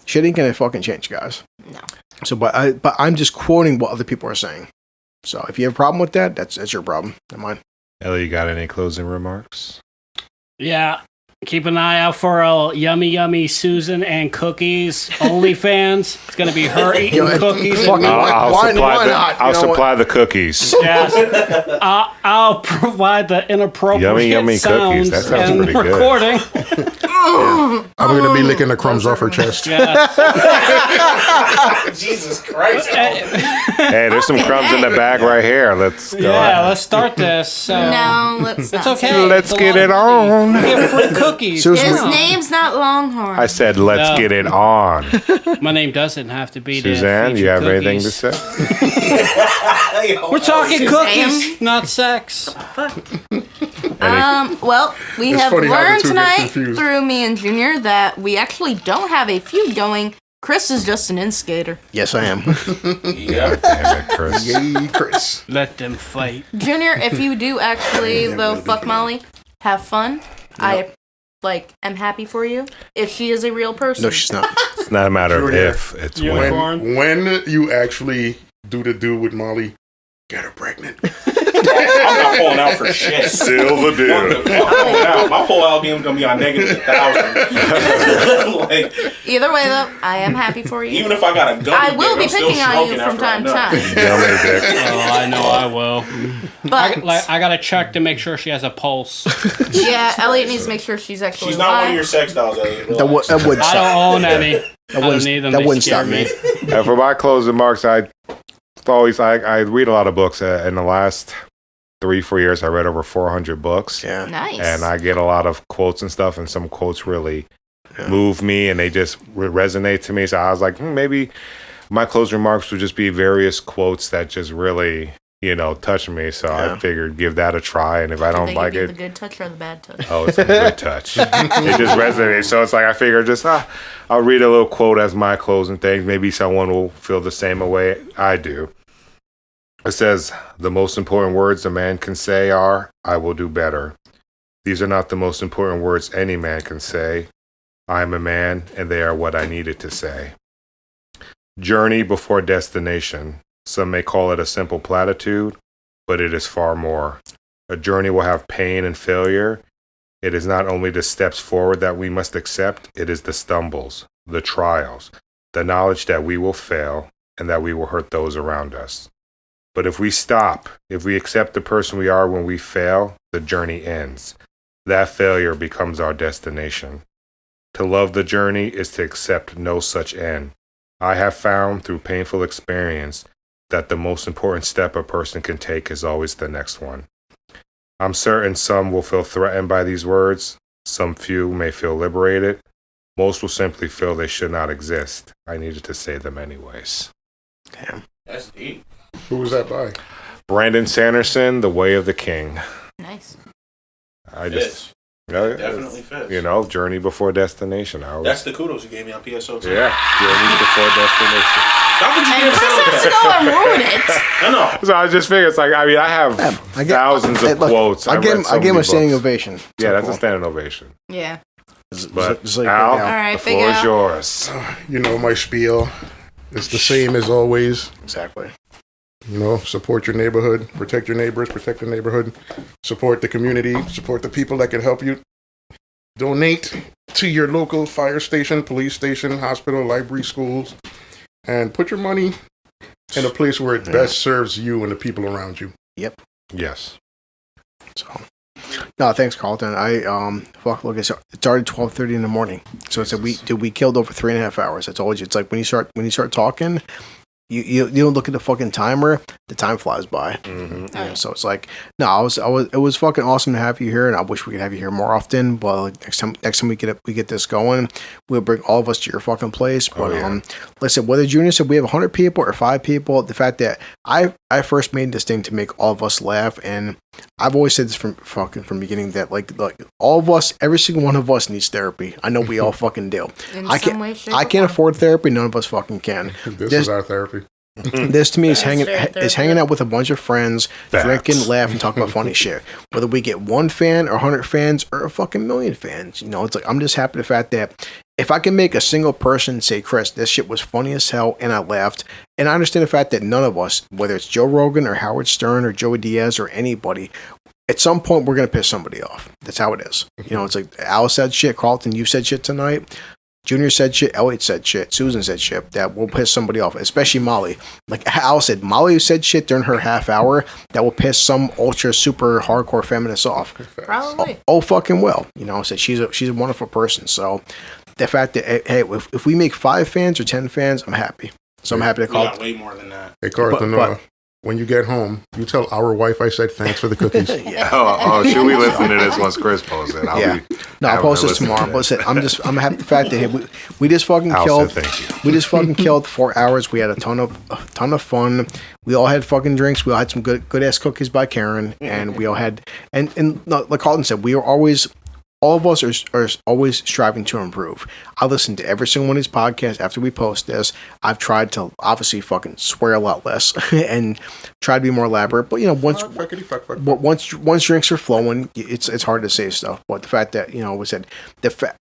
Shit ain't gonna fucking change, guys. No. So, but I'm just quoting what other people are saying. So if you have a problem with that, that's your problem, not mine. Ellie, you got any closing remarks? Yeah. Keep an eye out for a yummy Susan and cookies OnlyFans. It's gonna be her eating cookies. I'll supply the cookies. Yes, I'll provide the inappropriate yummy sounds cookies. That sounds and pretty good. recording. I'm gonna be licking the crumbs off her chest. Yes. Jesus Christ. Hey, there's some crumbs in the bag right here. Let's go. Yeah, let's start this. So. No, let's not. It's okay. Let's get it on. Get free cookies. His name's not Longhorn. I said, let's get it on. My name doesn't have to be Suzanne, do you have anything to say? We're talking cookies, not sex. Well, we have learned tonight through me and Junior that we actually don't have a feud going. Chris is just an instigator. Yes, I am. Yeah. Damn it, Chris. Yay, Chris. Let them fight. Junior, if you do actually, though, fuck Molly, have fun. Yep. I am happy for you. If she is a real person. No, she's not. It's not a matter of if, it's when. When you actually do with Molly, get her pregnant. I'm not pulling out for shit. Seal the deal. I'm pulling out. My pull-out game's gonna be on negative 1,000. Either way, though, I am happy for you. Even if I got a gun, I will be picking on you from time to time. Oh, I know I will. But I gotta check to make sure she has a pulse. Yeah, Elliot needs to make sure she's actually. She's not one of your sex dolls, Elliot. That wouldn't I don't own any. I don't need them. That They wouldn't scare stop me. And for my closing remarks, I read a lot of books. In the last 3-4 years, I read over 400 books. Yeah. Nice. And I get a lot of quotes and stuff, and some quotes really move me, and they just resonate to me. So I was like, maybe my closing remarks would just be various quotes that just really, touch me. So I figured give that a try, and if I don't like it, the good touch or the bad touch? oh, it's a good touch. It just resonates. So it's like I figured I'll read a little quote as my closing thing. Maybe someone will feel the same way I do. It says, the most important words a man can say are, I will do better. These are not the most important words any man can say. I am a man, and they are what I needed to say. Journey before destination. Some may call it a simple platitude, but it is far more. A journey will have pain and failure. It is not only the steps forward that we must accept, it is the stumbles, the trials, the knowledge that we will fail and that we will hurt those around us. But if we stop, if we accept the person we are when we fail, the journey ends. That failure becomes our destination. To love the journey is to accept no such end. I have found through painful experience that the most important step a person can take is always the next one. I'm certain some will feel threatened by these words. Some few may feel liberated. Most will simply feel they should not exist. I needed to say them anyways. Damn. That's deep. Who was that by? Brandon Sanderson, The Way of the King. Nice. Definitely fits. Journey before destination. That's the kudos you gave me on PSO too. Yeah, journey before destination. Stop what you And Chris has to go and ruin it. No. So I just figured, I have thousands of quotes. I gave him a standing ovation. Yeah, that's a standing ovation. Yeah. But just like Al, All right, the Big floor is Al. yours. You know my spiel. It's the same as always. Exactly. You know, support your neighborhood, protect your neighbors, protect the neighborhood, support the community, support the people that can help you. Donate to your local fire station, police station, hospital, library, schools, and put your money in a place where it best serves you and the people around you. Yep. Yes. So, no, thanks, Carlton. Look, it started 12:30 in the morning. So it's we killed over 3.5 hours. I told you, it's like when you start talking, you don't look at the fucking timer, the time flies by. Mm-hmm. So it's like, no, it was fucking awesome to have you here, and I wish we could have you here more often. But like, next time we get this going, we'll bring all of us to your fucking place. But listen, whether Junior said we have 100 people or 5 people, the fact that I first made this thing to make all of us laugh, and I've always said this from the beginning that like all of us, every single one of us needs therapy. I know we all fucking do. I can't afford therapy. None of us fucking can. This is our therapy. This to me is hanging out with a bunch of friends, drinking, laughing, talking about funny shit. Whether we get 1 fan or 100 fans or a fucking million fans, you know, it's like I'm just happy the fact that if I can make a single person say, Chris, this shit was funny as hell, and I laughed, and I understand the fact that none of us, whether it's Joe Rogan or Howard Stern or Joey Diaz or anybody, at some point we're gonna piss somebody off. That's how it is. You know, it's like Al said shit, Carlton, you said shit tonight. Junior said shit, Elliot said shit, Susan said shit that will piss somebody off, especially Molly. Like Al said, Molly said shit during her half hour that will piss some ultra super hardcore feminist off. Probably. Oh fucking well. You know, said she's a wonderful person. So the fact that hey, if we make 5 fans or 10 fans, I'm happy. So I'm happy to call. We got way more than that. Hey, Carlton, when you get home, you tell our wife I said thanks for the cookies. Yeah. Oh, should we listen to this once Chris posts it? I'll post this tomorrow. But listen, I'm happy the fact that we just fucking killed. Thank you. We just fucking killed 4 hours. We had a ton of fun. We all had fucking drinks. We all had some good ass cookies by Karen, and we all had and like Carlton said, we are always. All of us are always striving to improve. I listen to every single one of these podcasts after we post this. I've tried to obviously fucking swear a lot less and try to be more elaborate. But you know, once drinks are flowing, it's hard to say stuff. But the fact that we said the fact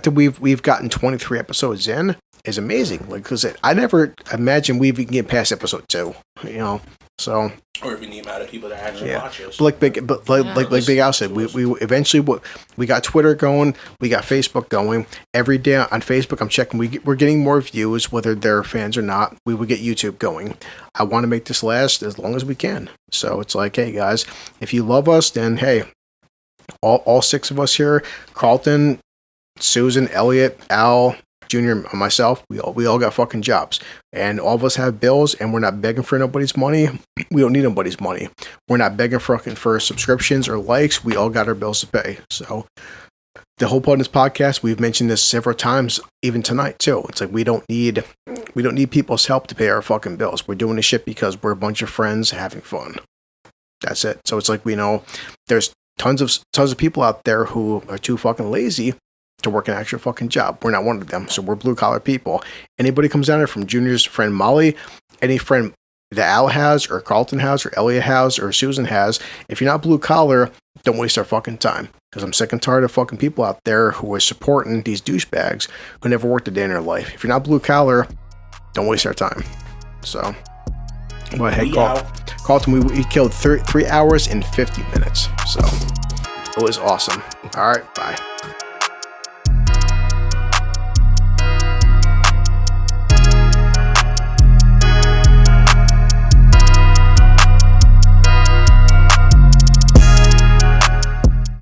that we've gotten 23 episodes in is amazing. Like, because I never imagined we'd even get past episode 2. You know, so. Or even the amount of people that actually watch us. Like Big Al said, we eventually we got Twitter going, we got Facebook going. Every day on Facebook, I'm checking. We're getting more views, whether they're fans or not. We would get YouTube going. I want to make this last as long as we can. So it's like, hey guys, if you love us, then hey, all 6 of us here, Carlton, Susan, Elliot, Al, Junior, myself, we all got fucking jobs, and all of us have bills, and we're not begging for nobody's money. We don't need nobody's money. We're not begging for subscriptions or likes. We all got our bills to pay. So the whole point of this podcast, we've mentioned this several times, even tonight too. It's like we don't need people's help to pay our fucking bills. We're doing this shit because we're a bunch of friends having fun. That's it. So it's like, we know there's tons of people out there who are too fucking lazy to work an actual fucking job. We're not one of them. So we're blue collar people. Anybody comes down here from Junior's friend Molly, any friend that Al has or Carlton has or Elliot has or Susan has, if you're not blue collar, don't waste our fucking time. Because I'm sick and tired of fucking people out there who are supporting these douchebags who never worked a day in their life. If you're not blue collar, don't waste our time. So, but hey, Carlton, we killed 3 hours and 50 minutes. So it was awesome. All right, bye.